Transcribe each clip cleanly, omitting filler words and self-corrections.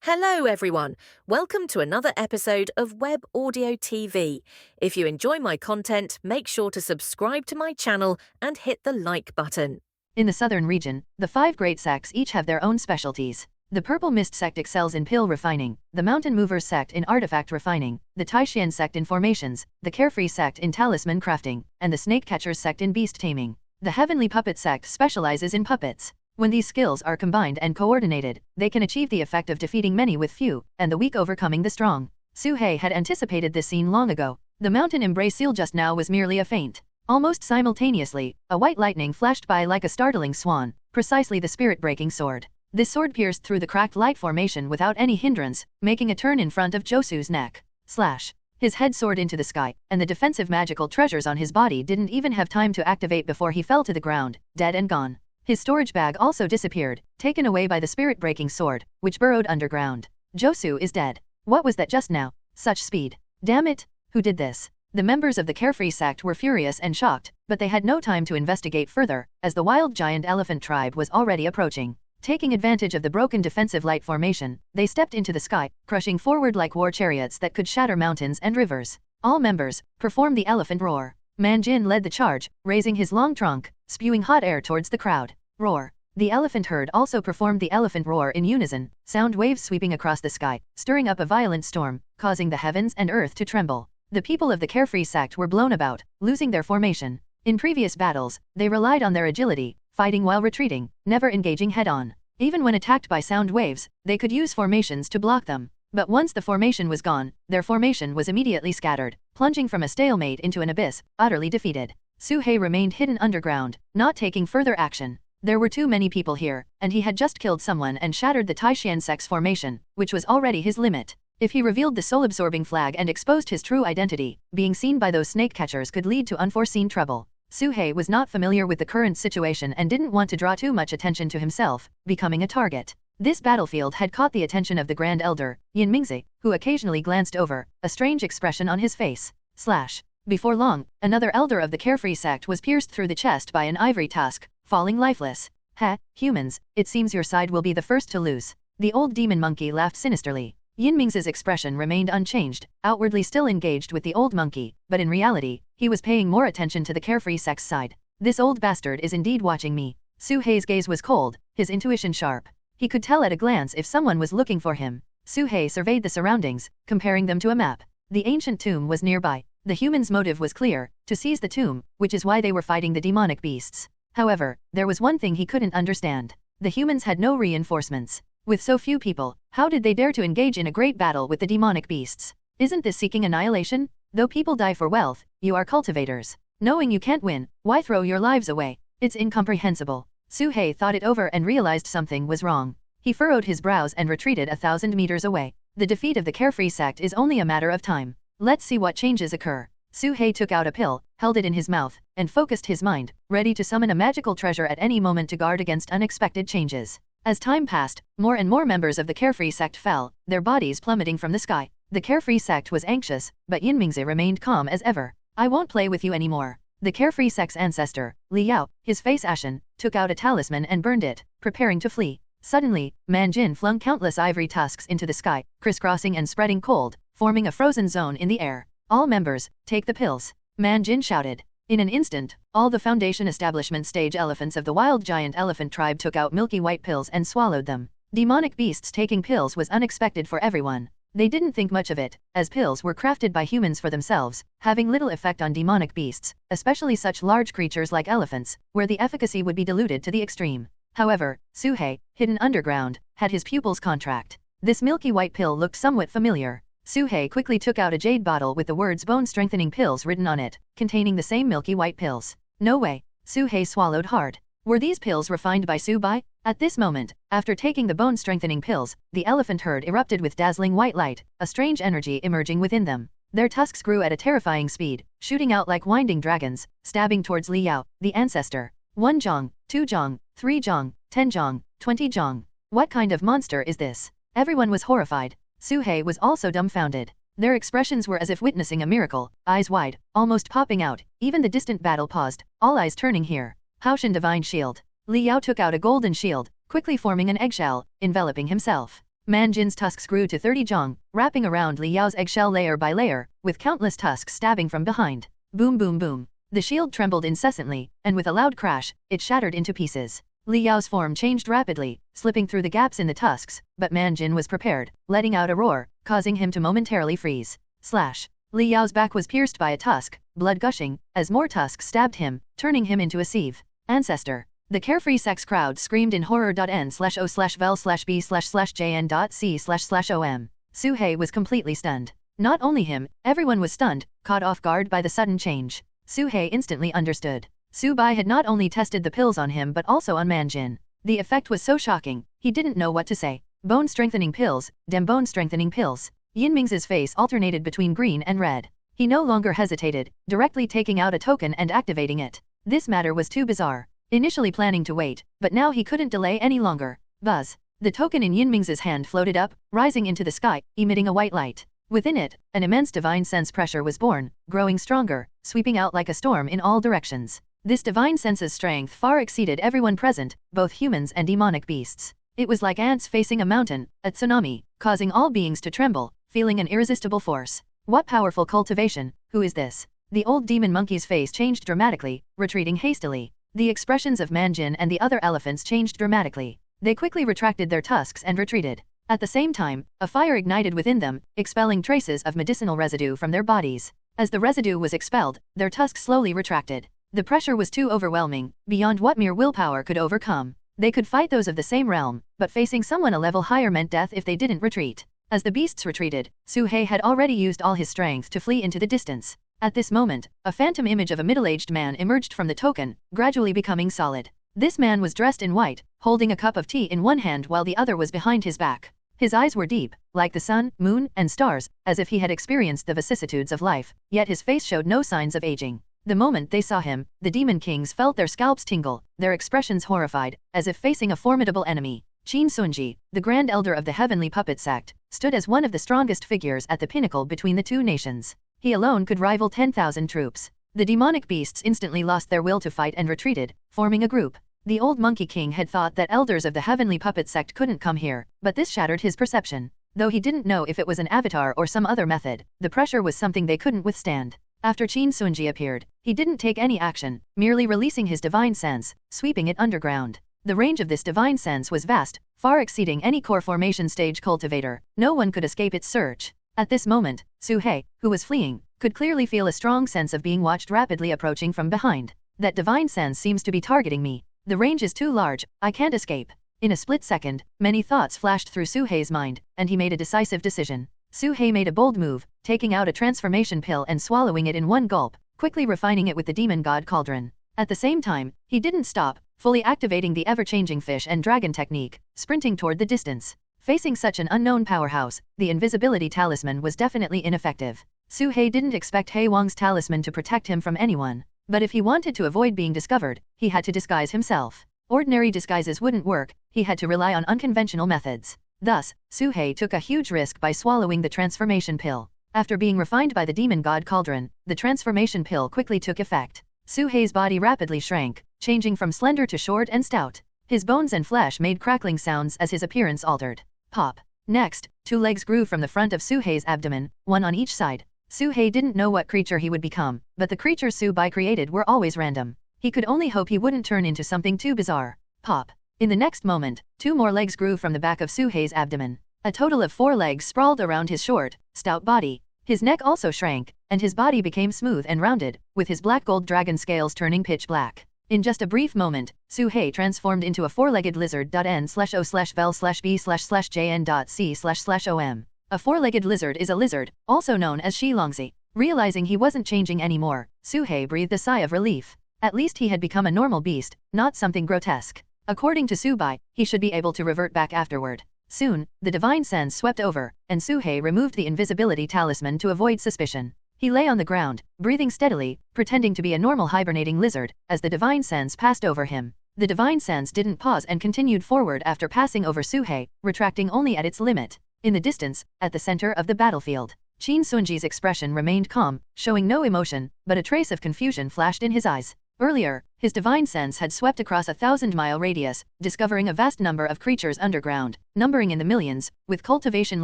Hello, everyone. Welcome to another episode of Web Audio TV. If you enjoy my content, make sure to subscribe to my channel and hit the like button. In the southern region, the 5 great sects each have their own specialties. The Purple Mist sect excels in pill refining, the Mountain Movers sect in artifact refining, the Taishian sect in formations, the Carefree sect in talisman crafting, and the Snake Catchers sect in beast taming. The Heavenly Puppet sect specializes in puppets. When these skills are combined and coordinated, they can achieve the effect of defeating many with few, and the weak overcoming the strong. Suhei had anticipated this scene long ago. The mountain embrace seal just now was merely a feint. Almost simultaneously, a white lightning flashed by like a startling swan, precisely the spirit-breaking sword. This sword pierced through the cracked light formation without any hindrance, making a turn in front of Josu's neck. Slash. His head soared into the sky, and the defensive magical treasures on his body didn't even have time to activate before he fell to the ground, dead and gone. His storage bag also disappeared, taken away by the spirit-breaking sword, which burrowed underground. Josu is dead. What was that just now? Such speed. Damn it! Who did this? The members of the Carefree sect were furious and shocked, but they had no time to investigate further, as the wild giant elephant tribe was already approaching. Taking advantage of the broken defensive light formation, they stepped into the sky, crushing forward like war chariots that could shatter mountains and rivers. All members, perform the elephant roar. Manjin led the charge, raising his long trunk, spewing hot air towards the crowd. Roar. The elephant herd also performed the elephant roar in unison, sound waves sweeping across the sky, stirring up a violent storm, causing the heavens and earth to tremble. The people of the Carefree sect were blown about, losing their formation. In previous battles, they relied on their agility, fighting while retreating, never engaging head-on. Even when attacked by sound waves, they could use formations to block them. But once the formation was gone, their formation was immediately scattered, plunging from a stalemate into an abyss, utterly defeated. Suhei remained hidden underground, not taking further action. There were too many people here, and he had just killed someone and shattered the Taishian sect's formation, which was already his limit. If he revealed the soul-absorbing flag and exposed his true identity, being seen by those snake catchers could lead to unforeseen trouble. Suhei was not familiar with the current situation and didn't want to draw too much attention to himself, becoming a target. This battlefield had caught the attention of the Grand Elder, Yin Mingzi, who occasionally glanced over, a strange expression on his face. Slash. Before long, another elder of the Carefree sect was pierced through the chest by an ivory tusk, falling lifeless. Heh, humans, it seems your side will be the first to lose. The old demon monkey laughed sinisterly. Yin Mingzi's expression remained unchanged, outwardly still engaged with the old monkey, but in reality, he was paying more attention to the Carefree sect's side. This old bastard is indeed watching me. Suhei's gaze was cold, his intuition sharp. He could tell at a glance if someone was looking for him. Suhei surveyed the surroundings, comparing them to a map. The ancient tomb was nearby. The humans' motive was clear, to seize the tomb, which is why they were fighting the demonic beasts. However, there was one thing he couldn't understand. The humans had no reinforcements. With so few people, how did they dare to engage in a great battle with the demonic beasts? Isn't this seeking annihilation? Though people die for wealth, you are cultivators. Knowing you can't win, why throw your lives away? It's incomprehensible. Suhei thought it over and realized something was wrong. He furrowed his brows and retreated 1,000 meters away. The defeat of the Carefree sect is only a matter of time. Let's see what changes occur. Suhei took out a pill, held it in his mouth, and focused his mind, ready to summon a magical treasure at any moment to guard against unexpected changes. As time passed, more and more members of the Carefree sect fell, their bodies plummeting from the sky. The Carefree sect was anxious, but Yin Mingzi remained calm as ever. I won't play with you anymore. The Carefree sect's ancestor, Li Yao, his face ashen, took out a talisman and burned it, preparing to flee. Suddenly, Manjin flung countless ivory tusks into the sky, crisscrossing and spreading cold, forming a frozen zone in the air. All members, take the pills. Manjin shouted. In an instant, all the Foundation Establishment stage elephants of the wild giant elephant tribe took out milky white pills and swallowed them. Demonic beasts taking pills was unexpected for everyone. They didn't think much of it, as pills were crafted by humans for themselves, having little effect on demonic beasts, especially such large creatures like elephants, where the efficacy would be diluted to the extreme. However, Suhei, hidden underground, had his pupil's contract. This milky white pill looked somewhat familiar. Suhei quickly took out a jade bottle with the words bone-strengthening pills written on it, containing the same milky white pills. No way. Suhei swallowed hard. Were these pills refined by Subai? At this moment, after taking the bone-strengthening pills, the elephant herd erupted with dazzling white light, a strange energy emerging within them. Their tusks grew at a terrifying speed, shooting out like winding dragons, stabbing towards Li Yao, the ancestor. 1 zhong, 2 zhong, 3 zhong, 10 zhong, 20 zhong. What kind of monster is this? Everyone was horrified. Suhei was also dumbfounded. Their expressions were as if witnessing a miracle, eyes wide, almost popping out. Even the distant battle paused, all eyes turning here. Haoshan Divine Shield. Li Yao took out a golden shield, quickly forming an eggshell, enveloping himself. Manjin's tusks grew to 30 jong, wrapping around Li Yao's eggshell layer by layer, with countless tusks stabbing from behind. Boom boom boom. The shield trembled incessantly, and with a loud crash, it shattered into pieces. Li Yao's form changed rapidly, slipping through the gaps in the tusks, but Manjin was prepared, letting out a roar, causing him to momentarily freeze. Slash. Li Yao's back was pierced by a tusk, blood gushing, as more tusks stabbed him, turning him into a sieve. Ancestor. The carefree sex crowd screamed in horror.n/o/vel/b/jn.c//om. Su He was completely stunned. Not only him, everyone was stunned, caught off guard by the sudden change. Su He instantly understood. Su Bai had not only tested the pills on him but also on Manjin. The effect was so shocking, he didn't know what to say. Bone strengthening pills, bone strengthening pills. Yinming's face alternated between green and red. He no longer hesitated, directly taking out a token and activating it. This matter was too bizarre. Initially planning to wait, but now he couldn't delay any longer. Buzz. The token in Yinming's hand floated up, rising into the sky, emitting a white light. Within it, an immense divine sense pressure was born, growing stronger, sweeping out like a storm in all directions. This divine sense's strength far exceeded everyone present, both humans and demonic beasts. It was like ants facing a mountain, a tsunami, causing all beings to tremble, feeling an irresistible force. What powerful cultivation, who is this? The old demon monkey's face changed dramatically, retreating hastily. The expressions of Manjin and the other elephants changed dramatically. They quickly retracted their tusks and retreated. At the same time, a fire ignited within them, expelling traces of medicinal residue from their bodies. As the residue was expelled, their tusks slowly retracted. The pressure was too overwhelming, beyond what mere willpower could overcome. They could fight those of the same realm, but facing someone a level higher meant death if they didn't retreat. As the beasts retreated, Su He had already used all his strength to flee into the distance. At this moment, a phantom image of a middle-aged man emerged from the token, gradually becoming solid. This man was dressed in white, holding a cup of tea in one hand while the other was behind his back. His eyes were deep, like the sun, moon, and stars, as if he had experienced the vicissitudes of life, yet his face showed no signs of aging. The moment they saw him, the demon kings felt their scalps tingle, their expressions horrified, as if facing a formidable enemy. Qin Sunji, the grand elder of the heavenly puppet sect, stood as one of the strongest figures at the pinnacle between the two nations. He alone could rival 10,000 troops. The demonic beasts instantly lost their will to fight and retreated, forming a group. The old monkey king had thought that elders of the heavenly puppet sect couldn't come here, but this shattered his perception. Though he didn't know if it was an avatar or some other method, the pressure was something they couldn't withstand. After Qin Sunji appeared, he didn't take any action, merely releasing his divine sense, sweeping it underground. The range of this divine sense was vast, far exceeding any core formation stage cultivator. No one could escape its search. At this moment, Su He, who was fleeing, could clearly feel a strong sense of being watched rapidly approaching from behind. That divine sense seems to be targeting me. The range is too large, I can't escape. In a split second, many thoughts flashed through Su He's mind, and he made a decisive decision. Su He made a bold move, taking out a transformation pill and swallowing it in one gulp, quickly refining it with the demon god cauldron. At the same time, he didn't stop, fully activating the ever-changing fish and dragon technique, sprinting toward the distance. Facing such an unknown powerhouse, the invisibility talisman was definitely ineffective. Su He didn't expect He Wang's talisman to protect him from anyone. But if he wanted to avoid being discovered, he had to disguise himself. Ordinary disguises wouldn't work, he had to rely on unconventional methods. Thus, Su He took a huge risk by swallowing the transformation pill. After being refined by the demon god cauldron, the transformation pill quickly took effect. Su He's body rapidly shrank, changing from slender to short and stout. His bones and flesh made crackling sounds as his appearance altered. Pop. Next, 2 legs grew from the front of Su He's abdomen, one on each side. Su He didn't know what creature he would become, but the creatures Su Bai created were always random. He could only hope he wouldn't turn into something too bizarre. Pop. In the next moment, 2 more legs grew from the back of Su He's abdomen. A total of 4 legs sprawled around his short, stout body. His neck also shrank, and his body became smooth and rounded, with his black gold dragon scales turning pitch black. In just a brief moment, Su He transformed into a 4-legged lizard.n/o/vel/b/jn.c//om. A 4-legged lizard is a lizard, also known as Shilongzi. Realizing he wasn't changing anymore, Su He breathed a sigh of relief. At least he had become a normal beast, not something grotesque. According to Su Bai, he should be able to revert back afterward. Soon, the divine sense swept over, and Su He removed the invisibility talisman to avoid suspicion. He lay on the ground, breathing steadily, pretending to be a normal hibernating lizard, as the divine sense passed over him. The divine sense didn't pause and continued forward after passing over Su He, retracting only at its limit. In the distance, at the center of the battlefield, Qin Sunji's expression remained calm, showing no emotion, but a trace of confusion flashed in his eyes. Earlier, his divine sense had swept across a 1,000-mile radius, discovering a vast number of creatures underground, numbering in the millions, with cultivation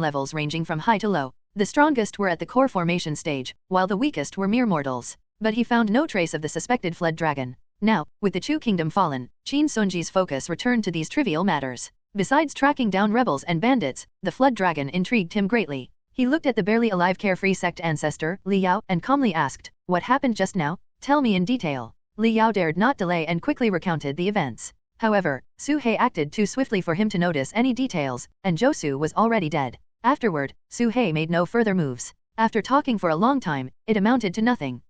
levels ranging from high to low. The strongest were at the core formation stage, while the weakest were mere mortals. But he found no trace of the suspected fled dragon. Now, with the Chu kingdom fallen, Qin Sunji's focus returned to these trivial matters. Besides tracking down rebels and bandits, the flood dragon intrigued him greatly. He looked at the barely alive carefree sect ancestor, Li Yao, and calmly asked, "What happened just now? Tell me in detail." Li Yao dared not delay and quickly recounted the events. However, Su He acted too swiftly for him to notice any details, and Josu was already dead. Afterward, Su He made no further moves. After talking for a long time, it amounted to nothing.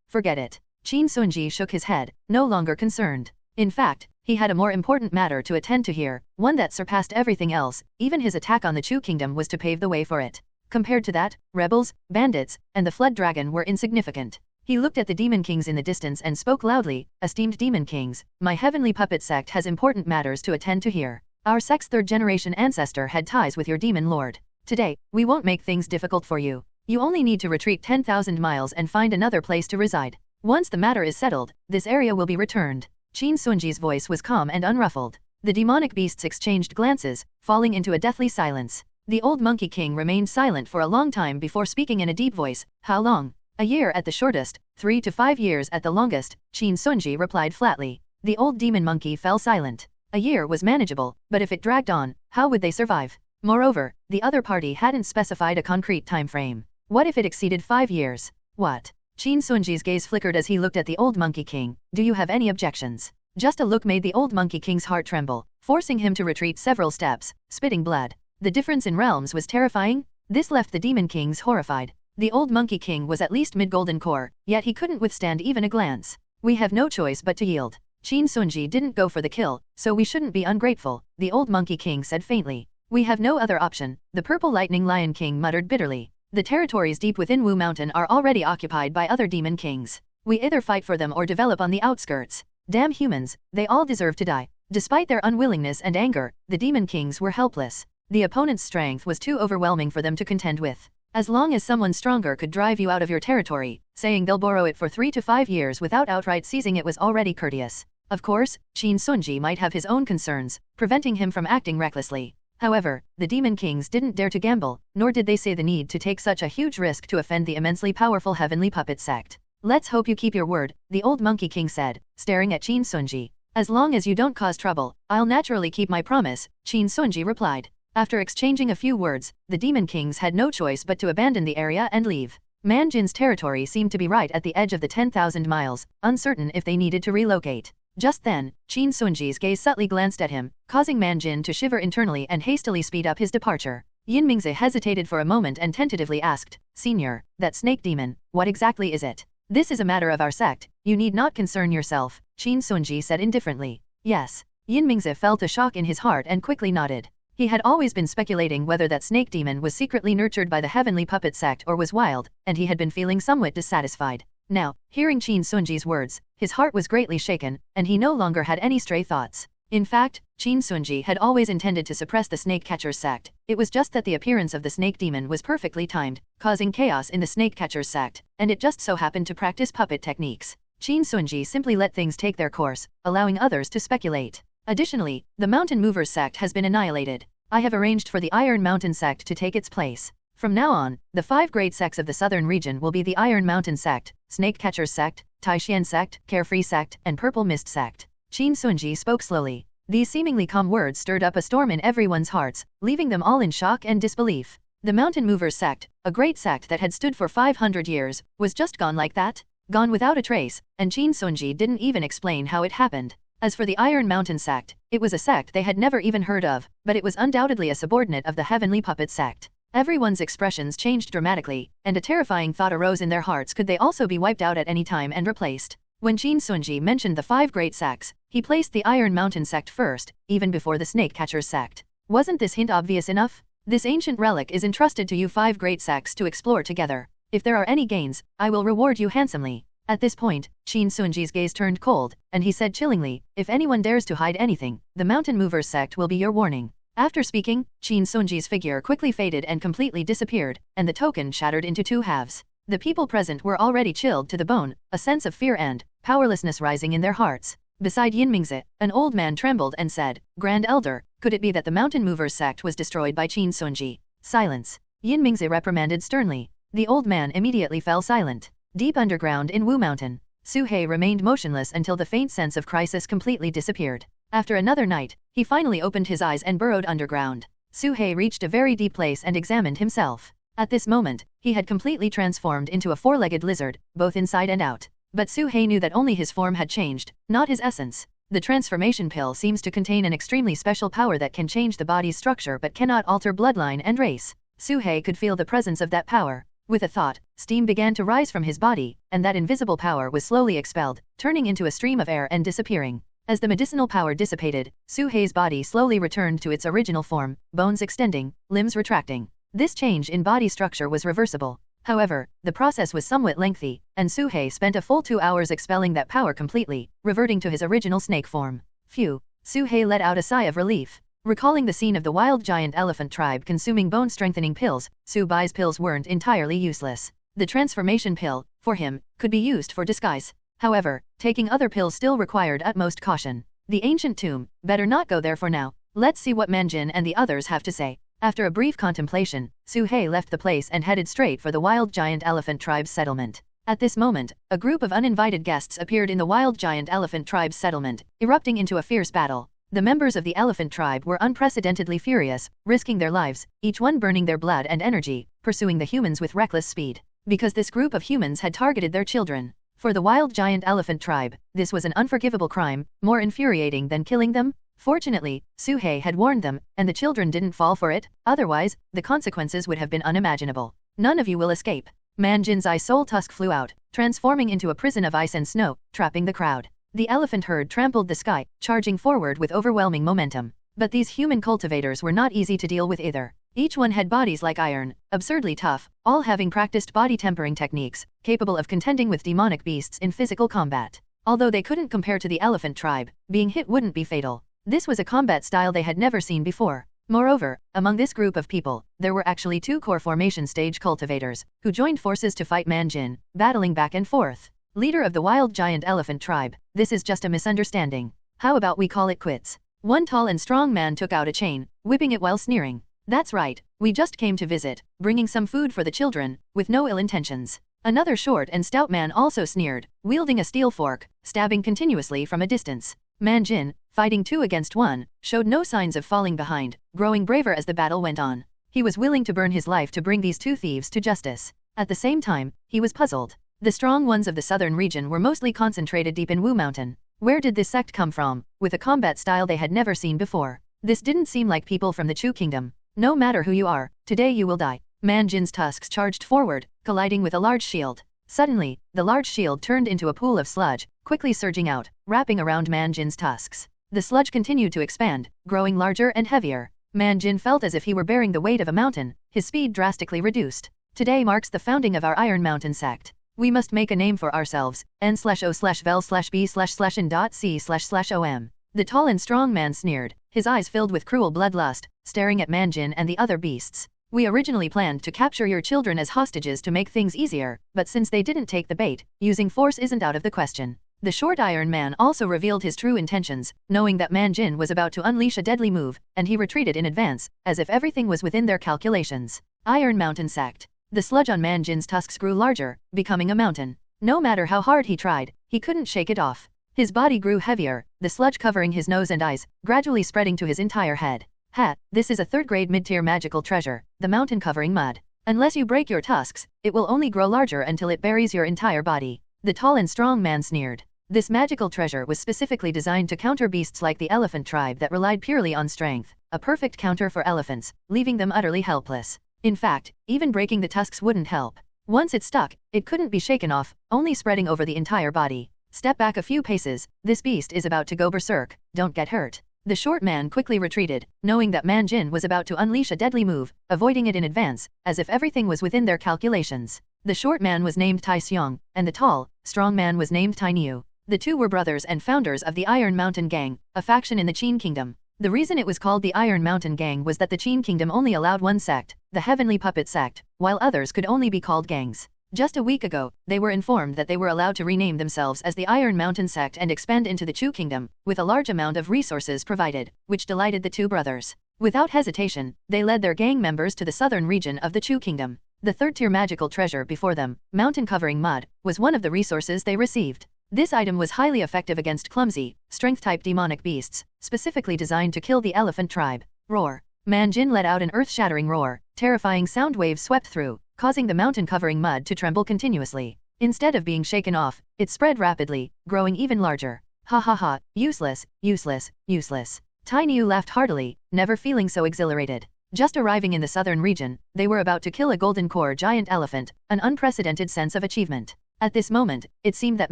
Forget it. Qin Sunji shook his head, no longer concerned. In fact, he had a more important matter to attend to here, one that surpassed everything else. Even his attack on the Chu kingdom was to pave the way for it. Compared to that, rebels, bandits, and the flood dragon were insignificant. He looked at the demon kings in the distance and spoke loudly, "Esteemed demon kings, my heavenly puppet sect has important matters to attend to here. Our sect's third-generation ancestor had ties with your demon lord. Today, we won't make things difficult for you. You only need to retreat 10,000 miles and find another place to reside. Once the matter is settled, this area will be returned." Qin Sunji's voice was calm and unruffled. The demonic beasts exchanged glances, falling into a deathly silence. The old monkey king remained silent for a long time before speaking in a deep voice. "How long?" "A year at the shortest, 3 to 5 years at the longest," Qin Sunji replied flatly. The old demon monkey fell silent. A year was manageable, but if it dragged on, how would they survive? Moreover, the other party hadn't specified a concrete time frame. What if it exceeded 5 years? What? Qin Sunji's gaze flickered as he looked at the old monkey king. "Do you have any objections?" Just a look made the old monkey king's heart tremble, forcing him to retreat several steps, spitting blood. The difference in realms was terrifying. This left the demon kings horrified. The old monkey king was at least mid-golden core, yet he couldn't withstand even a glance. "We have no choice but to yield. Qin Sunji didn't go for the kill, so we shouldn't be ungrateful," the old monkey king said faintly. "We have no other option," the purple lightning lion king muttered bitterly. "The territories deep within Wu Mountain are already occupied by other demon kings. We either fight for them or develop on the outskirts. Damn humans, they all deserve to die." Despite their unwillingness and anger, the demon kings were helpless. The opponent's strength was too overwhelming for them to contend with. As long as someone stronger could drive you out of your territory, saying they'll borrow it for 3 to 5 years without outright seizing it was already courteous. Of course, Qin Sunji might have his own concerns, preventing him from acting recklessly. However, the demon kings didn't dare to gamble, nor did they see the need to take such a huge risk to offend the immensely powerful heavenly puppet sect. "Let's hope you keep your word," the old monkey king said, staring at Qin Sunji. "As long as you don't cause trouble, I'll naturally keep my promise," Qin Sunji replied. After exchanging a few words, the demon kings had no choice but to abandon the area and leave. Manjin's territory seemed to be right at the edge of the 10,000 miles, uncertain if they needed to relocate. Just then, Qin Sunji's gaze subtly glanced at him, causing Manjin to shiver internally and hastily speed up his departure. Yin Mingzi hesitated for a moment and tentatively asked, "Senior, that snake demon, what exactly is it?" "This is a matter of our sect, you need not concern yourself," Qin Sunji said indifferently. "Yes." Yin Mingzi felt a shock in his heart and quickly nodded. He had always been speculating whether that snake demon was secretly nurtured by the heavenly puppet sect or was wild, and he had been feeling somewhat dissatisfied. Now, hearing Qin Sunji's words, his heart was greatly shaken, and he no longer had any stray thoughts. In fact, Qin Sunji had always intended to suppress the snake catcher's sect. It was just that the appearance of the snake demon was perfectly timed, causing chaos in the snake catcher's sect, and it just so happened to practice puppet techniques. Qin Sunji simply let things take their course, allowing others to speculate. Additionally, the Mountain Movers sect has been annihilated. I have arranged for the Iron Mountain sect to take its place. From now on, the 5 great sects of the southern region will be the Iron Mountain sect, Snake Catcher sect, Taishian sect, Carefree sect, and Purple Mist sect. Qin Sunji spoke slowly. These seemingly calm words stirred up a storm in everyone's hearts, leaving them all in shock and disbelief. The Mountain Movers sect, a great sect that had stood for 500 years, was just gone like that? Gone without a trace, and Qin Sunji didn't even explain how it happened. As for the Iron Mountain sect, it was a sect they had never even heard of, but it was undoubtedly a subordinate of the Heavenly Puppet sect. Everyone's expressions changed dramatically, and a terrifying thought arose in their hearts: could they also be wiped out at any time and replaced? When Qin Sunji mentioned the 5 great sects, he placed the Iron Mountain sect first, even before the Snake Catcher's sect. Wasn't this hint obvious enough? This ancient relic is entrusted to you 5 great sects to explore together. If there are any gains, I will reward you handsomely. At this point, Qin Sunji's gaze turned cold, and he said chillingly, "If anyone dares to hide anything, the Mountain Movers sect will be your warning." After speaking, Qin Sunji's figure quickly faded and completely disappeared, and the token shattered into 2 halves. The people present were already chilled to the bone, a sense of fear and powerlessness rising in their hearts. Beside Yinmingzi, an old man trembled and said, "Grand Elder, could it be that the Mountain Movers sect was destroyed by Qin Sunji?" "Silence!" Yinmingzi reprimanded sternly. The old man immediately fell silent. Deep underground in Wu Mountain, Su He remained motionless until the faint sense of crisis completely disappeared. After another night, he finally opened his eyes and burrowed underground. Su He reached a very deep place and examined himself. At this moment, he had completely transformed into a four-legged lizard, both inside and out. But Su He knew that only his form had changed, not his essence. The transformation pill seems to contain an extremely special power that can change the body's structure but cannot alter bloodline and race. Su He could feel the presence of that power. With a thought, steam began to rise from his body, and that invisible power was slowly expelled, turning into a stream of air and disappearing. As the medicinal power dissipated, Su He's body slowly returned to its original form, bones extending, limbs retracting. This change in body structure was reversible. However, the process was somewhat lengthy, and Su He spent a full 2 hours expelling that power completely, reverting to his original snake form. Phew! Su He let out a sigh of relief. Recalling the scene of the wild giant elephant tribe consuming bone-strengthening pills, Su Bai's pills weren't entirely useless. The transformation pill, for him, could be used for disguise. However, taking other pills still required utmost caution. The ancient tomb, better not go there for now. Let's see what Manjin and the others have to say. After a brief contemplation, Su He left the place and headed straight for the wild giant elephant tribe's settlement. At this moment, a group of uninvited guests appeared in the wild giant elephant tribe's settlement, erupting into a fierce battle. The members of the elephant tribe were unprecedentedly furious, risking their lives, each one burning their blood and energy, pursuing the humans with reckless speed. Because this group of humans had targeted their children. For the wild giant elephant tribe, this was an unforgivable crime, more infuriating than killing them. Fortunately, Su He had warned them, and the children didn't fall for it, otherwise, the consequences would have been unimaginable. None of you will escape. Manjin's eye soul tusk flew out, transforming into a prison of ice and snow, trapping the crowd. The elephant herd trampled the sky, charging forward with overwhelming momentum. But these human cultivators were not easy to deal with either. Each one had bodies like iron, absurdly tough, all having practiced body tempering techniques, capable of contending with demonic beasts in physical combat. Although they couldn't compare to the elephant tribe, being hit wouldn't be fatal. This was a combat style they had never seen before. Moreover, among this group of people, there were actually 2 core formation stage cultivators, who joined forces to fight Manjin, battling back and forth. Leader of the wild giant elephant tribe, this is just a misunderstanding. How about we call it quits? One tall and strong man took out a chain, whipping it while sneering. That's right, we just came to visit, bringing some food for the children, with no ill intentions. Another short and stout man also sneered, wielding a steel fork, stabbing continuously from a distance. Manjin, fighting 2 against 1, showed no signs of falling behind, growing braver as the battle went on. He was willing to burn his life to bring these 2 thieves to justice. At the same time, he was puzzled. The strong ones of the southern region were mostly concentrated deep in Wu Mountain. Where did this sect come from, with a combat style they had never seen before? This didn't seem like people from the Chu Kingdom. No matter who you are, today you will die. Manjin's tusks charged forward, colliding with a large shield. Suddenly, the large shield turned into a pool of sludge, quickly surging out, wrapping around Manjin's tusks. The sludge continued to expand, growing larger and heavier. Manjin felt as if he were bearing the weight of a mountain, his speed drastically reduced. Today marks the founding of our Iron Mountain sect. We must make a name for ourselves, n/o/vel/b/n.c//om. The tall and strong man sneered, his eyes filled with cruel bloodlust, staring at Manjin and the other beasts. We originally planned to capture your children as hostages to make things easier, but since they didn't take the bait, using force isn't out of the question. The short Iron Man also revealed his true intentions, knowing that Manjin was about to unleash a deadly move, and he retreated in advance, as if everything was within their calculations. Iron Mountain sect. The sludge on Manjin's tusks grew larger, becoming a mountain. No matter how hard he tried, he couldn't shake it off. His body grew heavier, the sludge covering his nose and eyes, gradually spreading to his entire head. Ha, this is a 3rd-grade mid-tier magical treasure, the mountain covering mud. Unless you break your tusks, it will only grow larger until it buries your entire body. The tall and strong man sneered. This magical treasure was specifically designed to counter beasts like the elephant tribe that relied purely on strength, a perfect counter for elephants, leaving them utterly helpless. In fact, even breaking the tusks wouldn't help. Once it stuck, it couldn't be shaken off, only spreading over the entire body. Step back a few paces, this beast is about to go berserk, don't get hurt. The short man quickly retreated, knowing that Manjin was about to unleash a deadly move, avoiding it in advance, as if everything was within their calculations. The short man was named Tai Xiong, and the tall, strong man was named Tai Niu. The 2 were brothers and founders of the Iron Mountain Gang, a faction in the Qin Kingdom. The reason it was called the Iron Mountain Gang was that the Qin Kingdom only allowed one sect, the Heavenly Puppet sect, while others could only be called gangs. Just a week ago, they were informed that they were allowed to rename themselves as the Iron Mountain Sect and expand into the Chu Kingdom, with a large amount of resources provided, which delighted the two brothers. Without hesitation, they led their gang members to the southern region of the Chu Kingdom. The third-tier magical treasure before them, mountain-covering mud, was one of the resources they received. This item was highly effective against clumsy, strength-type demonic beasts, specifically designed to kill the elephant tribe. Roar. Manjin let out an earth-shattering roar. Terrifying sound waves swept through, causing the mountain-covering mud to tremble continuously. Instead of being shaken off, it spread rapidly, growing even larger. Ha ha ha, useless, useless, useless. Tiny Yu laughed heartily, never feeling so exhilarated. Just arriving in the southern region, they were about to kill a golden core giant elephant, an unprecedented sense of achievement. At this moment, it seemed that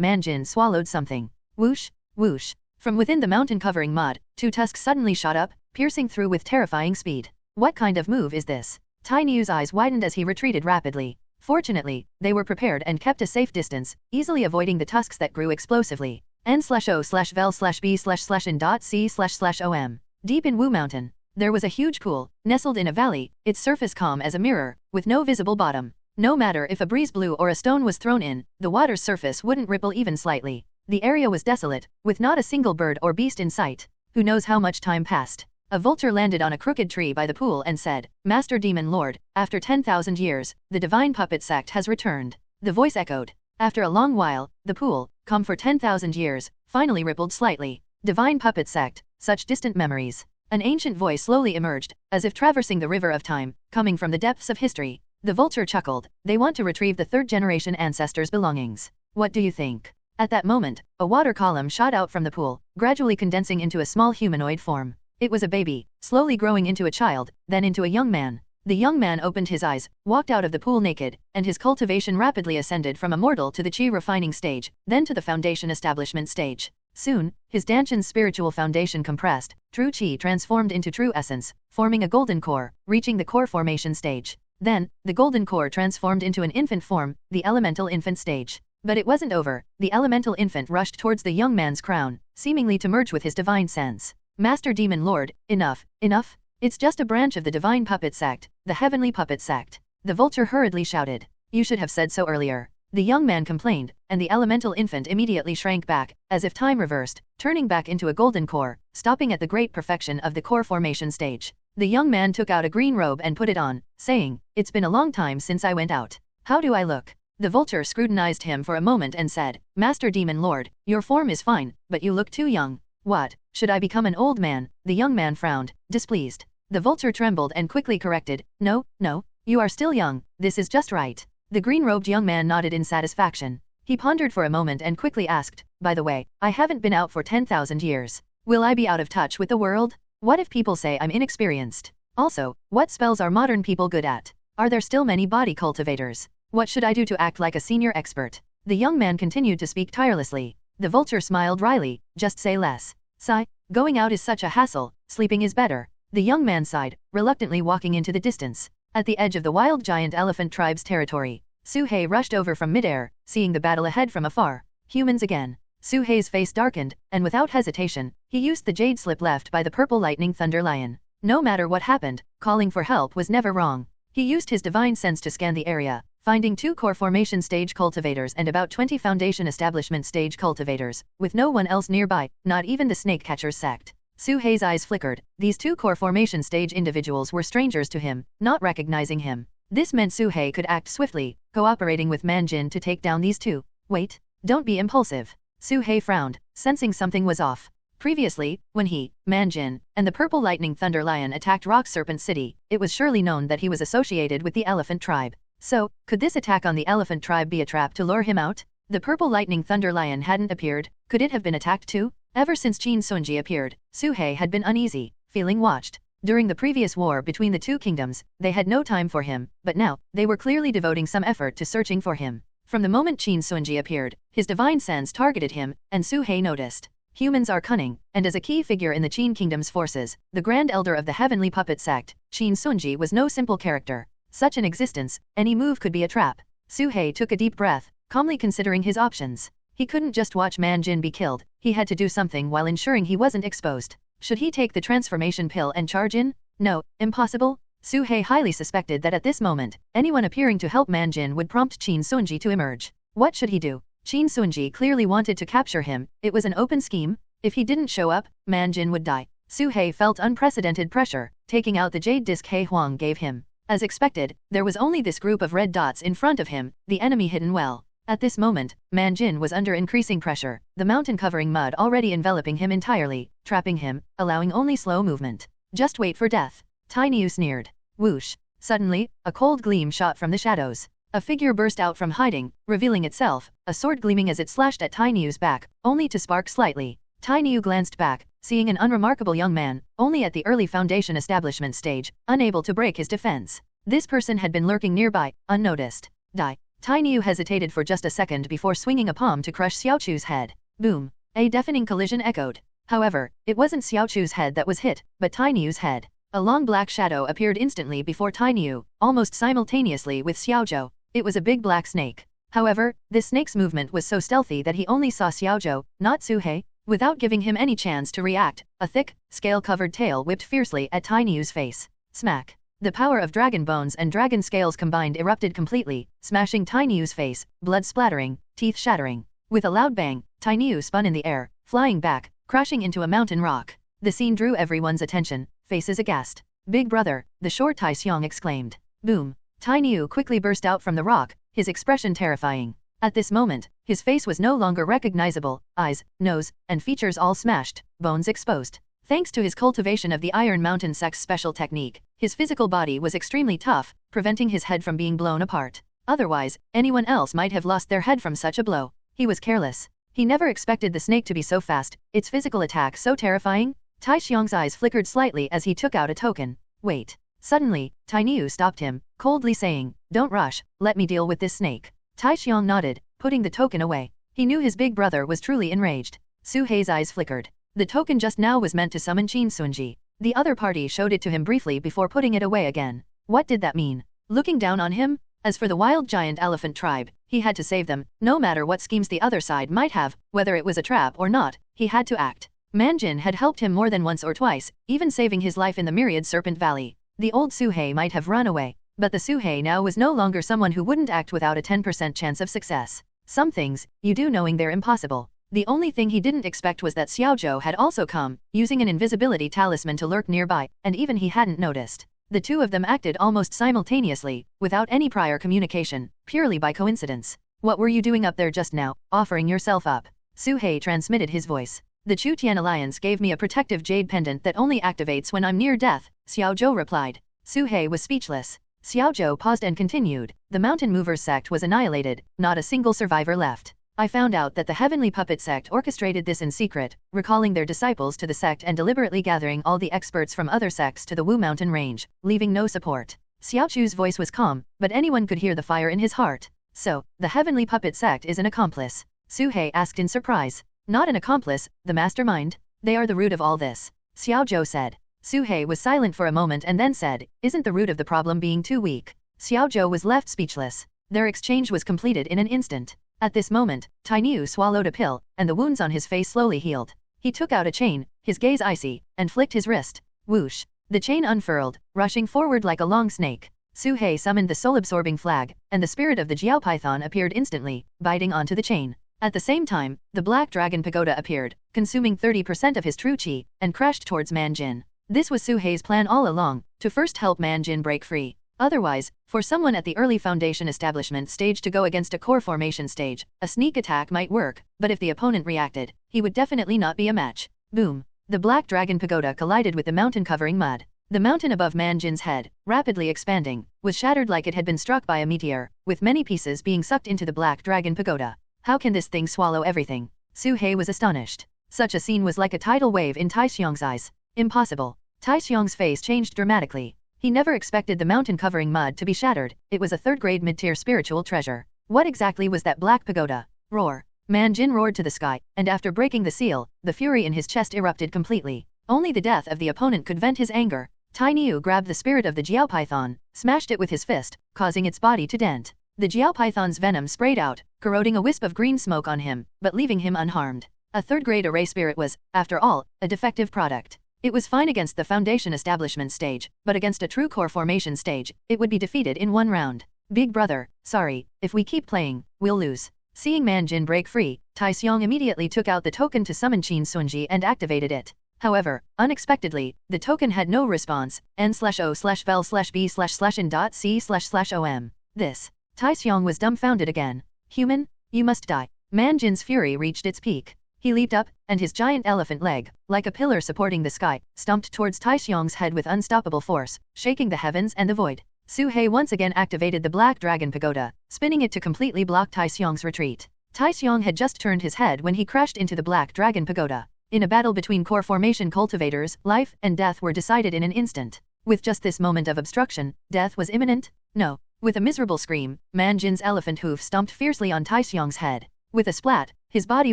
Manjin swallowed something. Whoosh, whoosh. From within the mountain-covering mud, two tusks suddenly shot up, piercing through with terrifying speed. What kind of move is this? Tiny Yu's eyes widened as he retreated rapidly. Fortunately, they were prepared and kept a safe distance, easily avoiding the tusks that grew explosively. n/o/vel/b/in.c//om. Deep in Wu Mountain, there was a huge pool, nestled in a valley, its surface calm as a mirror, with no visible bottom. No matter if a breeze blew or a stone was thrown in, the water's surface wouldn't ripple even slightly. The area was desolate, with not a single bird or beast in sight. Who knows how much time passed? A vulture landed on a crooked tree by the pool and said, "Master Demon Lord, after 10,000 years, the Divine Puppet Sect has returned." The voice echoed. After a long while, the pool, calm for 10,000 years, finally rippled slightly. Divine Puppet Sect, such distant memories. An ancient voice slowly emerged, as if traversing the river of time, coming from the depths of history. The vulture chuckled. They want to retrieve the third-generation ancestors' belongings. What do you think? At that moment, a water column shot out from the pool, gradually condensing into a small humanoid form. It was a baby, slowly growing into a child, then into a young man. The young man opened his eyes, walked out of the pool naked, and his cultivation rapidly ascended from immortal to the chi refining stage, then to the foundation establishment stage. Soon, his Danshan's spiritual foundation compressed, true chi transformed into true essence, forming a golden core, reaching the core formation stage. Then, the golden core transformed into an infant form, the elemental infant stage. But it wasn't over. The elemental infant rushed towards the young man's crown, seemingly to merge with his divine sense. Master Demon Lord, enough, enough. It's just a branch of the Divine Puppet Sect, the Heavenly Puppet Sect. The vulture hurriedly shouted. You should have said so earlier. The young man complained, and the elemental infant immediately shrank back, as if time reversed, turning back into a golden core, stopping at the great perfection of the core formation stage. The young man took out a green robe and put it on, saying, "It's been a long time since I went out. How do I look?" The vulture scrutinized him for a moment and said, "Master Demon Lord, your form is fine, but you look too young." "What, should I become an old man?" The young man frowned, displeased. The vulture trembled and quickly corrected, "No, no, you are still young, this is just right." The green-robed young man nodded in satisfaction. He pondered for a moment and quickly asked, "By the way, I haven't been out for 10,000 years. Will I be out of touch with the world? What if people say I'm inexperienced? Also, what spells are modern people good at? Are there still many body cultivators? What should I do to act like a senior expert?" The young man continued to speak tirelessly. The vulture smiled wryly, "Just say less. Sigh, going out is such a hassle, sleeping is better." The young man sighed, reluctantly walking into the distance. At the edge of the wild giant elephant tribe's territory, Suhei rushed over from midair, seeing the battle ahead from afar. Humans again. Suhei's face darkened, and without hesitation, he used the jade slip left by the purple lightning thunder lion. No matter what happened, calling for help was never wrong. He used his divine sense to scan the area, finding 2 core formation stage cultivators and about 20 foundation establishment stage cultivators, with no one else nearby, not even the snake catcher's sect. Suhei's eyes flickered. These 2 core formation stage individuals were strangers to him, not recognizing him. This meant Suhei could act swiftly, cooperating with Manjin to take down these 2. Wait, don't be impulsive. Suhei frowned, sensing something was off. Previously, when he, Manjin, and the purple lightning thunder lion attacked Rock Serpent City, it was surely known that he was associated with the elephant tribe. So, could this attack on the elephant tribe be a trap to lure him out? The purple lightning thunder lion hadn't appeared. Could it have been attacked too? Ever since Qin Sunji appeared, Suhei had been uneasy, feeling watched. During the previous war between the 2 kingdoms, they had no time for him, but now, they were clearly devoting some effort to searching for him. From the moment Qin Sunji appeared, his divine sense targeted him, and Suhei noticed. Humans are cunning, and as a key figure in the Qin Kingdom's forces, the Grand Elder of the Heavenly Puppet Sect, Qin Sunji was no simple character. Such an existence, any move could be a trap. Suhei took a deep breath, calmly considering his options. He couldn't just watch Manjin be killed, he had to do something while ensuring he wasn't exposed. Should he take the transformation pill and charge in? No, impossible. Su He highly suspected that at this moment, anyone appearing to help Manjin would prompt Qin Sunji to emerge. What should he do? Qin Sunji clearly wanted to capture him. It was an open scheme. If he didn't show up, Manjin would die. Su He felt unprecedented pressure, taking out the jade disc He Huang gave him. As expected, there was only this group of red dots in front of him, the enemy hidden well. At this moment, Manjin was under increasing pressure, the mountain covering mud already enveloping him entirely, trapping him, allowing only slow movement. Just wait for death. Tai Niu sneered. Whoosh. Suddenly, a cold gleam shot from the shadows. A figure burst out from hiding, revealing itself, a sword gleaming as it slashed at Tai Niu's back, only to spark slightly. Tai Niu glanced back, seeing an unremarkable young man, only at the early foundation establishment stage, unable to break his defense. This person had been lurking nearby, unnoticed. Die. Tai Niu hesitated for just a second before swinging a palm to crush Xiao Chu's head. Boom. A deafening collision echoed. However, it wasn't Xiao Chu's head that was hit, but Tai Niu's head. A long black shadow appeared instantly before Tai Niu, almost simultaneously with Xiao Zhou. It was a big black snake. However, this snake's movement was so stealthy that he only saw Xiao Zhou, not Su He. Without giving him any chance to react, a thick, scale-covered tail whipped fiercely at Tai Niu's face. Smack. The power of dragon bones and dragon scales combined erupted completely, smashing Tai Niu's face, blood splattering, teeth shattering. With a loud bang, Tai Niu spun in the air, flying back, crashing into a mountain rock. The scene drew everyone's attention, faces aghast. Big brother, the short Tai Xiong exclaimed. Boom. Tai Niu quickly burst out from the rock, his expression terrifying. At this moment, his face was no longer recognizable, eyes, nose, and features all smashed, bones exposed. Thanks to his cultivation of the Iron Mountain Sect's special technique, his physical body was extremely tough, preventing his head from being blown apart. Otherwise, anyone else might have lost their head from such a blow. He was careless. He never expected the snake to be so fast, its physical attack so terrifying. Tai Xiong's eyes flickered slightly as he took out a token. Wait. Suddenly, Tai Niu stopped him, coldly saying, "Don't rush, let me deal with this snake." Tai Xiong nodded, putting the token away. He knew his big brother was truly enraged. Su He's eyes flickered. The token just now was meant to summon Qin Sunji. The other party showed it to him briefly before putting it away again. What did that mean? Looking down on him? As for the wild giant elephant tribe, he had to save them, no matter what schemes the other side might have, whether it was a trap or not, he had to act. Manjin had helped him more than once or twice, even saving his life in the myriad Serpent Valley. The old Su He might have run away, but the Su He now was no longer someone who wouldn't act without a 10% chance of success. Some things, you do knowing they're impossible. The only thing he didn't expect was that Xiao Zhou had also come, using an invisibility talisman to lurk nearby, and even he hadn't noticed. The two of them acted almost simultaneously, without any prior communication, purely by coincidence. What were you doing up there just now, offering yourself up? Su He transmitted his voice. The Chu Tian Alliance gave me a protective jade pendant that only activates when I'm near death, Xiao Zhou replied. Su He was speechless. Xiao Zhou paused and continued. The Mountain Movers sect was annihilated, not a single survivor left. I found out that the Heavenly Puppet sect orchestrated this in secret, recalling their disciples to the sect and deliberately gathering all the experts from other sects to the Wu Mountain range, leaving no support. Xiao Chu's voice was calm, but anyone could hear the fire in his heart. So, the Heavenly Puppet sect is an accomplice? Su He asked in surprise. Not an accomplice, the mastermind? They are the root of all this, Xiao Zhou said. Su He was silent for a moment and then said, "Isn't the root of the problem being too weak?" Xiao Zhou was left speechless. Their exchange was completed in an instant. At this moment, Tai Niu swallowed a pill, and the wounds on his face slowly healed. He took out a chain, his gaze icy, and flicked his wrist. Whoosh! The chain unfurled, rushing forward like a long snake. Su He summoned the soul-absorbing flag, and the spirit of the Jiao Python appeared instantly, biting onto the chain. At the same time, the Black Dragon Pagoda appeared, consuming 30% of his true qi, and crashed towards Manjin. This was Su He's plan all along, to first help Manjin break free. Otherwise, for someone at the early foundation establishment stage to go against a core formation stage, a sneak attack might work, but if the opponent reacted, he would definitely not be a match. Boom! The Black Dragon Pagoda collided with the mountain covering mud. The mountain above Manjin's head, rapidly expanding, was shattered like it had been struck by a meteor, with many pieces being sucked into the Black Dragon Pagoda. How can this thing swallow everything? Su He was astonished. Such a scene was like a tidal wave in Tai Xiong's eyes. Impossible. Tai Xiong's face changed dramatically. He never expected the mountain covering mud to be shattered. It was a third-grade mid-tier spiritual treasure. What exactly was that black pagoda? Roar! Manjin roared to the sky, and after breaking the seal, the fury in his chest erupted completely. Only the death of the opponent could vent his anger. Tai Niu grabbed the spirit of the Jiao Python, smashed it with his fist, causing its body to dent. The Jiao Python's venom sprayed out, corroding a wisp of green smoke on him, but leaving him unharmed. A third-grade array spirit was, after all, a defective product. It was fine against the foundation establishment stage, but against a true core formation stage, it would be defeated in one round. Big brother, sorry, if we keep playing, we'll lose. Seeing Man Jin break free, Tai Xiong immediately took out the token to summon Qin Sunji and activated it. However, unexpectedly, the token had no response, n/o/vel/b//in.c//om. This. Tai Xiong was dumbfounded again. Human? You must die. Man Jin's fury reached its peak. He leaped up, and his giant elephant leg, like a pillar supporting the sky, stomped towards Tai Xiong's head with unstoppable force, shaking the heavens and the void. Su He once again activated the Black Dragon Pagoda, spinning it to completely block Tai Xiong's retreat. Tai Xiong had just turned his head when he crashed into the Black Dragon Pagoda. In a battle between core formation cultivators, life and death were decided in an instant. With just this moment of obstruction, death was imminent? No. With a miserable scream, Man Jin's elephant hoof stomped fiercely on Tai Xiong's head. With a splat, his body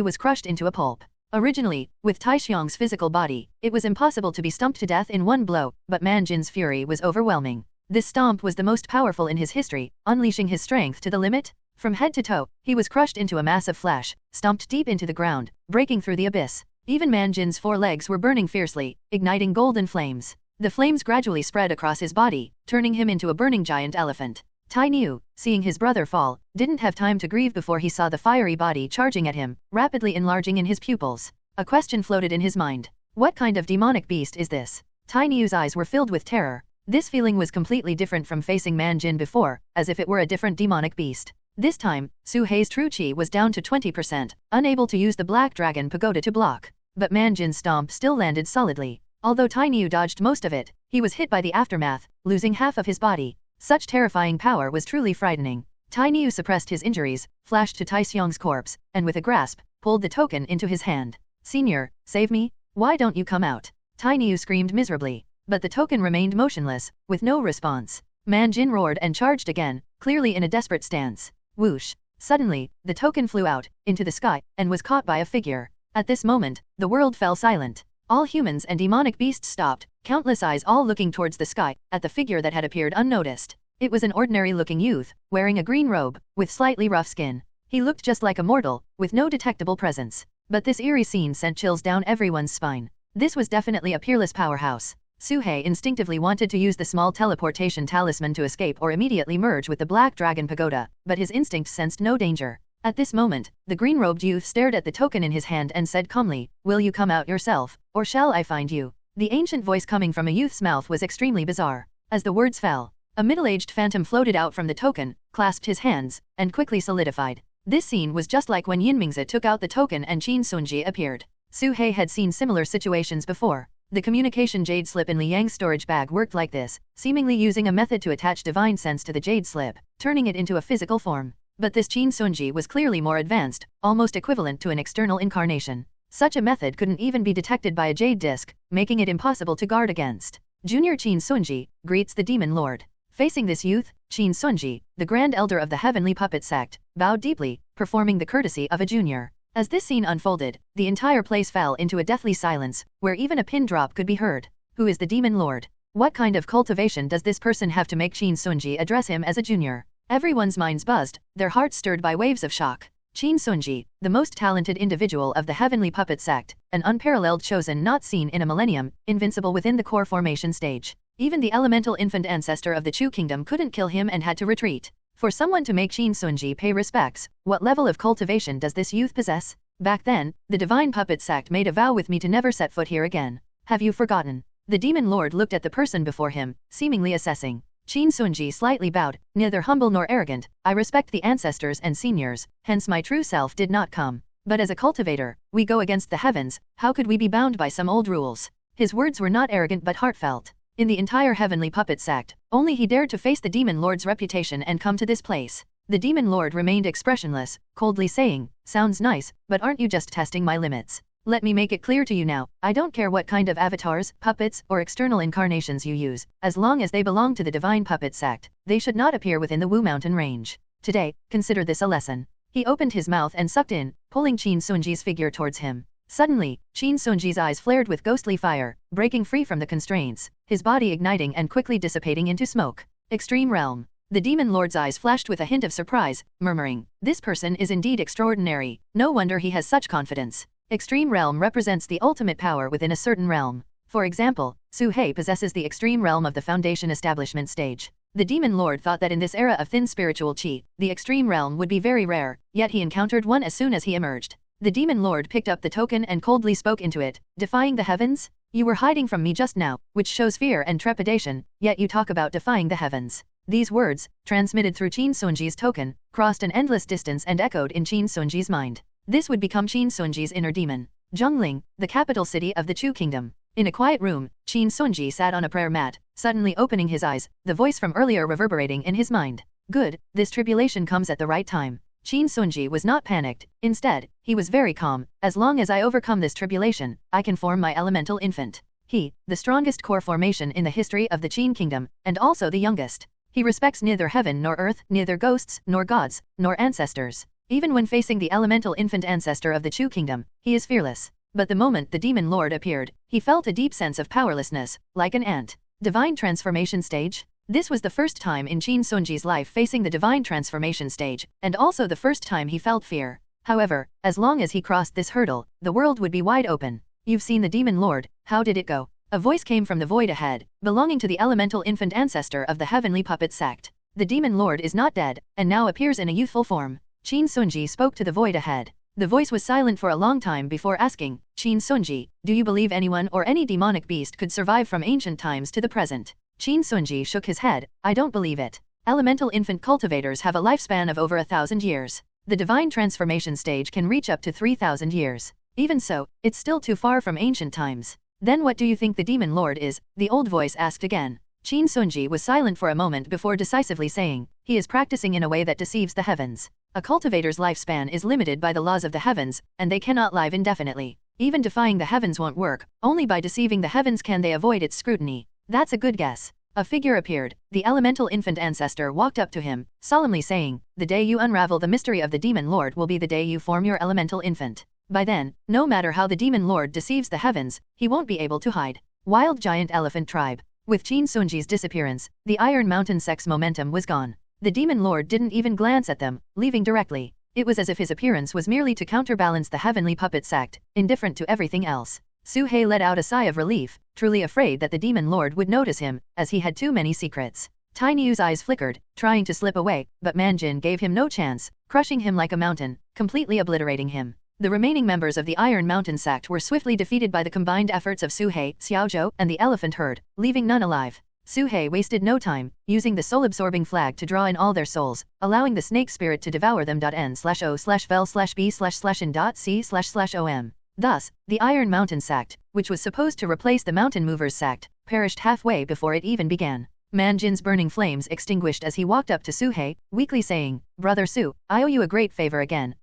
was crushed into a pulp. Originally, with Tai Xiong's physical body, it was impossible to be stomped to death in one blow, but Man Jin's fury was overwhelming. This stomp was the most powerful in his history, unleashing his strength to the limit. From head to toe, he was crushed into a mass of flesh, stomped deep into the ground, breaking through the abyss. Even Man Jin's 4 legs were burning fiercely, igniting golden flames. The flames gradually spread across his body, turning him into a burning giant elephant. Tai Niu, seeing his brother fall, didn't have time to grieve before he saw the fiery body charging at him, rapidly enlarging in his pupils. A question floated in his mind. What kind of demonic beast is this? Tai Niu's eyes were filled with terror. This feeling was completely different from facing Man Jin before, as if it were a different demonic beast. This time, Su He's true chi was down to 20%, unable to use the Black Dragon Pagoda to block. But Man Jin's stomp still landed solidly. Although Tai Niu dodged most of it, he was hit by the aftermath, losing half of his body. Such terrifying power was truly frightening. Tai Niu suppressed his injuries, flashed to Tai Xiong's corpse, and with a grasp, pulled the token into his hand. Senior, save me? Why don't you come out? Tai Niu screamed miserably. But the token remained motionless, with no response. Man Jin roared and charged again, clearly in a desperate stance. Whoosh! Suddenly, the token flew out, into the sky, and was caught by a figure. At this moment, the world fell silent. All humans and demonic beasts stopped, countless eyes all looking towards the sky, at the figure that had appeared unnoticed. It was an ordinary-looking youth, wearing a green robe, with slightly rough skin. He looked just like a mortal, with no detectable presence. But this eerie scene sent chills down everyone's spine. This was definitely a peerless powerhouse. Su He instinctively wanted to use the small teleportation talisman to escape or immediately merge with the Black Dragon Pagoda, but his instinct sensed no danger. At this moment, the green-robed youth stared at the token in his hand and said calmly, "Will you come out yourself, or shall I find you?" The ancient voice coming from a youth's mouth was extremely bizarre. As the words fell, a middle-aged phantom floated out from the token, clasped his hands, and quickly solidified. This scene was just like when Yinmingzi took out the token and Qin Sunji appeared. Su He had seen similar situations before. The communication jade slip in Li Yang's storage bag worked like this, seemingly using a method to attach divine sense to the jade slip, turning it into a physical form. But this Qin Sunji was clearly more advanced, almost equivalent to an external incarnation. Such a method couldn't even be detected by a jade disc, making it impossible to guard against. Junior Qin Sunji greets the Demon Lord. Facing this youth, Qin Sunji, the Grand Elder of the Heavenly Puppet Sect, bowed deeply, performing the courtesy of a junior. As this scene unfolded, the entire place fell into a deathly silence, where even a pin drop could be heard. Who is the Demon Lord? What kind of cultivation does this person have to make Qin Sunji address him as a junior? Everyone's minds buzzed, their hearts stirred by waves of shock. Qin Sunji, the most talented individual of the Heavenly Puppet Sect, an unparalleled chosen not seen in a millennium, invincible within the core formation stage. Even the elemental infant ancestor of the Chu Kingdom couldn't kill him and had to retreat. For someone to make Qin Sunji pay respects, what level of cultivation does this youth possess? Back then, the Divine Puppet Sect made a vow with me to never set foot here again. Have you forgotten? The Demon Lord looked at the person before him, seemingly assessing. Qin Sunji slightly bowed, neither humble nor arrogant. I respect the ancestors and seniors, hence my true self did not come. But as a cultivator, we go against the heavens, how could we be bound by some old rules? His words were not arrogant but heartfelt. In the entire Heavenly Puppet Sect, only he dared to face the Demon Lord's reputation and come to this place. The Demon Lord remained expressionless, coldly saying, "Sounds nice, but aren't you just testing my limits? Let me make it clear to you now, I don't care what kind of avatars, puppets, or external incarnations you use, as long as they belong to the Divine Puppet Sect, they should not appear within the Wu Mountain range. Today, consider this a lesson." He opened his mouth and sucked in, pulling Qin Sunji's figure towards him. Suddenly, Qin Sunji's eyes flared with ghostly fire, breaking free from the constraints, his body igniting and quickly dissipating into smoke. Extreme Realm. The Demon Lord's eyes flashed with a hint of surprise, murmuring, "This person is indeed extraordinary, no wonder he has such confidence." Extreme Realm represents the ultimate power within a certain realm. For example, Su He possesses the extreme realm of the Foundation Establishment stage. The Demon Lord thought that in this era of thin spiritual chi, the extreme realm would be very rare, yet he encountered one as soon as he emerged. The Demon Lord picked up the token and coldly spoke into it, defying the heavens? You were hiding from me just now, which shows fear and trepidation, yet you talk about defying the heavens. These words, transmitted through Qin Sunji's token, crossed an endless distance and echoed in Qin Sunji's mind. This would become Qin Sunji's inner demon. Zhongling, the capital city of the Chu Kingdom. In a quiet room, Qin Sunji sat on a prayer mat, suddenly opening his eyes, the voice from earlier reverberating in his mind. Good, this tribulation comes at the right time. Qin Sunji was not panicked, instead, he was very calm. As long as I overcome this tribulation, I can form my elemental infant. He, the strongest core formation in the history of the Qin Kingdom, and also the youngest. He respects neither heaven nor earth, neither ghosts, nor gods, nor ancestors. Even when facing the elemental infant ancestor of the Chu Kingdom, he is fearless. But the moment the Demon Lord appeared, he felt a deep sense of powerlessness, like an ant. Divine transformation stage? This was the first time in Qin Sunji's life facing the divine transformation stage, and also the first time he felt fear. However, as long as he crossed this hurdle, the world would be wide open. You've seen the Demon Lord, how did it go? A voice came from the void ahead, belonging to the elemental infant ancestor of the heavenly puppet sect. The Demon Lord is not dead, and now appears in a youthful form. Qin Sunji spoke to the void ahead. The voice was silent for a long time before asking, Qin Sunji, do you believe anyone or any demonic beast could survive from ancient times to the present? Qin Sunji shook his head, I don't believe it. Elemental infant cultivators have a lifespan of over 1,000 years. The divine transformation stage can reach up to 3,000 years. Even so, it's still too far from ancient times. Then what do you think the Demon Lord is? The old voice asked again. Qin Sunji was silent for a moment before decisively saying, he is practicing in a way that deceives the heavens. A cultivator's lifespan is limited by the laws of the heavens, and they cannot live indefinitely. Even defying the heavens won't work, only by deceiving the heavens can they avoid its scrutiny. That's a good guess. A figure appeared. The elemental infant ancestor walked up to him, solemnly saying, the day you unravel the mystery of the Demon Lord will be the day you form your elemental infant. By then, no matter how the Demon Lord deceives the heavens, he won't be able to hide. Wild Giant Elephant Tribe. With Qin Sunji's disappearance, the Iron Mountain sect's momentum was gone. The Demon Lord didn't even glance at them, leaving directly. It was as if his appearance was merely to counterbalance the heavenly puppet sect, indifferent to everything else. Su He let out a sigh of relief, truly afraid that the Demon Lord would notice him, as he had too many secrets. Tiny Yu's eyes flickered, trying to slip away, but Manjin gave him no chance, crushing him like a mountain, completely obliterating him. The remaining members of the Iron Mountain sect were swiftly defeated by the combined efforts of Su He, Xiaozhou, and the elephant herd, leaving none alive. Su He wasted no time, using the soul-absorbing flag to draw in all their souls, allowing the snake spirit to devour them. N/O/vel/B/in.C//om. Thus, the Iron Mountain sect, which was supposed to replace the Mountain Movers sect, perished halfway before it even began. Manjin's burning flames extinguished as he walked up to Su He, weakly saying, Brother Su, I owe you a great favor again.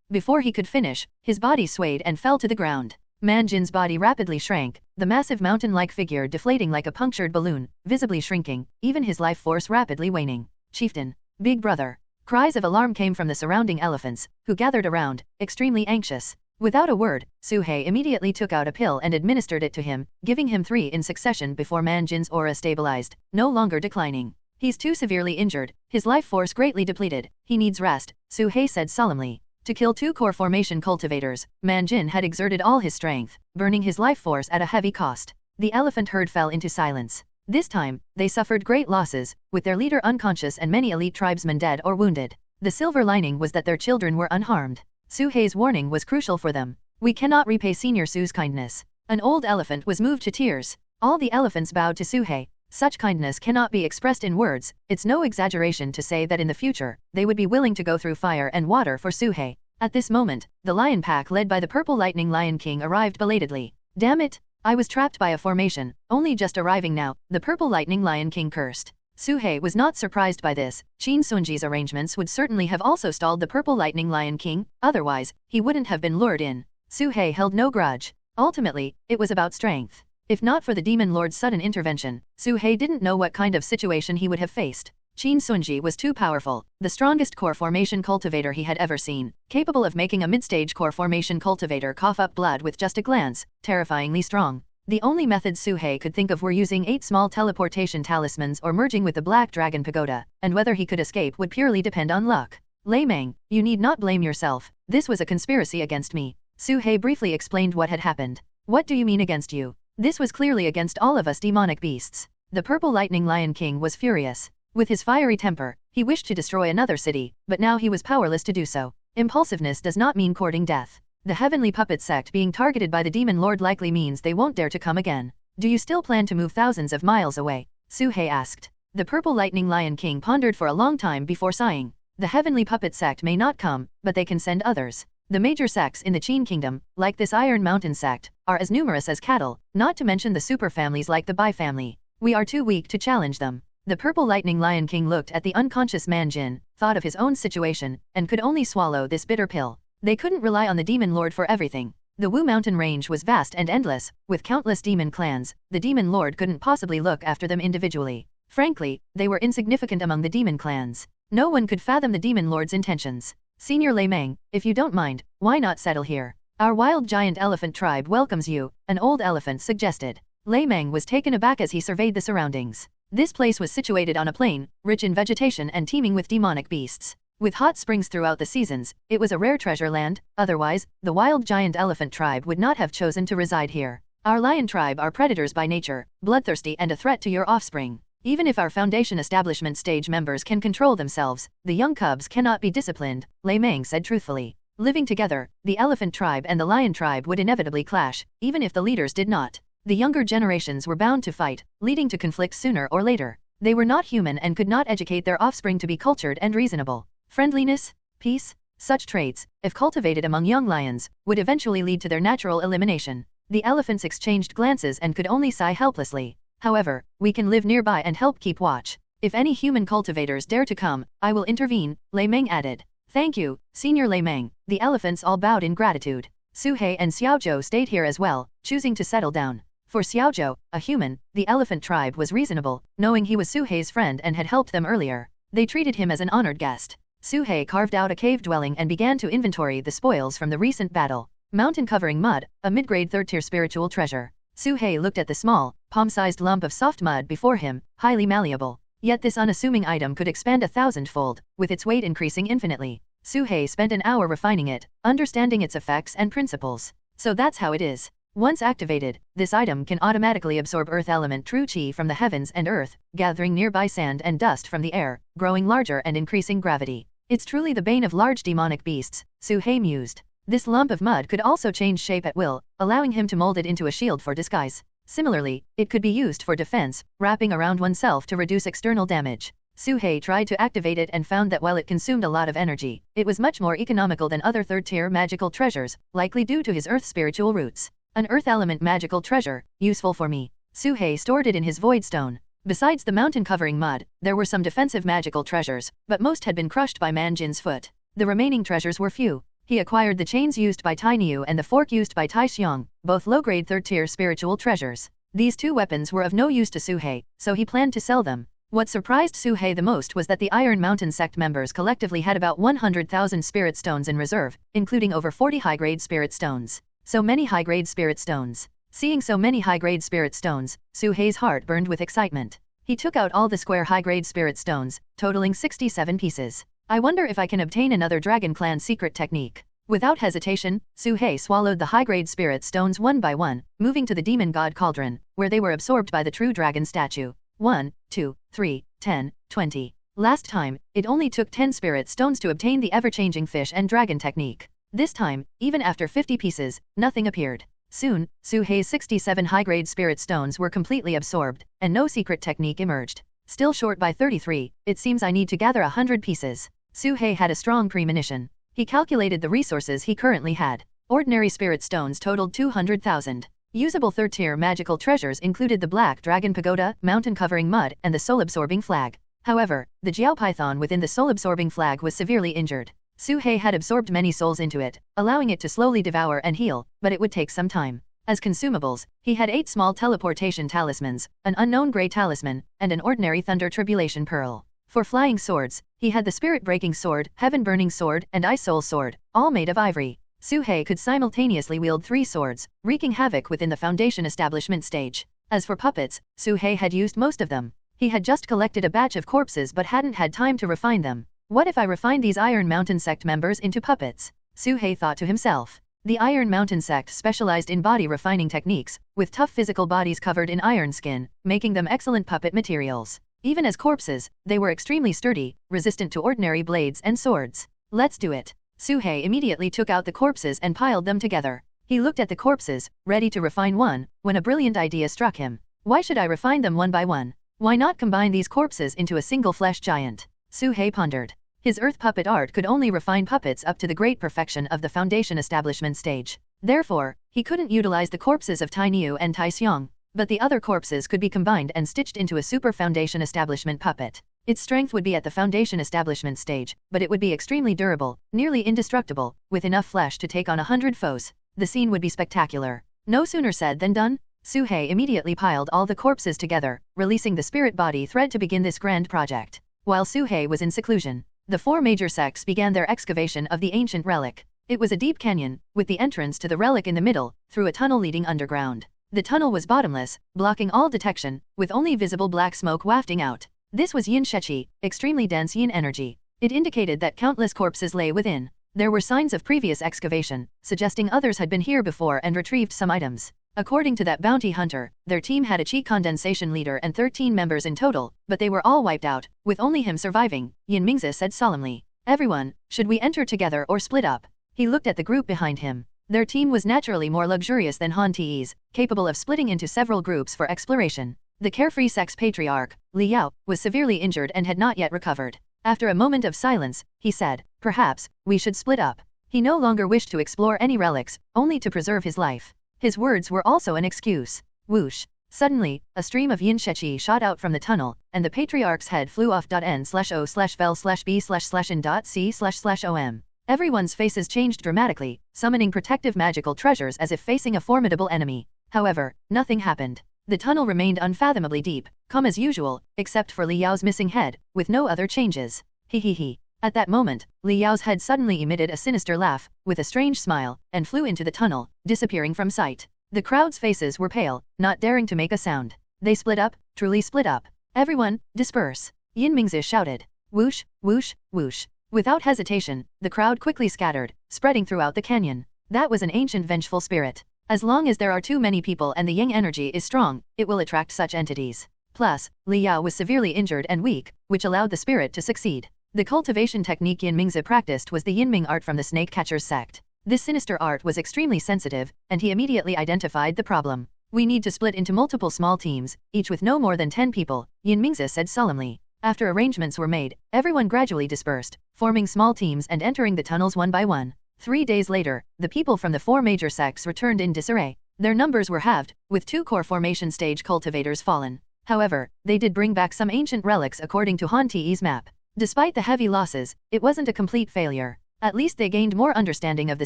Before he could finish, his body swayed and fell to the ground. Manjin's body rapidly shrank, the massive mountain-like figure deflating like a punctured balloon, visibly shrinking, even his life force rapidly waning. Chieftain, Big Brother. Cries of alarm came from the surrounding elephants, who gathered around, extremely anxious. Without a word, Su He immediately took out a pill and administered it to him, giving him 3 in succession before Manjin's aura stabilized, no longer declining. He's too severely injured, his life force greatly depleted, he needs rest, Su He said solemnly. To kill 2 core formation cultivators, Manjin had exerted all his strength, burning his life force at a heavy cost. The elephant herd fell into silence. This time, they suffered great losses, with their leader unconscious and many elite tribesmen dead or wounded. The silver lining was that their children were unharmed. Su He's warning was crucial for them. We cannot repay Senior Su's kindness. An old elephant was moved to tears. All the elephants bowed to Su He. Such kindness cannot be expressed in words. It's no exaggeration to say that in the future, they would be willing to go through fire and water for Su He. At this moment, the lion pack led by the Purple Lightning Lion King arrived belatedly. Damn it! I was trapped by a formation, only just arriving now, the Purple Lightning Lion King cursed. Su He was not surprised by this. Qin Sunji's arrangements would certainly have also stalled the Purple Lightning Lion King, otherwise, he wouldn't have been lured in. Su He held no grudge. Ultimately, it was about strength. If not for the Demon Lord's sudden intervention, Su He didn't know what kind of situation he would have faced. Qin Sunji was too powerful, the strongest core formation cultivator he had ever seen, capable of making a mid-stage core formation cultivator cough up blood with just a glance, terrifyingly strong. The only methods Su He could think of were using 8 small teleportation talismans or merging with the Black Dragon Pagoda, and whether he could escape would purely depend on luck. Lei Meng, you need not blame yourself, this was a conspiracy against me. Su He briefly explained what had happened. What do you mean against you? This was clearly against all of us demonic beasts. The Purple Lightning Lion King was furious. With his fiery temper, he wished to destroy another city, but now he was powerless to do so. Impulsiveness does not mean courting death. The Heavenly Puppet sect being targeted by the Demon Lord likely means they won't dare to come again. Do you still plan to move thousands of miles away? Suhei asked. The Purple Lightning Lion King pondered for a long time before sighing. The Heavenly Puppet sect may not come, but they can send others. The major sects in the Qin Kingdom, like this Iron Mountain sect, are as numerous as cattle, not to mention the super families like the Bai family. We are too weak to challenge them. The Purple Lightning Lion King looked at the unconscious man Jin, thought of his own situation, and could only swallow this bitter pill. They couldn't rely on the Demon Lord for everything. The Wu Mountain range was vast and endless, with countless demon clans. The Demon Lord couldn't possibly look after them individually. Frankly, they were insignificant among the demon clans. No one could fathom the Demon Lord's intentions. Senior Lei Meng, if you don't mind, why not settle here? Our wild giant elephant tribe welcomes you, an old elephant suggested. Lei Meng was taken aback as he surveyed the surroundings. This place was situated on a plain, rich in vegetation and teeming with demonic beasts. With hot springs throughout the seasons, it was a rare treasure land. Otherwise, the wild giant elephant tribe would not have chosen to reside here. Our lion tribe are predators by nature, bloodthirsty and a threat to your offspring. Even if our Foundation establishment stage members can control themselves, the young cubs cannot be disciplined, Lei Meng said truthfully. Living together, the elephant tribe and the lion tribe would inevitably clash, even if the leaders did not. The younger generations were bound to fight, leading to conflicts sooner or later. They were not human and could not educate their offspring to be cultured and reasonable. Friendliness, peace, such traits, if cultivated among young lions, would eventually lead to their natural elimination. The elephants exchanged glances and could only sigh helplessly. However, we can live nearby and help keep watch. If any human cultivators dare to come, I will intervene, Lei Meng added. Thank you, Senior Lei Meng. The elephants all bowed in gratitude. Suhei and Xiaozhou stayed here as well, choosing to settle down. For Xiaozhou, a human, the elephant tribe was reasonable, knowing he was Suhei's friend and had helped them earlier. They treated him as an honored guest. Suhei carved out a cave dwelling and began to inventory the spoils from the recent battle. Mountain-covering mud, a mid-grade third-tier spiritual treasure. Suhei looked at the small, palm-sized lump of soft mud before him, highly malleable. Yet this unassuming item could expand 1,000-fold, with its weight increasing infinitely. Suhei spent an hour refining it, understanding its effects and principles. So that's how it is. Once activated, this item can automatically absorb earth element true qi from the heavens and earth, gathering nearby sand and dust from the air, growing larger and increasing gravity. It's truly the bane of large demonic beasts, Suhei mused. This lump of mud could also change shape at will, allowing him to mold it into a shield for disguise. Similarly, it could be used for defense, wrapping around oneself to reduce external damage. Suhei tried to activate it and found that while it consumed a lot of energy, it was much more economical than other third-tier magical treasures, likely due to his earth spiritual roots. An earth element magical treasure, useful for me. Suhei stored it in his void stone. Besides the mountain-covering mud, there were some defensive magical treasures, but most had been crushed by Man Jin's foot. The remaining treasures were few. He acquired the chains used by Tai Niu and the fork used by Tai Xiong, both low-grade third-tier spiritual treasures. These two weapons were of no use to Suhei, so he planned to sell them. What surprised Suhei the most was that the Iron Mountain sect members collectively had about 100,000 spirit stones in reserve, including over 40 high-grade spirit stones. So many high-grade spirit stones. Seeing so many high-grade spirit stones, Suhei's heart burned with excitement. He took out all the square high-grade spirit stones, totaling 67 pieces. I wonder if I can obtain another Dragon Clan secret technique. Without hesitation, Suhei swallowed the high-grade spirit stones one by one, moving to the demon god cauldron, where they were absorbed by the true dragon statue. 1, 2, 3, 10, 20. Last time, it only took 10 spirit stones to obtain the ever-changing fish and dragon technique. This time, even after 50 pieces, nothing appeared. Soon, Suhei's 67 high-grade spirit stones were completely absorbed, and no secret technique emerged. Still short by 33, it seems I need to gather 100 pieces. Suhei had a strong premonition. He calculated the resources he currently had. Ordinary spirit stones totaled 200,000. Usable third-tier magical treasures included the Black Dragon Pagoda, mountain-covering mud, and the soul-absorbing flag. However, the Jiao Python within the soul-absorbing flag was severely injured. Suhei had absorbed many souls into it, allowing it to slowly devour and heal, but it would take some time. As consumables, he had 8 small teleportation talismans, an unknown grey talisman, and an ordinary thunder tribulation pearl. For flying swords, he had the spirit-breaking sword, heaven-burning sword, and ice soul sword, all made of ivory. Suhei could simultaneously wield 3 swords, wreaking havoc within the Foundation establishment stage. As for puppets, Suhei had used most of them. He had just collected a batch of corpses but hadn't had time to refine them. What if I refine these Iron Mountain sect members into puppets? Suhei thought to himself. The Iron Mountain sect specialized in body refining techniques, with tough physical bodies covered in iron skin, making them excellent puppet materials. Even as corpses, they were extremely sturdy, resistant to ordinary blades and swords. Let's do it. Suhei immediately took out the corpses and piled them together. He looked at the corpses, ready to refine one, when a brilliant idea struck him. Why should I refine them one by one? Why not combine these corpses into a single flesh giant? Suhei pondered. His earth puppet art could only refine puppets up to the great perfection of the foundation establishment stage. Therefore, he couldn't utilize the corpses of Tai Niu and Tai Xiong, but the other corpses could be combined and stitched into a super foundation establishment puppet. Its strength would be at the foundation establishment stage, but it would be extremely durable, nearly indestructible, with enough flesh to take on 100 foes. The scene would be spectacular. No sooner said than done. Suhei immediately piled all the corpses together, releasing the spirit body thread to begin this grand project. While Suhei was in seclusion, the 4 major sects began their excavation of the ancient relic. It was a deep canyon, with the entrance to the relic in the middle, through a tunnel leading underground. The tunnel was bottomless, blocking all detection, with only visible black smoke wafting out. This was yin sheqi, extremely dense yin energy. It indicated that countless corpses lay within. There were signs of previous excavation, suggesting others had been here before and retrieved some items. According to that bounty hunter, their team had a chi condensation leader and 13 members in total, but they were all wiped out, with only him surviving. Yin Mingzi said solemnly. Everyone, should we enter together or split up? He looked at the group behind him. Their team was naturally more luxurious than Han Ti's, capable of splitting into several groups for exploration. The carefree sex patriarch, Li Yao, was severely injured and had not yet recovered. After a moment of silence, he said, perhaps, we should split up. He no longer wished to explore any relics, only to preserve his life. His words were also an excuse. Whoosh. Suddenly, a stream of yin sheqi shot out from the tunnel, and the patriarch's head flew off. N/O/vel/B/C/in.C//OM. Everyone's faces changed dramatically, summoning protective magical treasures as if facing a formidable enemy. However, nothing happened. The tunnel remained unfathomably deep, calm as usual, except for Li Yao's missing head, with no other changes. He. At that moment, Li Yao's head suddenly emitted a sinister laugh, with a strange smile, and flew into the tunnel, disappearing from sight. The crowd's faces were pale, not daring to make a sound. They split up, truly split up. Everyone, disperse. Yin Mingzi shouted. Whoosh, whoosh, whoosh. Without hesitation, the crowd quickly scattered, spreading throughout the canyon. That was an ancient vengeful spirit. As long as there are too many people and the yang energy is strong, it will attract such entities. Plus, Li Yao was severely injured and weak, which allowed the spirit to succeed. The cultivation technique Yin Mingzi practiced was the Yinming art from the snake catcher's sect. This sinister art was extremely sensitive, and he immediately identified the problem. We need to split into multiple small teams, each with no more than 10 people, Yin Mingzi said solemnly. After arrangements were made, everyone gradually dispersed, forming small teams and entering the tunnels one by one. 3 days later, the people from the 4 major sects returned in disarray. Their numbers were halved, with 2 core formation stage cultivators fallen. However, they did bring back some ancient relics according to Han Ti's map. Despite the heavy losses, it wasn't a complete failure. At least they gained more understanding of the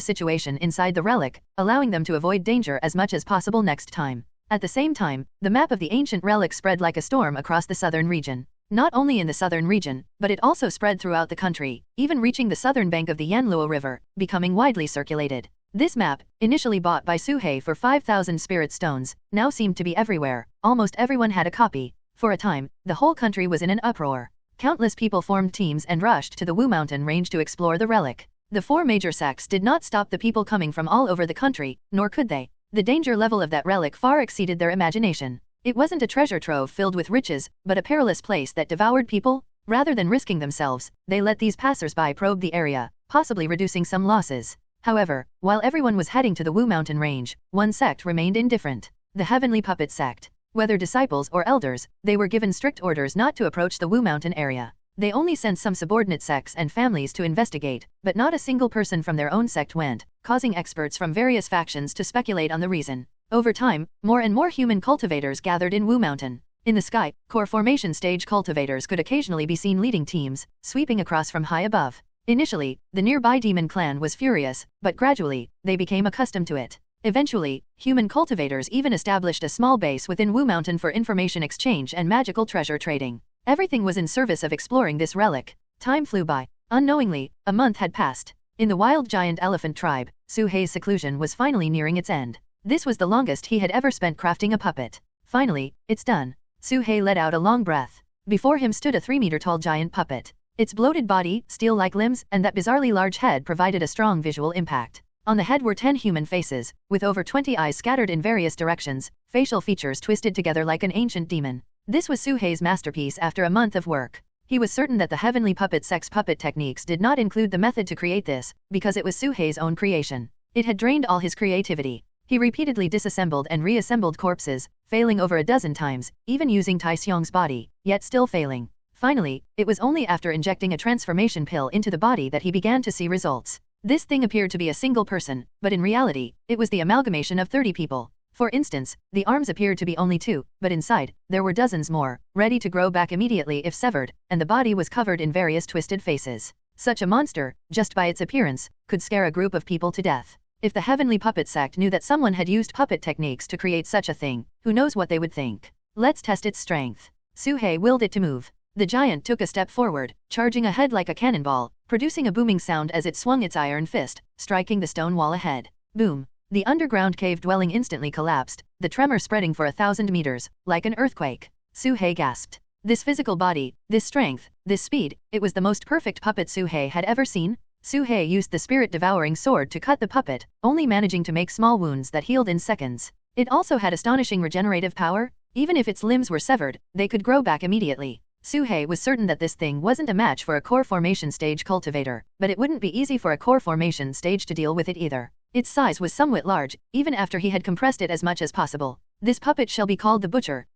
situation inside the relic, allowing them to avoid danger as much as possible next time. At the same time, the map of the ancient relic spread like a storm across the southern region. Not only in the southern region, but it also spread throughout the country, even reaching the southern bank of the Yanluo River, becoming widely circulated. This map, initially bought by Suhei for 5,000 spirit stones, now seemed to be everywhere. Almost everyone had a copy. For a time, the whole country was in an uproar. Countless people formed teams and rushed to the Wu Mountain range to explore the relic. The 4 major sects did not stop the people coming from all over the country, nor could they. The danger level of that relic far exceeded their imagination. It wasn't a treasure trove filled with riches, but a perilous place that devoured people. Rather than risking themselves, they let these passers-by probe the area, possibly reducing some losses. However, while everyone was heading to the Wu Mountain range, one sect remained indifferent. The Heavenly Puppet sect. Whether disciples or elders, they were given strict orders not to approach the Wu Mountain area. They only sent some subordinate sects and families to investigate, but not a single person from their own sect went, causing experts from various factions to speculate on the reason. Over time, more and more human cultivators gathered in Wu Mountain. In the sky, core formation stage cultivators could occasionally be seen leading teams, sweeping across from high above. Initially, the nearby demon clan was furious, but gradually, they became accustomed to it. Eventually, human cultivators even established a small base within Wu Mountain for information exchange and magical treasure trading. Everything was in service of exploring this relic. Time flew by. Unknowingly, a month had passed. In the wild giant elephant tribe, Suhei's seclusion was finally nearing its end. This was the longest he had ever spent crafting a puppet. Finally, it's done. Suhei let out a long breath. Before him stood a 3-meter-tall giant puppet. Its bloated body, steel-like limbs, and that bizarrely large head provided a strong visual impact. On the head were 10 human faces, with over 20 eyes scattered in various directions, facial features twisted together like an ancient demon. This was Suhei's masterpiece after a month of work. He was certain that the heavenly puppet sex puppet techniques did not include the method to create this, because it was Suhei's own creation. It had drained all his creativity. He repeatedly disassembled and reassembled corpses, failing over a dozen times, even using Tai Xiong's body, yet still failing. Finally, it was only after injecting a transformation pill into the body that he began to see results. This thing appeared to be a single person, but in reality, it was the amalgamation of 30 people. For instance, the arms appeared to be only 2, but inside, there were dozens more, ready to grow back immediately if severed, and the body was covered in various twisted faces. Such a monster, just by its appearance, could scare a group of people to death. If the heavenly puppet sect knew that someone had used puppet techniques to create such a thing, who knows what they would think. Let's test its strength. Suhei willed it to move. The giant took a step forward, charging ahead like a cannonball, producing a booming sound as it swung its iron fist, striking the stone wall ahead. Boom! The underground cave dwelling instantly collapsed, the tremor spreading for 1,000 meters, like an earthquake. Suhei gasped. This physical body, this strength, this speed, it was the most perfect puppet Suhei had ever seen. Suhei used the spirit devouring sword to cut the puppet, only managing to make small wounds that healed in seconds. It also had astonishing regenerative power. Even if its limbs were severed, they could grow back immediately. Suhei was certain that this thing wasn't a match for a core formation stage cultivator, but it wouldn't be easy for a core formation stage to deal with it either. Its size was somewhat large, even after he had compressed it as much as possible. This puppet shall be called the butcher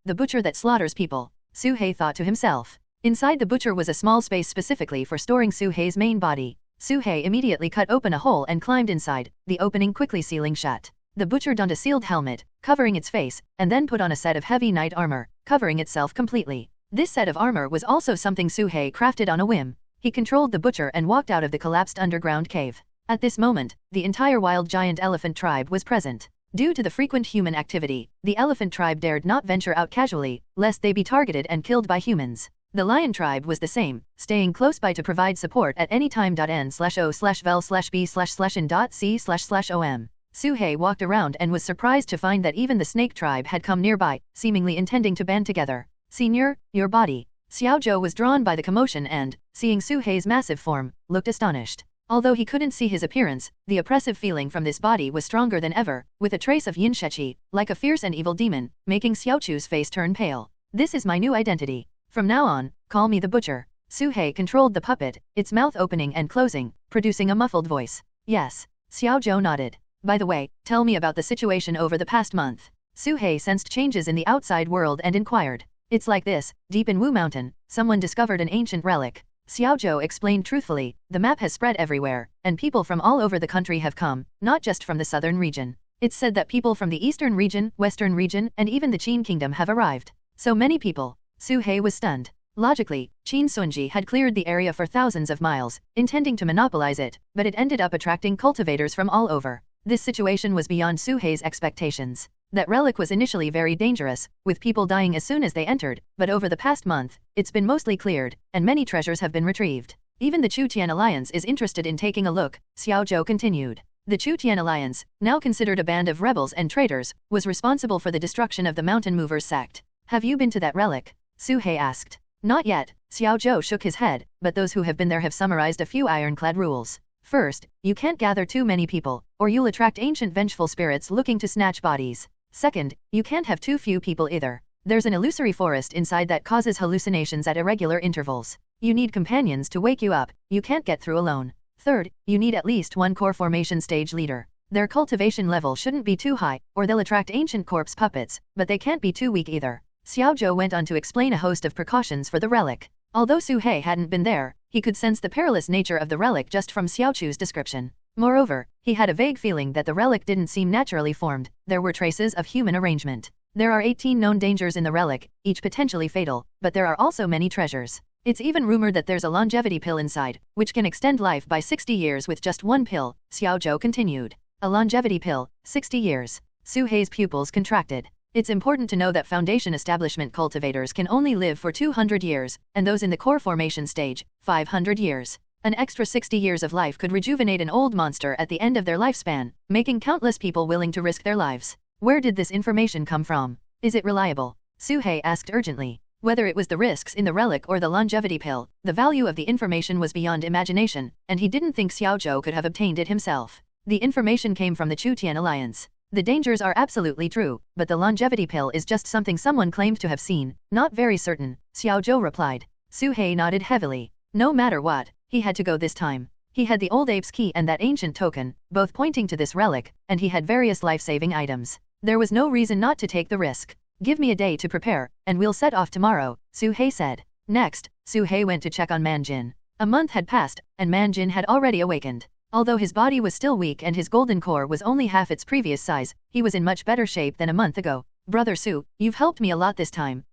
that slaughters people, Suhei thought to himself. Inside the butcher was a small space specifically for storing Suhei's main body. Suhei immediately cut open a hole and climbed inside, the opening quickly sealing shut. The butcher donned a sealed helmet, covering its face, and then put on a set of heavy knight armor, covering itself completely. This set of armor was also something Suhei crafted on a whim. He controlled the butcher and walked out of the collapsed underground cave. At this moment, the entire wild giant elephant tribe was present. Due to the frequent human activity, the elephant tribe dared not venture out casually, lest they be targeted and killed by humans. The lion tribe was the same, staying close by to provide support at any time. N/O/vel/B/in.C//om. Suhei walked around and was surprised to find that even the snake tribe had come nearby, seemingly intending to band together. Senior, your body. Xiaozhou was drawn by the commotion and, seeing Suhei's massive form, looked astonished. Although he couldn't see his appearance, the oppressive feeling from this body was stronger than ever, with a trace of yin sheqi, like a fierce and evil demon, making Xiaochu's face turn pale. This is my new identity. From now on, call me the butcher. Suhei controlled the puppet, its mouth opening and closing, producing a muffled voice. Yes. Xiaozhou nodded. By the way, tell me about the situation over the past month. Suhei sensed changes in the outside world and inquired. It's like this, deep in Wu Mountain, someone discovered an ancient relic. Xiaozhou explained truthfully, the map has spread everywhere, and people from all over the country have come, not just from the southern region. It's said that people from the eastern region, western region, and even the Qin kingdom have arrived. So many people. Suhei was stunned. Logically, Qin Sunji had cleared the area for thousands of miles, intending to monopolize it, but it ended up attracting cultivators from all over. This situation was beyond Suhei's expectations. That relic was initially very dangerous, with people dying as soon as they entered, but over the past month, it's been mostly cleared, and many treasures have been retrieved. Even the Chu Tian Alliance is interested in taking a look, Xiaozhou continued. The Chu Tian Alliance, now considered a band of rebels and traitors, was responsible for the destruction of the Mountain Movers sect. Have you been to that relic? Suhei asked. Not yet, Xiaozhou shook his head, but those who have been there have summarized a few ironclad rules. First, you can't gather too many people, or you'll attract ancient vengeful spirits looking to snatch bodies. Second, you can't have too few people either. There's an illusory forest inside that causes hallucinations at irregular intervals. You need companions to wake you up, you can't get through alone. Third, you need at least one core formation stage leader. Their cultivation level shouldn't be too high, or they'll attract ancient corpse puppets, but they can't be too weak either. Xiaozhou went on to explain a host of precautions for the relic. Although Suhei hadn't been there, he could sense the perilous nature of the relic just from Xiaochu's description. Moreover, he had a vague feeling that the relic didn't seem naturally formed. There were traces of human arrangement. There are 18 known dangers in the relic, each potentially fatal, but there are also many treasures. It's even rumored that there's a longevity pill inside, which can extend life by 60 years with just one pill, Xiaozhou continued. A longevity pill, 60 years. Suhei's pupils contracted. It's important to know that Foundation establishment cultivators can only live for 200 years, and those in the core formation stage, 500 years. An extra 60 years of life could rejuvenate an old monster at the end of their lifespan, making countless people willing to risk their lives. Where did this information come from? Is it reliable? Suhei asked urgently. Whether it was the risks in the relic or the longevity pill, the value of the information was beyond imagination, and he didn't think Xiaozhou could have obtained it himself. The information came from the Chutian Alliance. The dangers are absolutely true, but the longevity pill is just something someone claimed to have seen, not very certain, Xiao Zhou replied. Su He nodded heavily. No matter what, he had to go this time. He had the old ape's key and that ancient token, both pointing to this relic, and he had various life-saving items. There was no reason not to take the risk. Give me a day to prepare, and we'll set off tomorrow, Su He said. Next, Su He went to check on Man Jin. A month had passed, and Man Jin had already awakened. Although his body was still weak and his golden core was only half its previous size, he was in much better shape than a month ago. Brother Su, you've helped me a lot this time.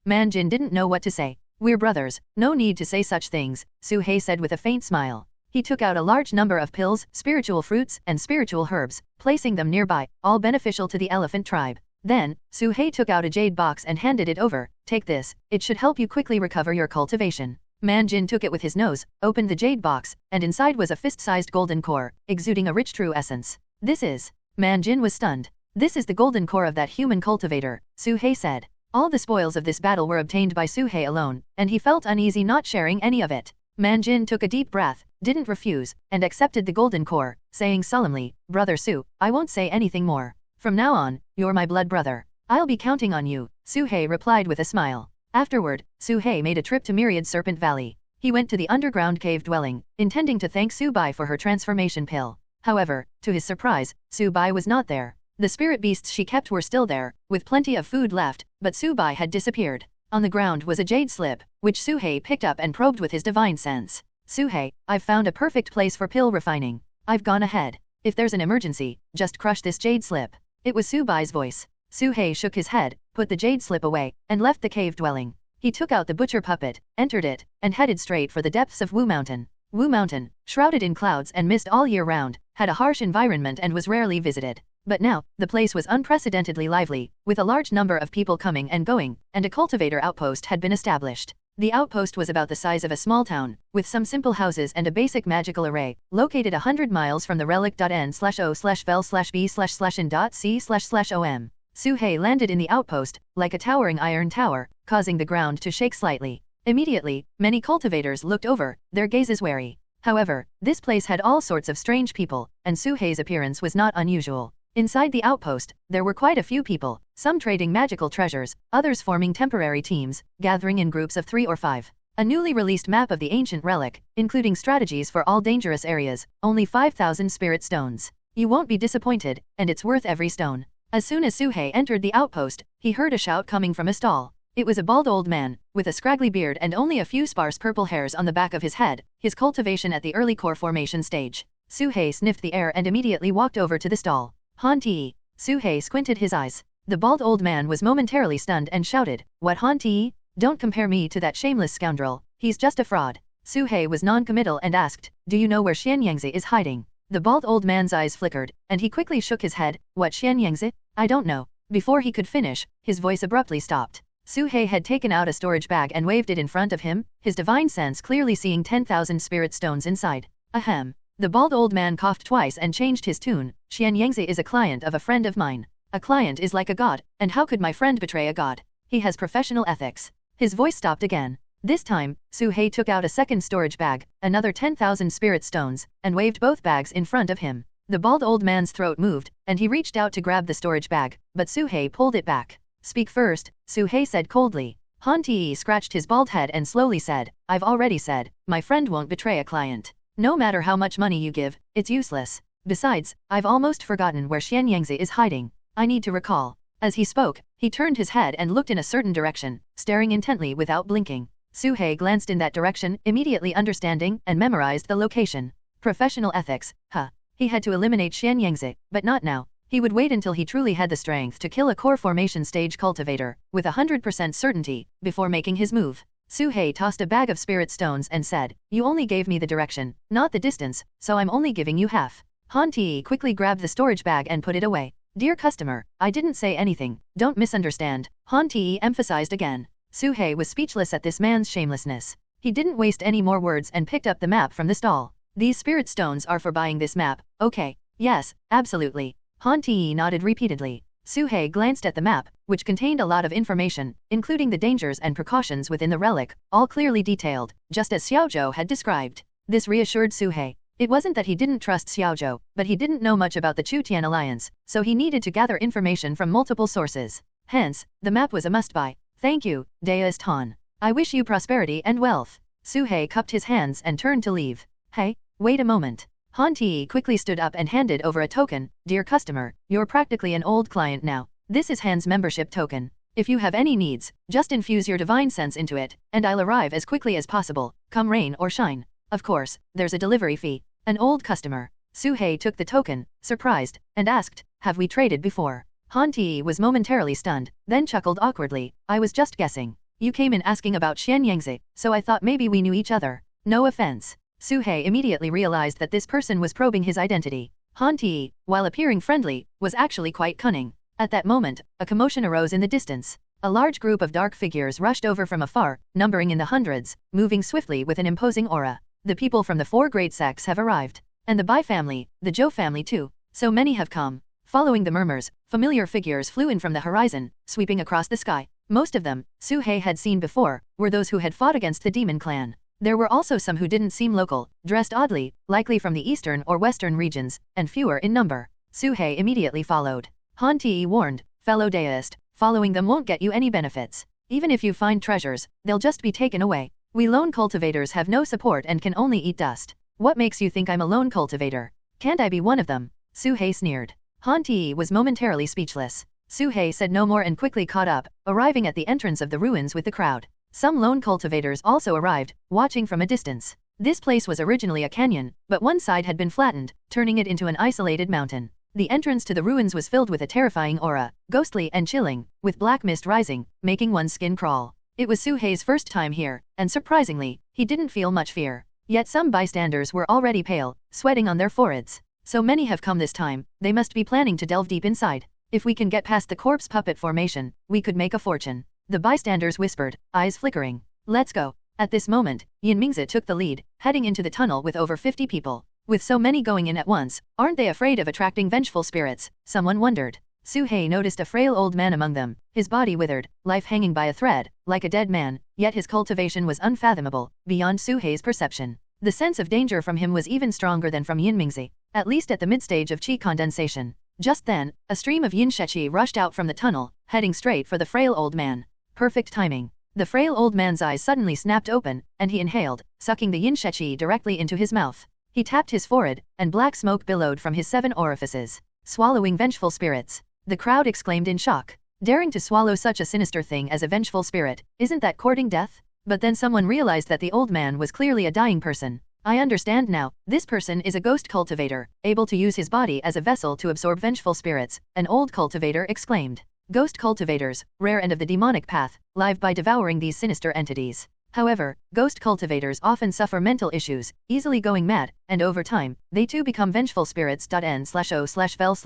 Man Jin didn't know what to say. We're brothers, no need to say such things, Su He said with a faint smile. He took out a large number of pills, spiritual fruits, and spiritual herbs, placing them nearby, all beneficial to the elephant tribe. Then, Su He took out a jade box and handed it over. Take this, it should help you quickly recover your cultivation. Man Jin took it with his nose, opened the jade box, and inside was a fist-sized golden core, exuding a rich true essence. This is... Man Jin was stunned. This is the golden core of that human cultivator, Su He said. All the spoils of this battle were obtained by Su He alone, and he felt uneasy not sharing any of it. Man Jin took a deep breath, didn't refuse, and accepted the golden core, saying solemnly, Brother Su, I won't say anything more. From now on, you're my blood brother. I'll be counting on you, Su He replied with a smile. Afterward, Su He made a trip to Myriad Serpent Valley. He went to the underground cave dwelling, intending to thank Su Bai for her transformation pill. However, to his surprise, Su Bai was not there. The spirit beasts she kept were still there, with plenty of food left, but Su Bai had disappeared. On the ground was a jade slip, which Su He picked up and probed with his divine sense. Su He, I've found a perfect place for pill refining. I've gone ahead. If there's an emergency, just crush this jade slip. It was Su Bai's voice. Su He shook his head, put the jade slip away, and left the cave dwelling. He took out the butcher puppet, entered it, and headed straight for the depths of Wu Mountain. Wu Mountain, shrouded in clouds and mist all year round, had a harsh environment and was rarely visited. But now, the place was unprecedentedly lively, with a large number of people coming and going, and a cultivator outpost had been established. The outpost was about the size of a small town, with some simple houses and a basic magical array, located 100 miles from the relic.n/o/vel/b/in.c//om. Su He landed in the outpost, like a towering iron tower, causing the ground to shake slightly. Immediately, many cultivators looked over, their gazes wary. However, this place had all sorts of strange people, and Su He's appearance was not unusual. Inside the outpost, there were quite a few people, some trading magical treasures, others forming temporary teams, gathering in groups of 3 or 5. A newly released map of the ancient relic, including strategies for all dangerous areas, only 5,000 spirit stones. You won't be disappointed, and it's worth every stone. As soon as Su He entered the outpost, he heard a shout coming from a stall. It was a bald old man, with a scraggly beard and only a few sparse purple hairs on the back of his head, his cultivation at the early core formation stage. Su He sniffed the air and immediately walked over to the stall. Han Ti. Su He squinted his eyes. The bald old man was momentarily stunned and shouted, What Han Ti? Don't compare me to that shameless scoundrel, he's just a fraud. Su He was non-committal and asked, Do you know where Xian Yangzi is hiding? The bald old man's eyes flickered, and he quickly shook his head. What Xian Yangzi? I don't know. Before he could finish, his voice abruptly stopped. Su He had taken out a storage bag and waved it in front of him, his divine sense clearly seeing 10,000 spirit stones inside. Ahem. The bald old man coughed twice and changed his tune. Xian Yangzi is a client of a friend of mine. A client is like a god, and how could my friend betray a god? He has professional ethics. His voice stopped again. This time, Su He took out a second storage bag, another 10,000 spirit stones, and waved both bags in front of him. The bald old man's throat moved, and he reached out to grab the storage bag, but Su He pulled it back. Speak first, Su He said coldly. Han Ti scratched his bald head and slowly said, I've already said, my friend won't betray a client. No matter how much money you give, it's useless. Besides, I've almost forgotten where Xian Yangzi is hiding. I need to recall. As he spoke, he turned his head and looked in a certain direction, staring intently without blinking. Su He glanced in that direction, immediately understanding, and memorized the location. Professional ethics, huh. He had to eliminate Xian Yangzi, but not now. He would wait until he truly had the strength to kill a core formation stage cultivator, with 100% certainty, before making his move. Su He tossed a bag of spirit stones and said, You only gave me the direction, not the distance, so I'm only giving you half. Han Ti quickly grabbed the storage bag and put it away. Dear customer, I didn't say anything, don't misunderstand, Han Ti emphasized again. Su He was speechless at this man's shamelessness. He didn't waste any more words and picked up the map from the stall. These spirit stones are for buying this map, okay? Yes, absolutely. Han Ti nodded repeatedly. Su He glanced at the map, which contained a lot of information, including the dangers and precautions within the relic, all clearly detailed, just as Xiao Zhou had described. This reassured Su He. It wasn't that he didn't trust Xiaozhou, but he didn't know much about the Chu Tian alliance, so he needed to gather information from multiple sources. Hence, the map was a must-buy. Thank you, deist Han. I wish you prosperity and wealth. Su He cupped his hands and turned to leave. Hey, wait a moment. Han Ti quickly stood up and handed over a token. Dear customer, you're practically an old client now. This is Han's membership token. If you have any needs, just infuse your divine sense into it, and I'll arrive as quickly as possible, come rain or shine. Of course, there's a delivery fee. An old customer. Su He took the token, surprised, and asked, have we traded before? Han Ti was momentarily stunned, then chuckled awkwardly. I was just guessing. You came in asking about Xian Yangzi, so I thought maybe we knew each other. No offense. Su He immediately realized that this person was probing his identity. Han Ti, while appearing friendly, was actually quite cunning. At that moment, a commotion arose in the distance. A large group of dark figures rushed over from afar, numbering in the hundreds, moving swiftly with an imposing aura. The people from the 4 great sects have arrived. And the Bai family, the Zhou family too. So many have come. Following the murmurs, familiar figures flew in from the horizon, sweeping across the sky. Most of them, Su He had seen before, were those who had fought against the demon clan. There were also some who didn't seem local, dressed oddly, likely from the eastern or western regions, and fewer in number. Su He immediately followed. Han Ti warned, fellow deist, following them won't get you any benefits. Even if you find treasures, they'll just be taken away. We lone cultivators have no support and can only eat dust. What makes you think I'm a lone cultivator? Can't I be one of them? Su He sneered. Han Ti was momentarily speechless. Su He said no more and quickly caught up, arriving at the entrance of the ruins with the crowd. Some lone cultivators also arrived, watching from a distance. This place was originally a canyon, but one side had been flattened, turning it into an isolated mountain. The entrance to the ruins was filled with a terrifying aura, ghostly and chilling, with black mist rising, making one's skin crawl. It was Su He's first time here, and surprisingly, he didn't feel much fear. Yet some bystanders were already pale, sweating on their foreheads. So many have come this time, they must be planning to delve deep inside. If we can get past the corpse puppet formation, we could make a fortune. The bystanders whispered, eyes flickering. Let's go. At this moment, Yin Mingzi took the lead, heading into the tunnel with over 50 people. With so many going in at once, aren't they afraid of attracting vengeful spirits? Someone wondered. Su He noticed a frail old man among them, his body withered, life hanging by a thread, like a dead man, yet his cultivation was unfathomable, beyond Su He's perception. The sense of danger from him was even stronger than from Yin Mingzi, at least at the mid-stage of qi condensation. Just then, a stream of yin sheqi rushed out from the tunnel, heading straight for the frail old man. Perfect timing. The frail old man's eyes suddenly snapped open, and he inhaled, sucking the yin sheqi directly into his mouth. He tapped his forehead, and black smoke billowed from his 7 orifices. Swallowing vengeful spirits. The crowd exclaimed in shock. Daring to swallow such a sinister thing as a vengeful spirit, isn't that courting death? But then someone realized that the old man was clearly a dying person. I understand now, this person is a ghost cultivator, able to use his body as a vessel to absorb vengeful spirits, an old cultivator exclaimed. Ghost cultivators, rare and of the demonic path, live by devouring these sinister entities. However, ghost cultivators often suffer mental issues, easily going mad, and over time, they too become vengeful spirits. N/O/vel/B/in.C//om.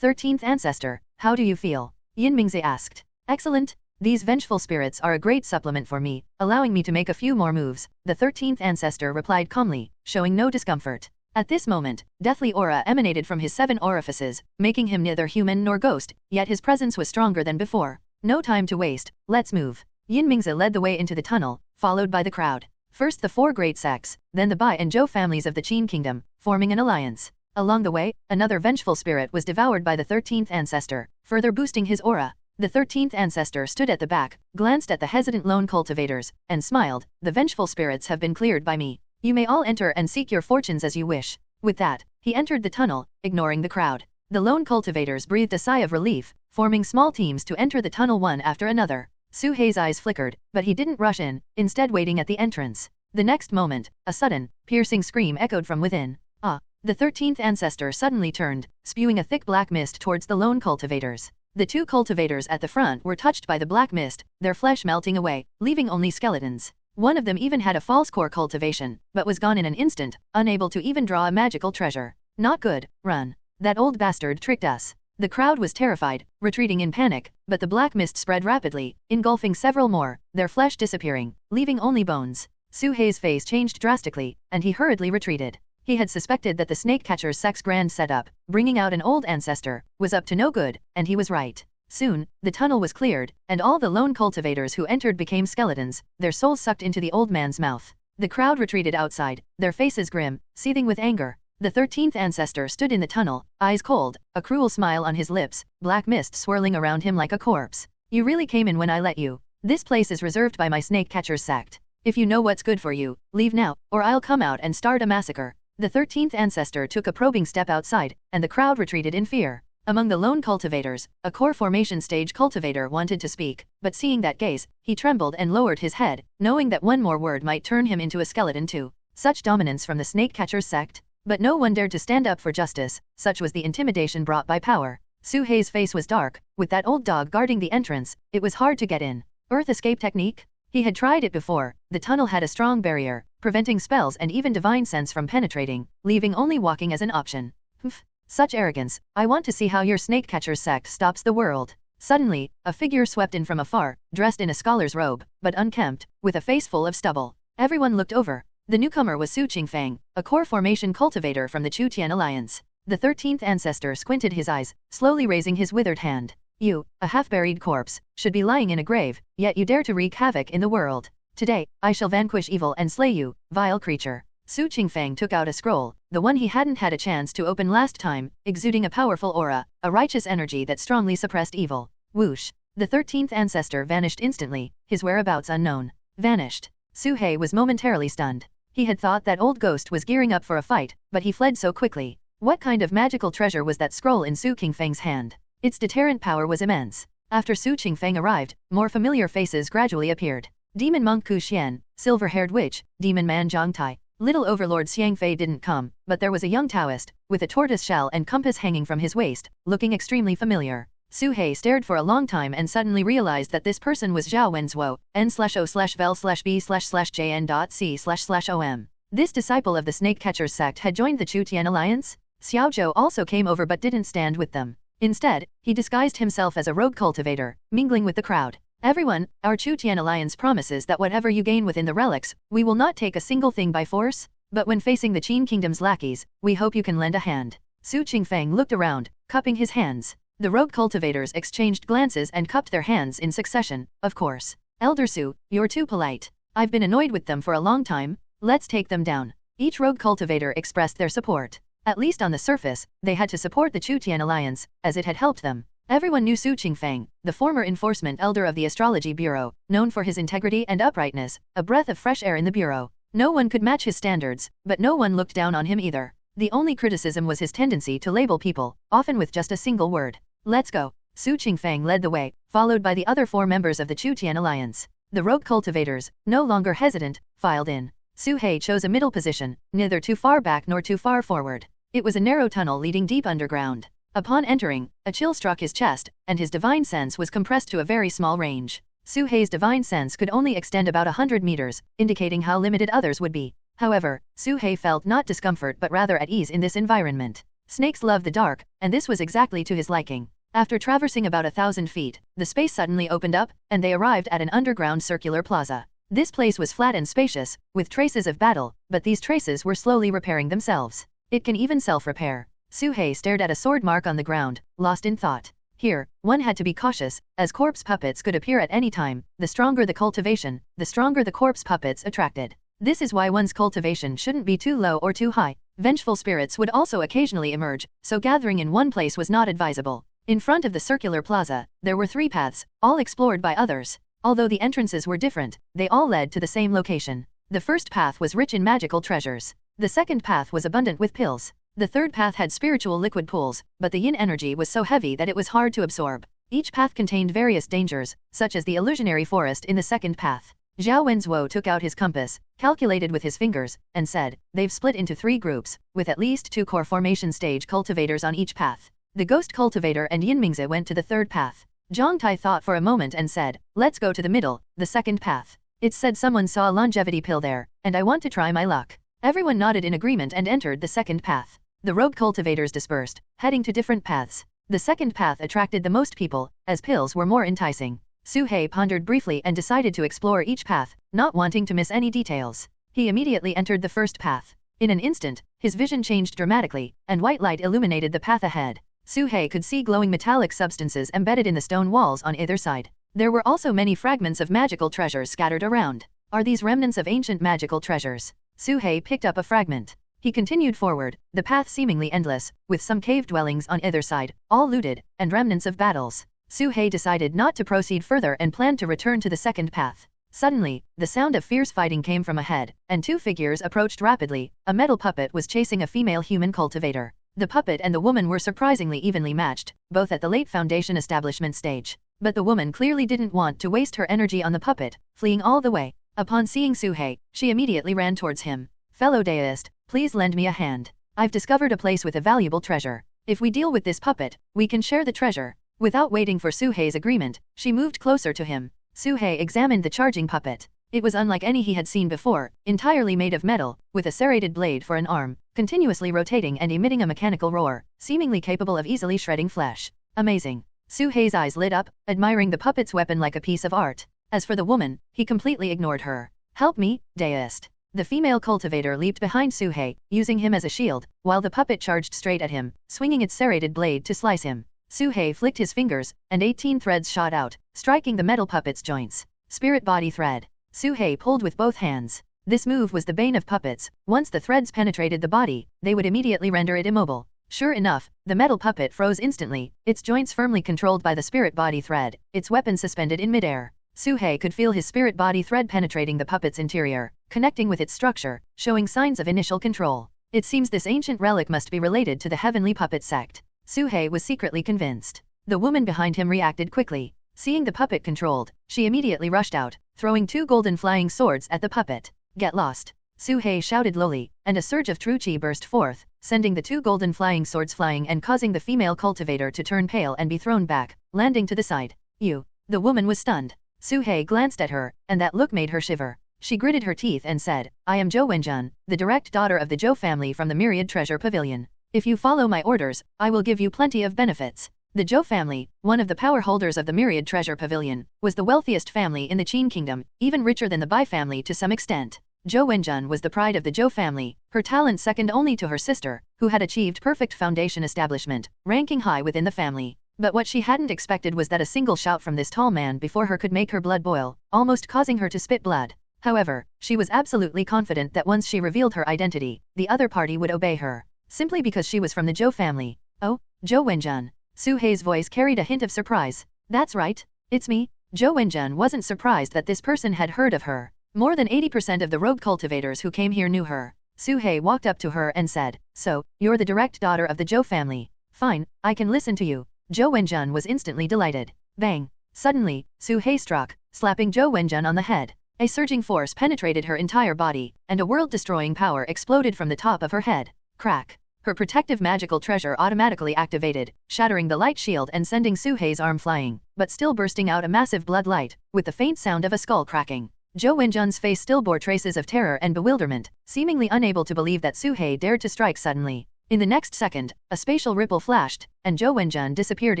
13th Ancestor, how do you feel? Yin Mingzi asked. Excellent. These vengeful spirits are a great supplement for me, allowing me to make a few more moves, the 13th Ancestor replied calmly, showing no discomfort. At this moment, deathly aura emanated from his 7 orifices, making him neither human nor ghost, yet his presence was stronger than before. No time to waste, let's move. Yin Mingzi led the way into the tunnel, followed by the crowd. First the 4 great sects, then the Bai and Zhou families of the Qin kingdom, forming an alliance. Along the way, another vengeful spirit was devoured by the 13th Ancestor, further boosting his aura. The 13th Ancestor stood at the back, glanced at the hesitant lone cultivators, and smiled. The vengeful spirits have been cleared by me. You may all enter and seek your fortunes as you wish. With that, he entered the tunnel, ignoring the crowd. The lone cultivators breathed a sigh of relief, forming small teams to enter the tunnel one after another. Su He's eyes flickered, but he didn't rush in, instead waiting at the entrance. The next moment, a sudden, piercing scream echoed from within. Ah! The 13th Ancestor suddenly turned, spewing a thick black mist towards the lone cultivators. The 2 cultivators at the front were touched by the black mist, their flesh melting away, leaving only skeletons. One of them even had a false core cultivation, but was gone in an instant, unable to even draw a magical treasure. Not good, run. That old bastard tricked us. The crowd was terrified, retreating in panic, but the black mist spread rapidly, engulfing several more, their flesh disappearing, leaving only bones. Su He's face changed drastically, and he hurriedly retreated. He had suspected that the snake catcher's sex grand setup, bringing out an old ancestor, was up to no good, and he was right. Soon, the tunnel was cleared, and all the lone cultivators who entered became skeletons, their souls sucked into the old man's mouth. The crowd retreated outside, their faces grim, seething with anger. The 13th ancestor stood in the tunnel, eyes cold, a cruel smile on his lips, black mist swirling around him like a corpse. You really came in when I let you. This place is reserved by my snake catcher's sect. If you know what's good for you, leave now, or I'll come out and start a massacre. The 13th ancestor took a probing step outside, and the crowd retreated in fear. Among the lone cultivators, a core formation stage cultivator wanted to speak, but seeing that gaze, he trembled and lowered his head, knowing that one more word might turn him into a skeleton too. Such dominance from the snake catcher's sect? But no one dared to stand up for justice, such was the intimidation brought by power. Suhei's face was dark, with that old dog guarding the entrance, it was hard to get in. Earth escape technique? He had tried it before. The tunnel had a strong barrier, preventing spells and even divine sense from penetrating, leaving only walking as an option. Humph. Such arrogance. I want to see how your snake catcher's sect stops the world. Suddenly, a figure swept in from afar, dressed in a scholar's robe, but unkempt, with a face full of stubble. Everyone looked over. The newcomer was Su Qingfeng, a core formation cultivator from the Chu Tian Alliance. The 13th ancestor squinted his eyes, slowly raising his withered hand. You, a half-buried corpse, should be lying in a grave, yet you dare to wreak havoc in the world. Today, I shall vanquish evil and slay you, vile creature. Su Qingfeng took out a scroll, the one he hadn't had a chance to open last time, exuding a powerful aura, a righteous energy that strongly suppressed evil. Whoosh! The 13th ancestor vanished instantly, his whereabouts unknown. Vanished. Suhei was momentarily stunned. He had thought that old ghost was gearing up for a fight, but he fled so quickly. What kind of magical treasure was that scroll in Su Qingfeng's hand? Its deterrent power was immense. After Su Qingfeng arrived, more familiar faces gradually appeared. Demon Monk Ku Xian, Silver-Haired Witch, Demon Man Zhang Tai. Little Overlord Xiangfei didn't come, but there was a young Taoist, with a tortoise shell and compass hanging from his waist, looking extremely familiar. Suhei stared for a long time and suddenly realized that this person was Zhao Wenzhuo, n/o/vel/b/jn.c//om. This disciple of the snake catcher's sect had joined the Chu Tian Alliance? Xiao Zhou also came over but didn't stand with them. Instead, he disguised himself as a rogue cultivator, mingling with the crowd. Everyone, our Chu Tian Alliance promises that whatever you gain within the relics, we will not take a single thing by force, but when facing the Qin Kingdom's lackeys, we hope you can lend a hand. Su Qingfeng looked around, cupping his hands. The rogue cultivators exchanged glances and cupped their hands in succession. Of course. Elder Su, you're too polite. I've been annoyed with them for a long time. Let's take them down. Each rogue cultivator expressed their support. At least on the surface, they had to support the Chu Tian Alliance, as it had helped them. Everyone knew Su Qingfeng, the former enforcement elder of the Astrology Bureau, known for his integrity and uprightness, a breath of fresh air in the Bureau. No one could match his standards, but no one looked down on him either. The only criticism was his tendency to label people, often with just a single word. Let's go. Su Qingfeng led the way, followed by the other 4 members of the Chu Tian Alliance. The rogue cultivators, no longer hesitant, filed in. Suhei chose a middle position, neither too far back nor too far forward. It was a narrow tunnel leading deep underground. Upon entering, a chill struck his chest, and his divine sense was compressed to a very small range. Suhei's divine sense could only extend about 100 meters, indicating how limited others would be. However, Suhei felt not discomfort but rather at ease in this environment. Snakes love the dark, and this was exactly to his liking. After traversing about 1,000 feet, the space suddenly opened up, and they arrived at an underground circular plaza. This place was flat and spacious, with traces of battle, but these traces were slowly repairing themselves. It can even self-repair. Suhei stared at a sword mark on the ground, lost in thought. Here, one had to be cautious, as corpse puppets could appear at any time. The stronger the cultivation, the stronger the corpse puppets attracted. This is why one's cultivation shouldn't be too low or too high. Vengeful spirits would also occasionally emerge, so gathering in one place was not advisable. In front of the circular plaza, there were 3 paths, all explored by others. Although the entrances were different, they all led to the same location. The first path was rich in magical treasures. The second path was abundant with pills. The third path had spiritual liquid pools, but the yin energy was so heavy that it was hard to absorb. Each path contained various dangers, such as the illusionary forest in the second path. Zhao Wenzhuo took out his compass, calculated with his fingers, and said, they've split into 3 groups, with at least 2 core formation stage cultivators on each path. The ghost cultivator and Yin Mingzi went to the third path. Zhang Tai thought for a moment and said, let's go to the middle, the second path. It's said someone saw a longevity pill there, and I want to try my luck. Everyone nodded in agreement and entered the second path. The rogue cultivators dispersed, heading to different paths. The second path attracted the most people, as pills were more enticing. Suhei pondered briefly and decided to explore each path, not wanting to miss any details. He immediately entered the first path. In an instant, his vision changed dramatically, and white light illuminated the path ahead. Suhei could see glowing metallic substances embedded in the stone walls on either side. There were also many fragments of magical treasures scattered around. Are these remnants of ancient magical treasures? Suhei picked up a fragment. He continued forward, the path seemingly endless, with some cave dwellings on either side, all looted, and remnants of battles. Suhei decided not to proceed further and planned to return to the second path. Suddenly, the sound of fierce fighting came from ahead, and two figures approached rapidly. A metal puppet was chasing a female human cultivator. The puppet and the woman were surprisingly evenly matched, both at the late Foundation establishment stage. But the woman clearly didn't want to waste her energy on the puppet, fleeing all the way. Upon seeing Suhei, she immediately ran towards him. Fellow deist, please lend me a hand. I've discovered a place with a valuable treasure. If we deal with this puppet, we can share the treasure. Without waiting for Suhei's agreement, she moved closer to him. Suhei examined the charging puppet. It was unlike any he had seen before, entirely made of metal, with a serrated blade for an arm, continuously rotating and emitting a mechanical roar, seemingly capable of easily shredding flesh. Amazing. Suhei's eyes lit up, admiring the puppet's weapon like a piece of art. As for the woman, he completely ignored her. Help me, deist. The female cultivator leaped behind Suhei, using him as a shield, while the puppet charged straight at him, swinging its serrated blade to slice him. Suhei flicked his fingers, and 18 threads shot out, striking the metal puppet's joints. Spirit body thread. Suhei pulled with both hands. This move was the bane of puppets. Once the threads penetrated the body, they would immediately render it immobile. Sure enough, the metal puppet froze instantly, its joints firmly controlled by the spirit body thread, its weapon suspended in midair. Suhei could feel his spirit body thread penetrating the puppet's interior, connecting with its structure, showing signs of initial control. It seems this ancient relic must be related to the heavenly puppet sect. Suhei was secretly convinced. The woman behind him reacted quickly. Seeing the puppet controlled, she immediately rushed out, throwing 2 golden flying swords at the puppet. Get lost! Suhei shouted lowly, and a surge of true chi burst forth, sending the 2 golden flying swords flying and causing the female cultivator to turn pale and be thrown back, landing to the side. You! The woman was stunned. Suhei glanced at her, and that look made her shiver. She gritted her teeth and said, I am Zhou Wenjun, the direct daughter of the Zhou family from the Myriad Treasure Pavilion. If you follow my orders, I will give you plenty of benefits. The Zhou family, one of the power holders of the Myriad Treasure Pavilion, was the wealthiest family in the Qin Kingdom, even richer than the Bai family to some extent. Zhou Wenjun was the pride of the Zhou family, her talent second only to her sister, who had achieved perfect foundation establishment, ranking high within the family. But what she hadn't expected was that a single shout from this tall man before her could make her blood boil, almost causing her to spit blood. However, she was absolutely confident that once she revealed her identity, the other party would obey her. Simply because she was from the Zhou family. Oh, Zhou Wenjun. Suhei's voice carried a hint of surprise. That's right. It's me. Zhou Wenjun wasn't surprised that this person had heard of her. More than 80% of the rogue cultivators who came here knew her. Suhei walked up to her and said, So, you're the direct daughter of the Zhou family. Fine, I can listen to you. Zhou Wenjun was instantly delighted. Bang! Suddenly, Suhei struck, slapping Zhou Wenjun on the head. A surging force penetrated her entire body, and a world-destroying power exploded from the top of her head. Crack! Her protective magical treasure automatically activated, shattering the light shield and sending Suhei's arm flying, but still bursting out a massive blood light, with the faint sound of a skull cracking. Zhou Wenjun's face still bore traces of terror and bewilderment, seemingly unable to believe that Suhei dared to strike suddenly. In the next second, a spatial ripple flashed, and Zhou Wenjun disappeared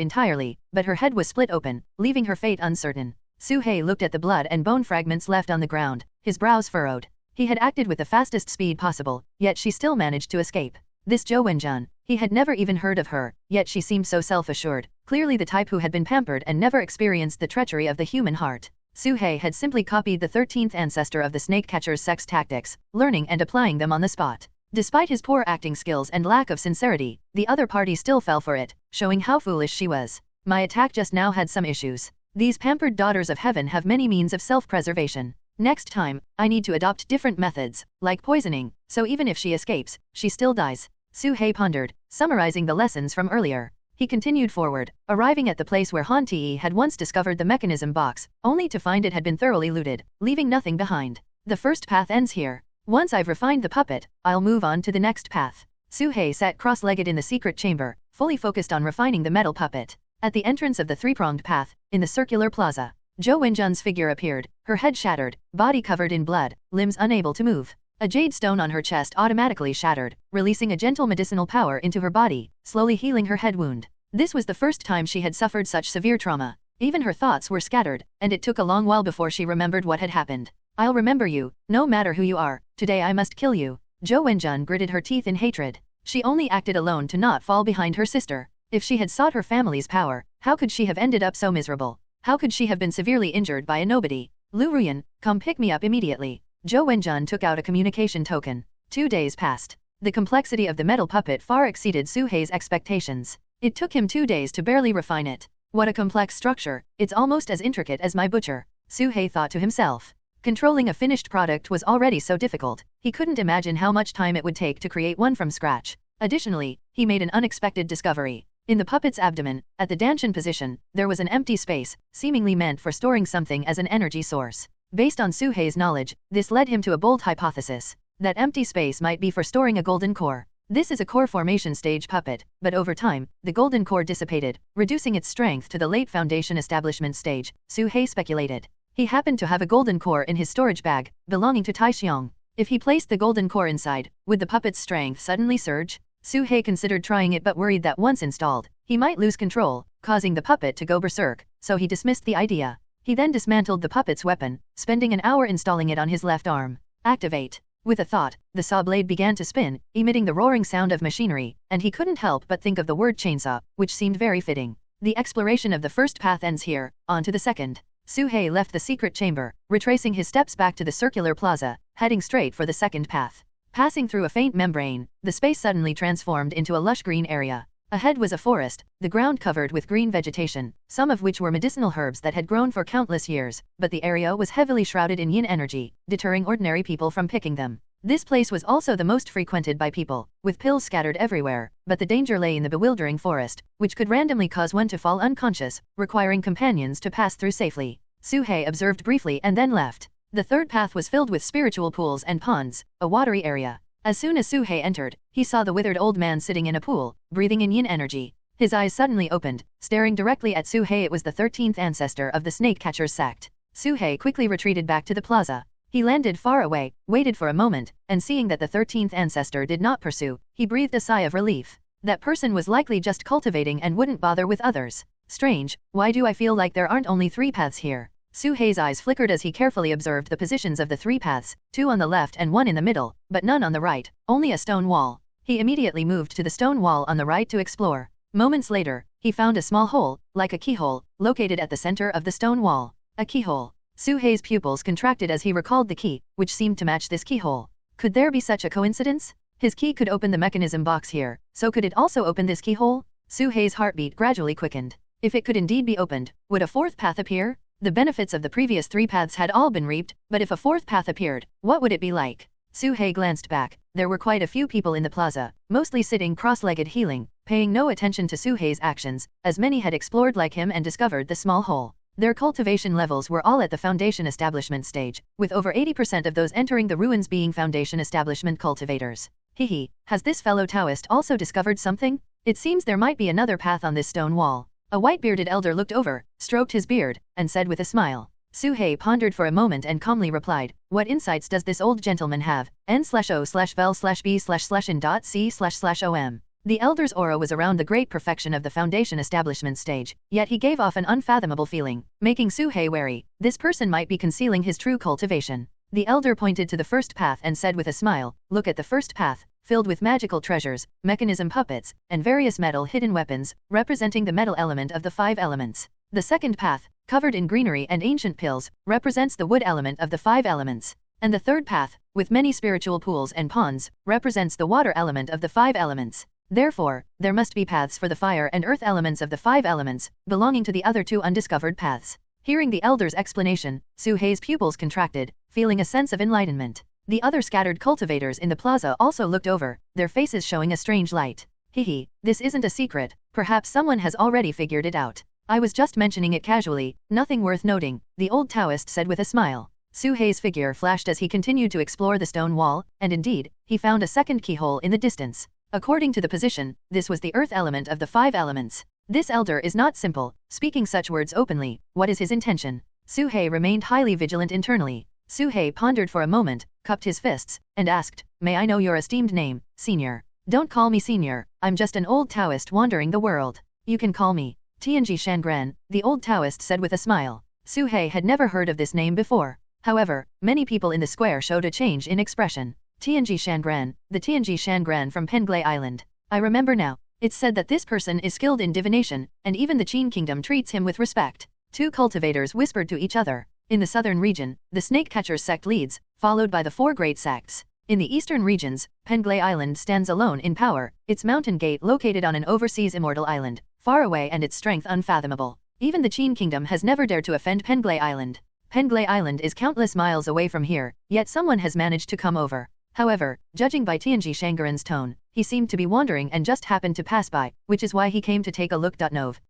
entirely, but her head was split open, leaving her fate uncertain. Suhei looked at the blood and bone fragments left on the ground, his brows furrowed. He had acted with the fastest speed possible, yet she still managed to escape. This Zhou Wenjun, he had never even heard of her, yet she seemed so self-assured, clearly the type who had been pampered and never experienced the treachery of the human heart. Suhei had simply copied the 13th ancestor of the snake catcher's sex tactics, learning and applying them on the spot. Despite his poor acting skills and lack of sincerity, the other party still fell for it, showing how foolish she was. My attack just now had some issues. These pampered daughters of heaven have many means of self-preservation. Next time, I need to adopt different methods, like poisoning, so even if she escapes, she still dies. Suhei pondered, summarizing the lessons from earlier. He continued forward, arriving at the place where Han Ti had once discovered the mechanism box, only to find it had been thoroughly looted, leaving nothing behind. The first path ends here. Once I've refined the puppet, I'll move on to the next path. Suhei sat cross-legged in the secret chamber, fully focused on refining the metal puppet. At the entrance of the three-pronged path, in the circular plaza, Zhou Wenjun's figure appeared, her head shattered, body covered in blood, limbs unable to move. A jade stone on her chest automatically shattered, releasing a gentle medicinal power into her body, slowly healing her head wound. This was the first time she had suffered such severe trauma. Even her thoughts were scattered, and it took a long while before she remembered what had happened. I'll remember you, no matter who you are. Today I must kill you. Zhou Wenjun gritted her teeth in hatred. She only acted alone to not fall behind her sister. If she had sought her family's power, how could she have ended up so miserable? How could she have been severely injured by a nobody? Lu Ruyan, come pick me up immediately. Zhou Wenjun took out a communication token. 2 days passed. The complexity of the metal puppet far exceeded Su Hei's expectations. It took him 2 days to barely refine it. What a complex structure, it's almost as intricate as my butcher, Su Hei thought to himself. Controlling a finished product was already so difficult, he couldn't imagine how much time it would take to create one from scratch. Additionally, he made an unexpected discovery. In the puppet's abdomen, at the Danshan position, there was an empty space, seemingly meant for storing something as an energy source. Based on Su Hei's knowledge, this led him to a bold hypothesis. That empty space might be for storing a golden core. This is a core formation stage puppet, but over time, the golden core dissipated, reducing its strength to the late foundation establishment stage, Su Hei speculated. He happened to have a golden core in his storage bag, belonging to Tai Xiong. If he placed the golden core inside, would the puppet's strength suddenly surge? Su Hei considered trying it but worried that once installed, he might lose control, causing the puppet to go berserk, so he dismissed the idea. He then dismantled the puppet's weapon, spending an hour installing it on his left arm. Activate. With a thought, the saw blade began to spin, emitting the roaring sound of machinery, and he couldn't help but think of the word chainsaw, which seemed very fitting. The exploration of the first path ends here, on to the second. Su Hei left the secret chamber, retracing his steps back to the circular plaza, heading straight for the second path. Passing through a faint membrane, the space suddenly transformed into a lush green area. Ahead was a forest, the ground covered with green vegetation, some of which were medicinal herbs that had grown for countless years, but the area was heavily shrouded in yin energy, deterring ordinary people from picking them. This place was also the most frequented by people, with pills scattered everywhere, but the danger lay in the bewildering forest, which could randomly cause one to fall unconscious, requiring companions to pass through safely. Su Hei observed briefly and then left. The third path was filled with spiritual pools and ponds, a watery area. As soon as Su Hei entered, he saw the withered old man sitting in a pool, breathing in yin energy. His eyes suddenly opened, staring directly at Su Hei. It was the 13th ancestor of the snake catcher's sect. Su Hei quickly retreated back to the plaza. He landed far away, waited for a moment, and seeing that the 13th ancestor did not pursue, he breathed a sigh of relief. That person was likely just cultivating and wouldn't bother with others. Strange, why do I feel like there aren't only 3 paths here? Su Hei's eyes flickered as he carefully observed the positions of the 3 paths, 2 on the left and 1 in the middle, but none on the right, only a stone wall. He immediately moved to the stone wall on the right to explore. Moments later, he found a small hole, like a keyhole, located at the center of the stone wall. A keyhole. Su Hei's pupils contracted as he recalled the key, which seemed to match this keyhole. Could there be such a coincidence? His key could open the mechanism box here, so could it also open this keyhole? Su Hei's heartbeat gradually quickened. If it could indeed be opened, would a 4th path appear? The benefits of the previous 3 paths had all been reaped, but if a 4th path appeared, what would it be like? Su Hei glanced back. There were quite a few people in the plaza, mostly sitting cross-legged healing, paying no attention to Su Hei's actions, as many had explored like him and discovered the small hole. Their cultivation levels were all at the foundation establishment stage, with over 80% of those entering the ruins being foundation establishment cultivators. Hehe, has this fellow Taoist also discovered something? It seems there might be another path on this stone wall. A white-bearded elder looked over, stroked his beard, and said with a smile. Su Hei pondered for a moment and calmly replied, "What insights does this old gentleman have? N/O/vel/B/in.C//om." The elder's aura was around the great perfection of the foundation establishment stage, yet he gave off an unfathomable feeling, making Su Hei wary. This person might be concealing his true cultivation. The elder pointed to the first path and said with a smile, "Look at the first path, filled with magical treasures, mechanism puppets, and various metal hidden weapons, representing the metal element of the 5 elements. The second path, covered in greenery and ancient pills, represents the wood element of the 5 elements. And the third path, with many spiritual pools and ponds, represents the water element of the 5 elements. Therefore, there must be paths for the fire and earth elements of the 5 elements, belonging to the other 2 undiscovered paths." Hearing the elder's explanation, Su Hei's pupils contracted, feeling a sense of enlightenment. The other scattered cultivators in the plaza also looked over, their faces showing a strange light. Hehe, this isn't a secret, perhaps someone has already figured it out. I was just mentioning it casually, nothing worth noting, the old Taoist said with a smile. Su Hei's figure flashed as he continued to explore the stone wall, and indeed, he found a second keyhole in the distance. According to the position, this was the earth element of the 5 elements. This elder is not simple, speaking such words openly. What is his intention? Su Hei remained highly vigilant internally. Su Hei pondered for a moment, cupped his fists, and asked, "May I know your esteemed name, senior?" "Don't call me senior, I'm just an old Taoist wandering the world. You can call me Tianji Shangran," the old Taoist said with a smile. Su Hei had never heard of this name before. However, many people in the square showed a change in expression. Tianji Shangran, the Tianji Shangran from Penglai Island. I remember now. It's said that this person is skilled in divination, and even the Qin kingdom treats him with respect. 2 cultivators whispered to each other. In the southern region, the snake catchers sect leads, followed by the 4 great sects. In the eastern regions, Penglay Island stands alone in power, its mountain gate located on an overseas immortal island, far away and its strength unfathomable. Even the Qin Kingdom has never dared to offend Penglay Island. Penglay Island is countless miles away from here, yet someone has managed to come over. However, judging by Tianji Shangaran's tone, he seemed to be wandering and just happened to pass by, which is why he came to take a look. JNN.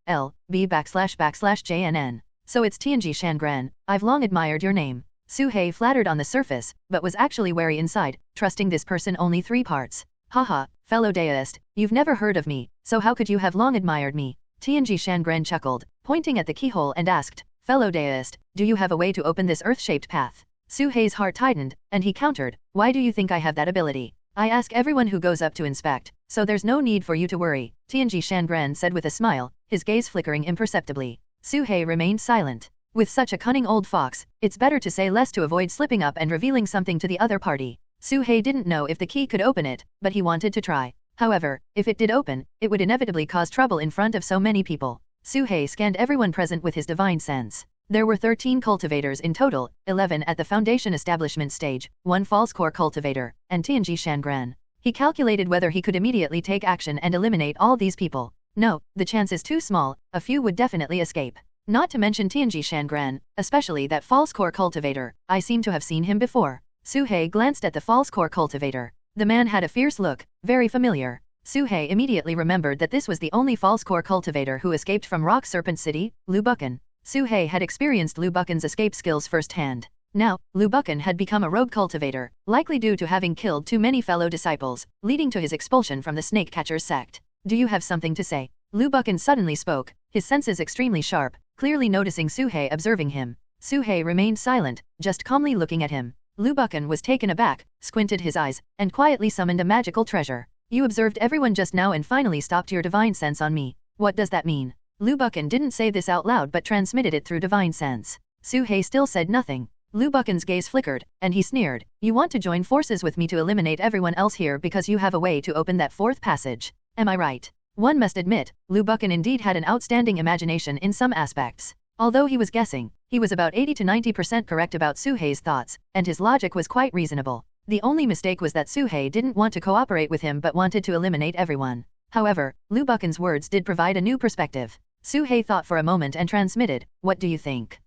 So it's Tianji Shangaran, I've long admired your name. Su He flattered on the surface, but was actually wary inside, trusting this person only 3 parts. Haha, fellow deist, you've never heard of me, so how could you have long admired me? Tianji Shangaran chuckled, pointing at the keyhole and asked, fellow deist, do you have a way to open this earth-shaped path? Su He's heart tightened, and he countered, why do you think I have that ability? I ask everyone who goes up to inspect, so there's no need for you to worry, Tianji Shangaran said with a smile, his gaze flickering imperceptibly. Su He remained silent. With such a cunning old fox, it's better to say less to avoid slipping up and revealing something to the other party. Su He didn't know if the key could open it, but he wanted to try. However, if it did open, it would inevitably cause trouble in front of so many people. Su He scanned everyone present with his divine sense. There were 13 cultivators in total, 11 at the foundation establishment stage, 1 false core cultivator, and Tianji Shangaran. He calculated whether he could immediately take action and eliminate all these people. No, the chance is too small, a few would definitely escape. Not to mention Tianji Shangaran, especially that false core cultivator, I seem to have seen him before. Su He glanced at the false core cultivator. The man had a fierce look, very familiar. Su He immediately remembered that this was the only false core cultivator who escaped from Rock Serpent City, Lu Buchan. Su He had experienced Lu Buchan's escape skills firsthand. Now, Lu Buchan had become a rogue cultivator, likely due to having killed too many fellow disciples, leading to his expulsion from the snake catchers sect. Do you have something to say? Lu Buchan suddenly spoke, his senses extremely sharp, clearly noticing Su He observing him. Su He remained silent, just calmly looking at him. Lu Buchan was taken aback, squinted his eyes, and quietly summoned a magical treasure. You observed everyone just now and finally stopped your divine sense on me. What does that mean? Lu Buchan didn't say this out loud but transmitted it through divine sense. Su He still said nothing. Lu Buchan's gaze flickered, and he sneered. You want to join forces with me to eliminate everyone else here because you have a way to open that 4th passage. Am I right? One must admit, Lu Buchan indeed had an outstanding imagination in some aspects. Although he was guessing, he was about 80 to 90% correct about Su He's thoughts, and his logic was quite reasonable. The only mistake was that Su He didn't want to cooperate with him but wanted to eliminate everyone. However, Lu Buchan's words did provide a new perspective. Su He thought for a moment and transmitted, what do you think?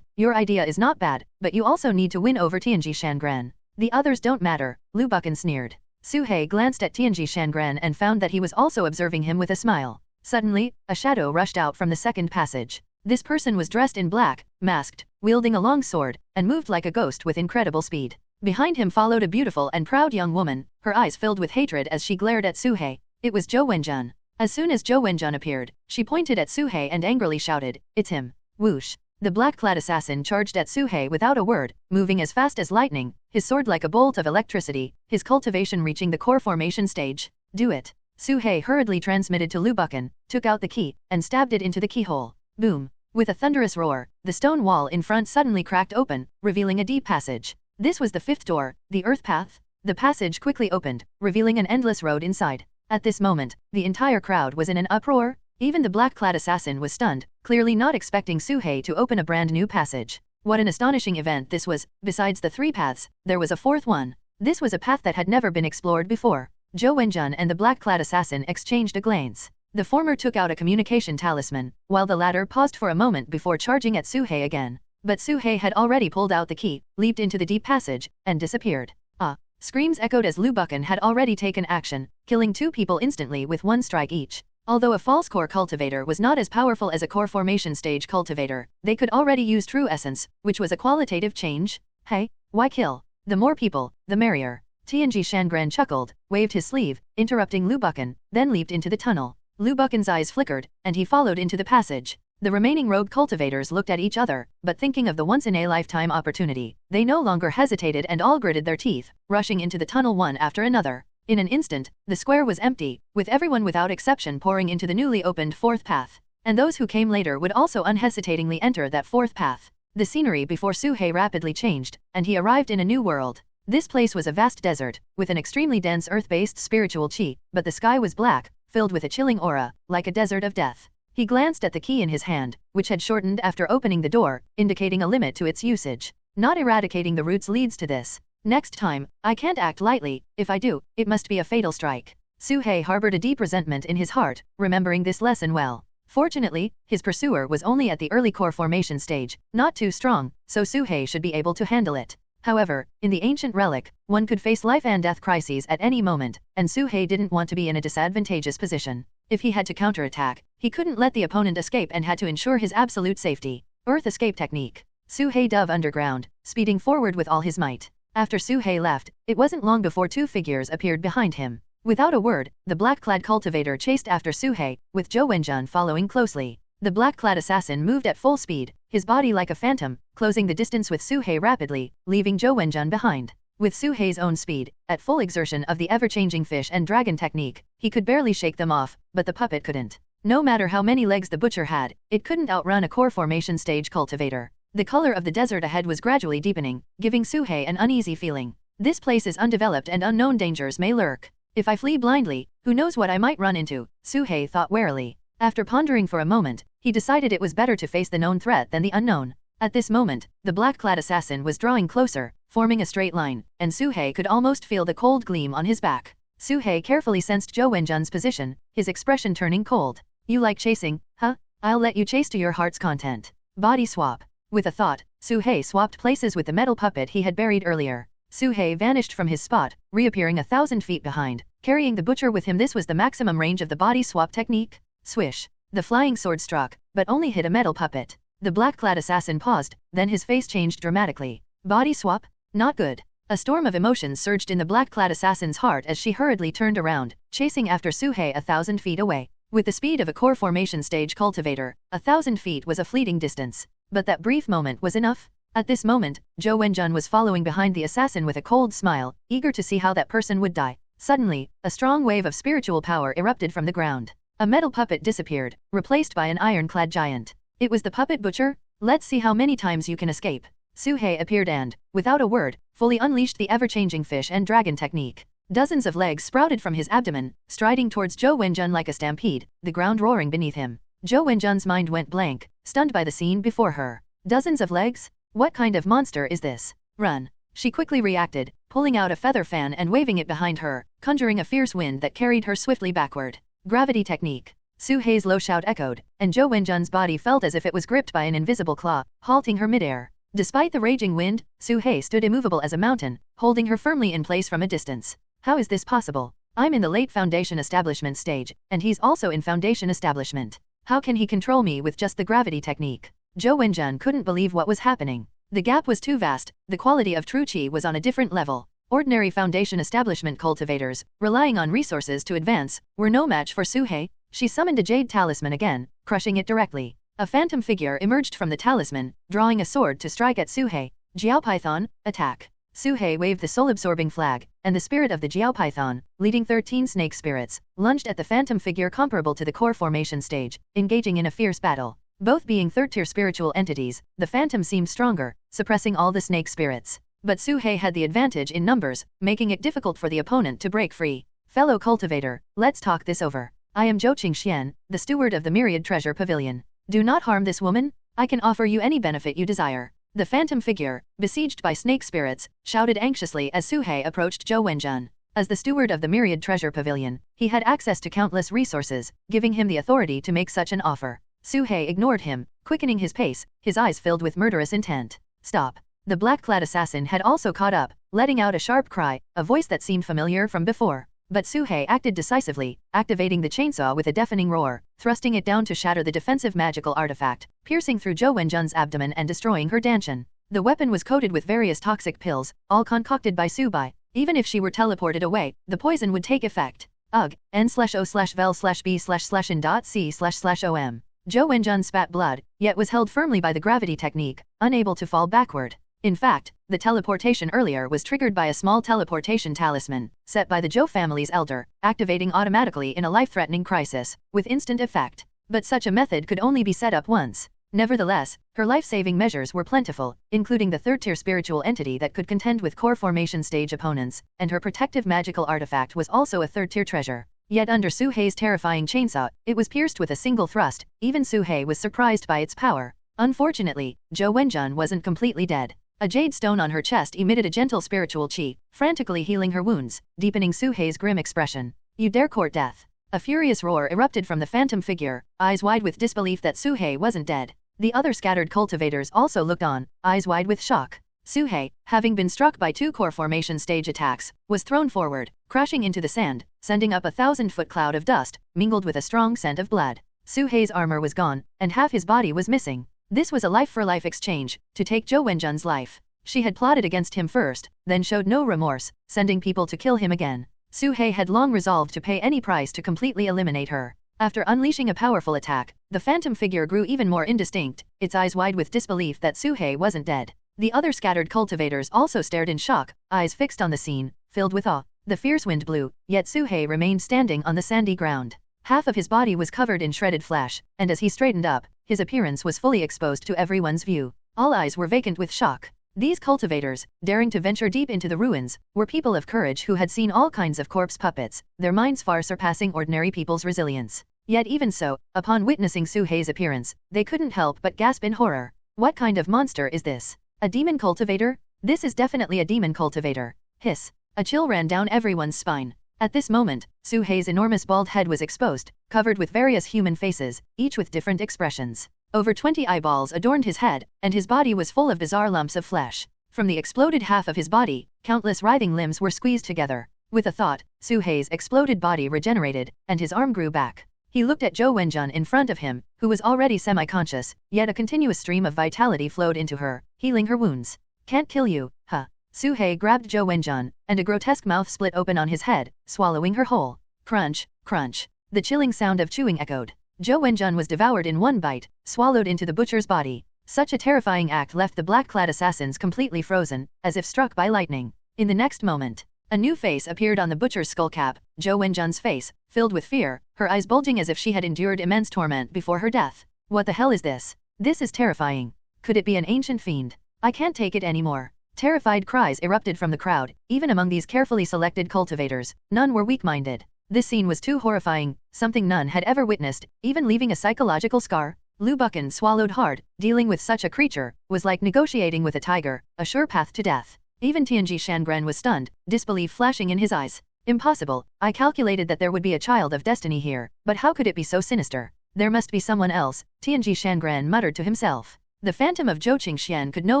Your idea is not bad, but you also need to win over Tianji Shangaran. The others don't matter, Lu Buchan sneered. Su He glanced at Tianji Shangaran and found that he was also observing him with a smile. Suddenly, a shadow rushed out from the 2nd passage. This person was dressed in black, masked, wielding a long sword, and moved like a ghost with incredible speed. Behind him followed a beautiful and proud young woman, her eyes filled with hatred as she glared at Su He. It was Zhou Wenjun. As soon as Zhou Wenjun appeared, she pointed at Su He and angrily shouted, it's him. Whoosh. The black-clad assassin charged at Su He without a word, moving as fast as lightning, his sword like a bolt of electricity, his cultivation reaching the core formation stage. Do it. Su He hurriedly transmitted to Lu Buchan, took out the key, and stabbed it into the keyhole. Boom. With a thunderous roar, the stone wall in front suddenly cracked open, revealing a deep passage. This was the 5th door, the Earth Path. The passage quickly opened, revealing an endless road inside. At this moment, the entire crowd was in an uproar. Even the black-clad assassin was stunned, clearly not expecting Su He to open a brand new passage. What an astonishing event this was. Besides the 3 paths, there was a 4th one. This was a path that had never been explored before. Zhou Wenjun and the black-clad assassin exchanged a glance. The former took out a communication talisman, while the latter paused for a moment before charging at Su He again. But Su He had already pulled out the key, leaped into the deep passage, and disappeared. Ah! Screams echoed as Lu Buchan had already taken action, killing 2 people instantly with 1 strike each. Although a false core cultivator was not as powerful as a core formation stage cultivator, they could already use true essence, which was a qualitative change. Hey, why kill? The more people, the merrier. Tianji Shangaran chuckled, waved his sleeve, interrupting Lu Buchan, then leaped into the tunnel. Lu Buchan's eyes flickered, and he followed into the passage. The remaining rogue cultivators looked at each other, but thinking of the once-in-a-lifetime opportunity, they no longer hesitated and all gritted their teeth, rushing into the tunnel one after another. In an instant, the square was empty, with everyone without exception pouring into the newly opened 4th path. And those who came later would also unhesitatingly enter that 4th path. The scenery before Su He rapidly changed, and he arrived in a new world. This place was a vast desert, with an extremely dense earth-based spiritual chi, but the sky was black, filled with a chilling aura, like a desert of death. He glanced at the key in his hand, which had shortened after opening the door, indicating a limit to its usage. Not eradicating the roots leads to this. Next time, I can't act lightly. If I do, it must be a fatal strike. Suhei harbored a deep resentment in his heart, remembering this lesson well. Fortunately, his pursuer was only at the early core formation stage, not too strong, so Suhei should be able to handle it. However, in the ancient relic, one could face life and death crises at any moment, and Suhei didn't want to be in a disadvantageous position. If he had to counterattack, he couldn't let the opponent escape and had to ensure his absolute safety. Earth escape technique. Suhei dove underground, speeding forward with all his might. After Suhei left, it wasn't long before two figures appeared behind him. Without a word, the black-clad cultivator chased after Suhei, with Zhou Wenjun following closely. The black-clad assassin moved at full speed, his body like a phantom, closing the distance with Suhei rapidly, leaving Zhou Wenjun behind. With Suhei's own speed, at full exertion of the ever-changing fish and dragon technique, he could barely shake them off, but the puppet couldn't. No matter how many legs the butcher had, it couldn't outrun a core formation stage cultivator. The color of the desert ahead was gradually deepening, giving Suhei an uneasy feeling. This place is undeveloped and unknown dangers may lurk. If I flee blindly, who knows what I might run into, Suhei thought warily. After pondering for a moment, he decided it was better to face the known threat than the unknown. At this moment, the black-clad assassin was drawing closer, forming a straight line, and Suhei could almost feel the cold gleam on his back. Suhei carefully sensed Zhou Wenjun's position, his expression turning cold. You like chasing, huh? I'll let you chase to your heart's content. Body swap. With a thought, Suhei swapped places with the metal puppet he had buried earlier. Suhei vanished from his spot, reappearing 1,000 feet behind, carrying the butcher with him. This was the maximum range of the body swap technique. Swish. The flying sword struck, but only hit a metal puppet. The black-clad assassin paused, then his face changed dramatically. Body swap? Not good. A storm of emotions surged in the black-clad assassin's heart as she hurriedly turned around, chasing after Suhei 1,000 feet away. With the speed of a core formation stage cultivator, 1,000 feet was a fleeting distance. But that brief moment was enough. At this moment, Zhou Wenjun was following behind the assassin with a cold smile, eager to see how that person would die. Suddenly, a strong wave of spiritual power erupted from the ground. A metal puppet disappeared, replaced by an iron-clad giant. It was the puppet butcher? Let's see how many times you can escape. Suhei appeared and, without a word, fully unleashed the ever-changing fish and dragon technique. Dozens of legs sprouted from his abdomen, striding towards Zhou Wenjun like a stampede, the ground roaring beneath him. Zhou Wenjun's mind went blank, stunned by the scene before her. Dozens of legs? What kind of monster is this? Run. She quickly reacted, pulling out a feather fan and waving it behind her, conjuring a fierce wind that carried her swiftly backward. Gravity technique. Suhei's low shout echoed, and Zhou Wenjun's body felt as if it was gripped by an invisible claw, halting her midair. Despite the raging wind, Suhei stood immovable as a mountain, holding her firmly in place from a distance. How is this possible? I'm in the late Foundation Establishment stage, and he's also in Foundation Establishment. How can he control me with just the gravity technique? Zhou Wenjun couldn't believe what was happening. The gap was too vast, the quality of true qi was on a different level. Ordinary Foundation Establishment cultivators, relying on resources to advance, were no match for Suhei. She summoned a jade talisman again, crushing it directly. A phantom figure emerged from the talisman, drawing a sword to strike at Suhei. Jiao Python, attack. Suhei waved the soul-absorbing flag, and the spirit of the Jiao Python, leading 13 snake spirits, lunged at the phantom figure comparable to the core formation stage, engaging in a fierce battle. Both being third-tier spiritual entities, the phantom seemed stronger, suppressing all the snake spirits. But Suhei had the advantage in numbers, making it difficult for the opponent to break free. Fellow cultivator, let's talk this over. I am Zhou Qingxian, the steward of the Myriad Treasure Pavilion. Do not harm this woman. I can offer you any benefit you desire. The phantom figure, besieged by snake spirits, shouted anxiously as Suhei approached Zhou Wenjun. As the steward of the Myriad Treasure Pavilion, he had access to countless resources, giving him the authority to make such an offer. Suhei ignored him, quickening his pace, his eyes filled with murderous intent. Stop. The black-clad assassin had also caught up, letting out a sharp cry, a voice that seemed familiar from before. But Suhei acted decisively, activating the chainsaw with a deafening roar, thrusting it down to shatter the defensive magical artifact, piercing through Zhou Wenjun's abdomen and destroying her dantian. The weapon was coated with various toxic pills, all concocted by Subai. Even if she were teleported away, the poison would take effect. Ugh, n/o/vel/b/in.c//om. Zhou Wenjun spat blood, yet was held firmly by the gravity technique, unable to fall backward. In fact, the teleportation earlier was triggered by a small teleportation talisman, set by the Zhou family's elder, activating automatically in a life-threatening crisis, with instant effect. But such a method could only be set up once. Nevertheless, her life-saving measures were plentiful, including the third-tier spiritual entity that could contend with core formation stage opponents, and her protective magical artifact was also a third-tier treasure. Yet under Su Hei's terrifying chainsaw, it was pierced with a single thrust. Even Su Hei was surprised by its power. Unfortunately, Zhou Wenjun wasn't completely dead. A jade stone on her chest emitted a gentle spiritual qi, frantically healing her wounds, deepening Su Hei's grim expression. You dare court death? A furious roar erupted from the phantom figure, eyes wide with disbelief that Su Hei wasn't dead. The other scattered cultivators also looked on, eyes wide with shock. Su Hei, having been struck by 2 core formation stage attacks, was thrown forward, crashing into the sand, sending up a 1,000-foot cloud of dust, mingled with a strong scent of blood. Su Hei's armor was gone, and half his body was missing. This was a life-for-life exchange, to take Zhou Wenjun's life. She had plotted against him first, then showed no remorse, sending people to kill him again. Su Hei had long resolved to pay any price to completely eliminate her. After unleashing a powerful attack, the phantom figure grew even more indistinct, its eyes wide with disbelief that Su Hei wasn't dead. The other scattered cultivators also stared in shock, eyes fixed on the scene, filled with awe. The fierce wind blew, yet Su Hei remained standing on the sandy ground. Half of his body was covered in shredded flesh, and as he straightened up, his appearance was fully exposed to everyone's view. All eyes were vacant with shock. These cultivators, daring to venture deep into the ruins, were people of courage who had seen all kinds of corpse puppets, their minds far surpassing ordinary people's resilience. Yet even so, upon witnessing Su Hei's appearance, they couldn't help but gasp in horror. What kind of monster is this? A demon cultivator? This is definitely a demon cultivator. Hiss. A chill ran down everyone's spine. At this moment, Su Hei's enormous bald head was exposed, covered with various human faces, each with different expressions. Over 20 eyeballs adorned his head, and his body was full of bizarre lumps of flesh. From the exploded half of his body, countless writhing limbs were squeezed together. With a thought, Su Hei's exploded body regenerated, and his arm grew back. He looked at Zhou Wenjun in front of him, who was already semi-conscious, yet a continuous stream of vitality flowed into her, healing her wounds. Can't kill you, huh? Su Hei grabbed Zhou Wenjun, and a grotesque mouth split open on his head, swallowing her whole. Crunch, crunch. The chilling sound of chewing echoed. Zhou Wenjun was devoured in one bite, swallowed into the butcher's body. Such a terrifying act left the black-clad assassins completely frozen, as if struck by lightning. In the next moment, a new face appeared on the butcher's skullcap, Zhou Wenjun's face, filled with fear, her eyes bulging as if she had endured immense torment before her death. What the hell is this? This is terrifying. Could it be an ancient fiend? I can't take it anymore. Terrified cries erupted from the crowd. Even among these carefully selected cultivators, none were weak-minded. This scene was too horrifying, something none had ever witnessed, even leaving a psychological scar. Lu Buchan swallowed hard. Dealing with such a creature was like negotiating with a tiger, a sure path to death. Even Tianji Shangren was stunned, disbelief flashing in his eyes. Impossible. I calculated that there would be a child of destiny here, but how could it be so sinister? There must be someone else, Tianji Shangren muttered to himself. The phantom of Zhou Qingxian could no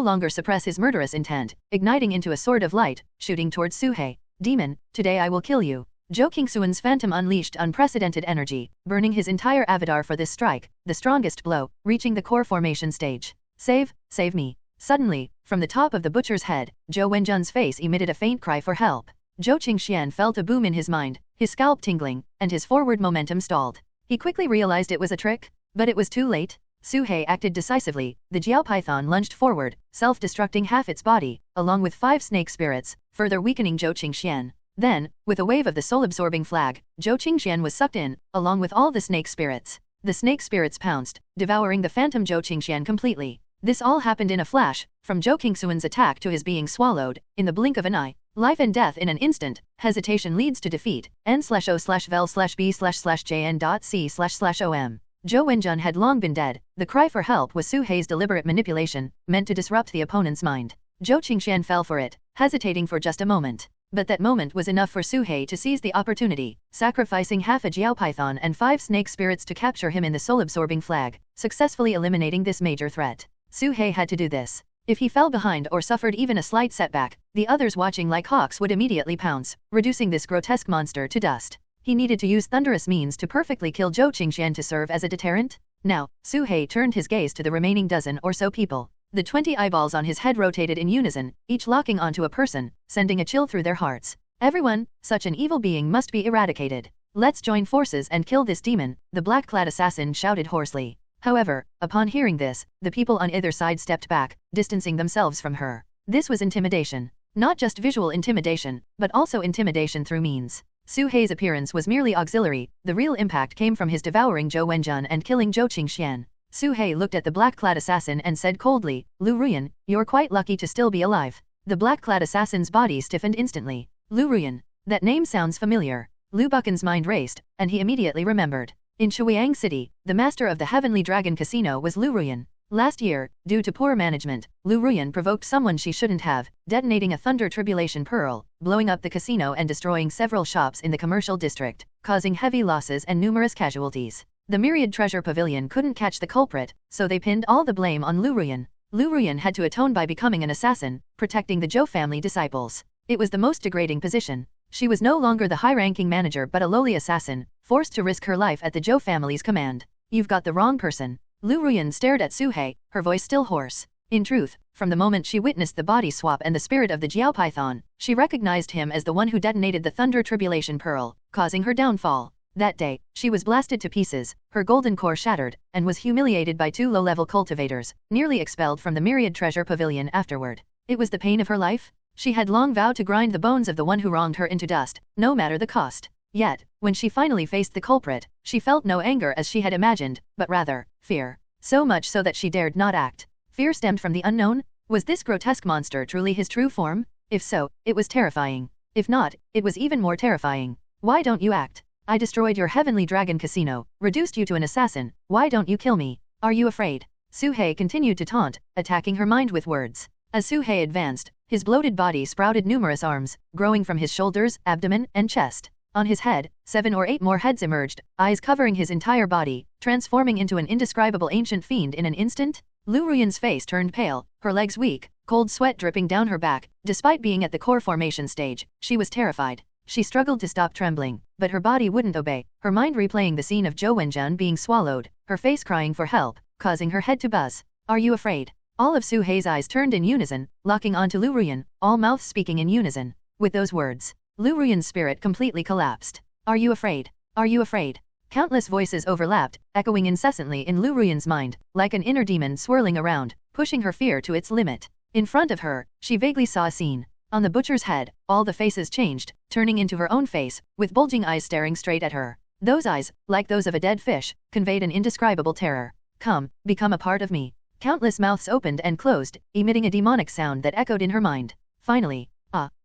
longer suppress his murderous intent, igniting into a sword of light, shooting towards Su Hei. Demon, today I will kill you. Zhou Qingxuan's phantom unleashed unprecedented energy, burning his entire avatar for this strike, the strongest blow, reaching the core formation stage. Save me. Suddenly, from the top of the butcher's head, Zhou Wenjun's face emitted a faint cry for help. Zhou Qingxian felt a boom in his mind, his scalp tingling, and his forward momentum stalled. He quickly realized it was a trick, but it was too late. Su Hei acted decisively. The Jiao Python lunged forward, self-destructing half its body, along with 5 snake spirits, further weakening Zhou Qingxian. Then, with a wave of the soul-absorbing flag, Zhou Qingxian was sucked in, along with all the snake spirits. The snake spirits pounced, devouring the phantom Zhou Qingxian completely. This all happened in a flash, from Zhou Qingxuan's attack to his being swallowed, in the blink of an eye. Life and death in an instant. Hesitation leads to defeat. n/o/vel/b/jn.c//om. Zhou Wenjun had long been dead. The cry for help was Su Hei's deliberate manipulation, meant to disrupt the opponent's mind. Zhou Qingxian fell for it, hesitating for just a moment. But that moment was enough for Su Hei to seize the opportunity, sacrificing half a Jiao Python and 5 snake spirits to capture him in the soul-absorbing flag, successfully eliminating this major threat. Su Hei had to do this. If he fell behind or suffered even a slight setback, the others watching like hawks would immediately pounce, reducing this grotesque monster to dust. He needed to use thunderous means to perfectly kill Zhou Qingxian to serve as a deterrent. Now, Su Hei turned his gaze to the remaining dozen or so people. The 20 eyeballs on his head rotated in unison, each locking onto a person, sending a chill through their hearts. Everyone, such an evil being must be eradicated. Let's join forces and kill this demon, the black-clad assassin shouted hoarsely. However, upon hearing this, the people on either side stepped back, distancing themselves from her. This was intimidation. Not just visual intimidation, but also intimidation through means. Su Hei's appearance was merely auxiliary, the real impact came from his devouring Zhou Wenjun and killing Zhou Qingxian. Su Hei looked at the black-clad assassin and said coldly, Lu Ruyan, you're quite lucky to still be alive. The black-clad assassin's body stiffened instantly. Lu Ruyan. That name sounds familiar. Lu Buchan's mind raced, and he immediately remembered. In Shuiyang City, the master of the Heavenly Dragon Casino was Lu Ruyan. Last year, due to poor management, Lu Ruyan provoked someone she shouldn't have, detonating a thunder tribulation pearl, blowing up the casino and destroying several shops in the commercial district, causing heavy losses and numerous casualties. The Myriad Treasure Pavilion couldn't catch the culprit, so they pinned all the blame on Lu Ruyan. Lu Ruyan had to atone by becoming an assassin, protecting the Zhou family disciples. It was the most degrading position. She was no longer the high-ranking manager but a lowly assassin, forced to risk her life at the Zhou family's command. You've got the wrong person. Lu Ruyan stared at Su He, her voice still hoarse. In truth, from the moment she witnessed the body swap and the spirit of the Jiao Python, she recognized him as the one who detonated the Thunder Tribulation Pearl, causing her downfall. That day, she was blasted to pieces, her golden core shattered, and was humiliated by 2 low-level cultivators, nearly expelled from the Myriad Treasure Pavilion afterward. It was the pain of her life? She had long vowed to grind the bones of the one who wronged her into dust, no matter the cost. Yet, when she finally faced the culprit, she felt no anger as she had imagined, but rather, fear. So much so that she dared not act. Fear stemmed from the unknown? Was this grotesque monster truly his true form? If so, it was terrifying. If not, it was even more terrifying. Why don't you act? I destroyed your Heavenly Dragon Casino, reduced you to an assassin, why don't you kill me? Are you afraid? Su He continued to taunt, attacking her mind with words. As Su He advanced, his bloated body sprouted numerous arms, growing from his shoulders, abdomen, and chest. On his head, 7 or 8 more heads emerged, eyes covering his entire body, transforming into an indescribable ancient fiend in an instant. Lu Ruyan's face turned pale, her legs weak, cold sweat dripping down her back. Despite being at the core formation stage, she was terrified. She struggled to stop trembling, but her body wouldn't obey, her mind replaying the scene of Zhou Wenjun being swallowed, her face crying for help, causing her head to buzz. Are you afraid? All of Su He's eyes turned in unison, locking onto Lu Ruyan, all mouths speaking in unison. With those words, Lu Ruyan's spirit completely collapsed. Are you afraid? Are you afraid? Countless voices overlapped, echoing incessantly in Lu Ruyan's mind, like an inner demon swirling around, pushing her fear to its limit. In front of her, she vaguely saw a scene. On the butcher's head, all the faces changed, turning into her own face, with bulging eyes staring straight at her. Those eyes, like those of a dead fish, conveyed an indescribable terror. Come, become a part of me. Countless mouths opened and closed, emitting a demonic sound that echoed in her mind. Finally,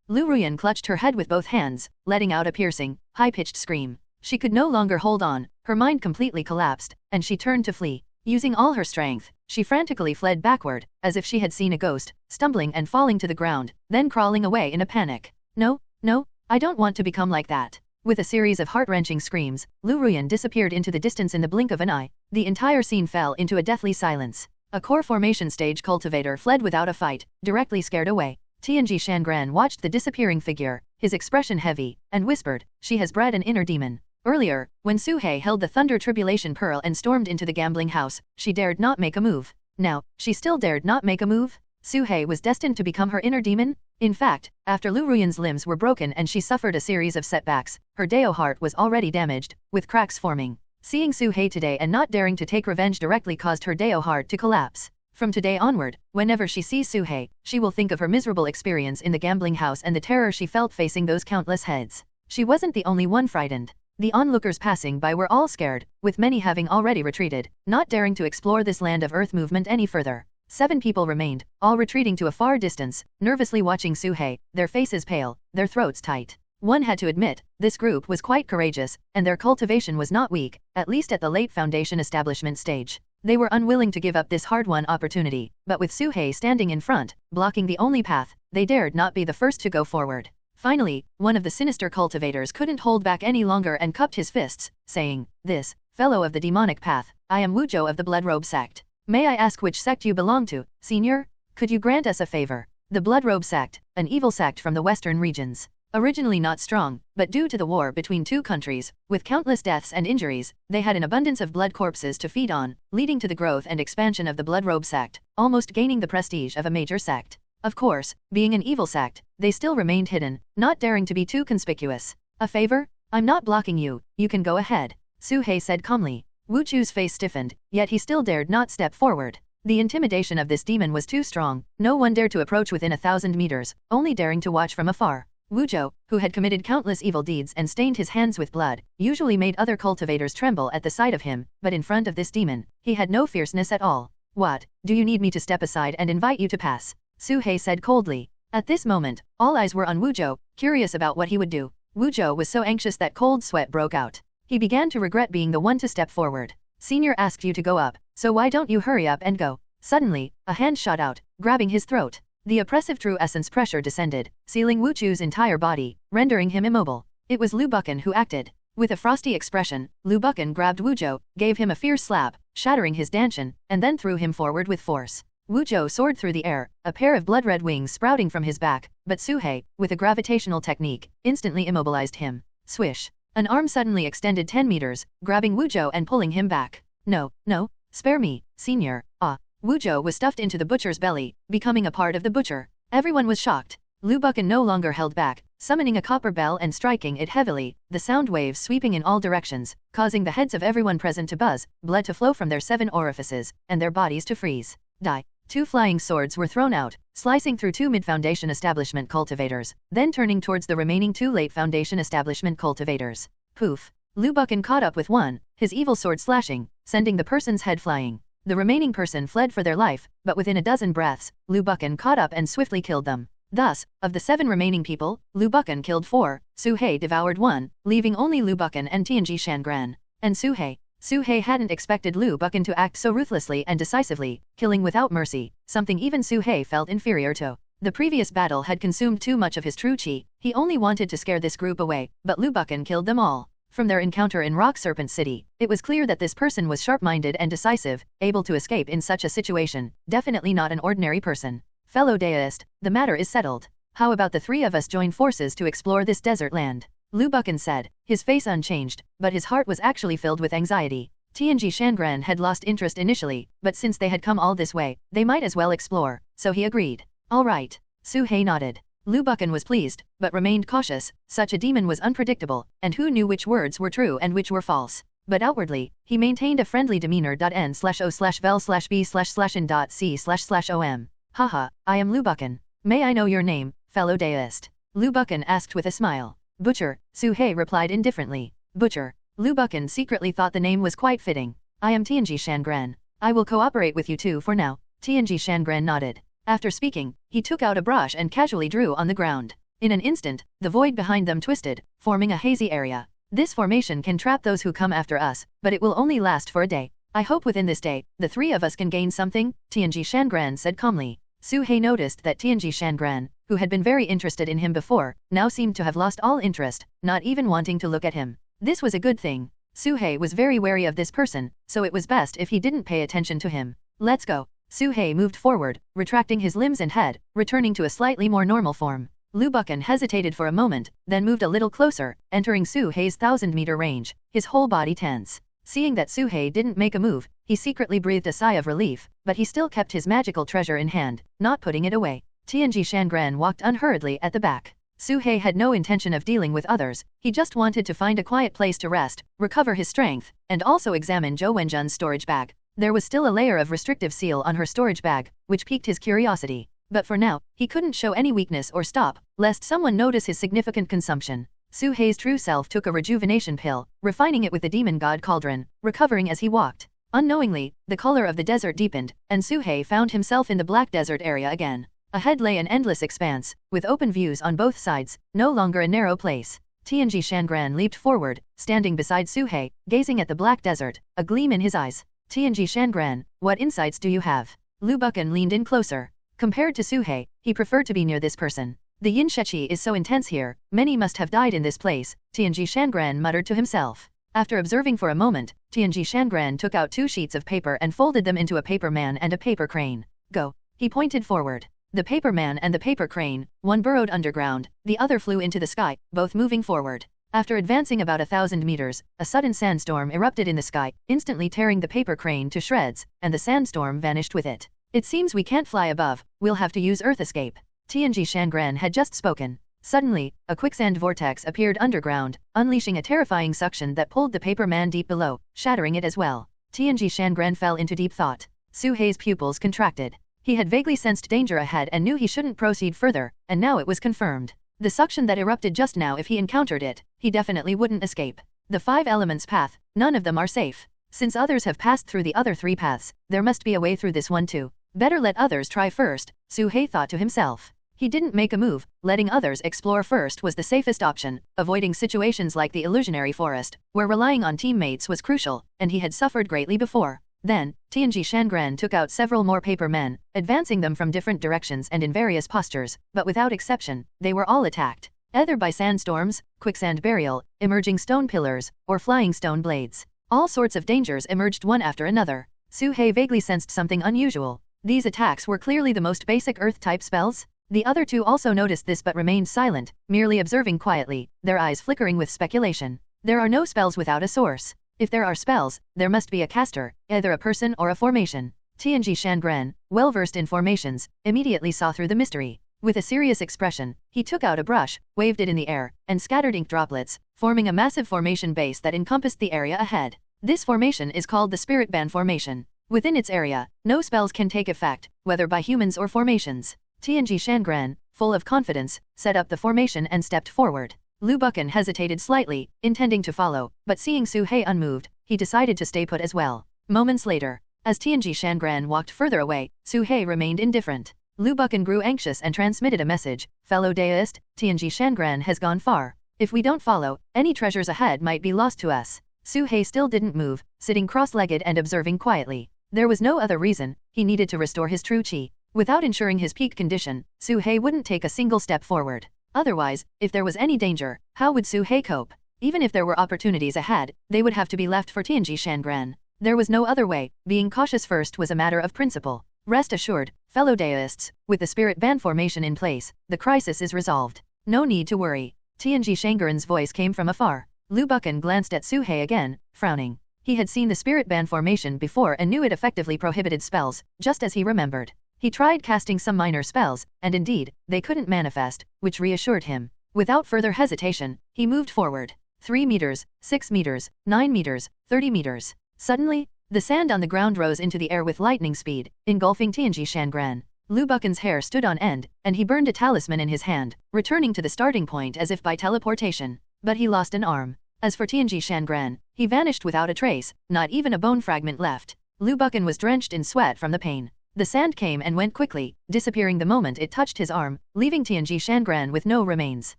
Lu Ruyan clutched her head with both hands, letting out a piercing, high-pitched scream. She could no longer hold on, her mind completely collapsed, and she turned to flee. Using all her strength, she frantically fled backward, as if she had seen a ghost, stumbling and falling to the ground, then crawling away in a panic. No, no, I don't want to become like that. With a series of heart-wrenching screams, Lu Ruyan disappeared into the distance in the blink of an eye. The entire scene fell into a deathly silence. A core formation stage cultivator fled without a fight, directly scared away. Tianji Shangran watched the disappearing figure, his expression heavy, and whispered, she has bred an inner demon. Earlier, when Su He held the Thunder Tribulation Pearl and stormed into the gambling house, she dared not make a move. Now, she still dared not make a move? Su He was destined to become her inner demon? In fact, after Lu Ruyan's limbs were broken and she suffered a series of setbacks, her Dao heart was already damaged, with cracks forming. Seeing Su He today and not daring to take revenge directly caused her Dao heart to collapse. From today onward, whenever she sees Su He, she will think of her miserable experience in the gambling house and the terror she felt facing those countless heads. She wasn't the only one frightened. The onlookers passing by were all scared, with many having already retreated, not daring to explore this land of earth movement any further. 7 people remained, all retreating to a far distance, nervously watching Su He, their faces pale, their throats tight. One had to admit, this group was quite courageous, and their cultivation was not weak, at least at the late foundation establishment stage. They were unwilling to give up this hard-won opportunity, but with Su He standing in front, blocking the only path, they dared not be the first to go forward. Finally, one of the sinister cultivators couldn't hold back any longer and cupped his fists, saying, this, fellow of the demonic path, I am Wu Zhou of the Bloodrobe sect. May I ask which sect you belong to, senior? Could you grant us a favor? The Bloodrobe sect, an evil sect from the western regions. Originally not strong, but due to the war between 2 countries, with countless deaths and injuries, they had an abundance of blood corpses to feed on, leading to the growth and expansion of the Bloodrobe sect, almost gaining the prestige of a major sect. Of course, being an evil sect, they still remained hidden, not daring to be too conspicuous. A favor? I'm not blocking you, you can go ahead, Su He said calmly. Wu Chu's face stiffened, yet he still dared not step forward. The intimidation of this demon was too strong, no one dared to approach within 1,000 meters, only daring to watch from afar. Wu Zhou, who had committed countless evil deeds and stained his hands with blood, usually made other cultivators tremble at the sight of him, but in front of this demon, he had no fierceness at all. What, do you need me to step aside and invite you to pass? Su He said coldly. At this moment, all eyes were on Wu Zhou, curious about what he would do. Wu Zhou was so anxious that cold sweat broke out. He began to regret being the one to step forward. Senior asked you to go up, so why don't you hurry up and go? Suddenly, a hand shot out, grabbing his throat. The oppressive true essence pressure descended, sealing Wu Chu's entire body, rendering him immobile. It was Lu Buchan who acted. With a frosty expression, Lu Buchan grabbed Wu Zhou, gave him a fierce slap, shattering his dantian, and then threw him forward with force. Wu Zhou soared through the air, a pair of blood-red wings sprouting from his back, but Su He, with a gravitational technique, instantly immobilized him. Swish. An arm suddenly extended 10 meters, grabbing Wu Zhou and pulling him back. No, no, spare me, senior, ah. Wu Zhou was stuffed into the butcher's belly, becoming a part of the butcher. Everyone was shocked. Lu Buchan no longer held back, summoning a copper bell and striking it heavily, the sound waves sweeping in all directions, causing the heads of everyone present to buzz, blood to flow from their 7 orifices, and their bodies to freeze. Die. 2 flying swords were thrown out, slicing through 2 mid-foundation establishment cultivators, then turning towards the remaining 2 late foundation establishment cultivators. Poof. Lu Buchan caught up with one, his evil sword slashing, sending the person's head flying. The remaining person fled for their life, but within a dozen breaths, Lu Buchan caught up and swiftly killed them. Thus, of the 7 remaining people, Lu Buchan killed 4, Su He devoured 1, leaving only Lu Buchan and Tianji Shangran. And Su He. Su He hadn't expected Lu Buchan to act so ruthlessly and decisively, killing without mercy, something even Su He felt inferior to. The previous battle had consumed too much of his true chi, he only wanted to scare this group away, but Lu Buchan killed them all. From their encounter in Rock Serpent City, it was clear that this person was sharp-minded and decisive, able to escape in such a situation, definitely not an ordinary person. Fellow deist, the matter is settled. How about the 3 of us join forces to explore this desert land? Lu Buchan said, his face unchanged, but his heart was actually filled with anxiety. Tianji Shangran had lost interest initially, but since they had come all this way, they might as well explore, so he agreed. All right. Su He nodded. Lu Buchan was pleased, but remained cautious. Such a demon was unpredictable, and who knew which words were true and which were false. But outwardly, he maintained a friendly demeanor. N/O/vel/B//n.C//om. Haha, I am Lu Buchan. May I know your name, fellow deist? Lu Buchan asked with a smile. Butcher, Su He replied indifferently. Butcher. Lu Buchan secretly thought the name was quite fitting. I am Tianji Shangran. I will cooperate with you two for now. Tianji Shangran nodded. After speaking, he took out a brush and casually drew on the ground. In an instant, the void behind them twisted, forming a hazy area. This formation can trap those who come after us, but it will only last for a day. I hope within this day, the 3 of us can gain something, Tianji Shangran said calmly. Su He noticed that Tianji Shangran, who had been very interested in him before, now seemed to have lost all interest, not even wanting to look at him. This was a good thing. Su He was very wary of this person, so it was best if he didn't pay attention to him. Let's go. Su He moved forward, retracting his limbs and head, returning to a slightly more normal form. Lu Buchan hesitated for a moment, then moved a little closer, entering Su He's 1,000-meter range, his whole body tense. Seeing that Su He didn't make a move, he secretly breathed a sigh of relief, but he still kept his magical treasure in hand, not putting it away. Tianji Shangran walked unhurriedly at the back. Su He had no intention of dealing with others, he just wanted to find a quiet place to rest, recover his strength, and also examine Zhou Wenjun's storage bag. There was still a layer of restrictive seal on her storage bag, which piqued his curiosity. But for now, he couldn't show any weakness or stop, lest someone notice his significant consumption. Su He's true self took a rejuvenation pill, refining it with the demon god cauldron, recovering as he walked. Unknowingly, the color of the desert deepened, and Su He found himself in the black desert area again. Ahead lay an endless expanse, with open views on both sides, no longer a narrow place. Tianji Shangran leaped forward, standing beside Su He, gazing at the black desert, a gleam in his eyes. Tianji Shangran, what insights do you have? Lu Buchan leaned in closer. Compared to Su He, he preferred to be near this person. The yin sheqi is so intense here, many must have died in this place, Tianji Shangran muttered to himself. After observing for a moment, Tianji Shangran took out 2 sheets of paper and folded them into a paper man and a paper crane. Go. He pointed forward. The paper man and the paper crane, one burrowed underground, the other flew into the sky, both moving forward. After advancing about 1,000 meters, a sudden sandstorm erupted in the sky, instantly tearing the paper crane to shreds, and the sandstorm vanished with it. It seems we can't fly above, we'll have to use Earth escape. Tianji Shangran had just spoken. Suddenly, a quicksand vortex appeared underground, unleashing a terrifying suction that pulled the paper man deep below, shattering it as well. Tianji Shangran fell into deep thought. Su He's pupils contracted. He had vaguely sensed danger ahead and knew he shouldn't proceed further, and now it was confirmed. The suction that erupted just now, if he encountered it, he definitely wouldn't escape. The 5 elements path, none of them are safe. Since others have passed through the other 3 paths, there must be a way through this one too. Better let others try first, Su He thought to himself. He didn't make a move. Letting others explore first was the safest option, avoiding situations like the illusionary forest, where relying on teammates was crucial, and he had suffered greatly before. Then, Tianji Shangran took out several more paper men, advancing them from different directions and in various postures, but without exception, they were all attacked, either by sandstorms, quicksand burial, emerging stone pillars, or flying stone blades. All sorts of dangers emerged one after another. Su He vaguely sensed something unusual. These attacks were clearly the most basic earth-type spells. The other two also noticed this but remained silent, merely observing quietly, their eyes flickering with speculation. There are no spells without a source. If there are spells, there must be a caster, either a person or a formation. Tianji Shangran, well-versed in formations, immediately saw through the mystery. With a serious expression, he took out a brush, waved it in the air, and scattered ink droplets, forming a massive formation base that encompassed the area ahead. This formation is called the Spirit Band Formation. Within its area, no spells can take effect, whether by humans or formations. Tianji Shangran, full of confidence, set up the formation and stepped forward. Lu Buchan hesitated slightly, intending to follow, but seeing Su He unmoved, he decided to stay put as well. Moments later, as Tianji Shangran walked further away, Su He remained indifferent. Lu Buchan grew anxious and transmitted a message. Fellow Daoist, Tianji Shangran has gone far. If we don't follow, any treasures ahead might be lost to us. Su He still didn't move, sitting cross-legged and observing quietly. There was no other reason, he needed to restore his true chi. Without ensuring his peak condition, Su He wouldn't take a single step forward. Otherwise, if there was any danger, how would Su He cope? Even if there were opportunities ahead, they would have to be left for Tianji Shangran. There was no other way. Being cautious first was a matter of principle. Rest assured, fellow Daoists, with the Spirit Band formation in place, the crisis is resolved. No need to worry. Tianji Shangran's voice came from afar. Lu Buchan glanced at Su He again, frowning. He had seen the Spirit Band formation before and knew it effectively prohibited spells, just as he remembered. He tried casting some minor spells, and indeed, they couldn't manifest, which reassured him. Without further hesitation, he moved forward. 3 meters, 6 meters, 9 meters, 30 meters. Suddenly, the sand on the ground rose into the air with lightning speed, engulfing Tianji Shangran. Lu Buchan's hair stood on end, and he burned a talisman in his hand, returning to the starting point as if by teleportation. But he lost an arm. As for Tianji Shangran, he vanished without a trace, not even a bone fragment left. Lu Buchan was drenched in sweat from the pain. The sand came and went quickly, disappearing the moment it touched his arm, leaving Tianji Shangran with no remains.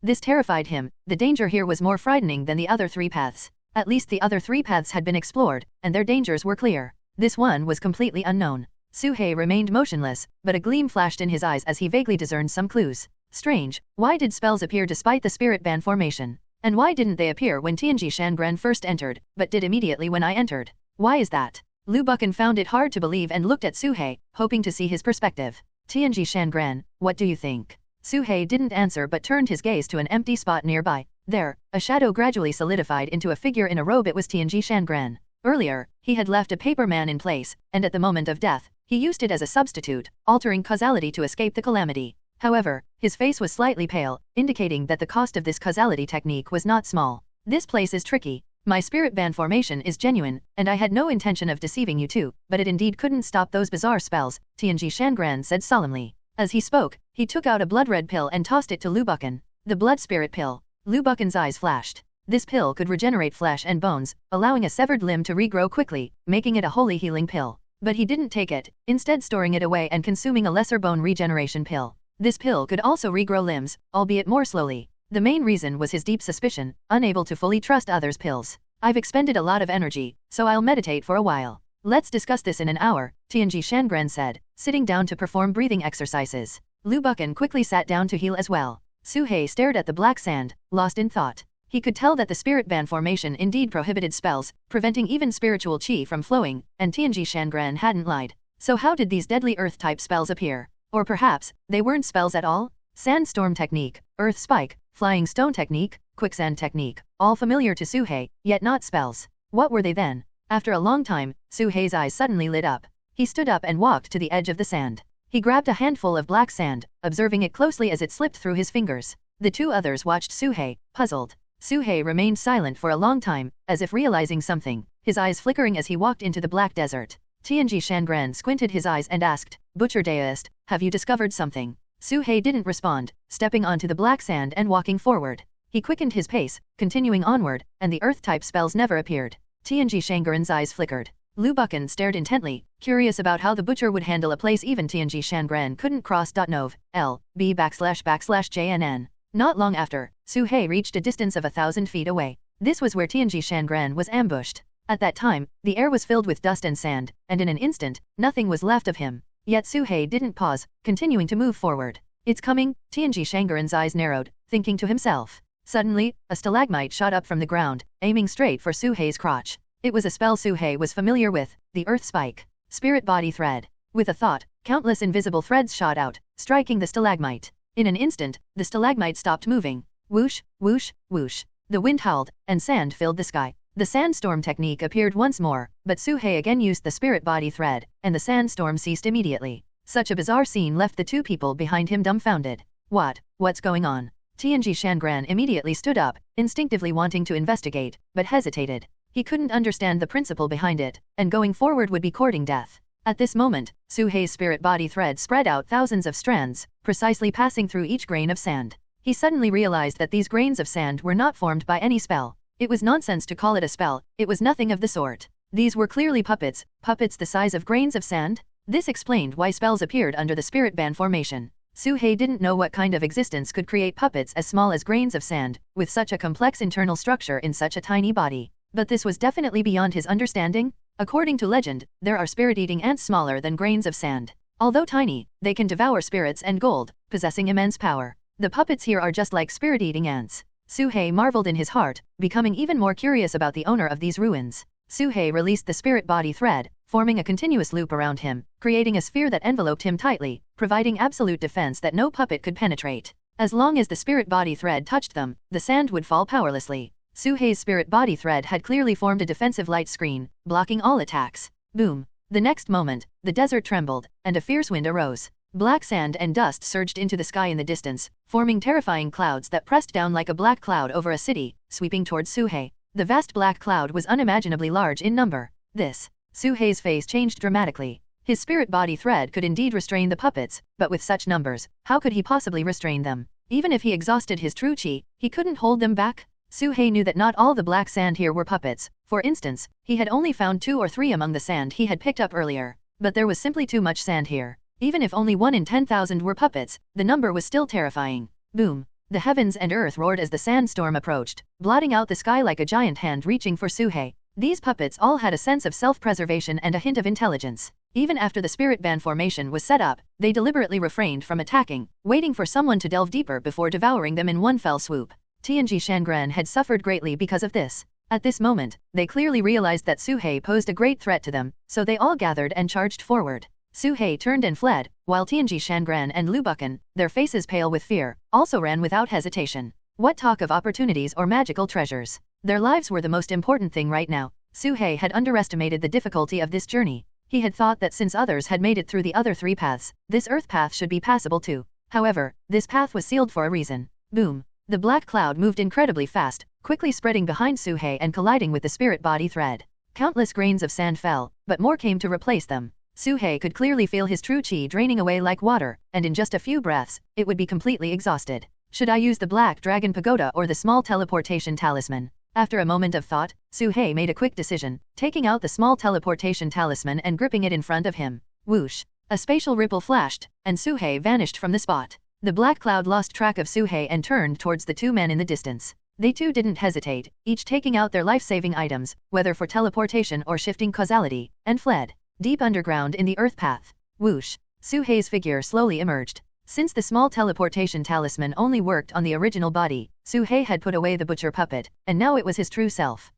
This terrified him. The danger here was more frightening than the other 3 paths. At least the other 3 paths had been explored, and their dangers were clear. This one was completely unknown. Su He remained motionless, but a gleam flashed in his eyes as he vaguely discerned some clues. Strange, why did spells appear despite the Spirit Band formation? And why didn't they appear when Tianji Shangran first entered, but did immediately when I entered? Why is that? Lu Buchan found it hard to believe and looked at Su He, hoping to see his perspective. Tianji Shangran, what do you think? Su He didn't answer but turned his gaze to an empty spot nearby. There, a shadow gradually solidified into a figure in a robe. It was Tianji Shangran. Earlier, he had left a paper man in place, and at the moment of death, he used it as a substitute, altering causality to escape the calamity. However, his face was slightly pale, indicating that the cost of this causality technique was not small. This place is tricky. My Spirit Band formation is genuine, and I had no intention of deceiving you too, but it indeed couldn't stop those bizarre spells, Tianji Shangran said solemnly. As he spoke, he took out a blood-red pill and tossed it to Lu Buchan. The blood spirit pill. Lu Buchan's eyes flashed. This pill could regenerate flesh and bones, allowing a severed limb to regrow quickly, making it a wholly healing pill. But he didn't take it, instead storing it away and consuming a lesser bone regeneration pill. This pill could also regrow limbs, albeit more slowly. The main reason was his deep suspicion, unable to fully trust others' pills. I've expended a lot of energy, so I'll meditate for a while. Let's discuss this in an hour, Tianji Shangran said, sitting down to perform breathing exercises. Lu Buchan quickly sat down to heal as well. Su He stared at the black sand, lost in thought. He could tell that the Spirit Band formation indeed prohibited spells, preventing even spiritual chi from flowing, and Tianji Shangran hadn't lied. So how did these deadly earth-type spells appear? Or perhaps, they weren't spells at all? Sandstorm technique, earth spike, flying stone technique, quicksand technique, all familiar to Su He, yet not spells. What were they then? After a long time, Su He's eyes suddenly lit up. He stood up and walked to the edge of the sand. He grabbed a handful of black sand, observing it closely as it slipped through his fingers. The 2 others watched Su He, puzzled. Su He remained silent for a long time, as if realizing something, his eyes flickering as he walked into the black desert. Tianji Shangran squinted his eyes and asked, Butcher Daoist, have you discovered something? Su He didn't respond, stepping onto the black sand and walking forward. He quickened his pace, continuing onward, and the earth-type spells never appeared. Tianji Shangran's eyes flickered. Lu Buchan stared intently, curious about how the butcher would handle a place even Tianji Shangran couldn't cross. Nov. L.B//JNN. Not long after, Su He reached a distance of 1,000 feet away. This was where Tianji Shangran was ambushed. At that time, the air was filled with dust and sand, and in an instant, nothing was left of him. Yet Su He didn't pause, continuing to move forward. It's coming, Tianji Shangran's eyes narrowed, thinking to himself. Suddenly, a stalagmite shot up from the ground, aiming straight for Su He's crotch. It was a spell Su He was familiar with, the Earth Spike. Spirit Body Thread. With a thought, countless invisible threads shot out, striking the stalagmite. In an instant, the stalagmite stopped moving. Whoosh, whoosh, whoosh. The wind howled, and sand filled the sky. The sandstorm technique appeared once more, but Su He again used the Spirit Body Thread, and the sandstorm ceased immediately. Such a bizarre scene left the two people behind him dumbfounded. What's going on? Tianji Shangran immediately stood up, instinctively wanting to investigate, but hesitated. He couldn't understand the principle behind it, and going forward would be courting death. At this moment, Su He's spirit body thread spread out thousands of strands, precisely passing through each grain of sand. He suddenly realized that these grains of sand were not formed by any spell. It was nonsense to call it a spell, it was nothing of the sort. These were clearly puppets the size of grains of sand? This explained why spells appeared under the spirit band formation. Su He didn't know what kind of existence could create puppets as small as grains of sand, with such a complex internal structure in such a tiny body. But this was definitely beyond his understanding. According to legend, there are spirit-eating ants smaller than grains of sand. Although tiny, they can devour spirits and gold, possessing immense power. The puppets here are just like spirit-eating ants. Su He marveled in his heart, becoming even more curious about the owner of these ruins. Su He released the spirit body thread, forming a continuous loop around him, creating a sphere that enveloped him tightly, providing absolute defense that no puppet could penetrate. As long as the spirit body thread touched them, the sand would fall powerlessly. Su He's spirit body thread had clearly formed a defensive light screen, blocking all attacks. Boom! The next moment, the desert trembled, and a fierce wind arose. Black sand and dust surged into the sky in the distance, forming terrifying clouds that pressed down like a black cloud over a city, sweeping towards Su He. The vast black cloud was unimaginably large in number. Su He's face changed dramatically. His spirit body thread could indeed restrain the puppets, but with such numbers, how could he possibly restrain them? Even if he exhausted his true chi, he couldn't hold them back? Su He knew that not all the black sand here were puppets. For instance, he had only found 2 or 3 among the sand he had picked up earlier. But there was simply too much sand here. Even if only 1 in 10,000 were puppets, the number was still terrifying. Boom! The heavens and earth roared as the sandstorm approached, blotting out the sky like a giant hand reaching for Su He. These puppets all had a sense of self-preservation and a hint of intelligence. Even after the spirit band formation was set up, they deliberately refrained from attacking, waiting for someone to delve deeper before devouring them in one fell swoop. Tianji Shangran had suffered greatly because of this. At this moment, they clearly realized that Su He posed a great threat to them, so they all gathered and charged forward. Su He turned and fled, while Tianji Shangran and Lu Buchan, their faces pale with fear, also ran without hesitation. What talk of opportunities or magical treasures? Their lives were the most important thing right now. Su He had underestimated the difficulty of this journey. He had thought that since others had made it through the other 3 paths, this earth path should be passable too. However, this path was sealed for a reason. Boom! The black cloud moved incredibly fast, quickly spreading behind Su He and colliding with the spirit body thread. Countless grains of sand fell, but more came to replace them. Su He could clearly feel his true chi draining away like water, and in just a few breaths, it would be completely exhausted. Should I use the Black Dragon Pagoda or the small teleportation talisman? After a moment of thought, Su He made a quick decision, taking out the small teleportation talisman and gripping it in front of him. Whoosh! A spatial ripple flashed, and Su He vanished from the spot. The black cloud lost track of Su He and turned towards the 2 men in the distance. They too didn't hesitate, each taking out their life-saving items, whether for teleportation or shifting causality, and fled. Deep underground in the earth path. Whoosh! Su He's figure slowly emerged. Since the small teleportation talisman only worked on the original body, Su He had put away the butcher puppet, and now it was his true self.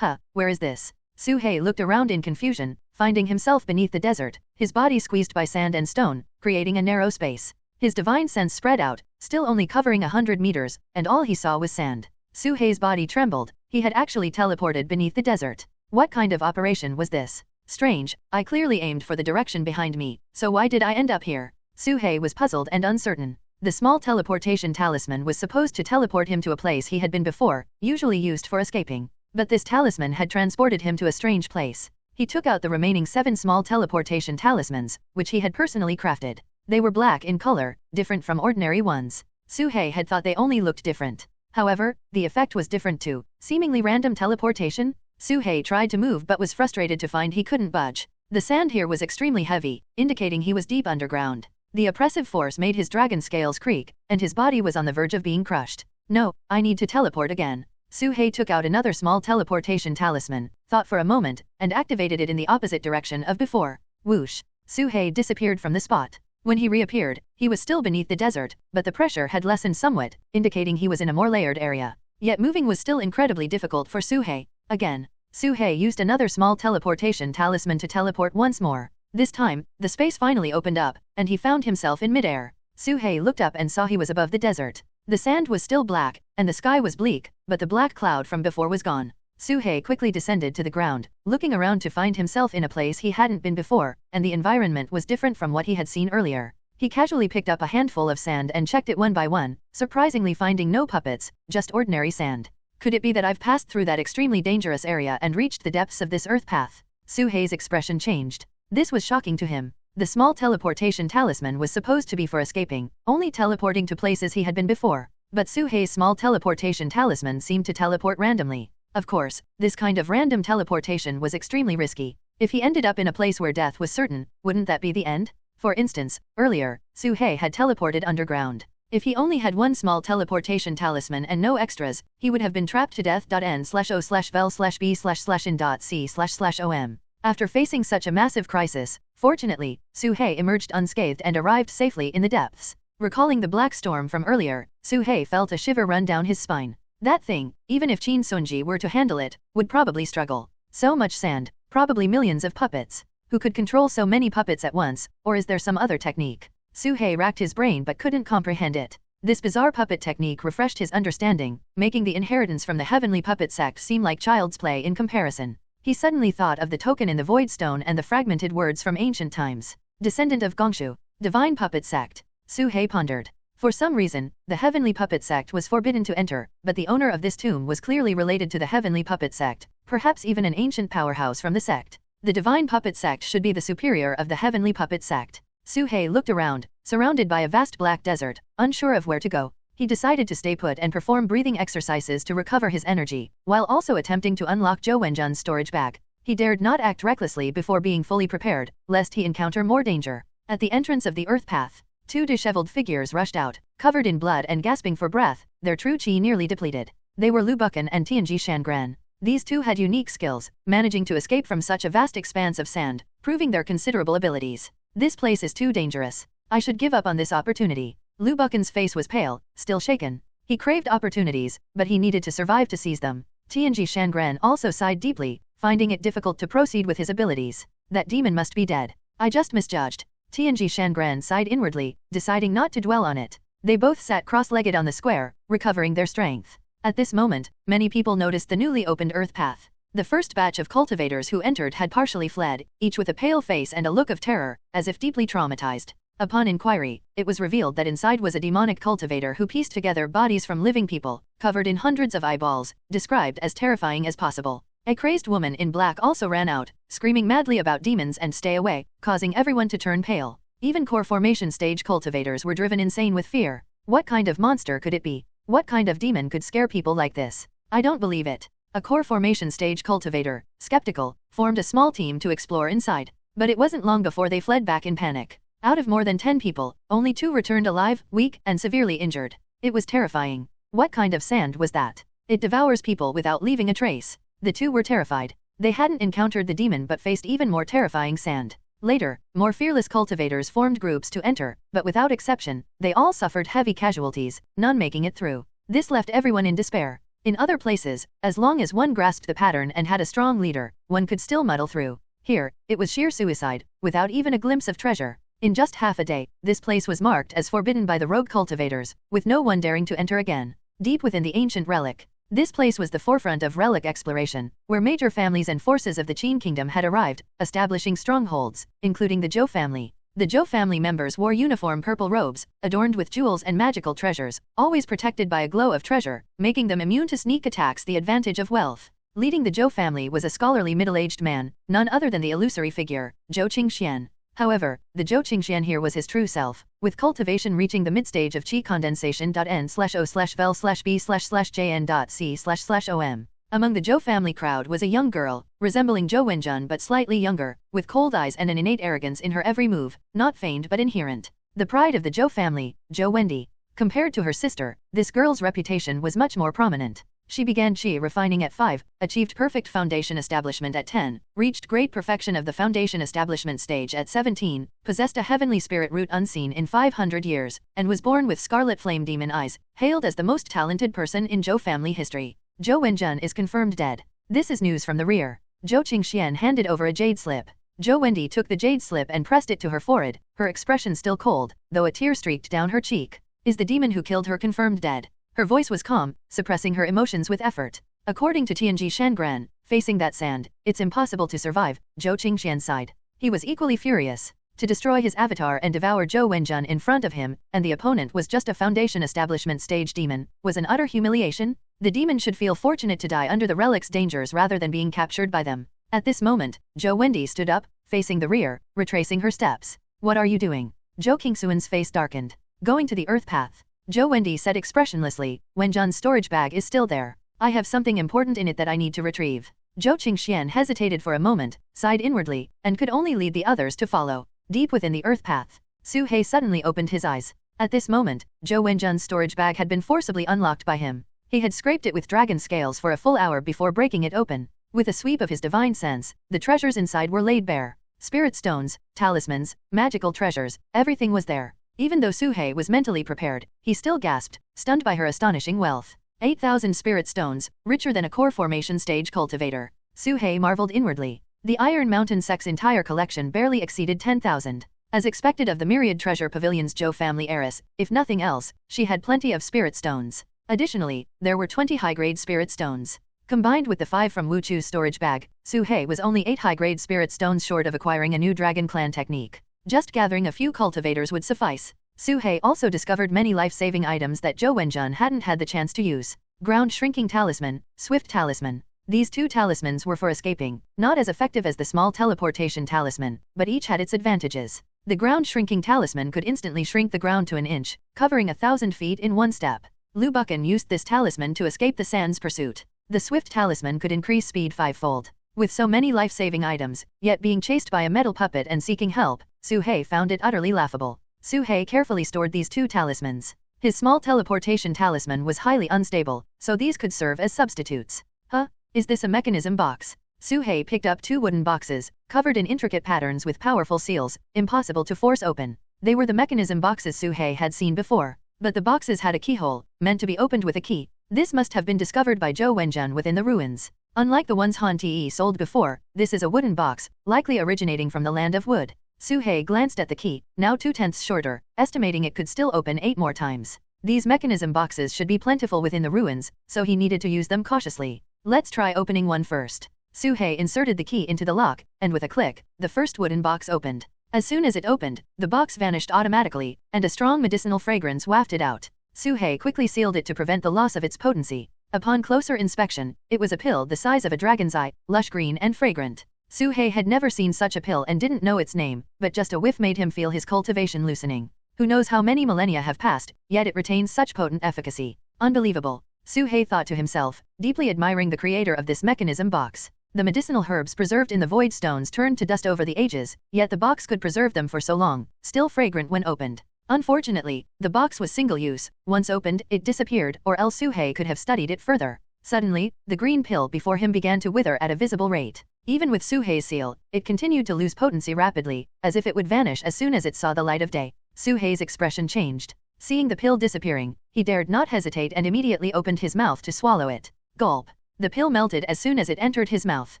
Where is this? Su He looked around in confusion, finding himself beneath the desert, his body squeezed by sand and stone, creating a narrow space. His divine sense spread out, still only covering 100 meters, and all he saw was sand. Su He's body trembled. He had actually teleported beneath the desert. What kind of operation was this? Strange, I clearly aimed for the direction behind me, so why did I end up here? Su He was puzzled and uncertain. The small teleportation talisman was supposed to teleport him to a place he had been before, usually used for escaping. But this talisman had transported him to a strange place. He took out the remaining 7 small teleportation talismans, which he had personally crafted. They were black in color, different from ordinary ones. Su He had thought they only looked different. However, the effect was different too. Seemingly random teleportation? Suhei tried to move but was frustrated to find he couldn't budge. The sand here was extremely heavy, indicating he was deep underground. The oppressive force made his dragon scales creak, and his body was on the verge of being crushed. No, I need to teleport again. Suhei took out another small teleportation talisman, thought for a moment, and activated it in the opposite direction of before. Whoosh! Suhei disappeared from the spot. When he reappeared, he was still beneath the desert, but the pressure had lessened somewhat, indicating he was in a more layered area. Yet moving was still incredibly difficult for Suhei. Again, Suhei used another small teleportation talisman to teleport once more. This time, the space finally opened up, and he found himself in midair. Suhei looked up and saw he was above the desert. The sand was still black, and the sky was bleak, but the black cloud from before was gone. Suhei quickly descended to the ground, looking around to find himself in a place he hadn't been before, and the environment was different from what he had seen earlier. He casually picked up a handful of sand and checked it one by one, surprisingly finding no puppets, just ordinary sand. Could it be that I've passed through that extremely dangerous area and reached the depths of this earth path? Suhei's expression changed. This was shocking to him. The small teleportation talisman was supposed to be for escaping, only teleporting to places he had been before. But Suhei's small teleportation talisman seemed to teleport randomly. Of course, this kind of random teleportation was extremely risky. If he ended up in a place where death was certain, wouldn't that be the end? For instance, earlier, Suhei had teleported underground. If he only had one small teleportation talisman and no extras, he would have been trapped to death. N/O/vel/B/in.C//OM. After facing such a massive crisis, fortunately, Suhei emerged unscathed and arrived safely in the depths. Recalling the black storm from earlier, Suhei felt a shiver run down his spine. That thing, even if Qin Sunji were to handle it, would probably struggle. So much sand, probably millions of puppets. Who could control so many puppets at once, or is there some other technique? Suhei racked his brain but couldn't comprehend it. This bizarre puppet technique refreshed his understanding, making the inheritance from the heavenly puppet sect seem like child's play in comparison. He suddenly thought of the token in the Void Stone and the fragmented words from ancient times. Descendant of Gongshu, divine puppet sect. Suhei pondered. For some reason, the heavenly puppet sect was forbidden to enter, but the owner of this tomb was clearly related to the heavenly puppet sect, perhaps even an ancient powerhouse from the sect. The divine puppet sect should be the superior of the heavenly puppet sect. Suhei looked around, surrounded by a vast black desert, unsure of where to go. He decided to stay put and perform breathing exercises to recover his energy, while also attempting to unlock Zhou Wenjun's storage bag. He dared not act recklessly before being fully prepared, lest he encounter more danger. At the entrance of the earth path, two disheveled figures rushed out, covered in blood and gasping for breath, their true qi nearly depleted. They were Lu Buchan and Tianji Shangran. These two had unique skills, managing to escape from such a vast expanse of sand, proving their considerable abilities. This place is too dangerous. I should give up on this opportunity. Lu Buchan's face was pale, still shaken. He craved opportunities, but he needed to survive to seize them. Tianji Shangran also sighed deeply, finding it difficult to proceed with his abilities. That demon must be dead. I just misjudged. Tianji Shangran sighed inwardly, deciding not to dwell on it. They both sat cross-legged on the square, recovering their strength. At this moment, many people noticed the newly opened earth path. The first batch of cultivators who entered had partially fled, each with a pale face and a look of terror, as if deeply traumatized. Upon inquiry, it was revealed that inside was a demonic cultivator who pieced together bodies from living people, covered in hundreds of eyeballs, described as terrifying as possible. A crazed woman in black also ran out, screaming madly about demons and stay away, causing everyone to turn pale. Even core formation stage cultivators were driven insane with fear. What kind of monster could it be? What kind of demon could scare people like this? I don't believe it. A core formation stage cultivator, skeptical, formed a small team to explore inside. But it wasn't long before they fled back in panic. Out of more than 10 people, only 2 returned alive, weak, and severely injured. It was terrifying. What kind of sand was that? It devours people without leaving a trace. The 2 were terrified. They hadn't encountered the demon but faced even more terrifying sand. Later, more fearless cultivators formed groups to enter, but without exception, they all suffered heavy casualties, none making it through. This left everyone in despair. In other places, as long as one grasped the pattern and had a strong leader, one could still muddle through. Here, it was sheer suicide, without even a glimpse of treasure. In just half a day, this place was marked as forbidden by the rogue cultivators, with no one daring to enter again. Deep within the ancient relic, this place was the forefront of relic exploration, where major families and forces of the Qin kingdom had arrived, establishing strongholds, including the Zhou family. The Zhou family members wore uniform purple robes, adorned with jewels and magical treasures, always protected by a glow of treasure, making them immune to sneak attacks, the advantage of wealth. Leading the Zhou family was a scholarly middle-aged man, none other than the illusory figure, Zhou Qingxian. However, the Zhou Qingxian here was his true self, with cultivation reaching the mid-stage of qi condensation. N/O/vel/b/jn.c//om. Among the Zhou family crowd was a young girl, resembling Zhou Wenjun but slightly younger, with cold eyes and an innate arrogance in her every move, not feigned but inherent. The pride of the Zhou family, Zhou Wendy. Compared to her sister, this girl's reputation was much more prominent. She began qi refining at 5, achieved perfect foundation establishment at 10, reached great perfection of the foundation establishment stage at 17, possessed a heavenly spirit root unseen in 500 years, and was born with scarlet flame demon eyes, hailed as the most talented person in Zhou family history. Zhou Wenjun is confirmed dead. This is news from the rear. Zhou Qingxian handed over a jade slip. Zhou Wendy took the jade slip and pressed it to her forehead, her expression still cold, though a tear streaked down her cheek. Is the demon who killed her confirmed dead? Her voice was calm, suppressing her emotions with effort. According to Tianji Shangran, facing that sand, it's impossible to survive, Zhou Qingxian sighed. He was equally furious. To destroy his avatar and devour Zhou Wenjun in front of him, and the opponent was just a foundation establishment stage demon, was an utter humiliation. The demon should feel fortunate to die under the relic's dangers rather than being captured by them. At this moment, Zhou Wendy stood up, facing the rear, retracing her steps. What are you doing? Zhou Qingxuan's face darkened. Going to the earth path. Zhou Wendy said expressionlessly, Wenjun's storage bag is still there. I have something important in it that I need to retrieve. Zhou Qingxian hesitated for a moment, sighed inwardly, and could only lead the others to follow. Deep within the earth path, Su He suddenly opened his eyes. At this moment, Zhou Wenjun's storage bag had been forcibly unlocked by him. He had scraped it with dragon scales for a full hour before breaking it open. With a sweep of his divine sense, the treasures inside were laid bare. Spirit stones, talismans, magical treasures, everything was there. Even though Su He was mentally prepared, he still gasped, stunned by her astonishing wealth. 8,000 spirit stones, richer than a core formation stage cultivator. Su He marveled inwardly. The Iron Mountain sect's entire collection barely exceeded 10,000. As expected of the myriad treasure pavilion's Zhou family heiress, if nothing else, she had plenty of spirit stones. Additionally, there were 20 high-grade spirit stones. Combined with the 5 from Wu Chu's storage bag, Su He was only 8 high-grade spirit stones short of acquiring a new Dragon Clan technique. Just gathering a few cultivators would suffice. Su He also discovered many life-saving items that Zhou Wenjun hadn't had the chance to use. Ground Shrinking Talisman, Swift Talisman. These 2 talismans were for escaping, not as effective as the small teleportation talisman, but each had its advantages. The Ground Shrinking Talisman could instantly shrink the ground to an inch, covering 1,000 feet in one step. Lu Buchan used this talisman to escape the Sand's pursuit. The Swift Talisman could increase speed 5-fold. With so many life-saving items, yet being chased by a metal puppet and seeking help, Su He found it utterly laughable. Su He carefully stored these 2 talismans. His small teleportation talisman was highly unstable, so these could serve as substitutes. Huh? Is this a mechanism box? Su He picked up 2 wooden boxes, covered in intricate patterns with powerful seals, impossible to force open. They were the mechanism boxes Su He had seen before. But the boxes had a keyhole, meant to be opened with a key. This must have been discovered by Zhou Wenjun within the ruins. Unlike the ones Han Te sold before, this is a wooden box, likely originating from the land of wood. Su He glanced at the key, now 2/10 shorter, estimating it could still open 8 more times. These mechanism boxes should be plentiful within the ruins, so he needed to use them cautiously. Let's try opening one first. Su He inserted the key into the lock, and with a click, the first wooden box opened. As soon as it opened, the box vanished automatically, and a strong medicinal fragrance wafted out. Su He quickly sealed it to prevent the loss of its potency. Upon closer inspection, it was a pill the size of a dragon's eye, lush green and fragrant. Su He had never seen such a pill and didn't know its name, but just a whiff made him feel his cultivation loosening. Who knows how many millennia have passed, yet it retains such potent efficacy. Unbelievable. Su He thought to himself, deeply admiring the creator of this mechanism box. The medicinal herbs preserved in the void stones turned to dust over the ages, yet the box could preserve them for so long, still fragrant when opened. Unfortunately, the box was single-use. Once opened, it disappeared, or else Su He could have studied it further. Suddenly, the green pill before him began to wither at a visible rate. Even with Su He's seal, it continued to lose potency rapidly, as if it would vanish as soon as it saw the light of day. Su He's expression changed. Seeing the pill disappearing, he dared not hesitate and immediately opened his mouth to swallow it. Gulp. The pill melted as soon as it entered his mouth.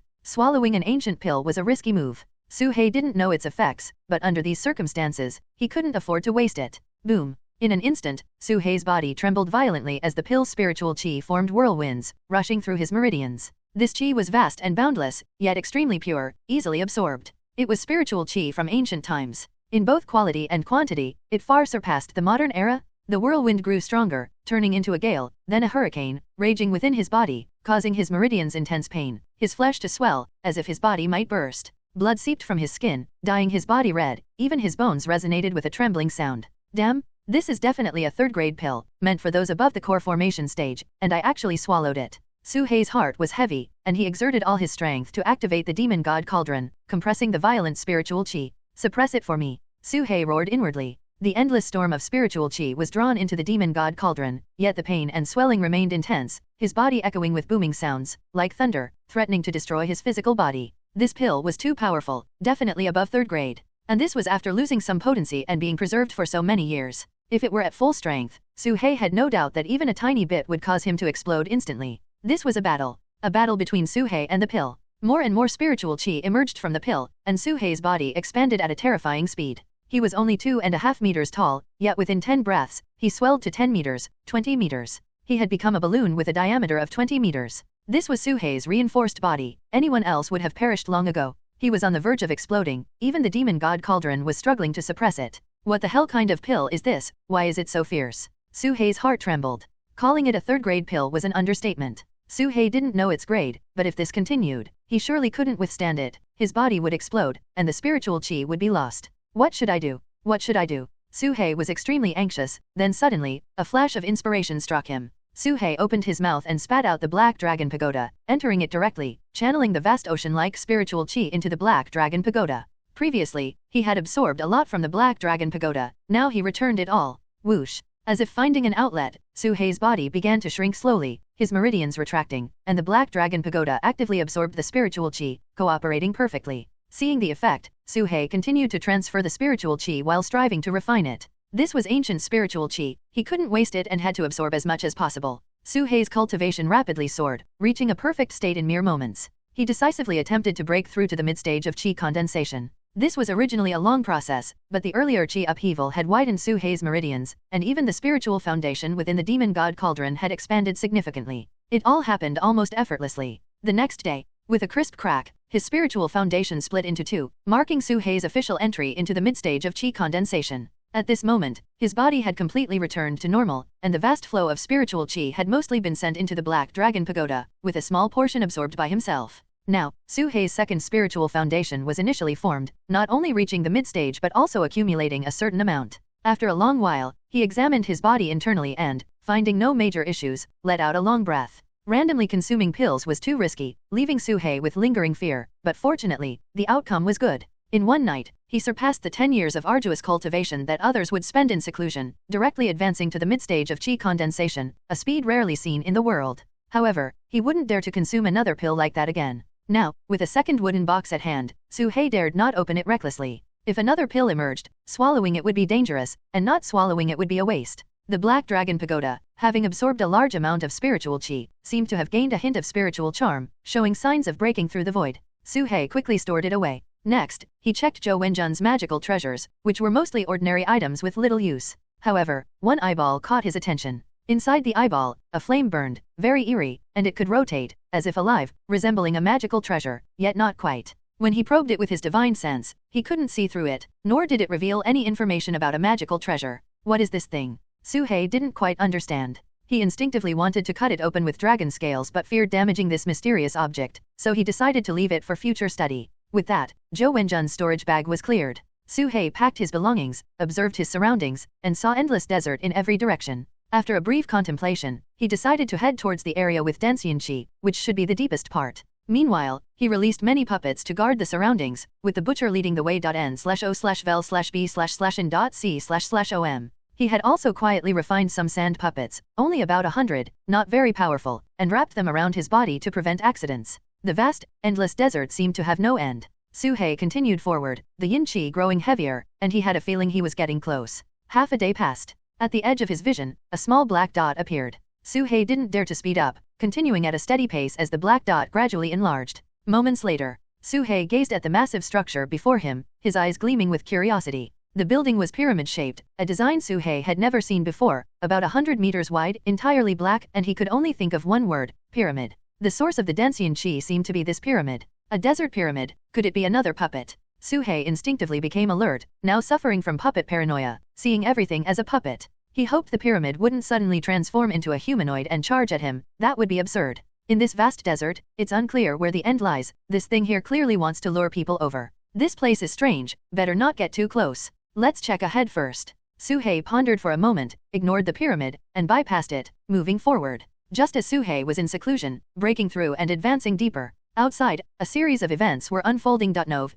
Swallowing an ancient pill was a risky move. Su He didn't know its effects, but under these circumstances, he couldn't afford to waste it. Boom. In an instant, Su He's body trembled violently as the pill's spiritual qi formed whirlwinds, rushing through his meridians. This qi was vast and boundless, yet extremely pure, easily absorbed. It was spiritual qi from ancient times. In both quality and quantity, it far surpassed the modern era. The whirlwind grew stronger, turning into a gale, then a hurricane, raging within his body, causing his meridians intense pain, his flesh to swell, as if his body might burst. Blood seeped from his skin, dyeing his body red, even his bones resonated with a trembling sound. Damn, this is definitely a third-grade pill, meant for those above the core formation stage, and I actually swallowed it. Su-hei's heart was heavy, and he exerted all his strength to activate the demon god cauldron, compressing the violent spiritual qi. Suppress it for me. Su-hei roared inwardly. The endless storm of spiritual qi was drawn into the demon god cauldron, yet the pain and swelling remained intense, his body echoing with booming sounds, like thunder, threatening to destroy his physical body. This pill was too powerful, definitely above 3rd grade. And this was after losing some potency and being preserved for so many years. If it were at full strength, Su-hei had no doubt that even a tiny bit would cause him to explode instantly. This was a battle between Su-hei and the pill. More and more spiritual qi emerged from the pill, and Su-hei's body expanded at a terrifying speed. He was only 2.5 meters tall, yet within 10 breaths, he swelled to 10 meters, 20 meters. He had become a balloon with a diameter of 20 meters. This was Su-hei's reinforced body. Anyone else would have perished long ago. He was on the verge of exploding. Even the demon god cauldron was struggling to suppress it. What the hell kind of pill is this? Why is it so fierce? Su-hei's heart trembled. Calling it a 3rd grade pill was an understatement. Su-hei didn't know its grade, but if this continued, he surely couldn't withstand it. His body would explode, and the spiritual qi would be lost. What should I do? What should I do? Su-hei was extremely anxious, then suddenly, a flash of inspiration struck him. Su-hei opened his mouth and spat out the black dragon pagoda, entering it directly, channeling the vast ocean-like spiritual qi into the black dragon pagoda. Previously, he had absorbed a lot from the black dragon pagoda, now he returned it all. Whoosh! As if finding an outlet, Su-hei's body began to shrink slowly, his meridians retracting, and the black dragon pagoda actively absorbed the spiritual qi, cooperating perfectly. Seeing the effect, Su-hei continued to transfer the spiritual qi while striving to refine it. This was ancient spiritual qi, he couldn't waste it and had to absorb as much as possible. Su-hei's cultivation rapidly soared, reaching a perfect state in mere moments. He decisively attempted to break through to the mid-stage of qi condensation. This was originally a long process, but the earlier qi upheaval had widened Su-hei's meridians, and even the spiritual foundation within the demon god cauldron had expanded significantly. It all happened almost effortlessly. The next day, with a crisp crack, his spiritual foundation split into 2, marking Su-hei's official entry into the mid-stage of qi condensation. At this moment, his body had completely returned to normal, and the vast flow of spiritual qi had mostly been sent into the black dragon pagoda, with a small portion absorbed by himself. Now, Su-hei's second spiritual foundation was initially formed, not only reaching the mid-stage but also accumulating a certain amount. After a long while, he examined his body internally and, finding no major issues, let out a long breath. Randomly consuming pills was too risky, leaving Su-hei with lingering fear, but fortunately, the outcome was good. In one night, he surpassed the 10 years of arduous cultivation that others would spend in seclusion, directly advancing to the mid-stage of qi condensation, a speed rarely seen in the world. However, he wouldn't dare to consume another pill like that again. Now, with a second wooden box at hand, Su-hei dared not open it recklessly. If another pill emerged, swallowing it would be dangerous, and not swallowing it would be a waste. The Black Dragon Pagoda, having absorbed a large amount of spiritual qi, seemed to have gained a hint of spiritual charm, showing signs of breaking through the void. Su-hei quickly stored it away. Next, he checked Zhou Wenjun's magical treasures, which were mostly ordinary items with little use. However, one eyeball caught his attention. Inside the eyeball, a flame burned, very eerie, and it could rotate, as if alive, resembling a magical treasure, yet not quite. When he probed it with his divine sense, he couldn't see through it, nor did it reveal any information about a magical treasure. What is this thing? Su-hei didn't quite understand. He instinctively wanted to cut it open with dragon scales but feared damaging this mysterious object, so he decided to leave it for future study. With that, Zhou Wenjun's storage bag was cleared. Su-hei packed his belongings, observed his surroundings, and saw endless desert in every direction. After a brief contemplation, he decided to head towards the area with Dancian Qi, which should be the deepest part. Meanwhile, he released many puppets to guard the surroundings, with the butcher leading the way. N/O/vel/B/in.C//om. He had also quietly refined some sand puppets, only about 100, not very powerful, and wrapped them around his body to prevent accidents. The vast, endless desert seemed to have no end. Su-hei continued forward, the yin qi growing heavier, and he had a feeling he was getting close. Half a day passed. At the edge of his vision, a small black dot appeared. Su-hei didn't dare to speed up, continuing at a steady pace as the black dot gradually enlarged. Moments later, Su-hei gazed at the massive structure before him, his eyes gleaming with curiosity. The building was pyramid-shaped, a design Su-hei had never seen before, about 100 meters wide, entirely black, and he could only think of one word: pyramid. The source of the Dancian Qi seemed to be this pyramid. A desert pyramid, could it be another puppet? Su-hei instinctively became alert, now suffering from puppet paranoia, seeing everything as a puppet. He hoped the pyramid wouldn't suddenly transform into a humanoid and charge at him, that would be absurd. In this vast desert, it's unclear where the end lies, this thing here clearly wants to lure people over. This place is strange, better not get too close. Let's check ahead first. Su-hei pondered for a moment, ignored the pyramid, and bypassed it, moving forward. just as Suhei was in seclusion, breaking through and advancing deeper. Outside, a series of events were unfolding. Nov.l.b//JNN.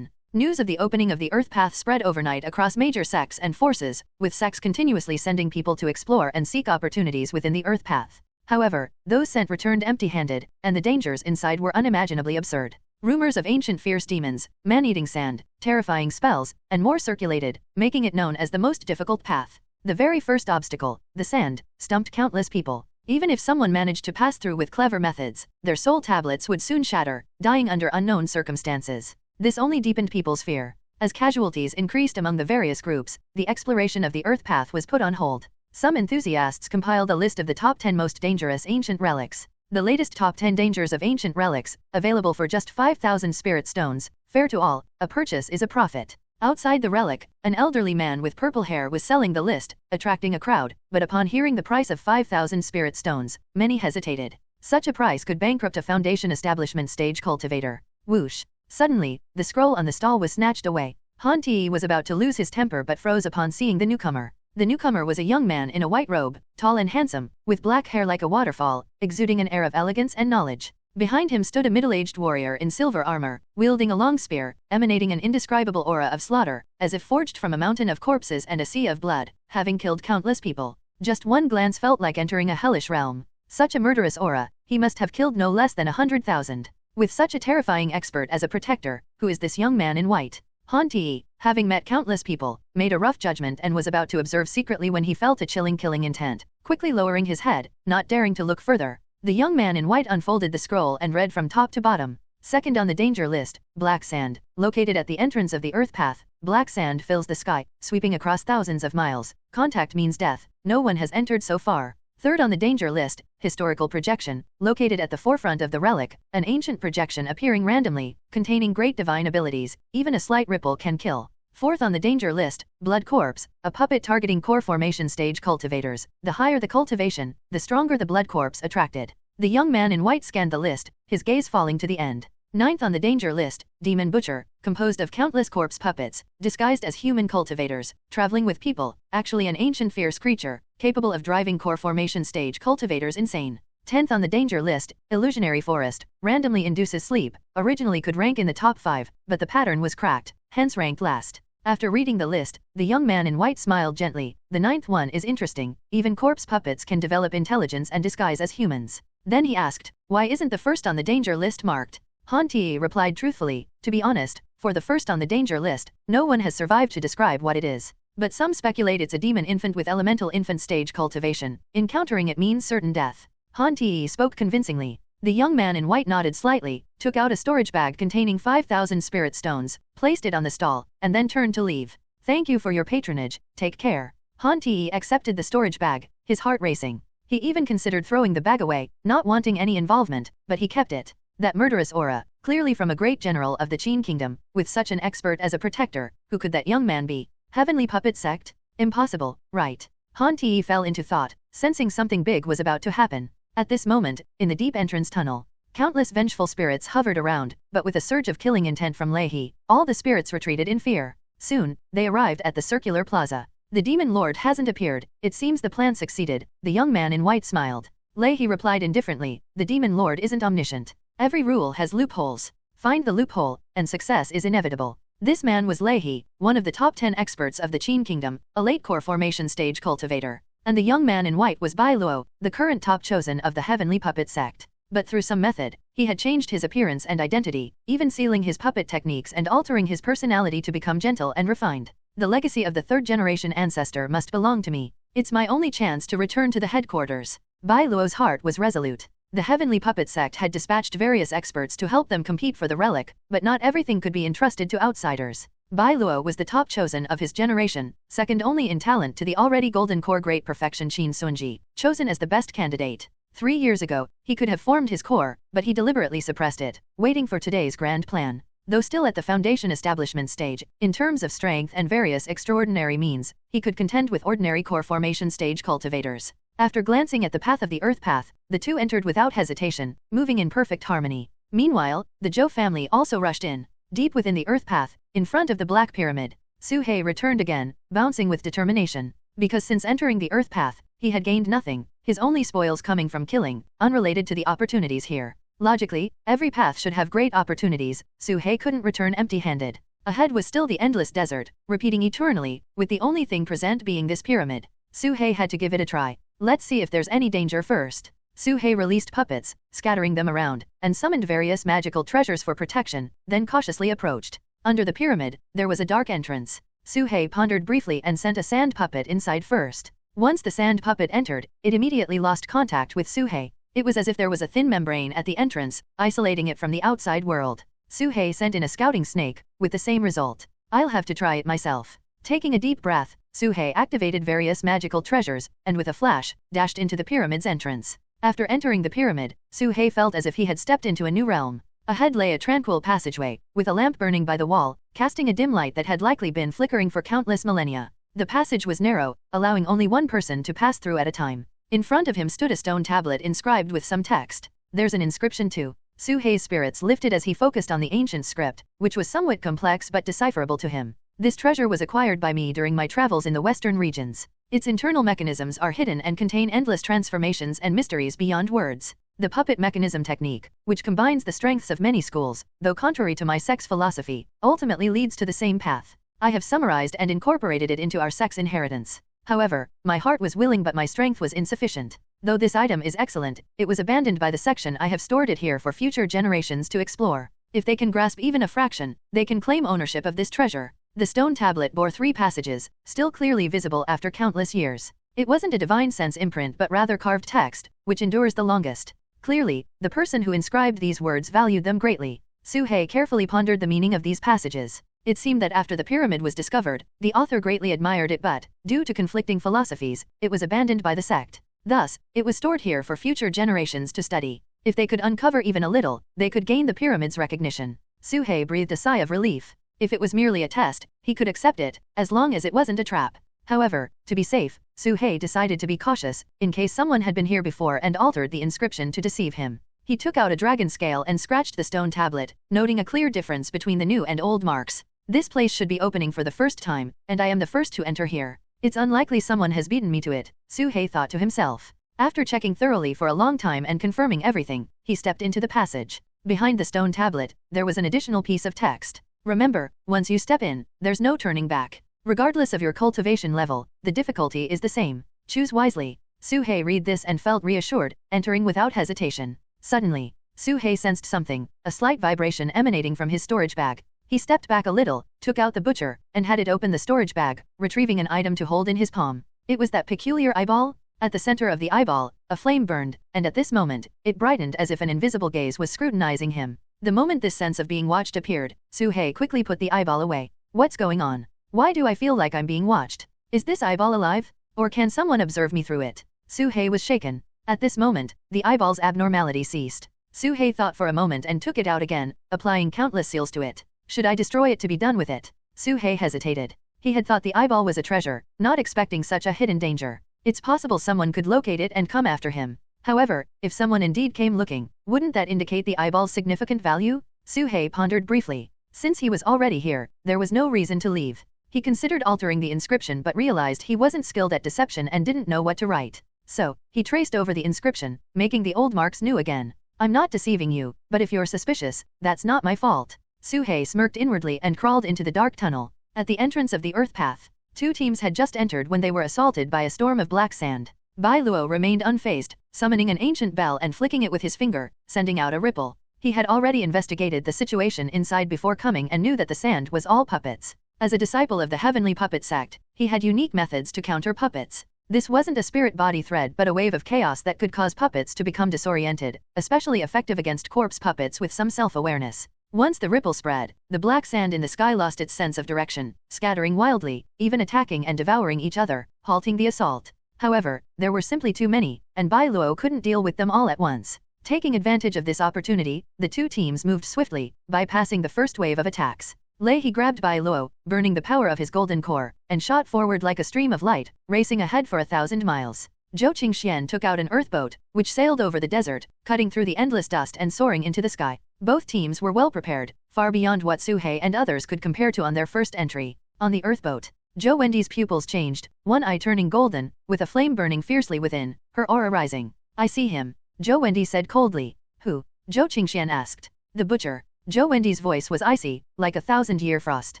News of the opening of the Earth Path spread overnight across major sects and forces, with sects continuously sending people to explore and seek opportunities within the Earth Path. However, those sent returned empty-handed, and the dangers inside were unimaginably absurd. Rumors of ancient fierce demons, man-eating sand, terrifying spells, and more circulated, making it known as the most difficult path. The very first obstacle, the sand, stumped countless people. Even if someone managed to pass through with clever methods, their soul tablets would soon shatter, dying under unknown circumstances. This only deepened people's fear. As casualties increased among the various groups, the exploration of the Earth Path was put on hold. Some enthusiasts compiled a list of the top 10 most dangerous ancient relics. The latest top 10 dangers of ancient relics, available for just 5,000 spirit stones, fair to all, a purchase is a profit. Outside the relic, an elderly man with purple hair was selling the list, attracting a crowd, but upon hearing the price of 5,000 spirit stones, many hesitated. Such a price could bankrupt a foundation establishment stage cultivator. Whoosh! Suddenly, the scroll on the stall was snatched away. Han Ti was about to lose his temper but froze upon seeing the newcomer. The newcomer was a young man in a white robe, tall and handsome, with black hair like a waterfall, exuding an air of elegance and knowledge. Behind him stood a middle-aged warrior in silver armor, wielding a long spear, emanating an indescribable aura of slaughter, as if forged from a mountain of corpses and a sea of blood, having killed countless people. Just one glance felt like entering a hellish realm. Such a murderous aura, he must have killed no less than 100,000. With such a terrifying expert as a protector, who is this young man in white? Han Ti, having met countless people, made a rough judgment and was about to observe secretly when he felt a chilling killing intent, quickly lowering his head, not daring to look further. The young man in white unfolded the scroll and read from top to bottom. Second on the danger list, black sand. Located at the entrance of the Earth Path, black sand fills the sky, sweeping across thousands of miles. Contact means death. No one has entered so far. Third on the danger list, historical projection. Located at the forefront of the relic, an ancient projection appearing randomly, containing great divine abilities. Even a slight ripple can kill. Fourth on the danger list, blood corpse, a puppet targeting core formation stage cultivators. The higher the cultivation, the stronger the blood corpse attracted. The young man in white scanned the list, his gaze falling to the end. Ninth on the danger list, demon butcher, composed of countless corpse puppets, disguised as human cultivators, traveling with people, actually an ancient fierce creature, capable of driving core formation stage cultivators insane. 10th on the danger list, illusionary forest, randomly induces sleep, originally could rank in the top 5, but the pattern was cracked, hence ranked last. After reading the list, the young man in white smiled gently. The 9th one is interesting, even corpse puppets can develop intelligence and disguise as humans. Then he asked, why isn't the first on the danger list marked? Han Ti replied truthfully, to be honest, for the first on the danger list, no one has survived to describe what it is. But some speculate it's a demon infant with elemental infant stage cultivation. Encountering it means certain death. Han Ti spoke convincingly. The young man in white nodded slightly, took out a storage bag containing 5,000 spirit stones, placed it on the stall, and then turned to leave. Thank you for your patronage, take care. Han Ti accepted the storage bag, his heart racing. He even considered throwing the bag away, not wanting any involvement, but he kept it. That murderous aura, clearly from a great general of the Qin kingdom, with such an expert as a protector, who could that young man be? Heavenly puppet sect? Impossible, right? Han Ti fell into thought, sensing something big was about to happen. At this moment, in the deep entrance tunnel, countless vengeful spirits hovered around, but with a surge of killing intent from Leihi, all the spirits retreated in fear. Soon, they arrived at the circular plaza. The demon lord hasn't appeared, it seems the plan succeeded. The young man in white smiled. Leihi replied indifferently, the demon lord isn't omniscient. Every rule has loopholes. Find the loophole, and success is inevitable. This man was Leihi, one of the top 10 experts of the Qin kingdom, a late core formation stage cultivator. And the young man in white was Bai Luo, the current top chosen of the heavenly puppet sect. But through some method, he had changed his appearance and identity, even sealing his puppet techniques and altering his personality to become gentle and refined. The legacy of the third-generation ancestor must belong to me. It's my only chance to return to the headquarters. Bai Luo's heart was resolute. The heavenly puppet sect had dispatched various experts to help them compete for the relic, but not everything could be entrusted to outsiders. Bai Luo was the top chosen of his generation, second only in talent to the already golden core great perfection Qin Sunji, chosen as the best candidate. 3 years ago, he could have formed his core, but he deliberately suppressed it, waiting for today's grand plan. Though still at the foundation establishment stage, in terms of strength and various extraordinary means, he could contend with ordinary core formation stage cultivators. After glancing at the path of the Earth Path, the two entered without hesitation, moving in perfect harmony. Meanwhile, the Zhou family also rushed in. Deep within the Earth Path, in front of the Black Pyramid, Suhei returned again, bouncing with determination. Because since entering the Earth Path, he had gained nothing, his only spoils coming from killing, unrelated to the opportunities here. Logically, every path should have great opportunities, Su-hei couldn't return empty-handed. Ahead was still the endless desert, repeating eternally, with the only thing present being this pyramid. Su-hei had to give it a try. Let's see if there's any danger first. Su-hei released puppets, scattering them around, and summoned various magical treasures for protection, then cautiously approached. Under the pyramid, there was a dark entrance. Su-hei pondered briefly and sent a sand puppet inside first. Once the sand puppet entered, it immediately lost contact with Su-hei. It was as if there was a thin membrane at the entrance, isolating it from the outside world. Su-hei sent in a scouting snake, with the same result. I'll have to try it myself. Taking a deep breath, Su-hei activated various magical treasures, and with a flash, dashed into the pyramid's entrance. After entering the pyramid, Su-hei felt as if he had stepped into a new realm. Ahead lay a tranquil passageway, with a lamp burning by the wall, casting a dim light that had likely been flickering for countless millennia. The passage was narrow, allowing only one person to pass through at a time. In front of him stood a stone tablet inscribed with some text. There's an inscription too. Su-hei's spirits lifted as he focused on the ancient script, which was somewhat complex but decipherable to him. This treasure was acquired by me during my travels in the western regions. Its internal mechanisms are hidden and contain endless transformations and mysteries beyond words. The puppet mechanism technique, which combines the strengths of many schools, though contrary to my sex philosophy, ultimately leads to the same path. I have summarized and incorporated it into our sex inheritance. However, my heart was willing but my strength was insufficient. Though this item is excellent, it was abandoned by the section I have stored it here for future generations to explore. If they can grasp even a fraction, they can claim ownership of this treasure. The stone tablet bore 3 passages, still clearly visible after countless years. It wasn't a divine sense imprint but rather carved text, which endures the longest. Clearly, the person who inscribed these words valued them greatly. Su-hei carefully pondered the meaning of these passages. It seemed that after the pyramid was discovered, the author greatly admired it but, due to conflicting philosophies, it was abandoned by the sect. Thus, it was stored here for future generations to study. If they could uncover even a little, they could gain the pyramid's recognition. Su-hei breathed a sigh of relief. If it was merely a test, he could accept it, as long as it wasn't a trap. However, to be safe, Su-hei decided to be cautious, in case someone had been here before and altered the inscription to deceive him. He took out a dragon scale and scratched the stone tablet, noting a clear difference between the new and old marks. This place should be opening for the first time, and I am the first to enter here. It's unlikely someone has beaten me to it, Su-hei thought to himself. After checking thoroughly for a long time and confirming everything, he stepped into the passage. Behind the stone tablet, there was an additional piece of text. Remember, once you step in, there's no turning back. Regardless of your cultivation level, the difficulty is the same. Choose wisely. Su-hei read this and felt reassured, entering without hesitation. Suddenly, Su-hei sensed something, a slight vibration emanating from his storage bag. He stepped back a little, took out the butcher, and had it open the storage bag, retrieving an item to hold in his palm. It was that peculiar eyeball? At the center of the eyeball, a flame burned, and at this moment, it brightened as if an invisible gaze was scrutinizing him. The moment this sense of being watched appeared, Su-hei quickly put the eyeball away. What's going on? Why do I feel like I'm being watched? Is this eyeball alive? Or can someone observe me through it? Su-hei was shaken. At this moment, the eyeball's abnormality ceased. Su-hei thought for a moment and took it out again, applying countless seals to it. Should I destroy it to be done with it? Su-hei hesitated. He had thought the eyeball was a treasure, not expecting such a hidden danger. It's possible someone could locate it and come after him. However, if someone indeed came looking, wouldn't that indicate the eyeball's significant value? Su-hei pondered briefly. Since he was already here, there was no reason to leave. He considered altering the inscription but realized he wasn't skilled at deception and didn't know what to write. So, he traced over the inscription, making the old marks new again. I'm not deceiving you, but if you're suspicious, that's not my fault. Su-hei smirked inwardly and crawled into the dark tunnel. At the entrance of the earth path, 2 teams had just entered when they were assaulted by a storm of black sand. Bai Luo remained unfazed, summoning an ancient bell and flicking it with his finger, sending out a ripple. He had already investigated the situation inside before coming and knew that the sand was all puppets. As a disciple of the heavenly puppet sect, he had unique methods to counter puppets. This wasn't a spirit body thread but a wave of chaos that could cause puppets to become disoriented, especially effective against corpse puppets with some self-awareness. Once the ripple spread, the black sand in the sky lost its sense of direction, scattering wildly, even attacking and devouring each other, halting the assault. However, there were simply too many, and Bai Luo couldn't deal with them all at once. Taking advantage of this opportunity, the 2 teams moved swiftly, bypassing the first wave of attacks. He grabbed Bai Luo, burning the power of his golden core, and shot forward like a stream of light, racing ahead for 1,000 miles. Zhou Qingxian took out an earth boat, which sailed over the desert, cutting through the endless dust and soaring into the sky. Both teams were well prepared, far beyond what Su-hei and others could compare to on their first entry. On the earth boat, Joe Wendy's pupils changed, one eye turning golden, with a flame burning fiercely within, her aura rising. I see him, Joe Wendy said coldly. Who? Zhou Qingxian asked. The butcher. Joe Wendy's voice was icy, like a 1,000-year frost.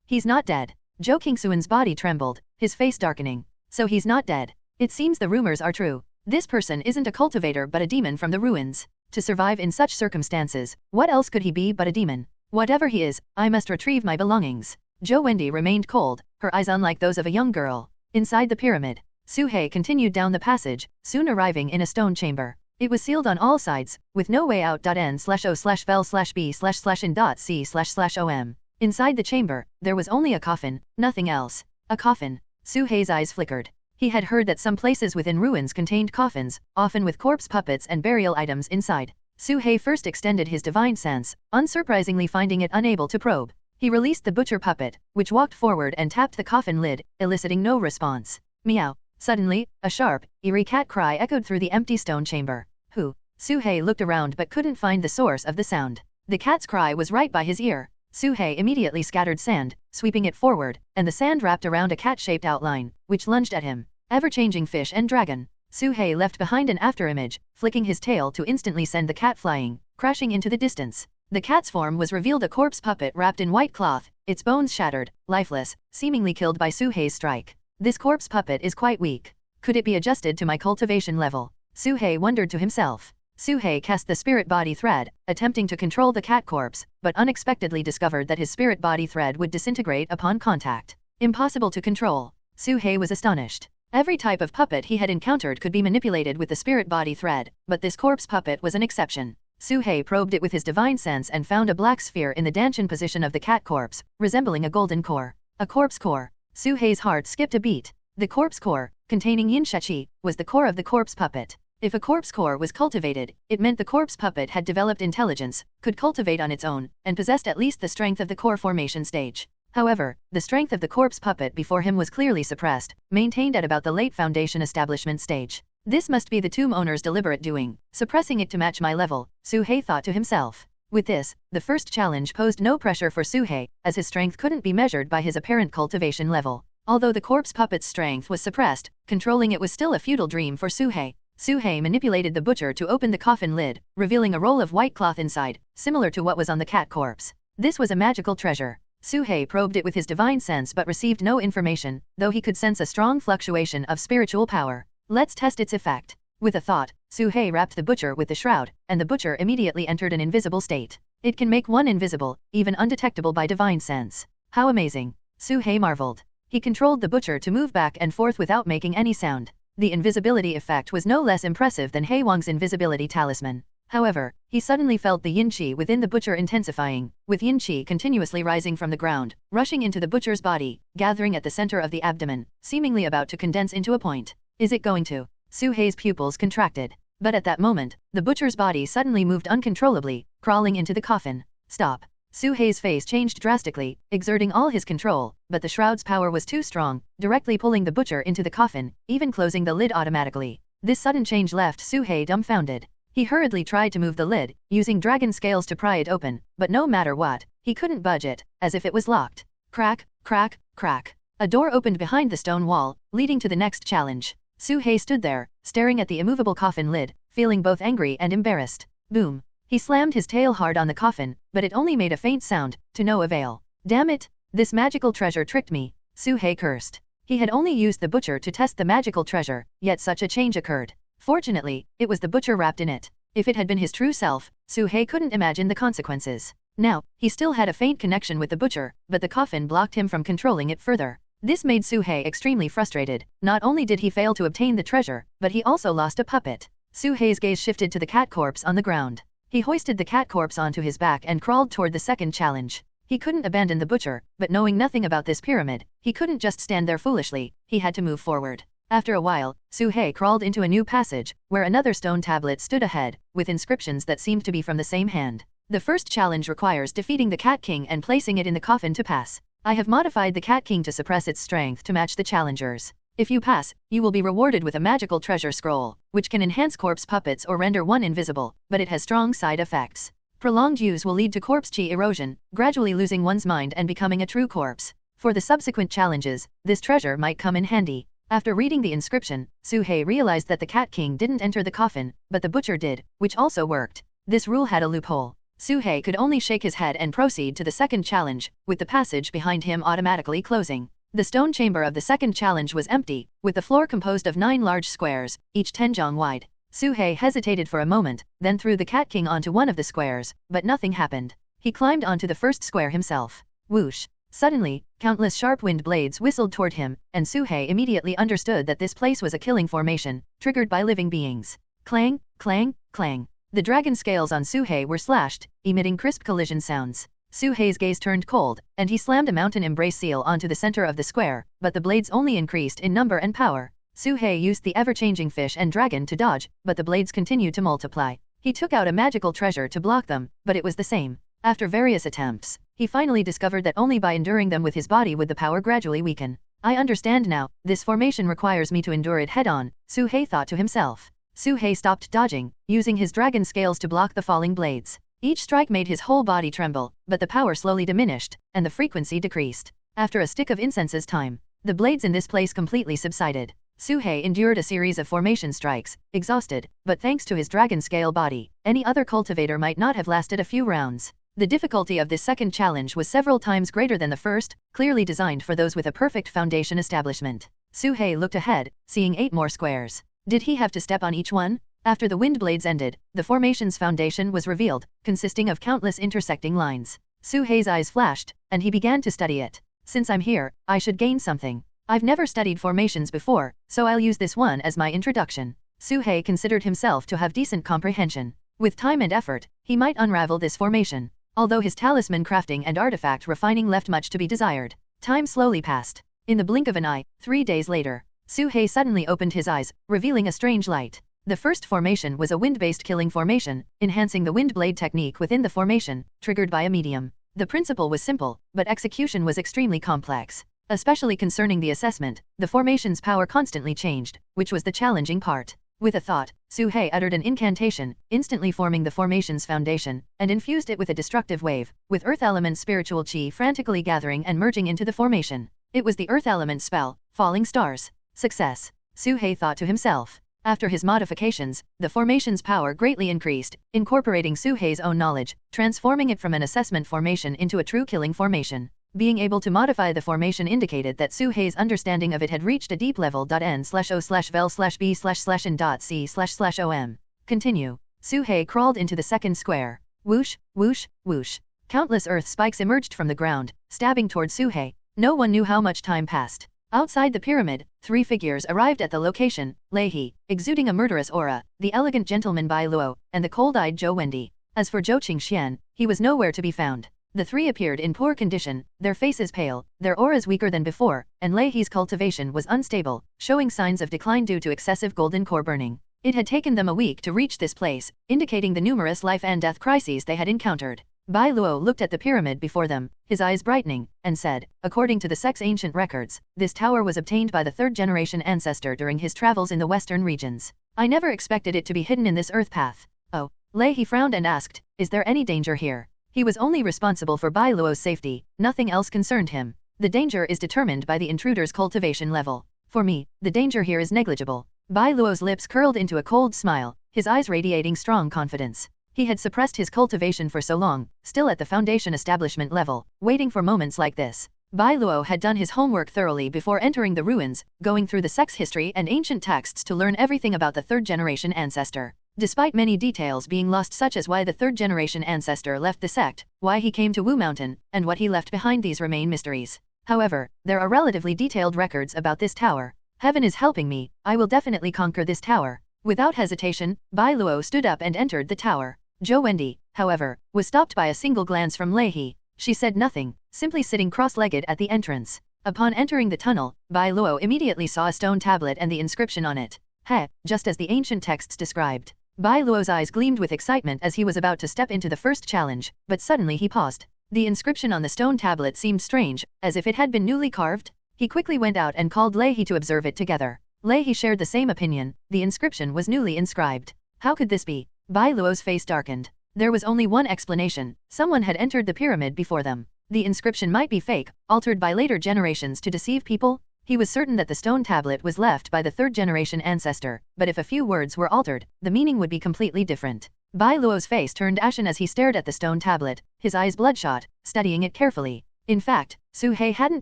He's not dead. Zhou Qingxuan's body trembled, his face darkening. So he's not dead. It seems the rumors are true. This person isn't a cultivator but a demon from the ruins. To survive in such circumstances, what else could he be but a demon? Whatever he is, I must retrieve my belongings. Joe Wendy remained cold, her eyes unlike those of a young girl. Inside the pyramid, Su He continued down the passage, soon arriving in a stone chamber. It was sealed on all sides, with no way out. N/O/vel/B/in.C//OM. Inside the chamber, there was only a coffin, nothing else. A coffin. Su He's eyes flickered. He had heard that some places within ruins contained coffins, often with corpse puppets and burial items inside. Su He first extended his divine sense, unsurprisingly finding it unable to probe. He released the butcher puppet, which walked forward and tapped the coffin lid, eliciting no response. Meow. Suddenly, a sharp, eerie cat cry echoed through the empty stone chamber. Who? Su He looked around but couldn't find the source of the sound. The cat's cry was right by his ear. Su He immediately scattered sand, sweeping it forward, and the sand wrapped around a cat-shaped outline, which lunged at him. Ever-changing fish and dragon. Su He left behind an afterimage, flicking his tail to instantly send the cat flying, crashing into the distance. The cat's form was revealed, a corpse puppet wrapped in white cloth, its bones shattered, lifeless, seemingly killed by Su He's strike. This corpse puppet is quite weak. Could it be adjusted to my cultivation level? Su He wondered to himself. Su He cast the spirit body thread, attempting to control the cat corpse, but unexpectedly discovered that his spirit body thread would disintegrate upon contact. Impossible to control. Su He was astonished. Every type of puppet he had encountered could be manipulated with the spirit body thread, but this corpse puppet was an exception. Su He probed it with his divine sense and found a black sphere in the Danshan position of the cat corpse, resembling a golden core. A corpse core. Su He's heart skipped a beat. The corpse core, containing yin qi, was the core of the corpse puppet. If a corpse core was cultivated, it meant the corpse puppet had developed intelligence, could cultivate on its own, and possessed at least the strength of the core formation stage. However, the strength of the corpse puppet before him was clearly suppressed, maintained at about the late foundation establishment stage. This must be the tomb owner's deliberate doing, suppressing it to match my level, Su He thought to himself. With this, the first challenge posed no pressure for Su He, as his strength couldn't be measured by his apparent cultivation level. Although the corpse puppet's strength was suppressed, controlling it was still a futile dream for Su He. Su He manipulated the butcher to open the coffin lid, revealing a roll of white cloth inside, similar to what was on the cat corpse. This was a magical treasure. Su He probed it with his divine sense but received no information, though he could sense a strong fluctuation of spiritual power. Let's test its effect. With a thought, Su He wrapped the butcher with the shroud, and the butcher immediately entered an invisible state. It can make one invisible, even undetectable by divine sense. How amazing! Su He marveled. He controlled the butcher to move back and forth without making any sound. The invisibility effect was no less impressive than He Wang's invisibility talisman. However, he suddenly felt the yin qi within the butcher intensifying, with yin qi continuously rising from the ground, rushing into the butcher's body, gathering at the center of the abdomen, seemingly about to condense into a point. Is it going to? Su He's pupils contracted. But at that moment, the butcher's body suddenly moved uncontrollably, crawling into the coffin. Stop. Su He's face changed drastically, exerting all his control, but the shroud's power was too strong, directly pulling the butcher into the coffin, even closing the lid automatically. This sudden change left Su He dumbfounded. He hurriedly tried to move the lid, using dragon scales to pry it open, but no matter what, he couldn't budge it, as if it was locked. Crack, crack, crack. A door opened behind the stone wall, leading to the next challenge. Su He stood there, staring at the immovable coffin lid, feeling both angry and embarrassed. Boom. He slammed his tail hard on the coffin, but it only made a faint sound, to no avail. Damn it! This magical treasure tricked me, Su He cursed. He had only used the butcher to test the magical treasure, yet such a change occurred. Fortunately, it was the butcher wrapped in it. If it had been his true self, Su He couldn't imagine the consequences. Now, he still had a faint connection with the butcher, but the coffin blocked him from controlling it further. This made Su He extremely frustrated. Not only did he fail to obtain the treasure, but he also lost a puppet. Su He's gaze shifted to the cat corpse on the ground. He hoisted the cat corpse onto his back and crawled toward the second challenge. He couldn't abandon the butcher, but knowing nothing about this pyramid, he couldn't just stand there foolishly, he had to move forward. After a while, Su He crawled into a new passage, where another stone tablet stood ahead, with inscriptions that seemed to be from the same hand. The first challenge requires defeating the Cat King and placing it in the coffin to pass. I have modified the Cat King to suppress its strength to match the challengers. If you pass, you will be rewarded with a magical treasure scroll, which can enhance corpse puppets or render one invisible, but it has strong side effects. Prolonged use will lead to corpse chi erosion, gradually losing one's mind and becoming a true corpse. For the subsequent challenges, this treasure might come in handy. After reading the inscription, Su-hei realized that the Cat King didn't enter the coffin, but the butcher did, which also worked. This rule had a loophole. Su-hei could only shake his head and proceed to the second challenge, with the passage behind him automatically closing. The stone chamber of the second challenge was empty, with the floor composed of 9 large squares, each 10 jong wide. Su-hei hesitated for a moment, then threw the Cat King onto one of the squares, but nothing happened. He climbed onto the first square himself. Whoosh! Suddenly, countless sharp wind blades whistled toward him, and Su-hei immediately understood that this place was a killing formation, triggered by living beings. Clang, clang, clang. The dragon scales on Su-hei were slashed, emitting crisp collision sounds. Su-hei's gaze turned cold, and he slammed a mountain embrace seal onto the center of the square, but the blades only increased in number and power. Su-hei used the ever-changing fish and dragon to dodge, but the blades continued to multiply. He took out a magical treasure to block them, but it was the same. After various attempts, he finally discovered that only by enduring them with his body would the power gradually weaken. I understand now, this formation requires me to endure it head-on, Su-hei thought to himself. Su-hei stopped dodging, using his dragon scales to block the falling blades. Each strike made his whole body tremble, but the power slowly diminished, and the frequency decreased. After a stick of incense's time, the blades in this place completely subsided. Su-hei endured a series of formation strikes, exhausted, but thanks to his dragon scale body, any other cultivator might not have lasted a few rounds. The difficulty of this second challenge was several times greater than the first, clearly designed for those with a perfect foundation establishment. Su-hei looked ahead, seeing 8 more squares. Did he have to step on each one? After the wind blades ended, the formation's foundation was revealed, consisting of countless intersecting lines. Su-hei's eyes flashed, and he began to study it. Since I'm here, I should gain something. I've never studied formations before, so I'll use this one as my introduction. Su-hei considered himself to have decent comprehension. With time and effort, he might unravel this formation. Although his talisman crafting and artifact refining left much to be desired. Time slowly passed. In the blink of an eye, 3 days later, Su-hei suddenly opened his eyes, revealing a strange light. The first formation was a wind-based killing formation, enhancing the wind blade technique within the formation, triggered by a medium. The principle was simple, but execution was extremely complex. Especially concerning the assessment, the formation's power constantly changed, which was the challenging part. With a thought, Su-hei uttered an incantation, instantly forming the formation's foundation, and infused it with a destructive wave, with earth element spiritual chi frantically gathering and merging into the formation. It was the earth element spell, Falling Stars. Success, Su-hei thought to himself. After his modifications, the formation's power greatly increased, incorporating Su-hei's own knowledge, transforming it from an assessment formation into a true killing formation. Being able to modify the formation indicated that Su-hei's understanding of it had reached a deep level. N/O/vel/B/slash/n.C//O/M. Continue. Su-hei crawled into the second square. Whoosh, whoosh, whoosh. Countless earth spikes emerged from the ground, stabbing toward Su-hei. No one knew how much time passed. Outside the pyramid, 3 figures arrived at the location: Lei, exuding a murderous aura, the elegant gentleman Bai Luo, and the cold-eyed Zhou Wendy. As for Zhou Qingxian, he was nowhere to be found. The 3 appeared in poor condition, their faces pale, their auras weaker than before, and Lei's cultivation was unstable, showing signs of decline due to excessive golden core burning. It had taken them a week to reach this place, indicating the numerous life and death crises they had encountered. Bai Luo looked at the pyramid before them, his eyes brightening, and said, according to the sect's ancient records, this tower was obtained by the 3rd-generation ancestor during his travels in the western regions. I never expected it to be hidden in this earth path. Oh. Lei frowned and asked, is there any danger here? He was only responsible for Bai Luo's safety, nothing else concerned him. The danger is determined by the intruder's cultivation level. For me, the danger here is negligible. Bai Luo's lips curled into a cold smile, his eyes radiating strong confidence. He had suppressed his cultivation for so long, still at the foundation establishment level, waiting for moments like this. Bai Luo had done his homework thoroughly before entering the ruins, going through the sect's history and ancient texts to learn everything about the 3rd-generation ancestor. Despite many details being lost, such as why the 3rd-generation ancestor left the sect, why he came to Wu Mountain, and what he left behind, these remain mysteries. However, there are relatively detailed records about this tower. Heaven is helping me, I will definitely conquer this tower. Without hesitation, Bai Luo stood up and entered the tower. Zhou Wendy, however, was stopped by a single glance from Lei. She said nothing, simply sitting cross-legged at the entrance. Upon entering the tunnel, Bai Luo immediately saw a stone tablet and the inscription on it. He, just as the ancient texts described. Bai Luo's eyes gleamed with excitement as he was about to step into the first challenge, but suddenly he paused. The inscription on the stone tablet seemed strange, as if it had been newly carved. He quickly went out and called Lei to observe it together. Lei shared the same opinion, the inscription was newly inscribed. How could this be? Bai Luo's face darkened. There was only one explanation: someone had entered the pyramid before them. The inscription might be fake, altered by later generations to deceive people. He was certain that the stone tablet was left by the third-generation ancestor, but if a few words were altered, the meaning would be completely different. Bai Luo's face turned ashen as he stared at the stone tablet, his eyes bloodshot, studying it carefully. In fact, Su He hadn't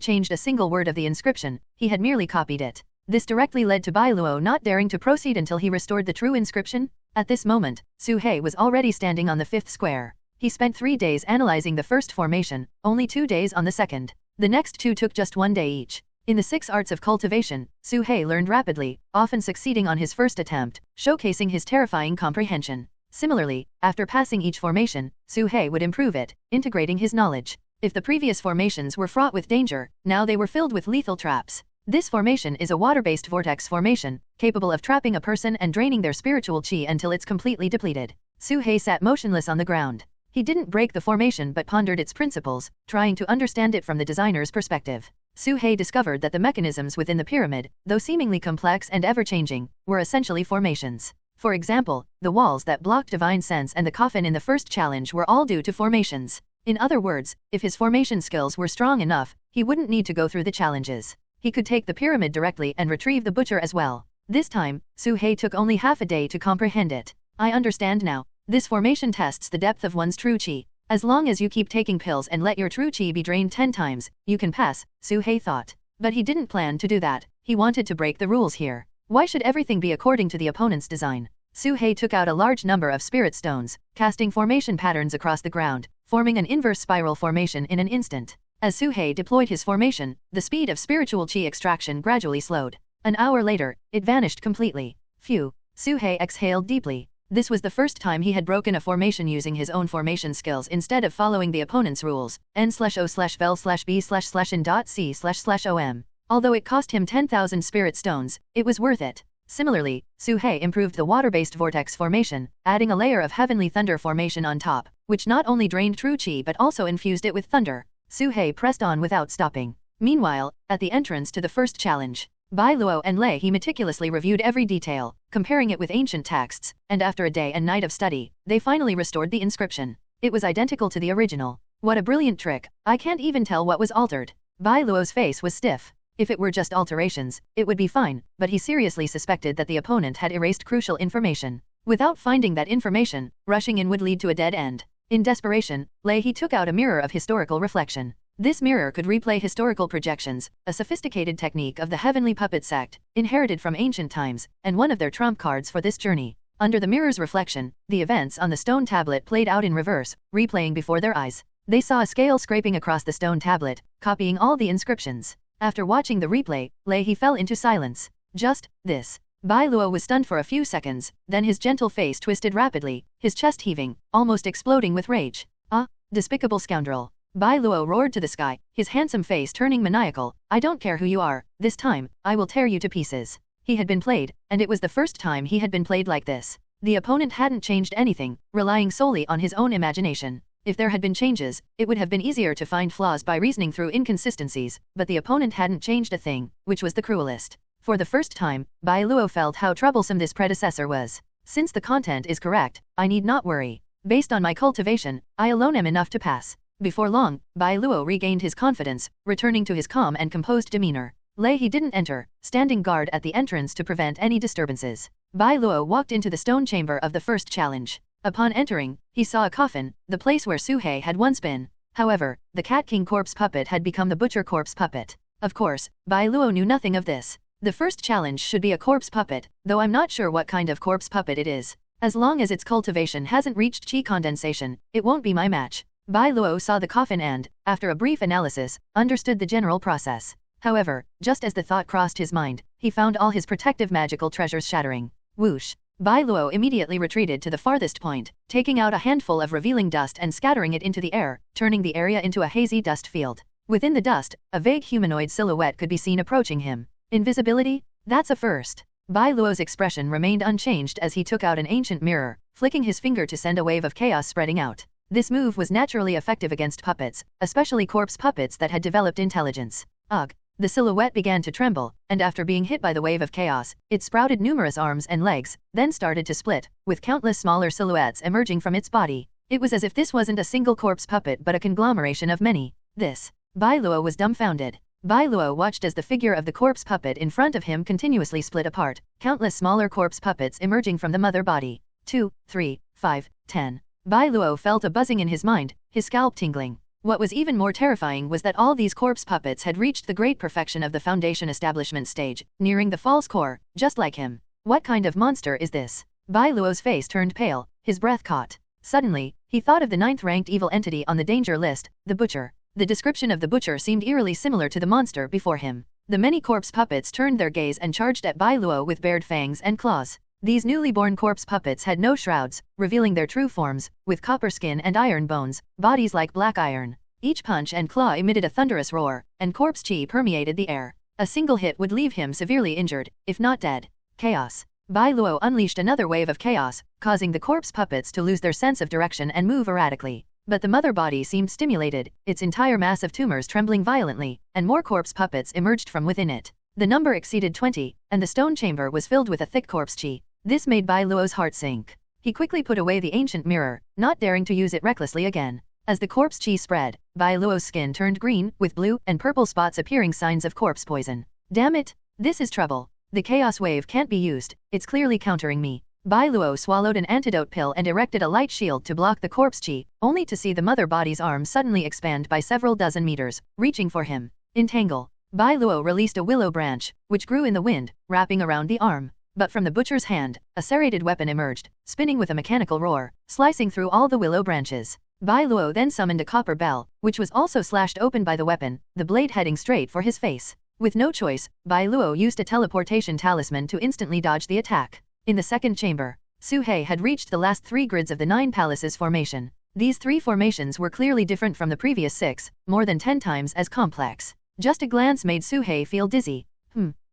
changed a single word of the inscription, he had merely copied it. This directly led to Bai Luo not daring to proceed until he restored the true inscription. At this moment, Su He was already standing on the 5th square. He spent 3 days analyzing the first formation, only 2 days on the second. The next 2 took just 1 day each. In the 6 arts of cultivation, Su He learned rapidly, often succeeding on his first attempt, showcasing his terrifying comprehension. Similarly, after passing each formation, Su He would improve it, integrating his knowledge. If the previous formations were fraught with danger, now they were filled with lethal traps. This formation is a water-based vortex formation, capable of trapping a person and draining their spiritual chi until it's completely depleted. Su He sat motionless on the ground. He didn't break the formation but pondered its principles, trying to understand it from the designer's perspective. Su He discovered that the mechanisms within the pyramid, though seemingly complex and ever-changing, were essentially formations. For example, the walls that blocked divine sense and the coffin in the first challenge were all due to formations. In other words, if his formation skills were strong enough, he wouldn't need to go through the challenges. He could take the pyramid directly and retrieve the butcher as well. This time, Su He took only half a day to comprehend it. I understand now. This formation tests the depth of one's true chi. As long as you keep taking pills and let your true chi be drained 10 times, you can pass, Su He thought. But he didn't plan to do that. He wanted to break the rules here. Why should everything be according to the opponent's design? Su He took out a large number of spirit stones, casting formation patterns across the ground, forming an inverse spiral formation in an instant. As Su He deployed his formation, the speed of spiritual chi extraction gradually slowed. An hour later, it vanished completely. Phew. Su He exhaled deeply. This was the first time he had broken a formation using his own formation skills instead of following the opponent's rules, n/o/vel/b/in.c//om. Although it cost him 10,000 spirit stones, it was worth it. Similarly, Su He improved the water-based vortex formation, adding a layer of heavenly thunder formation on top, which not only drained true chi but also infused it with thunder. Su He pressed on without stopping. Meanwhile, at the entrance to the first challenge, Bai Luo and Lei He meticulously reviewed every detail, comparing it with ancient texts, and after a day and night of study, they finally restored the inscription. It was identical to the original. What a brilliant trick! I can't even tell what was altered. Bai Luo's face was stiff. If it were just alterations, it would be fine, but he seriously suspected that the opponent had erased crucial information. Without finding that information, rushing in would lead to a dead end. In desperation, Lei He took out a mirror of historical reflection. This mirror could replay historical projections, a sophisticated technique of the Heavenly Puppet sect, inherited from ancient times, and one of their trump cards for this journey. Under the mirror's reflection, the events on the stone tablet played out in reverse, replaying before their eyes. They saw a scale scraping across the stone tablet, copying all the inscriptions. After watching the replay, Lei He fell into silence. Just this. Bai Luo was stunned for a few seconds, then his gentle face twisted rapidly, his chest heaving, almost exploding with rage. Ah, despicable scoundrel. Bai Luo roared to the sky, his handsome face turning maniacal. I don't care who you are, this time, I will tear you to pieces. He had been played, and it was the first time he had been played like this. The opponent hadn't changed anything, relying solely on his own imagination. If there had been changes, it would have been easier to find flaws by reasoning through inconsistencies, but the opponent hadn't changed a thing, which was the cruelest. For the first time, Bai Luo felt how troublesome this predecessor was. Since the content is correct, I need not worry. Based on my cultivation, I alone am enough to pass. Before long, Bai Luo regained his confidence, returning to his calm and composed demeanor. Lei He didn't enter, standing guard at the entrance to prevent any disturbances. Bai Luo walked into the stone chamber of the first challenge. Upon entering, he saw a coffin, the place where Su He had once been. However, the Cat King corpse puppet had become the Butcher corpse puppet. Of course, Bai Luo knew nothing of this. The first challenge should be a corpse puppet, though I'm not sure what kind of corpse puppet it is. As long as its cultivation hasn't reached chi condensation, it won't be my match. Bai Luo saw the coffin and, after a brief analysis, understood the general process. However, just as the thought crossed his mind, he found all his protective magical treasures shattering. Whoosh! Bai Luo immediately retreated to the farthest point, taking out a handful of revealing dust and scattering it into the air, turning the area into a hazy dust field. Within the dust, a vague humanoid silhouette could be seen approaching him. Invisibility? That's a first. Bai Luo's expression remained unchanged as he took out an ancient mirror, flicking his finger to send a wave of chaos spreading out. This move was naturally effective against puppets, especially corpse puppets that had developed intelligence. Ugh! The silhouette began to tremble, and after being hit by the wave of chaos, it sprouted numerous arms and legs, then started to split, with countless smaller silhouettes emerging from its body. It was as if this wasn't a single corpse puppet but a conglomeration of many. This. Bai Luo was dumbfounded. Bai Luo watched as the figure of the corpse puppet in front of him continuously split apart, countless smaller corpse puppets emerging from the mother body. 2, 3, 5, 10. Bai Luo felt a buzzing in his mind, his scalp tingling. What was even more terrifying was that all these corpse puppets had reached the great perfection of the foundation establishment stage, nearing the false core, just like him. What kind of monster is this? Bai Luo's face turned pale, his breath caught. Suddenly, he thought of the 9th-ranked evil entity on the danger list, the Butcher. The description of the Butcher seemed eerily similar to the monster before him. The many corpse puppets turned their gaze and charged at Bai Luo with bared fangs and claws. These newly born corpse puppets had no shrouds, revealing their true forms, with copper skin and iron bones, bodies like black iron. Each punch and claw emitted a thunderous roar, and corpse chi permeated the air. A single hit would leave him severely injured, if not dead. Chaos. Bai Luo unleashed another wave of chaos, causing the corpse puppets to lose their sense of direction and move erratically. But the mother body seemed stimulated, its entire mass of tumors trembling violently, and more corpse puppets emerged from within it. The number exceeded 20, and the stone chamber was filled with a thick corpse chi. This made Bai Luo's heart sink. He quickly put away the ancient mirror, not daring to use it recklessly again. As the corpse chi spread, Bai Luo's skin turned green, with blue and purple spots appearing signs of corpse poison. Damn it! This is trouble. The chaos wave can't be used, it's clearly countering me. Bai Luo swallowed an antidote pill and erected a light shield to block the corpse chi, only to see the mother body's arm suddenly expand by several dozen meters, reaching for him. Entangle. Bai Luo released a willow branch, which grew in the wind, wrapping around the arm. But from the butcher's hand, a serrated weapon emerged, spinning with a mechanical roar, slicing through all the willow branches. Bai Luo then summoned a copper bell, which was also slashed open by the weapon, the blade heading straight for his face. With no choice, Bai Luo used a teleportation talisman to instantly dodge the attack. In the second chamber, Su He had reached the last 3 grids of the 9 palaces formation. These 3 formations were clearly different from the previous 6, more than 10 times as complex. Just a glance made Su He feel dizzy.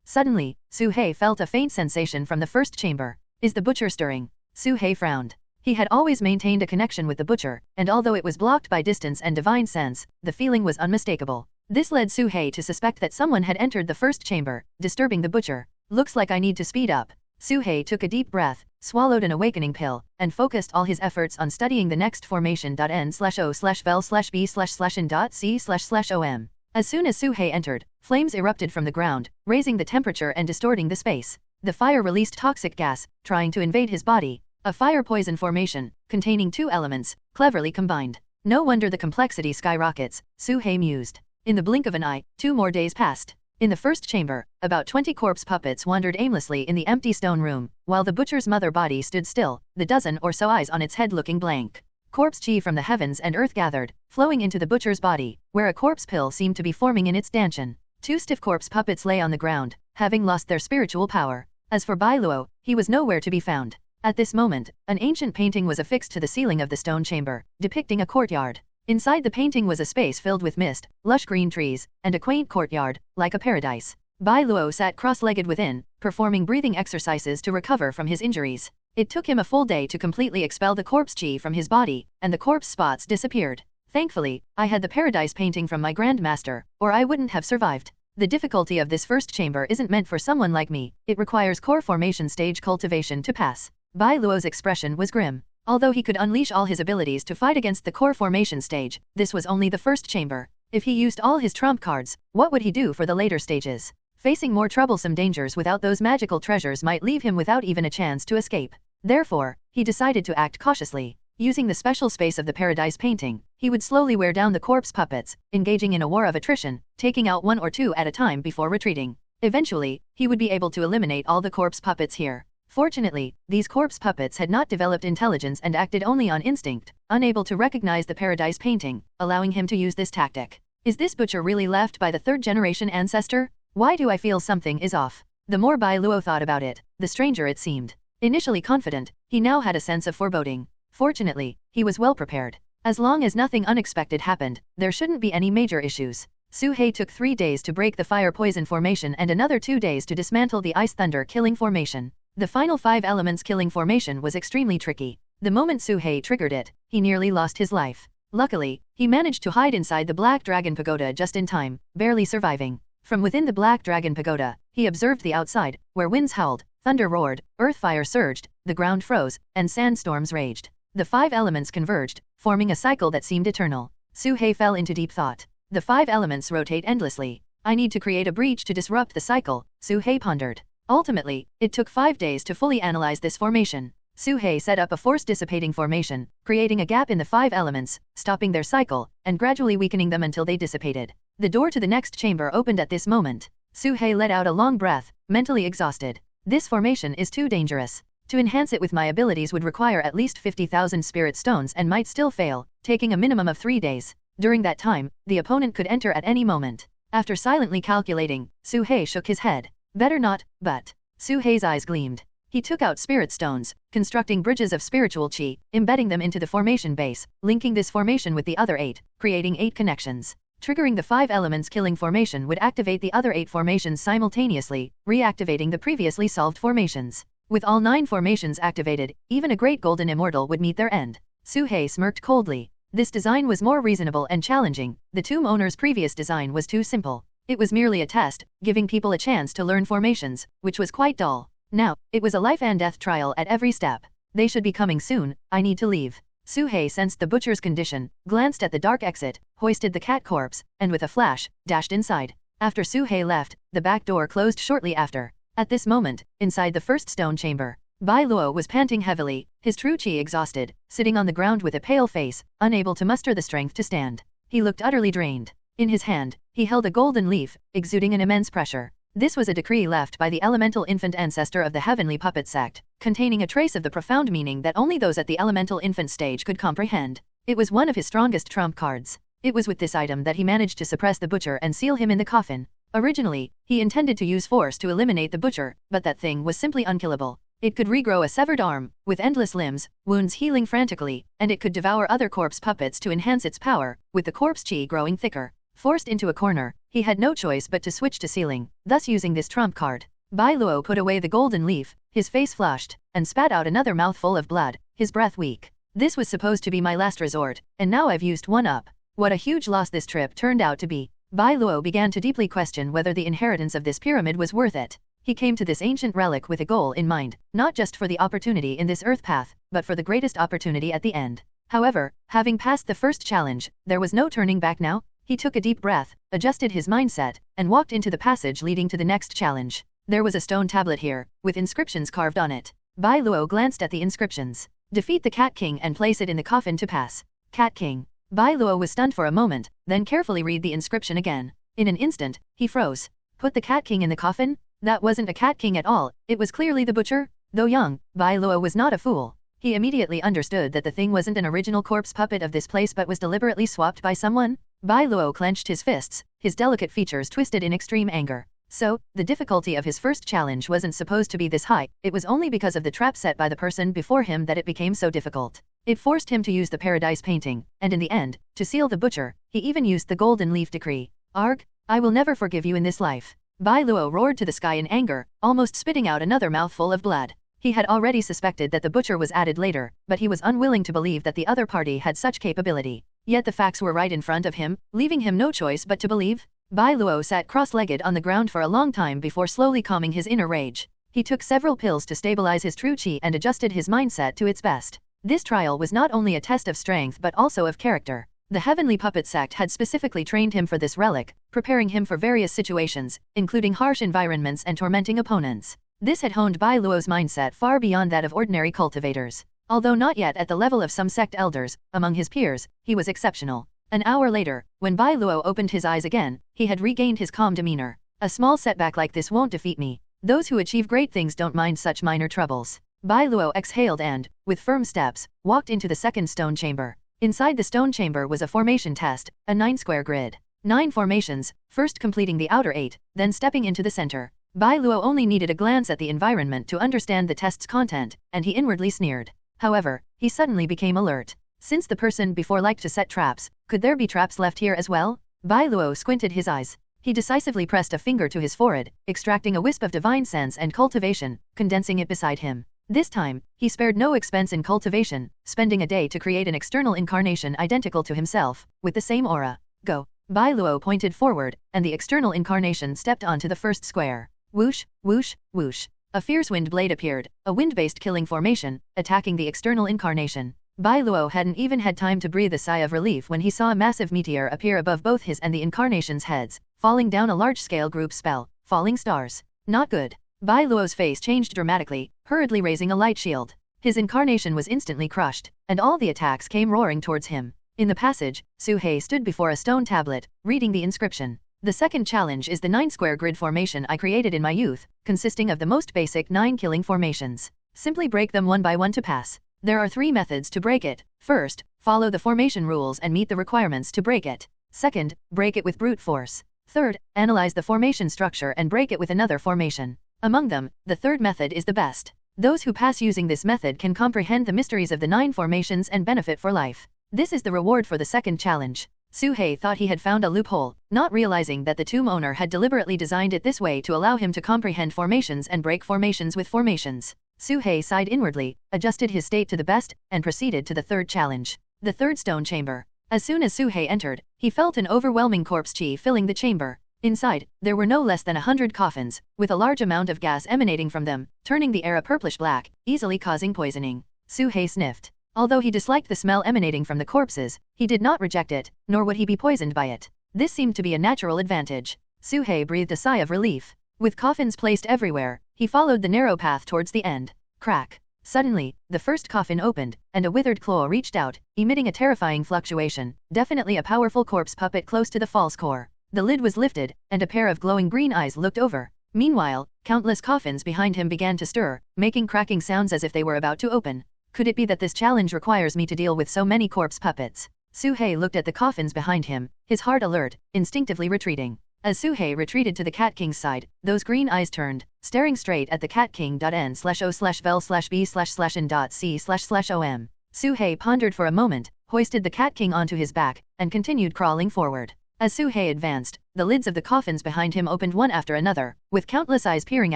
Suddenly, Su He felt a faint sensation from the first chamber. Is the butcher stirring? Su He frowned. He had always maintained a connection with the butcher, and although it was blocked by distance and divine sense, the feeling was unmistakable. This led Su He to suspect that someone had entered the first chamber, disturbing the butcher. Looks like I need to speed up. Su He took a deep breath, swallowed an awakening pill, and focused all his efforts on studying the next formation.n/o/vel/b/in.c//om. As soon as Su He entered, flames erupted from the ground, raising the temperature and distorting the space. The fire released toxic gas, trying to invade his body. A fire-poison formation, containing 2 elements, cleverly combined. No wonder the complexity skyrockets, Su He mused. In the blink of an eye, 2 more days passed. In the first chamber, about 20 corpse puppets wandered aimlessly in the empty stone room, while the butcher's mother body stood still, the dozen or so eyes on its head looking blank. Corpse chi from the heavens and earth gathered, flowing into the butcher's body, where a corpse pill seemed to be forming in its stanchion. 2 stiff corpse puppets lay on the ground, having lost their spiritual power. As for Bai Luo, he was nowhere to be found. At this moment, an ancient painting was affixed to the ceiling of the stone chamber, depicting a courtyard. Inside the painting was a space filled with mist, lush green trees, and a quaint courtyard, like a paradise. Bai Luo sat cross-legged within, performing breathing exercises to recover from his injuries. It took him a full day to completely expel the corpse chi from his body, and the corpse spots disappeared. Thankfully, I had the paradise painting from my grandmaster, or I wouldn't have survived. The difficulty of this first chamber isn't meant for someone like me, it requires core formation stage cultivation to pass. Bai Luo's expression was grim. Although he could unleash all his abilities to fight against the core formation stage, this was only the first chamber. If he used all his trump cards, what would he do for the later stages? Facing more troublesome dangers without those magical treasures might leave him without even a chance to escape. Therefore, he decided to act cautiously. Using the special space of the paradise painting, he would slowly wear down the corpse puppets, engaging in a war of attrition, taking out 1 or 2 at a time before retreating. Eventually, he would be able to eliminate all the corpse puppets here. Fortunately, these corpse puppets had not developed intelligence and acted only on instinct, unable to recognize the paradise painting, allowing him to use this tactic. Is this butcher really left by the 3rd generation ancestor? Why do I feel something is off? The more Bai Luo thought about it, the stranger it seemed. Initially confident, he now had a sense of foreboding. Fortunately, he was well prepared. As long as nothing unexpected happened, there shouldn't be any major issues. Su He took 3 days to break the fire poison formation and another 2 days to dismantle the ice thunder killing formation. The final 5 elements killing formation was extremely tricky. The moment Su He triggered it, he nearly lost his life. Luckily, he managed to hide inside the Black Dragon Pagoda just in time, barely surviving. From within the Black Dragon Pagoda, he observed the outside, where winds howled, thunder roared, earth fire surged, the ground froze, and sandstorms raged. The 5 elements converged, forming a cycle that seemed eternal. Su He fell into deep thought. The 5 elements rotate endlessly. I need to create a breach to disrupt the cycle, Su-hei pondered. Ultimately, it took 5 days to fully analyze this formation. Su-hei set up a force-dissipating formation, creating a gap in the 5 elements, stopping their cycle, and gradually weakening them until they dissipated. The door to the next chamber opened at this moment. Su-hei let out a long breath, mentally exhausted. This formation is too dangerous. To enhance it with my abilities would require at least 50,000 spirit stones and might still fail, taking a minimum of 3 days. During that time, the opponent could enter at any moment. After silently calculating, Su-hei shook his head. Better not, but... Su-hei's eyes gleamed. He took out spirit stones, constructing bridges of spiritual chi, embedding them into the formation base, linking this formation with the other 8, creating 8 connections. Triggering the 5 elements killing formation would activate the other 8 formations simultaneously, reactivating the previously solved formations. With all 9 formations activated, even a great golden immortal would meet their end. Su-hei smirked coldly. This design was more reasonable and challenging. The tomb owner's previous design was too simple. It was merely a test, giving people a chance to learn formations, which was quite dull. Now, it was a life and death trial at every step. They should be coming soon, I need to leave. Su-hei sensed the butcher's condition, glanced at the dark exit, hoisted the cat corpse, and with a flash, dashed inside. After Su-hei left, the back door closed shortly after. At this moment, inside the first stone chamber, Bai Luo was panting heavily, his true chi exhausted, sitting on the ground with a pale face, unable to muster the strength to stand. He looked utterly drained. In his hand, he held a golden leaf, exuding an immense pressure. This was a decree left by the elemental infant ancestor of the heavenly puppet sect, containing a trace of the profound meaning that only those at the elemental infant stage could comprehend. It was one of his strongest trump cards. It was with this item that he managed to suppress the butcher and seal him in the coffin. Originally, he intended to use force to eliminate the butcher, but that thing was simply unkillable. It could regrow a severed arm, with endless limbs, wounds healing frantically, and it could devour other corpse puppets to enhance its power, with the corpse chi growing thicker. Forced into a corner, he had no choice but to switch to sealing, thus using this trump card. Bai Luo put away the golden leaf, his face flushed, and spat out another mouthful of blood, his breath weak. This was supposed to be my last resort, and now I've used one up. What a huge loss this trip turned out to be. Bai Luo began to deeply question whether the inheritance of this pyramid was worth it. He came to this ancient relic with a goal in mind, not just for the opportunity in this earth path, but for the greatest opportunity at the end. However, having passed the first challenge, there was no turning back now. He took a deep breath, adjusted his mindset, and walked into the passage leading to the next challenge. There was a stone tablet here, with inscriptions carved on it. Bai Luo glanced at the inscriptions. Defeat the Cat King and place it in the coffin to pass. Cat King. Bai Luo was stunned for a moment, then carefully read the inscription again. In an instant, he froze. Put the Cat King in the coffin? That wasn't a Cat King at all, it was clearly the butcher. Though young, Bai Luo was not a fool. He immediately understood that the thing wasn't an original corpse puppet of this place but was deliberately swapped by someone. Bai Luo clenched his fists, his delicate features twisted in extreme anger. So, the difficulty of his first challenge wasn't supposed to be this high, it was only because of the trap set by the person before him that it became so difficult. It forced him to use the paradise painting, and in the end, to seal the butcher, he even used the golden leaf decree. Arg, I will never forgive you in this life. Bai Luo roared to the sky in anger, almost spitting out another mouthful of blood. He had already suspected that the butcher was added later, but he was unwilling to believe that the other party had such capability. Yet the facts were right in front of him, leaving him no choice but to believe. Bai Luo sat cross-legged on the ground for a long time before slowly calming his inner rage. He took several pills to stabilize his true chi and adjusted his mindset to its best. This trial was not only a test of strength but also of character. The Heavenly Puppet Sect had specifically trained him for this relic, preparing him for various situations, including harsh environments and tormenting opponents. This had honed Bai Luo's mindset far beyond that of ordinary cultivators. Although not yet at the level of some sect elders, among his peers, he was exceptional. An hour later, when Bai Luo opened his eyes again, he had regained his calm demeanor. A small setback like this won't defeat me. Those who achieve great things don't mind such minor troubles. Bai Luo exhaled and, with firm steps, walked into the second stone chamber. Inside the stone chamber was a formation test, a 9-square grid. 9 formations, first completing the outer 8, then stepping into the center. Bai Luo only needed a glance at the environment to understand the test's content, and he inwardly sneered. However, he suddenly became alert. Since the person before liked to set traps, could there be traps left here as well? Bai Luo squinted his eyes. He decisively pressed a finger to his forehead, extracting a wisp of divine sense and cultivation, condensing it beside him. This time, he spared no expense in cultivation, spending a day to create an external incarnation identical to himself, with the same aura. Go. Bai Luo pointed forward, and the external incarnation stepped onto the first square. Whoosh, whoosh, whoosh. A fierce wind blade appeared, a wind-based killing formation, attacking the external incarnation. Bai Luo hadn't even had time to breathe a sigh of relief when he saw a massive meteor appear above both his and the incarnation's heads, falling down a large-scale group spell, falling stars. Not good. Bai Luo's face changed dramatically, hurriedly raising a light shield. His incarnation was instantly crushed, and all the attacks came roaring towards him. In the passage, Su He stood before a stone tablet, reading the inscription. The second challenge is the 9-square grid formation I created in my youth, consisting of the most basic 9 killing formations. Simply break them one by one to pass. There are 3 methods to break it. First, follow the formation rules and meet the requirements to break it. Second, break it with brute force. Third, analyze the formation structure and break it with another formation. Among them, the third method is the best. Those who pass using this method can comprehend the mysteries of the 9 formations and benefit for life. This is the reward for the second challenge. Su He thought he had found a loophole, not realizing that the tomb owner had deliberately designed it this way to allow him to comprehend formations and break formations with formations. Su He sighed inwardly, adjusted his state to the best, and proceeded to the third challenge. The third stone chamber. As soon as Su He entered, he felt an overwhelming corpse chi filling the chamber. Inside, there were no less than 100 coffins, with a large amount of gas emanating from them, turning the air a purplish-black, easily causing poisoning. Su He sniffed. Although he disliked the smell emanating from the corpses, he did not reject it, nor would he be poisoned by it. This seemed to be a natural advantage. Su He breathed a sigh of relief. With coffins placed everywhere, he followed the narrow path towards the end. Crack. Suddenly, the first coffin opened, and a withered claw reached out, emitting a terrifying fluctuation, definitely a powerful corpse puppet close to the false core. The lid was lifted, and a pair of glowing green eyes looked over. Meanwhile, countless coffins behind him began to stir, making cracking sounds as if they were about to open. Could it be that this challenge requires me to deal with so many corpse puppets? Su He looked at the coffins behind him, his heart alert, instinctively retreating. As Su He retreated to the Cat King's side, those green eyes turned, staring straight at the Cat King.N/O/vel/B/n.C//OM. Su He pondered for a moment, hoisted the Cat King onto his back, and continued crawling forward. As Su He advanced, the lids of the coffins behind him opened one after another, with countless eyes peering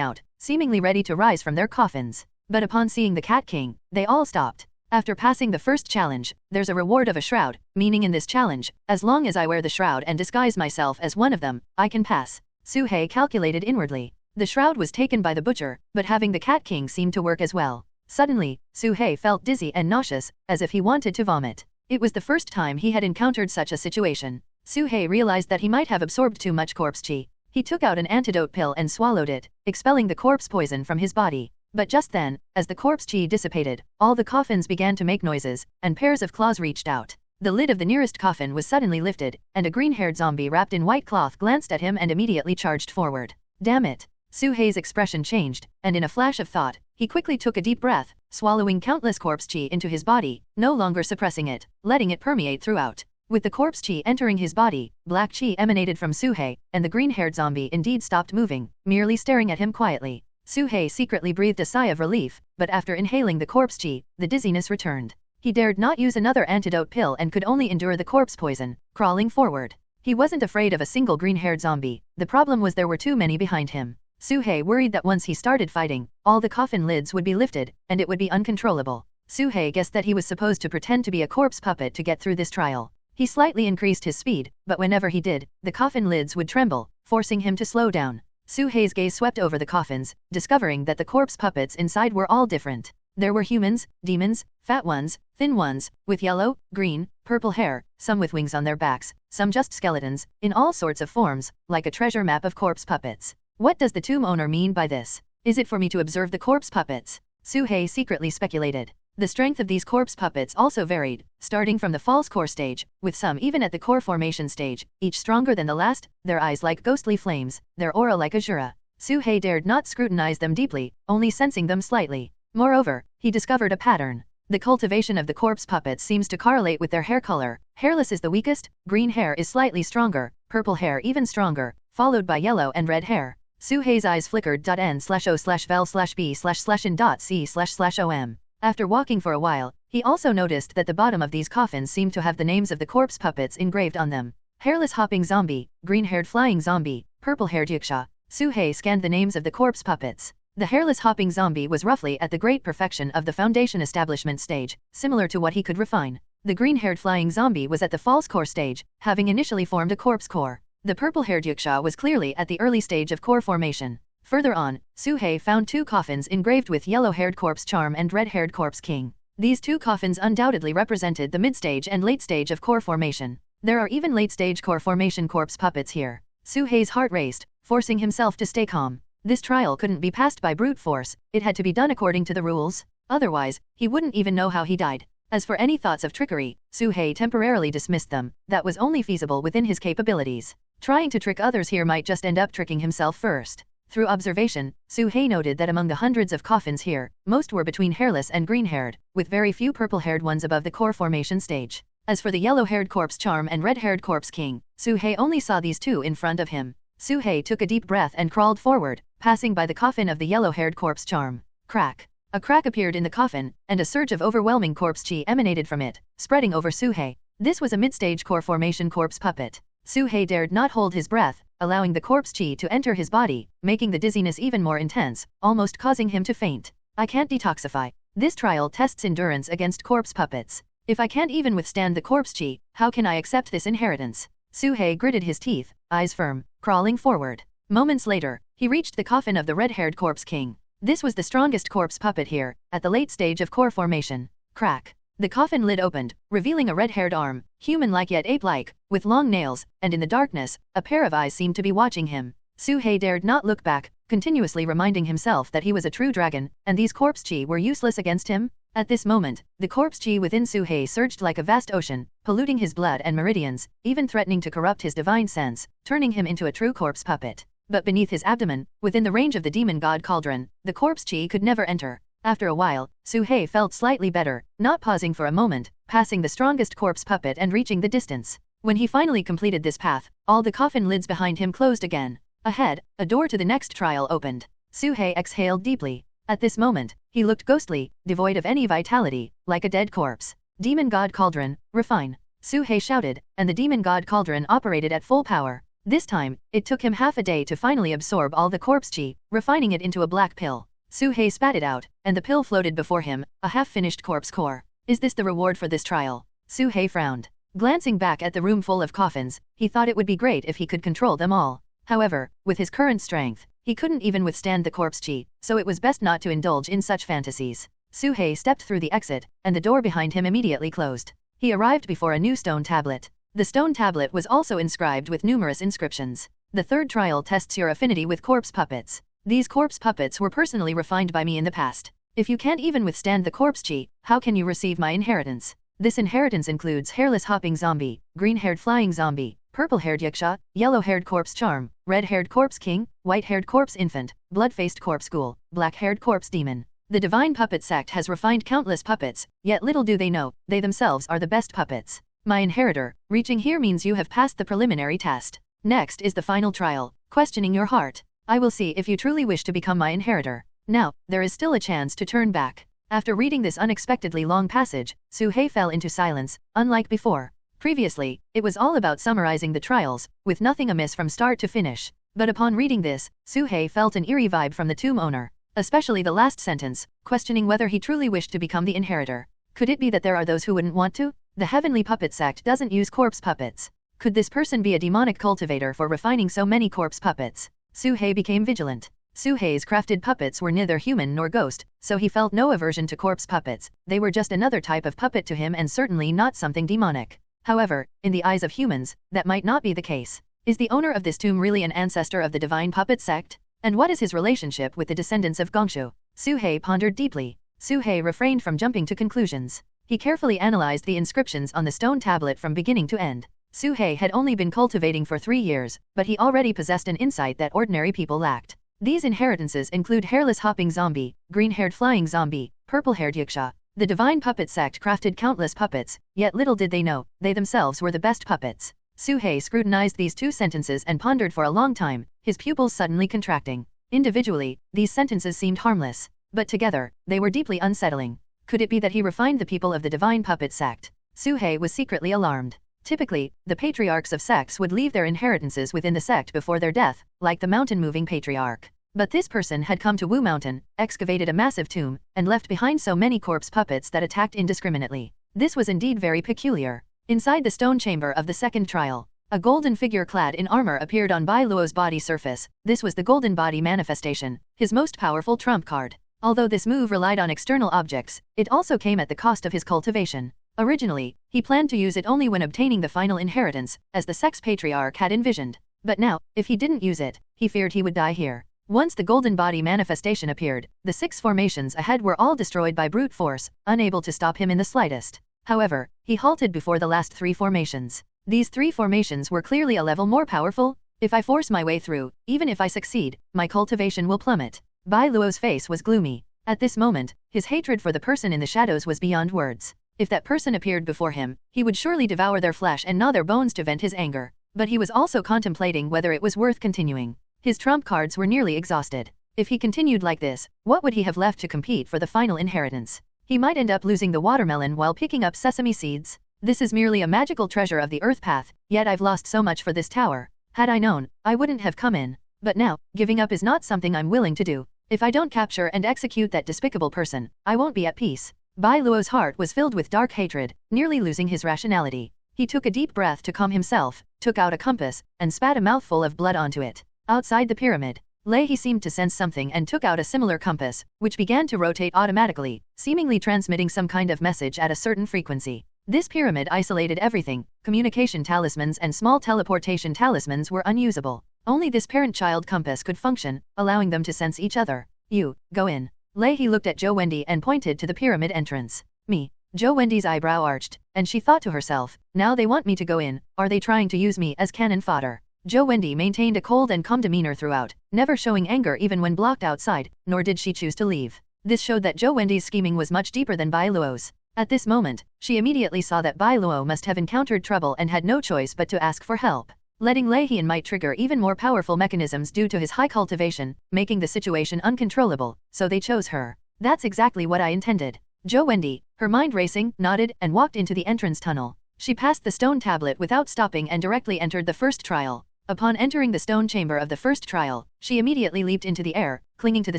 out, seemingly ready to rise from their coffins. But upon seeing the Cat King, they all stopped. After passing the first challenge, there's a reward of a shroud, meaning in this challenge, as long as I wear the shroud and disguise myself as one of them, I can pass. Su He calculated inwardly. The shroud was taken by the butcher, but having the Cat King seemed to work as well. Suddenly, Su He felt dizzy and nauseous, as if he wanted to vomit. It was the first time he had encountered such a situation. Su He realized that he might have absorbed too much corpse chi. He took out an antidote pill and swallowed it, expelling the corpse poison from his body. But just then, as the corpse chi dissipated, all the coffins began to make noises, and pairs of claws reached out. The lid of the nearest coffin was suddenly lifted, and a green-haired zombie wrapped in white cloth glanced at him and immediately charged forward. Damn it! Su He's expression changed, and in a flash of thought, he quickly took a deep breath, swallowing countless corpse chi into his body, no longer suppressing it, letting it permeate throughout. With the corpse chi entering his body, black chi emanated from Su He, and the green-haired zombie indeed stopped moving, merely staring at him quietly. Su He secretly breathed a sigh of relief, but after inhaling the corpse chi, the dizziness returned. He dared not use another antidote pill and could only endure the corpse poison, crawling forward. He wasn't afraid of a single green-haired zombie, the problem was there were too many behind him. Su He worried that once he started fighting, all the coffin lids would be lifted, and it would be uncontrollable. Su He guessed that he was supposed to pretend to be a corpse puppet to get through this trial. He slightly increased his speed, but whenever he did, the coffin lids would tremble, forcing him to slow down. Su He's gaze swept over the coffins, discovering that the corpse puppets inside were all different. There were humans, demons, fat ones, thin ones, with yellow, green, purple hair, some with wings on their backs, some just skeletons, in all sorts of forms, like a treasure map of corpse puppets. What does the tomb owner mean by this? Is it for me to observe the corpse puppets? Su He secretly speculated. The strength of these corpse puppets also varied, starting from the false core stage, with some even at the core formation stage, each stronger than the last, their eyes like ghostly flames, their aura like azura. Su He dared not scrutinize them deeply, only sensing them slightly. Moreover, he discovered a pattern. The cultivation of the corpse puppets seems to correlate with their hair color. Hairless is the weakest, green hair is slightly stronger, purple hair even stronger, followed by yellow and red hair. Su He's eyes flickered. N/O/vel/B/n/C//OM. After walking for a while, he also noticed that the bottom of these coffins seemed to have the names of the corpse puppets engraved on them. Hairless hopping zombie, green-haired flying zombie, purple-haired yuksha. Su He scanned the names of the corpse puppets. The hairless hopping zombie was roughly at the great perfection of the foundation establishment stage, similar to what he could refine. The green-haired flying zombie was at the false core stage, having initially formed a corpse core. The purple-haired yuksha was clearly at the early stage of core formation. Further on, Su He found 2 coffins engraved with yellow-haired corpse charm and red-haired corpse king. These two coffins undoubtedly represented the mid-stage and late stage of core formation. There are even late-stage core formation corpse puppets here. Suhei's heart raced, forcing himself to stay calm. This trial couldn't be passed by brute force, it had to be done according to the rules. Otherwise, he wouldn't even know how he died. As for any thoughts of trickery, Suhei temporarily dismissed them. That was only feasible within his capabilities. Trying to trick others here might just end up tricking himself first. Through observation, Suhei noted that among the hundreds of coffins here, most were between hairless and green-haired, with very few purple-haired ones above the core formation stage. As for the yellow-haired corpse charm and red-haired corpse king, Suhei only saw these two in front of him. Suhei took a deep breath and crawled forward, passing by the coffin of the yellow-haired corpse charm. Crack. A crack appeared in the coffin, and a surge of overwhelming corpse chi emanated from it, spreading over Suhei. This was a mid-stage core formation corpse puppet. Suhei dared not hold his breath, allowing the corpse chi to enter his body, making the dizziness even more intense, almost causing him to faint. I can't detoxify. This trial tests endurance against corpse puppets. If I can't even withstand the corpse chi, how can I accept this inheritance? Suhei gritted his teeth, eyes firm, crawling forward. Moments later, he reached the coffin of the red-haired corpse king. This was the strongest corpse puppet here, at the late stage of core formation. Crack. The coffin lid opened, revealing a red-haired arm, human-like yet ape-like, with long nails, and in the darkness, a pair of eyes seemed to be watching him. Suhei dared not look back, continuously reminding himself that he was a true dragon, and these corpse chi were useless against him. At this moment, the corpse chi within Suhei surged like a vast ocean, polluting his blood and meridians, even threatening to corrupt his divine sense, turning him into a true corpse puppet. But beneath his abdomen, within the range of the demon god cauldron, the corpse chi could never enter. After a while, Suhei felt slightly better, not pausing for a moment, passing the strongest corpse puppet and reaching the distance. When he finally completed this path, all the coffin lids behind him closed again. Ahead, a door to the next trial opened. Suhei exhaled deeply. At this moment, he looked ghostly, devoid of any vitality, like a dead corpse. Demon God Cauldron, refine. Suhei shouted, and the Demon God Cauldron operated at full power. This time, it took him half a day to finally absorb all the corpse chi, refining it into a black pill. Suhei spat it out, and the pill floated before him, a half-finished corpse core. Is this the reward for this trial? Suhei frowned. Glancing back at the room full of coffins, he thought it would be great if he could control them all. However, with his current strength, he couldn't even withstand the corpse chi, so it was best not to indulge in such fantasies. Suhei stepped through the exit, and the door behind him immediately closed. He arrived before a new stone tablet. The stone tablet was also inscribed with numerous inscriptions. The third trial tests your affinity with corpse puppets. These corpse puppets were personally refined by me in the past. If you can't even withstand the corpse chi, how can you receive my inheritance? This inheritance includes hairless hopping zombie, green-haired flying zombie, purple-haired yaksha, yellow-haired corpse charm, red-haired corpse king, white-haired corpse infant, blood-faced corpse ghoul, black-haired corpse demon. The divine puppet sect has refined countless puppets, yet little do they know, they themselves are the best puppets. My inheritor, reaching here means you have passed the preliminary test. Next is the final trial, questioning your heart. I will see if you truly wish to become my inheritor. Now, there is still a chance to turn back. After reading this unexpectedly long passage, Suhei fell into silence, unlike before. Previously, it was all about summarizing the trials, with nothing amiss from start to finish. But upon reading this, Suhei felt an eerie vibe from the tomb owner. Especially the last sentence, questioning whether he truly wished to become the inheritor. Could it be that there are those who wouldn't want to? The Heavenly Puppet Sect doesn't use corpse puppets. Could this person be a demonic cultivator for refining so many corpse puppets? Suhei became vigilant. Suhei's crafted puppets were neither human nor ghost, so he felt no aversion to corpse puppets. They were just another type of puppet to him and certainly not something demonic. However, in the eyes of humans, that might not be the case. Is the owner of this tomb really an ancestor of the Divine Puppet Sect? And what is his relationship with the descendants of Gongshu? Suhei pondered deeply. Suhei refrained from jumping to conclusions. He carefully analyzed the inscriptions on the stone tablet from beginning to end. Suhei had only been cultivating for 3 years, but he already possessed an insight that ordinary people lacked. These inheritances include hairless hopping zombie, green-haired flying zombie, purple-haired yaksha. The Divine Puppet Sect crafted countless puppets, yet little did they know, they themselves were the best puppets. Suhei scrutinized these 2 sentences and pondered for a long time, his pupils suddenly contracting. Individually, these sentences seemed harmless, but together, they were deeply unsettling. Could it be that he refined the people of the Divine Puppet Sect? Suhei was secretly alarmed. Typically, the patriarchs of sects would leave their inheritances within the sect before their death, like the mountain-moving patriarch. But this person had come to Wu Mountain, excavated a massive tomb, and left behind so many corpse puppets that attacked indiscriminately. This was indeed very peculiar. Inside the stone chamber of the second trial, a golden figure clad in armor appeared on Bai Luo's body surface. This was the golden body manifestation, his most powerful trump card. Although this move relied on external objects, it also came at the cost of his cultivation. Originally, he planned to use it only when obtaining the final inheritance, as the sex patriarch had envisioned. But now, if he didn't use it, he feared he would die here. Once the golden body manifestation appeared, the 6 formations ahead were all destroyed by brute force, unable to stop him in the slightest. However, he halted before the last 3 formations. These 3 formations were clearly a level more powerful. If I force my way through, even if I succeed, my cultivation will plummet. Bai Luo's face was gloomy. At this moment, his hatred for the person in the shadows was beyond words. If that person appeared before him, he would surely devour their flesh and gnaw their bones to vent his anger. But he was also contemplating whether it was worth continuing. His trump cards were nearly exhausted. If he continued like this, what would he have left to compete for the final inheritance? He might end up losing the watermelon while picking up sesame seeds. This is merely a magical treasure of the earth path, yet I've lost so much for this tower. Had I known, I wouldn't have come in. But now, giving up is not something I'm willing to do. If I don't capture and execute that despicable person, I won't be at peace. Bai Luo's heart was filled with dark hatred, nearly losing his rationality. He took a deep breath to calm himself, took out a compass, and spat a mouthful of blood onto it. Outside the pyramid, He seemed to sense something and took out a similar compass, which began to rotate automatically, seemingly transmitting some kind of message at a certain frequency. This pyramid isolated everything. Communication talismans and small teleportation talismans were unusable. Only this parent-child compass could function, allowing them to sense each other. You, go in. He looked at Zhou Wendy and pointed to the pyramid entrance. Me. Zhou Wendy's eyebrow arched, and she thought to herself, now they want me to go in, are they trying to use me as cannon fodder? Zhou Wendy maintained a cold and calm demeanor throughout, never showing anger even when blocked outside, nor did she choose to leave. This showed that Zhou Wendy's scheming was much deeper than Bai Luo's. At this moment, she immediately saw that Bai Luo must have encountered trouble and had no choice but to ask for help. Letting Lei Hian might trigger even more powerful mechanisms due to his high cultivation, making the situation uncontrollable, so they chose her. That's exactly what I intended. Zhou Wendy, her mind racing, nodded and walked into the entrance tunnel. She passed the stone tablet without stopping and directly entered the first trial. Upon entering the stone chamber of the first trial, she immediately leaped into the air, clinging to the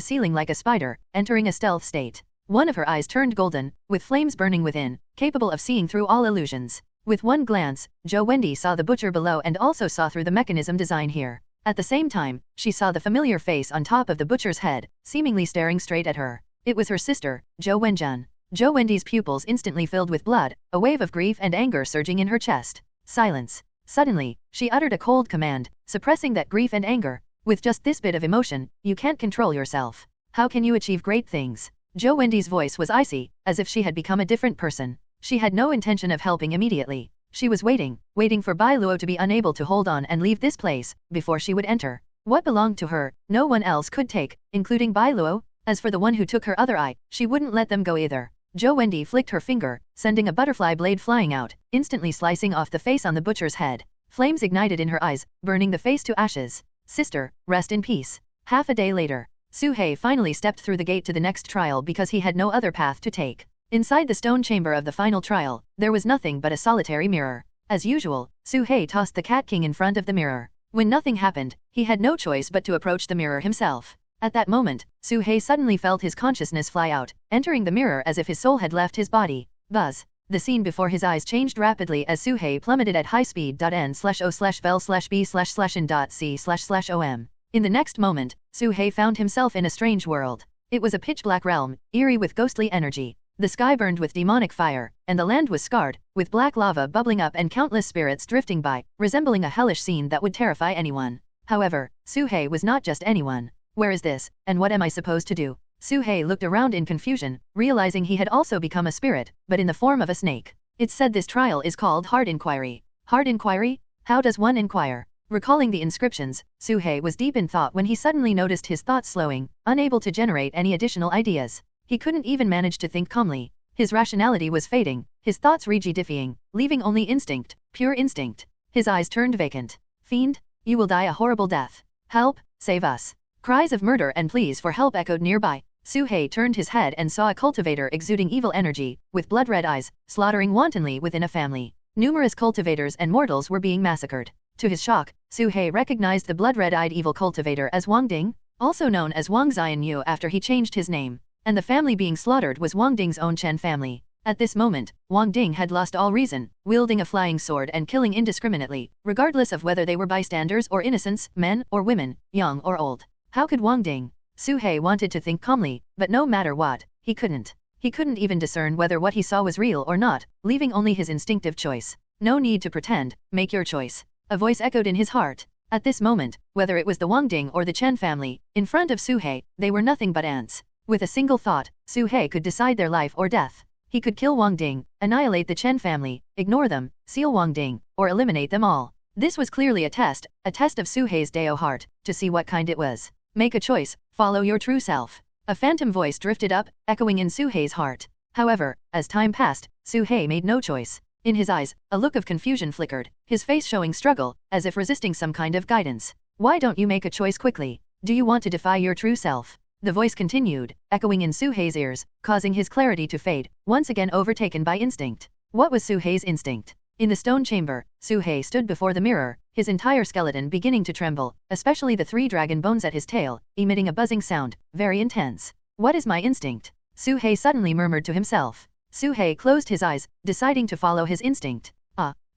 ceiling like a spider, entering a stealth state. One of her eyes turned golden, with flames burning within, capable of seeing through all illusions. With one glance, Zhou Wendy saw the butcher below and also saw through the mechanism design here. At the same time, she saw the familiar face on top of the butcher's head, seemingly staring straight at her. It was her sister, Zhou Wenjun. Zhou Wendy's pupils instantly filled with blood, a wave of grief and anger surging in her chest. Silence. Suddenly, she uttered a cold command, suppressing that grief and anger. With just this bit of emotion, you can't control yourself. How can you achieve great things? Zhou Wendy's voice was icy, as if she had become a different person. She had no intention of helping immediately. She was waiting for Bai Luo to be unable to hold on and leave this place, before she would enter. What belonged to her, no one else could take, including Bai Luo. As for the one who took her other eye, she wouldn't let them go either. Zhou Wendy flicked her finger, sending a butterfly blade flying out, instantly slicing off the face on the butcher's head. Flames ignited in her eyes, burning the face to ashes. Sister, rest in peace. Half a day later, Su He finally stepped through the gate to the next trial because he had no other path to take. Inside the stone chamber of the final trial, there was nothing but a solitary mirror. As usual, Su He tossed the cat king in front of the mirror. When nothing happened, he had no choice but to approach the mirror himself. At that moment, Su He suddenly felt his consciousness fly out, entering the mirror as if his soul had left his body. Buzz. The scene before his eyes changed rapidly as Su He plummeted at high speed. N/O/vel/B/C/om. In the next moment, Su He found himself in a strange world. It was a pitch-black realm, eerie with ghostly energy. The sky burned with demonic fire, and the land was scarred, with black lava bubbling up and countless spirits drifting by, resembling a hellish scene that would terrify anyone. However, Su He was not just anyone. Where is this, and what am I supposed to do? Su He looked around in confusion, realizing he had also become a spirit, but in the form of a snake. It's said this trial is called Hard Inquiry. Hard Inquiry? How does one inquire? Recalling the inscriptions, Su He was deep in thought when he suddenly noticed his thoughts slowing, unable to generate any additional ideas. He couldn't even manage to think calmly. His rationality was fading, his thoughts rigidifying, leaving only instinct, pure instinct. His eyes turned vacant. Fiend, you will die a horrible death. Help, save us. Cries of murder and pleas for help echoed nearby. Su He turned his head and saw a cultivator exuding evil energy, with blood-red eyes, slaughtering wantonly within a family. Numerous cultivators and mortals were being massacred. To his shock, Su He recognized the blood-red-eyed evil cultivator as Wang Ding, also known as Wang Xianyu after he changed his name. And the family being slaughtered was Wang Ding's own Chen family. At this moment, Wang Ding had lost all reason, wielding a flying sword and killing indiscriminately, regardless of whether they were bystanders or innocents, men or women, young or old. How could Wang Ding, Suhei wanted to think calmly, but no matter what, he couldn't. He couldn't even discern whether what he saw was real or not, leaving only his instinctive choice. No need to pretend, make your choice. A voice echoed in his heart. At this moment, whether it was the Wangding or the Chen family, in front of Suhei, they were nothing but ants. With a single thought, Suhei could decide their life or death. He could kill Wangding, annihilate the Chen family, ignore them, seal Wangding, or eliminate them all. This was clearly a test of Suhei's Dao heart, to see what kind it was. Make a choice, follow your true self. A phantom voice drifted up, echoing in Suhei's heart. However, as time passed, Suhei made no choice. In his eyes, a look of confusion flickered, his face showing struggle, as if resisting some kind of guidance. Why don't you make a choice quickly? Do you want to defy your true self? The voice continued, echoing in Suhei's ears, causing his clarity to fade, once again overtaken by instinct. What was Suhei's instinct? In the stone chamber, Suhei stood before the mirror, his entire skeleton beginning to tremble, especially the 3 dragon bones at his tail, emitting a buzzing sound, very intense. What is my instinct? Suhei suddenly murmured to himself. Suhei closed his eyes, deciding to follow his instinct.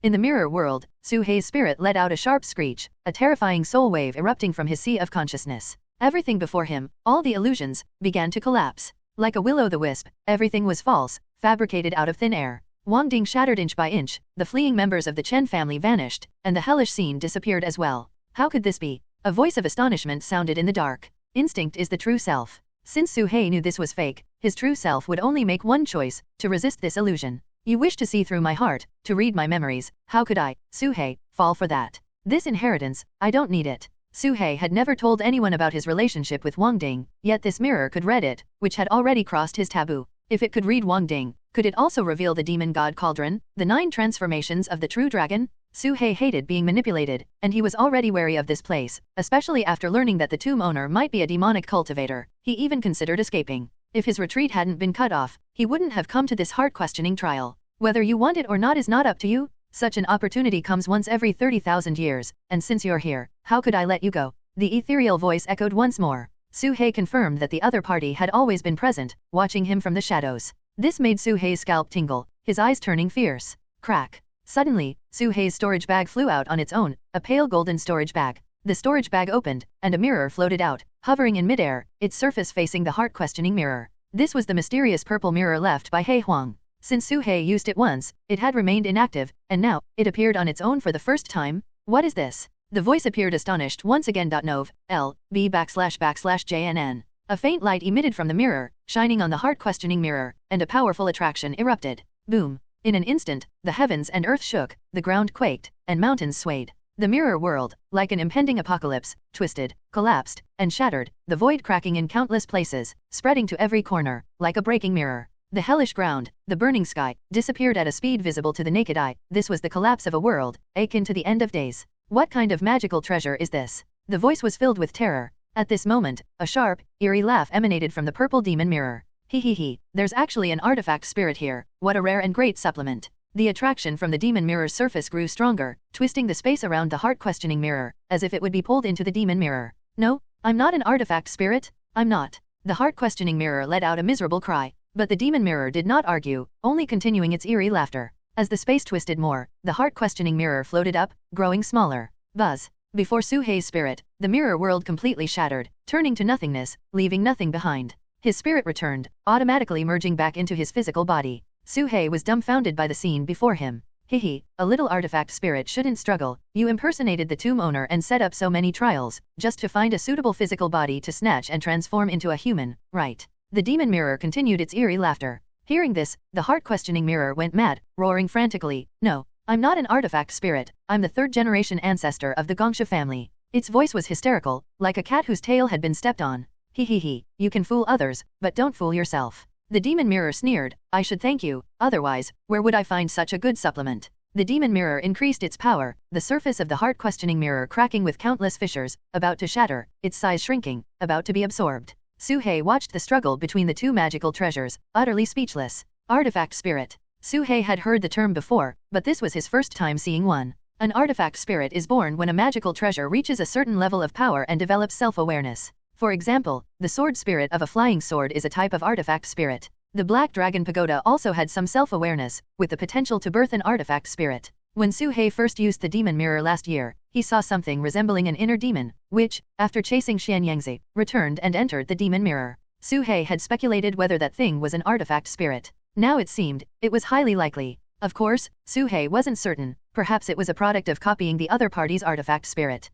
In the mirror world, Suhei's spirit let out a sharp screech, a terrifying soul wave erupting from his sea of consciousness. Everything before him, all the illusions, began to collapse. Like a will-o'-the-wisp, everything was false, fabricated out of thin air. Wangding shattered inch by inch, the fleeing members of the Chen family vanished, and the hellish scene disappeared as well. How could this be? A voice of astonishment sounded in the dark. Instinct is the true self. Since Suhei knew this was fake, his true self would only make one choice, to resist this illusion. You wish to see through my heart, to read my memories, how could I, Suhei, fall for that? This inheritance, I don't need it. Suhei had never told anyone about his relationship with Wangding, yet this mirror could read it, which had already crossed his taboo. If it could read Wangding, could it also reveal the demon god cauldron, the 9 transformations of the true dragon? Suhei hated being manipulated, and he was already wary of this place, especially after learning that the tomb owner might be a demonic cultivator. He even considered escaping. If his retreat hadn't been cut off, he wouldn't have come to this heart-questioning trial. Whether you want it or not is not up to you. Such an opportunity comes once every 30,000 years, and since you're here, how could I let you go? The ethereal voice echoed once more. Suhei confirmed that the other party had always been present, watching him from the shadows. This made Suhei's scalp tingle, his eyes turning fierce. Crack. Suddenly, Suhei's storage bag flew out on its own, a pale golden storage bag. The storage bag opened, and a mirror floated out, hovering in midair, its surface facing the heart-questioning mirror. This was the mysterious purple mirror left by He Huang. Since Suhei used it once, it had remained inactive, and now, it appeared on its own for the first time. What is this? The voice appeared astonished once again. Nov, L, B / JNN. A faint light emitted from the mirror, shining on the heart-questioning mirror, and a powerful attraction erupted. Boom. In an instant, the heavens and earth shook, the ground quaked, and mountains swayed. The mirror world, like an impending apocalypse, twisted, collapsed, and shattered, the void cracking in countless places, spreading to every corner, like a breaking mirror. The hellish ground, the burning sky, disappeared at a speed visible to the naked eye. This was the collapse of a world, akin to the end of days. What kind of magical treasure is this? The voice was filled with terror. At this moment, a sharp, eerie laugh emanated from the purple demon mirror. He, there's actually an artifact spirit here. What a rare and great supplement. The attraction from the demon mirror's surface grew stronger, twisting the space around the heart-questioning mirror, as if it would be pulled into the demon mirror. No, I'm not an artifact spirit. I'm not. The heart-questioning mirror let out a miserable cry. But the demon mirror did not argue, only continuing its eerie laughter. As the space twisted more, the heart-questioning mirror floated up, growing smaller. Buzz. Before Suhei's spirit, the mirror world completely shattered, turning to nothingness, leaving nothing behind. His spirit returned, automatically merging back into his physical body. Suhei was dumbfounded by the scene before him. A little artifact spirit shouldn't struggle. You impersonated the tomb owner and set up so many trials, just to find a suitable physical body to snatch and transform into a human, right? The demon mirror continued its eerie laughter. Hearing this, the heart-questioning mirror went mad, roaring frantically. No, I'm not an artifact spirit. I'm the 3rd-generation ancestor of the Gongsha family. Its voice was hysterical, like a cat whose tail had been stepped on. You can fool others, but don't fool yourself. The demon mirror sneered. I should thank you, otherwise, where would I find such a good supplement? The demon mirror increased its power, the surface of the heart-questioning mirror cracking with countless fissures, about to shatter, its size shrinking, about to be absorbed. Suhei watched the struggle between the two magical treasures, utterly speechless. Artifact spirit. Suhei had heard the term before, but this was his first time seeing one. An artifact spirit is born when a magical treasure reaches a certain level of power and develops self-awareness. For example, the sword spirit of a flying sword is a type of artifact spirit. The Black Dragon Pagoda also had some self-awareness, with the potential to birth an artifact spirit. When Suhei first used the demon mirror last year, he saw something resembling an inner demon, which, after chasing Xian Yangzi, returned and entered the demon mirror. Su He had speculated whether that thing was an artifact spirit. Now it seemed, it was highly likely. Of course, Su He wasn't certain, perhaps it was a product of copying the other party's artifact spirit.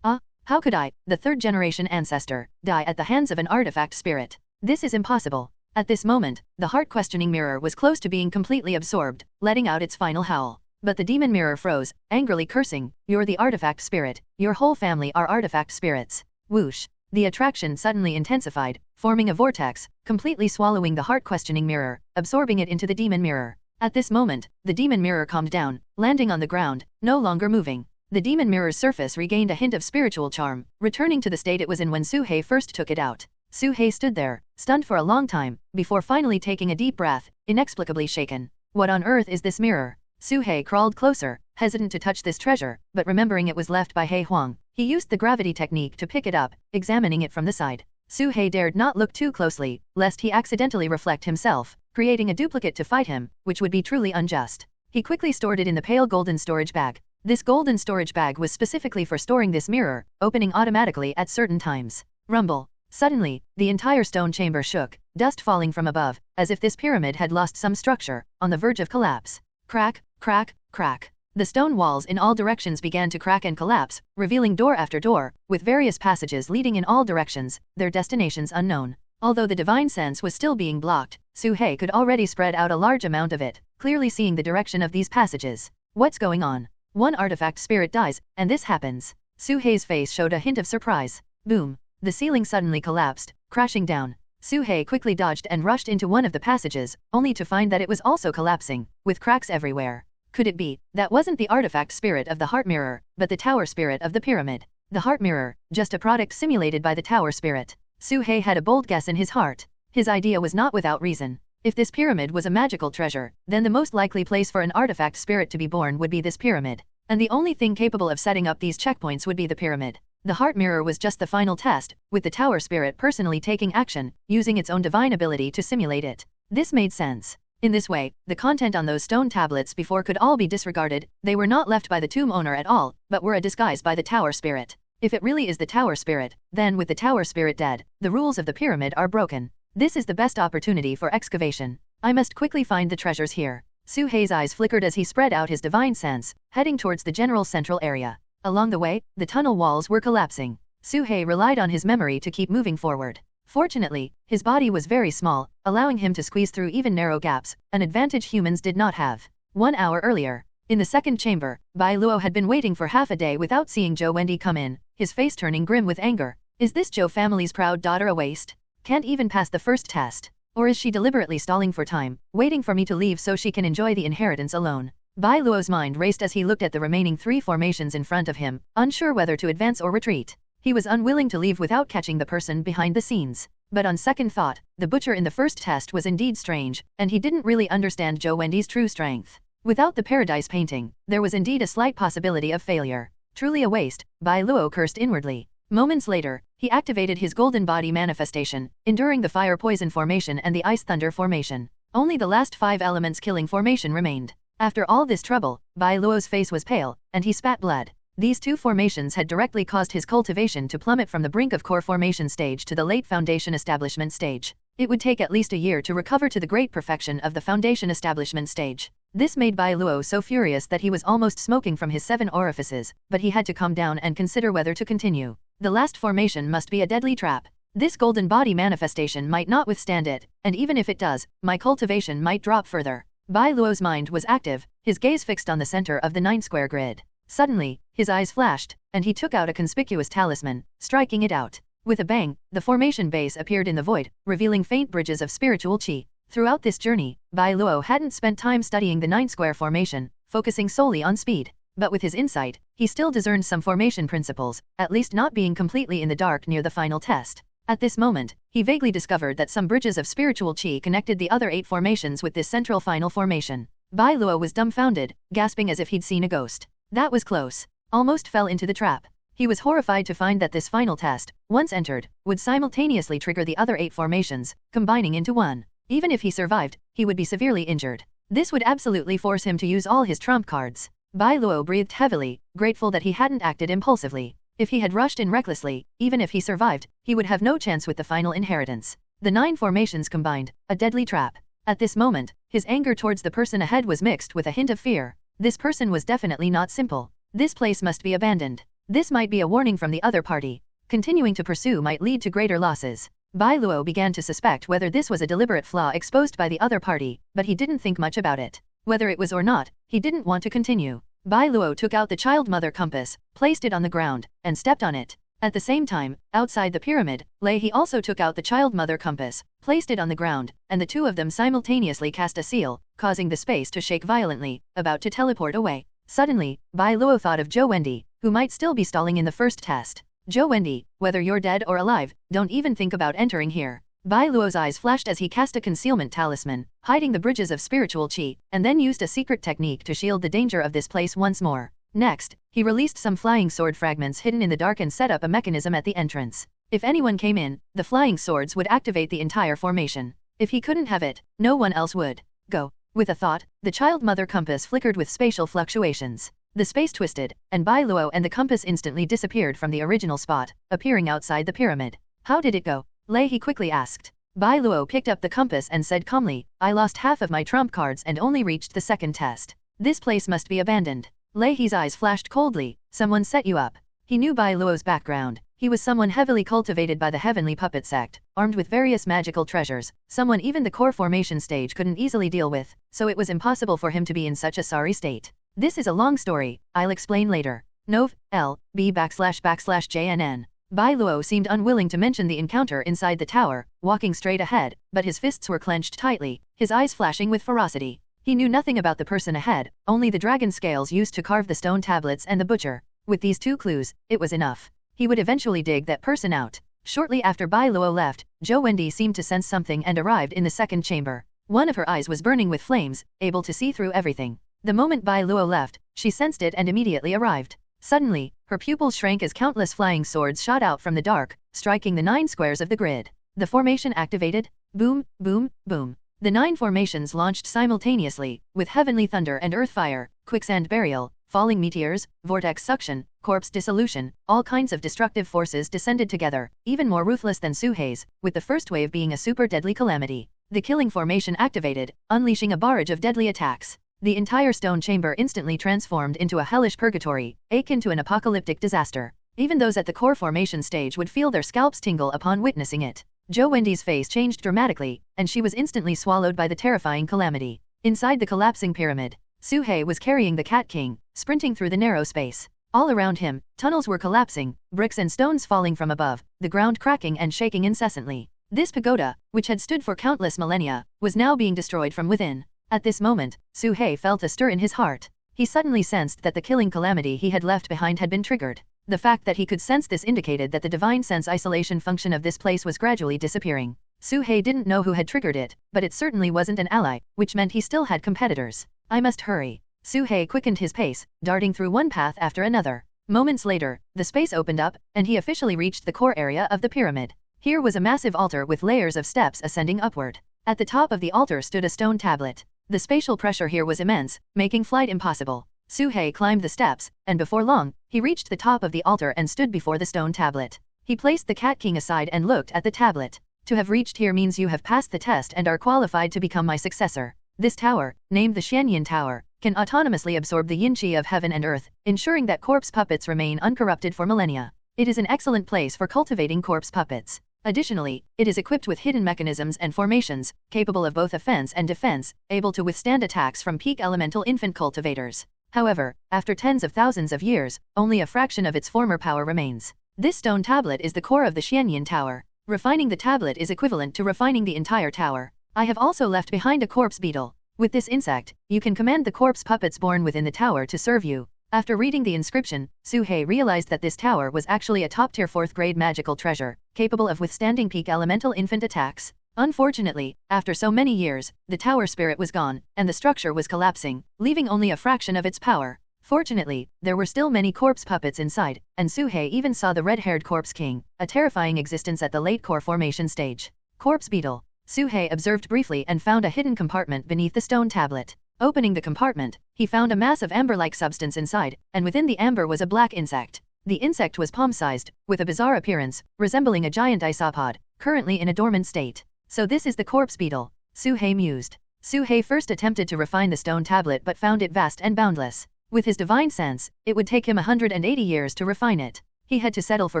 How could I, the third-generation ancestor, die at the hands of an artifact spirit? This is impossible. At this moment, the heart-questioning mirror was close to being completely absorbed, letting out its final howl. But the demon mirror froze, angrily cursing, "You're the artifact spirit, your whole family are artifact spirits." Whoosh! The attraction suddenly intensified, forming a vortex, completely swallowing the heart-questioning mirror, absorbing it into the demon mirror. At this moment, the demon mirror calmed down, landing on the ground, no longer moving. The demon mirror's surface regained a hint of spiritual charm, returning to the state it was in when Su He first took it out. Su He stood there, stunned for a long time, before finally taking a deep breath, inexplicably shaken. What on earth is this mirror? Su He crawled closer, hesitant to touch this treasure, but remembering it was left by He Huang, he used the gravity technique to pick it up, examining it from the side. Su He dared not look too closely, lest he accidentally reflect himself, creating a duplicate to fight him, which would be truly unjust. He quickly stored it in the pale golden storage bag. This golden storage bag was specifically for storing this mirror, opening automatically at certain times. Rumble. Suddenly, the entire stone chamber shook, dust falling from above, as if this pyramid had lost some structure, on the verge of collapse. Crack, crack, crack. The stone walls in all directions began to crack and collapse, revealing door after door, with various passages leading in all directions, their destinations unknown. Although the divine sense was still being blocked, Su He could already spread out a large amount of it, clearly seeing the direction of these passages. What's going on? One artifact spirit dies, and this happens. Su He's face showed a hint of surprise. Boom. The ceiling suddenly collapsed, crashing down. Su He quickly dodged and rushed into one of the passages, only to find that it was also collapsing, with cracks everywhere. Could it be, that wasn't the artifact spirit of the heart mirror, but the tower spirit of the pyramid? The heart mirror, just a product simulated by the tower spirit. Su He had a bold guess in his heart. His idea was not without reason. If this pyramid was a magical treasure, then the most likely place for an artifact spirit to be born would be this pyramid. And the only thing capable of setting up these checkpoints would be the pyramid. The heart mirror was just the final test, with the tower spirit personally taking action, using its own divine ability to simulate it. This made sense. In this way, the content on those stone tablets before could all be disregarded. They were not left by the tomb owner at all, but were a disguise by the tower spirit. If it really is the tower spirit, then with the tower spirit dead, the rules of the pyramid are broken. This is the best opportunity for excavation. I must quickly find the treasures here. Su He's eyes flickered as he spread out his divine sense, heading towards the general central area. Along the way, the tunnel walls were collapsing. Su He relied on his memory to keep moving forward. Fortunately, his body was very small, allowing him to squeeze through even narrow gaps, an advantage humans did not have. 1 hour earlier, in the second chamber, Bai Luo had been waiting for half a day without seeing Zhou Wendi come in, his face turning grim with anger. Is this Zhou family's proud daughter a waste? Can't even pass the first test. Or is she deliberately stalling for time, waiting for me to leave so she can enjoy the inheritance alone? Bai Luo's mind raced as he looked at the remaining 3 formations in front of him, unsure whether to advance or retreat. He was unwilling to leave without catching the person behind the scenes. But on second thought, the butcher in the first test was indeed strange, and he didn't really understand Zhou Wendi's true strength. Without the paradise painting, there was indeed a slight possibility of failure. Truly a waste, Bai Luo cursed inwardly. Moments later, he activated his golden body manifestation, enduring the fire poison formation and the ice thunder formation. Only the last 5 elements killing formation remained. After all this trouble, Bai Luo's face was pale, and he spat blood. These 2 formations had directly caused his cultivation to plummet from the brink of core formation stage to the late foundation establishment stage. It would take at least a year to recover to the great perfection of the foundation establishment stage. This made Bai Luo so furious that he was almost smoking from his 7 orifices, but he had to calm down and consider whether to continue. The last formation must be a deadly trap. This golden body manifestation might not withstand it, and even if it does, my cultivation might drop further. Bai Luo's mind was active, his gaze fixed on the center of the 9-square grid. Suddenly, his eyes flashed, and he took out a conspicuous talisman, striking it out. With a bang, the formation base appeared in the void, revealing faint bridges of spiritual qi. Throughout this journey, Bai Luo hadn't spent time studying the 9-square formation, focusing solely on speed. But with his insight, he still discerned some formation principles, at least not being completely in the dark near the final test. At this moment, he vaguely discovered that some bridges of spiritual qi connected the other 8 formations with this central final formation. Bai Luo was dumbfounded, gasping as if he'd seen a ghost. That was close. Almost fell into the trap. He was horrified to find that this final test, once entered, would simultaneously trigger the other 8 formations, combining into one. Even if he survived, he would be severely injured. This would absolutely force him to use all his trump cards. Bai Luo breathed heavily, grateful that he hadn't acted impulsively. If he had rushed in recklessly, even if he survived, he would have no chance with the final inheritance. The 9 formations combined, a deadly trap. At this moment, his anger towards the person ahead was mixed with a hint of fear. This person was definitely not simple. This place must be abandoned. This might be a warning from the other party. Continuing to pursue might lead to greater losses. Bai Luo began to suspect whether this was a deliberate flaw exposed by the other party, but he didn't think much about it. Whether it was or not, he didn't want to continue. Bai Luo took out the child mother compass, placed it on the ground, and stepped on it. At the same time, outside the pyramid, He also took out the child mother compass, placed it on the ground, and the two of them simultaneously cast a seal, causing the space to shake violently, about to teleport away. Suddenly, Bai Luo thought of Zhou Wendi, who might still be stalling in the first test. Zhou Wendi, whether you're dead or alive, don't even think about entering here. Bai Luo's eyes flashed as he cast a concealment talisman, hiding the bridges of spiritual qi, and then used a secret technique to shield the danger of this place once more. Next, he released some flying sword fragments hidden in the dark and set up a mechanism at the entrance. If anyone came in, the flying swords would activate the entire formation. If he couldn't have it, no one else would. Go. With a thought, the child mother compass flickered with spatial fluctuations. The space twisted, and Bai Luo and the compass instantly disappeared from the original spot, appearing outside the pyramid. How did it go? He quickly asked. Bai Luo picked up the compass and said calmly, I lost half of my trump cards and only reached the second test. This place must be abandoned. He's eyes flashed coldly. Someone set you up. He knew Bai Luo's background. He was someone heavily cultivated by the Heavenly Puppet sect, armed with various magical treasures, someone even the core formation stage couldn't easily deal with, so it was impossible for him to be in such a sorry state. This is a long story, I'll explain later. Nov. L. B //JNN. Bai Luo seemed unwilling to mention the encounter inside the tower, walking straight ahead, but his fists were clenched tightly, his eyes flashing with ferocity. He knew nothing about the person ahead, only the dragon scales used to carve the stone tablets and the butcher. With these 2 clues, it was enough. He would eventually dig that person out. Shortly after Bai Luo left, Zhou Wendi seemed to sense something and arrived in the second chamber. One of her eyes was burning with flames, able to see through everything. The moment Bai Luo left, she sensed it and immediately arrived. Suddenly, her pupils shrank as countless flying swords shot out from the dark, striking the 9 squares of the grid. The formation activated. Boom, boom, boom. The 9 formations launched simultaneously, with heavenly thunder and earth fire, quicksand burial, falling meteors, vortex suction, corpse dissolution, all kinds of destructive forces descended together, even more ruthless than Su Hei's, with the first wave being a super deadly calamity. The killing formation activated, unleashing a barrage of deadly attacks. The entire stone chamber instantly transformed into a hellish purgatory, akin to an apocalyptic disaster. Even those at the core formation stage would feel their scalps tingle upon witnessing it. Zhou Wendi's face changed dramatically, and she was instantly swallowed by the terrifying calamity. Inside the collapsing pyramid, Su Hei was carrying the Cat King, sprinting through the narrow space. All around him, tunnels were collapsing, bricks and stones falling from above, the ground cracking and shaking incessantly. This pagoda, which had stood for countless millennia, was now being destroyed from within. At this moment, Su Hei felt a stir in his heart. He suddenly sensed that the killing calamity he had left behind had been triggered. The fact that he could sense this indicated that the divine sense isolation function of this place was gradually disappearing. Su Hei didn't know who had triggered it, but it certainly wasn't an ally, which meant he still had competitors. I must hurry. Su Hei quickened his pace, darting through one path after another. Moments later, the space opened up, and he officially reached the core area of the pyramid. Here was a massive altar with layers of steps ascending upward. At the top of the altar stood a stone tablet. The spatial pressure here was immense, making flight impossible. Su Hei climbed the steps, and before long, he reached the top of the altar and stood before the stone tablet. He placed the Cat King aside and looked at the tablet. To have reached here means you have passed the test and are qualified to become my successor. This tower, named the Xianyin Tower, can autonomously absorb the yin qi of heaven and earth, ensuring that corpse puppets remain uncorrupted for millennia. It is an excellent place for cultivating corpse puppets. Additionally, it is equipped with hidden mechanisms and formations, capable of both offense and defense, able to withstand attacks from peak elemental infant cultivators. However, after tens of thousands of years, only a fraction of its former power remains. This stone tablet is the core of the Xianyin Tower. Refining the tablet is equivalent to refining the entire tower. I have also left behind a corpse beetle. With this insect, you can command the corpse puppets born within the tower to serve you. After reading the inscription, Su Hei realized that this tower was actually a top-tier 4th-grade magical treasure, capable of withstanding peak elemental infant attacks. Unfortunately, after so many years, the tower spirit was gone, and the structure was collapsing, leaving only a fraction of its power. Fortunately, there were still many corpse puppets inside, and Su Hei even saw the red-haired Corpse King, a terrifying existence at the late core formation stage. Corpse Beetle. Su Hei observed briefly and found a hidden compartment beneath the stone tablet. Opening the compartment, he found a mass of amber-like substance inside, and within the amber was a black insect. The insect was palm-sized, with a bizarre appearance, resembling a giant isopod, currently in a dormant state. So this is the corpse beetle, Suhei mused. Suhei first attempted to refine the stone tablet but found it vast and boundless. With his divine sense, it would take him 180 years to refine it. He had to settle for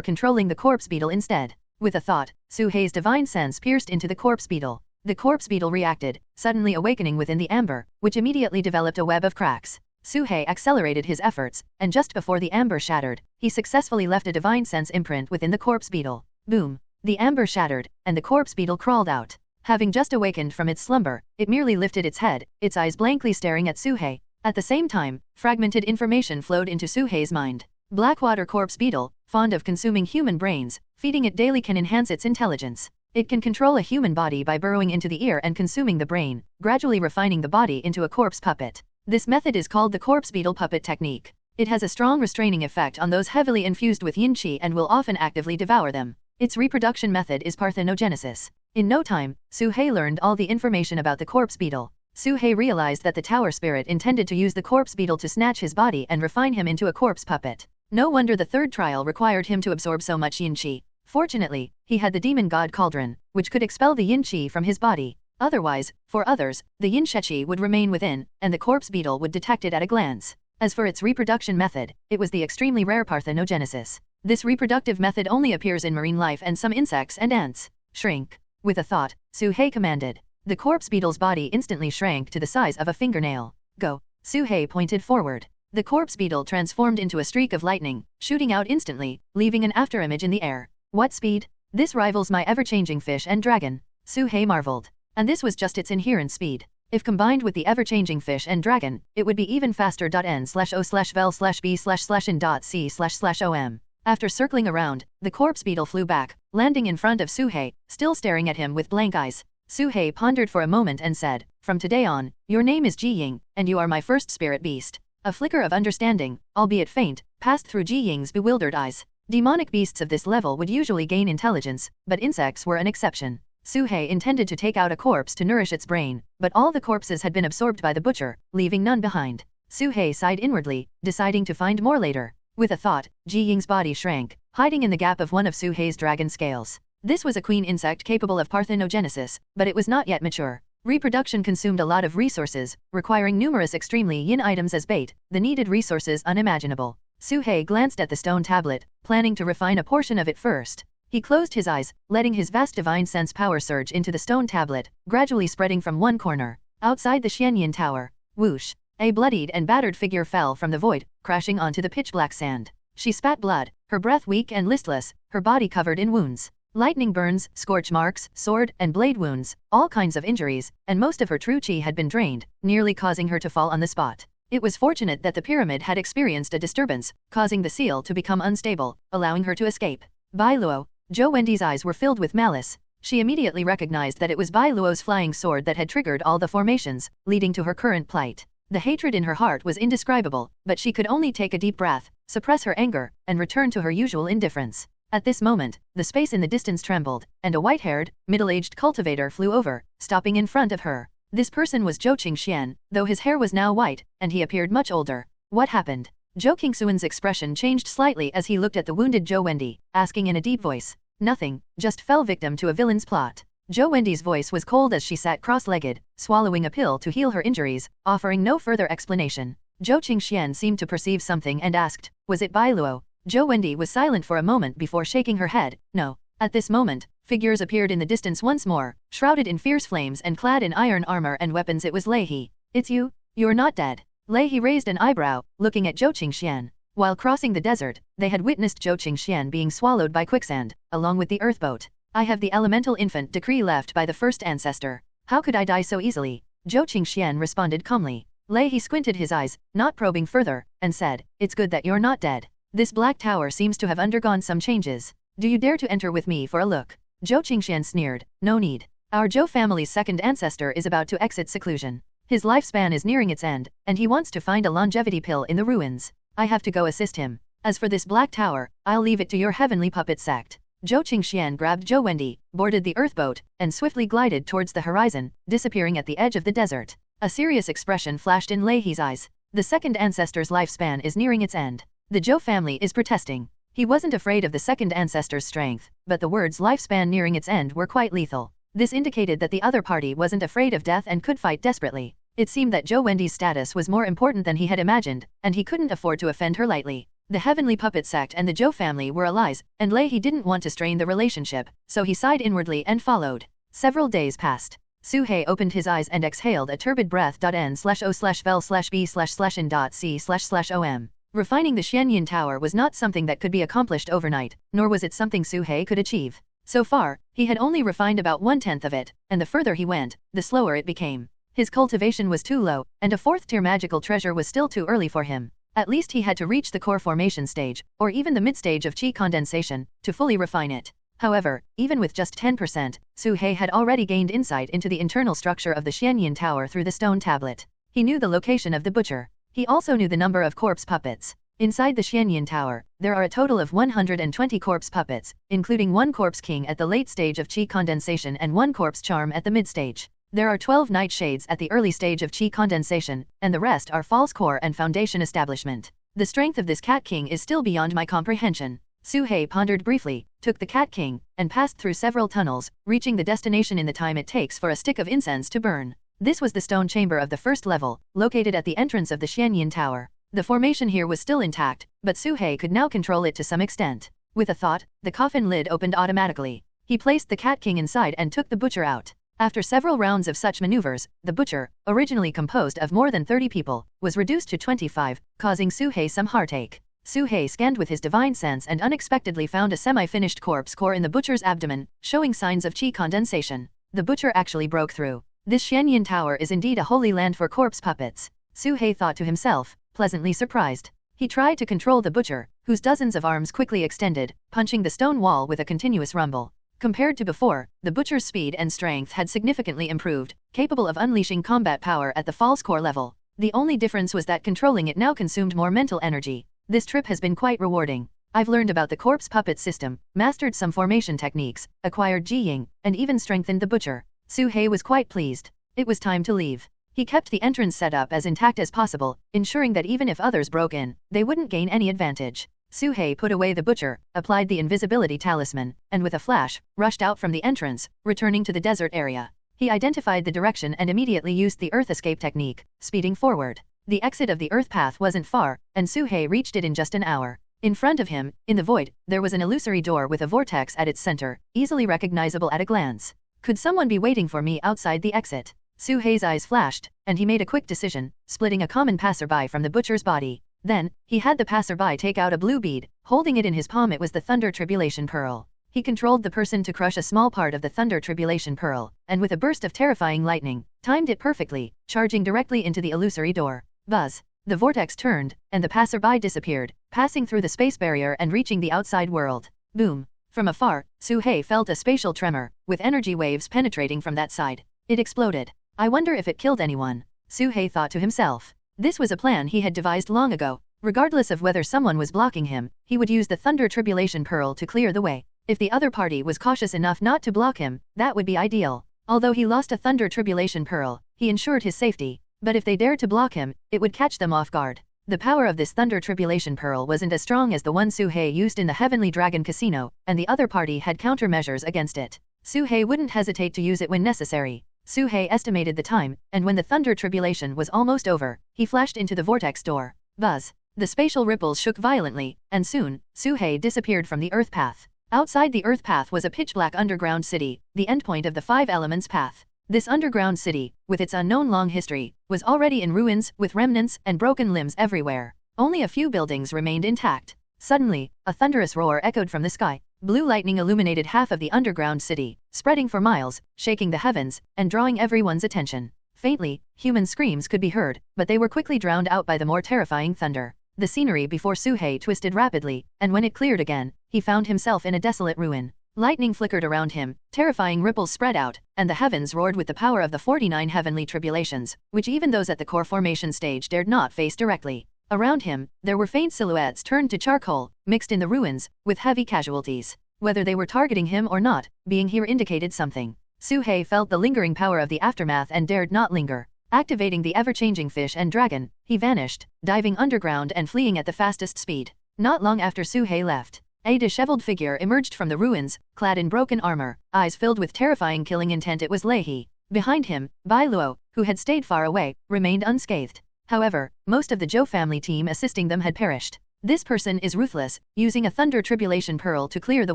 controlling the corpse beetle instead. With a thought, Suhei's divine sense pierced into the corpse beetle. The corpse beetle reacted, suddenly awakening within the amber, which immediately developed a web of cracks. Suhei accelerated his efforts, and just before the amber shattered, he successfully left a divine sense imprint within the corpse beetle. Boom! The amber shattered, and the corpse beetle crawled out. Having just awakened from its slumber, it merely lifted its head, its eyes blankly staring at Suhei. At the same time, fragmented information flowed into Suhei's mind. Blackwater corpse beetle, fond of consuming human brains, feeding it daily can enhance its intelligence. It can control a human body by burrowing into the ear and consuming the brain, gradually refining the body into a corpse puppet. This method is called the corpse beetle puppet technique. It has a strong restraining effect on those heavily infused with yin qi and will often actively devour them. Its reproduction method is parthenogenesis. In no time, Suhei learned all the information about the corpse beetle. Suhei realized that the tower spirit intended to use the corpse beetle to snatch his body and refine him into a corpse puppet. No wonder the third trial required him to absorb so much yin qi. Fortunately, he had the demon god cauldron, which could expel the yin qi from his body. Otherwise, for others, the yin qi would remain within, and the corpse beetle would detect it at a glance. As for its reproduction method, it was the extremely rare parthenogenesis. This reproductive method only appears in marine life and some insects and ants. Shrink. With a thought, Suhei commanded. The corpse beetle's body instantly shrank to the size of a fingernail. Go. Suhei pointed forward. The corpse beetle transformed into a streak of lightning, shooting out instantly, leaving an afterimage in the air. What speed? This rivals my ever-changing fish and dragon. Suhei marveled. And this was just its inherent speed. If combined with the ever-changing fish and dragon, it would be even faster. N/O/vel/B/in.C//OM. After circling around, the corpse beetle flew back, landing in front of Suhei, still staring at him with blank eyes. Suhei pondered for a moment and said, "From today on, your name is Jiying, and you are my first spirit beast." A flicker of understanding, albeit faint, passed through Jiying's bewildered eyes. Demonic beasts of this level would usually gain intelligence, but insects were an exception. Suhei intended to take out a corpse to nourish its brain, but all the corpses had been absorbed by the butcher, leaving none behind. Suhei sighed inwardly, deciding to find more later. With a thought, Jiying's body shrank, hiding in the gap of one of Suhei's dragon scales. This was a queen insect capable of parthenogenesis, but it was not yet mature. Reproduction consumed a lot of resources, requiring numerous extremely yin items as bait, the needed resources unimaginable. Suhei glanced at the stone tablet, planning to refine a portion of it first. He closed his eyes, letting his vast divine sense power surge into the stone tablet, gradually spreading from one corner. Outside the Xianyin Tower, whoosh, a bloodied and battered figure fell from the void, crashing onto the pitch-black sand. She spat blood, her breath weak and listless, her body covered in wounds. Lightning burns, scorch marks, sword and blade wounds, all kinds of injuries, and most of her true qi had been drained, nearly causing her to fall on the spot. It was fortunate that the pyramid had experienced a disturbance, causing the seal to become unstable, allowing her to escape. Bai Luo. Zhou Wendi's eyes were filled with malice. She immediately recognized that it was Bai Luo's flying sword that had triggered all the formations, leading to her current plight. The hatred in her heart was indescribable, but she could only take a deep breath, suppress her anger, and return to her usual indifference. At this moment, the space in the distance trembled, and a white-haired, middle-aged cultivator flew over, stopping in front of her. This person was Zhou Qingxian, though his hair was now white, and he appeared much older. What happened? Zhou Qingxuan's expression changed slightly as he looked at the wounded Zhou Wendi, asking in a deep voice. Nothing, just fell victim to a villain's plot. Zhou Wendi's voice was cold as she sat cross-legged, swallowing a pill to heal her injuries, offering no further explanation. Zhou Qingxian seemed to perceive something and asked, was it Bai Luo? Zhou Wendi was silent for a moment before shaking her head. No. At this moment, figures appeared in the distance once more, shrouded in fierce flames and clad in iron armor and weapons. It was Lei He. It's you? You're not dead. Lei He raised an eyebrow, looking at Zhou Qingxian. While crossing the desert, they had witnessed Zhou Qingxian being swallowed by quicksand, along with the earth boat. I have the elemental infant decree left by the first ancestor. How could I die so easily? Zhou Qingxian responded calmly. Lei He squinted his eyes, not probing further, and said, it's good that you're not dead. This black tower seems to have undergone some changes. Do you dare to enter with me for a look? Zhou Qingxian sneered. No need. Our Zhou family's second ancestor is about to exit seclusion. His lifespan is nearing its end, and he wants to find a longevity pill in the ruins. I have to go assist him. As for this black tower, I'll leave it to your heavenly puppet sect. Zhou Qingxian grabbed Zhou Wendi, boarded the earth boat, and swiftly glided towards the horizon, disappearing at the edge of the desert. A serious expression flashed in Lei He's eyes. The second ancestor's lifespan is nearing its end. The Zhou family is protesting. He wasn't afraid of the second ancestor's strength, but the word's lifespan nearing its end were quite lethal. This indicated that the other party wasn't afraid of death and could fight desperately. It seemed that Zhou Wendi's status was more important than he had imagined, and he couldn't afford to offend her lightly. The Heavenly Puppet sect and the Zhou family were allies, and he didn't want to strain the relationship, so he sighed inwardly and followed. Several days passed. Su He opened his eyes and exhaled a turbid breath. N/O/vel/B/in.C//OM. Refining the Xianyin Tower was not something that could be accomplished overnight, nor was it something Su He could achieve. So far, he had only refined about 1/10 of it, and the further he went, the slower it became. His cultivation was too low, and a 4th-tier magical treasure was still too early for him. At least he had to reach the core formation stage, or even the mid-stage of qi condensation, to fully refine it. However, even with just 10%, Su He had already gained insight into the internal structure of the Xianyin Tower through the stone tablet. He knew the location of the butcher. He also knew the number of corpse puppets. Inside the Xianyin Tower, there are a total of 120 corpse puppets, including 1 corpse king at the late stage of qi condensation and 1 corpse charm at the mid-stage. There are 12 nightshades at the early stage of qi condensation, and the rest are false core and foundation establishment. The strength of this cat king is still beyond my comprehension. Su He pondered briefly, took the cat king, and passed through several tunnels, reaching the destination in the time it takes for a stick of incense to burn. This was the stone chamber of the first level, located at the entrance of the Xianyin Tower. The formation here was still intact, but Su He could now control it to some extent. With a thought, the coffin lid opened automatically. He placed the cat king inside and took the butcher out. After several rounds of such maneuvers, the butcher, originally composed of more than 30 people, was reduced to 25, causing Su He some heartache. Su He scanned with his divine sense and unexpectedly found a semi-finished corpse core in the butcher's abdomen, showing signs of qi condensation. The butcher actually broke through. This Xianyin Tower is indeed a holy land for corpse puppets. Su He thought to himself, pleasantly surprised. He tried to control the butcher, whose dozens of arms quickly extended, punching the stone wall with a continuous rumble. Compared to before, the butcher's speed and strength had significantly improved, capable of unleashing combat power at the false core level. The only difference was that controlling it now consumed more mental energy. This trip has been quite rewarding. I've learned about the corpse puppet system, mastered some formation techniques, acquired Jiying, and even strengthened the butcher. Su He was quite pleased. It was time to leave. He kept the entrance set up as intact as possible, ensuring that even if others broke in, they wouldn't gain any advantage. Su He put away the butcher, applied the invisibility talisman, and with a flash, rushed out from the entrance, returning to the desert area. He identified the direction and immediately used the earth escape technique, speeding forward. The exit of the earth path wasn't far, and Su He reached it in just an hour. In front of him, in the void, there was an illusory door with a vortex at its center, easily recognizable at a glance. Could someone be waiting for me outside the exit? Su He's eyes flashed, and he made a quick decision, splitting a common passerby from the butcher's body. Then, he had the passerby take out a blue bead, holding it in his palm. It was the Thunder Tribulation Pearl. He controlled the person to crush a small part of the Thunder Tribulation Pearl, and with a burst of terrifying lightning, timed it perfectly, charging directly into the illusory door. Buzz! The vortex turned, and the passerby disappeared, passing through the space barrier and reaching the outside world. Boom! From afar, Su He felt a spatial tremor, with energy waves penetrating from that side. It exploded. I wonder if it killed anyone. Su He thought to himself. This was a plan he had devised long ago. Regardless of whether someone was blocking him, he would use the Thunder Tribulation Pearl to clear the way. If the other party was cautious enough not to block him, that would be ideal. Although he lost a Thunder Tribulation Pearl, he ensured his safety. But if they dared to block him, it would catch them off guard. The power of this Thunder Tribulation Pearl wasn't as strong as the one Su He used in the Heavenly Dragon Casino, and the other party had countermeasures against it. Su He wouldn't hesitate to use it when necessary. Su He estimated the time, and when the Thunder Tribulation was almost over, he flashed into the vortex door. Buzz! The spatial ripples shook violently, and soon, Su He disappeared from the Earth Path. Outside the Earth Path was a pitch-black underground city, the endpoint of the Five Elements Path. This underground city, with its unknown long history, was already in ruins, with remnants and broken limbs everywhere. Only a few buildings remained intact. Suddenly, a thunderous roar echoed from the sky. Blue lightning illuminated half of the underground city, spreading for miles, shaking the heavens, and drawing everyone's attention. Faintly, human screams could be heard, but they were quickly drowned out by the more terrifying thunder. The scenery before Su He twisted rapidly, and when it cleared again, he found himself in a desolate ruin. Lightning flickered around him, terrifying ripples spread out, and the heavens roared with the power of the 49 heavenly tribulations, which even those at the core formation stage dared not face directly. Around him, there were faint silhouettes turned to charcoal, mixed in the ruins, with heavy casualties. Whether they were targeting him or not, being here indicated something. Su He felt the lingering power of the aftermath and dared not linger. Activating the ever-changing fish and dragon, he vanished, diving underground and fleeing at the fastest speed. Not long after Su He left, A disheveled figure emerged from the ruins, clad in broken armor, eyes filled with terrifying killing intent. It was Leihi. Behind him, Bai Luo, who had stayed far away, remained unscathed. However, most of the Zhou family team assisting them had perished. This person is ruthless, using a thunder tribulation pearl to clear the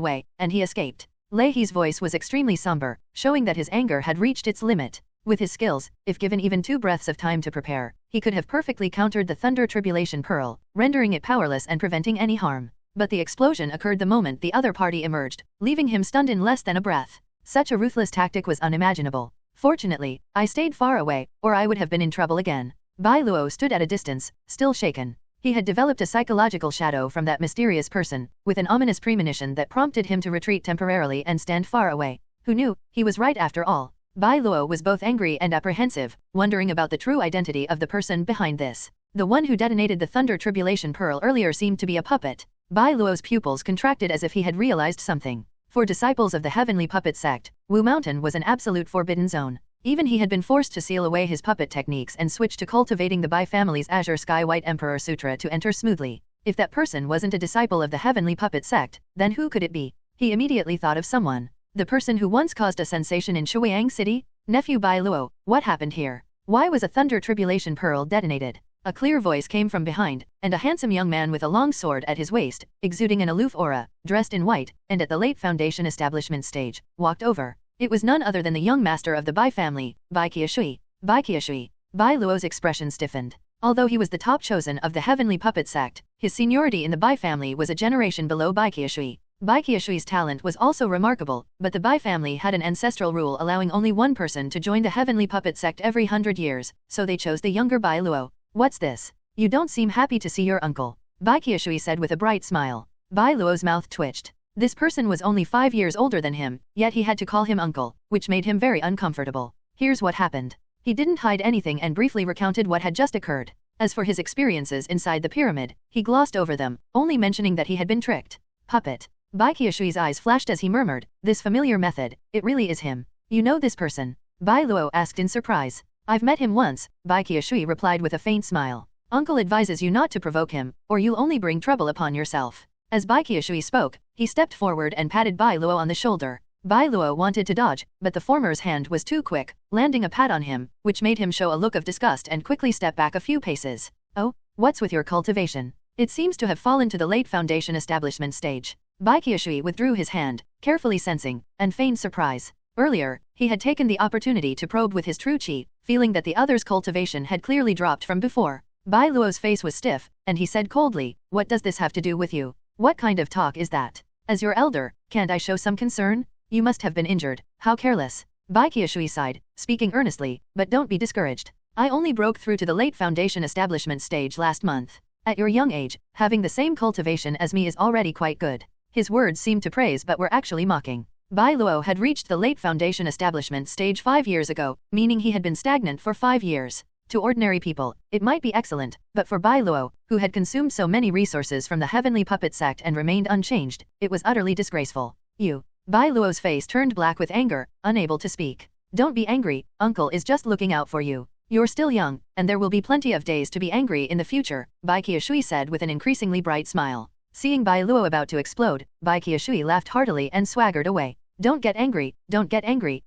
way, and he escaped. Leihi's voice was extremely somber, showing that his anger had reached its limit. With his skills, if given even 2 breaths of time to prepare, he could have perfectly countered the thunder tribulation pearl, rendering it powerless and preventing any harm. But the explosion occurred the moment the other party emerged, leaving him stunned in less than a breath. Such a ruthless tactic was unimaginable. Fortunately, I stayed far away, or I would have been in trouble again. Bai Luo stood at a distance, still shaken. He had developed a psychological shadow from that mysterious person, with an ominous premonition that prompted him to retreat temporarily and stand far away. Who knew? He was right after all. Bai Luo was both angry and apprehensive, wondering about the true identity of the person behind this. The one who detonated the Thunder Tribulation Pearl earlier seemed to be a puppet. Bai Luo's pupils contracted as if he had realized something. For disciples of the Heavenly Puppet Sect, Wu Mountain was an absolute forbidden zone. Even he had been forced to seal away his puppet techniques and switch to cultivating the Bai family's Azure Sky White Emperor Sutra to enter smoothly. If that person wasn't a disciple of the Heavenly Puppet Sect, then who could it be? He immediately thought of someone. The person who once caused a sensation in Shuiyang City? Nephew Bai Luo, what happened here? Why was a Thunder Tribulation Pearl detonated? A clear voice came from behind, and a handsome young man with a long sword at his waist, exuding an aloof aura, dressed in white, and at the late Foundation establishment stage, walked over. It was none other than the young master of the Bai family, Bai Qiushui. Bai Qiushui. Bai Luo's expression stiffened. Although he was the top chosen of the Heavenly Puppet Sect, his seniority in the Bai family was a generation below Bai Qiushui. Bai Qiushui's talent was also remarkable, but the Bai family had an ancestral rule allowing only one person to join the Heavenly Puppet Sect every 100 years, so they chose the younger Bai Luo. What's this? You don't seem happy to see your uncle, Bai Qiushui said with a bright smile. Bai Luo's mouth twitched. This person was only 5 years older than him, yet he had to call him uncle, which made him very uncomfortable. Here's what happened. He didn't hide anything and briefly recounted what had just occurred. As for his experiences inside the pyramid, he glossed over them, only mentioning that he had been tricked. Puppet. Bai Qiushui's eyes flashed as he murmured, this familiar method, it really is him. You know this person? Bai Luo asked in surprise. I've met him once, Bai Qiushui replied with a faint smile. Uncle advises you not to provoke him, or you'll only bring trouble upon yourself. As Bai Qiushui spoke, he stepped forward and patted Bai Luo on the shoulder. Bai Luo wanted to dodge, but the former's hand was too quick, landing a pat on him, which made him show a look of disgust and quickly step back a few paces. Oh, what's with your cultivation? It seems to have fallen to the late Foundation establishment stage. Bai Qiushui withdrew his hand, carefully sensing, and feigned surprise. Earlier, he had taken the opportunity to probe with his true qi, feeling that the other's cultivation had clearly dropped from before. Bai Luo's face was stiff, and he said coldly, what does this have to do with you? What kind of talk is that? As your elder, can't I show some concern? You must have been injured, how careless. Bai Qiushui sighed, speaking earnestly, but don't be discouraged. I only broke through to the late Foundation establishment stage last month. At your young age, having the same cultivation as me is already quite good. His words seemed to praise but were actually mocking. Bai Luo had reached the late Foundation establishment stage 5 years ago, meaning he had been stagnant for 5 years. To ordinary people, it might be excellent, but for Bai Luo, who had consumed so many resources from the Heavenly Puppet Sect and remained unchanged, it was utterly disgraceful. You. Bai Luo's face turned black with anger, unable to speak. Don't be angry, uncle is just looking out for you. You're still young, and there will be plenty of days to be angry in the future, Bai Qiushui said with an increasingly bright smile. Seeing Bai Luo about to explode, Bai Qiushui laughed heartily and swaggered away. Don't get angry,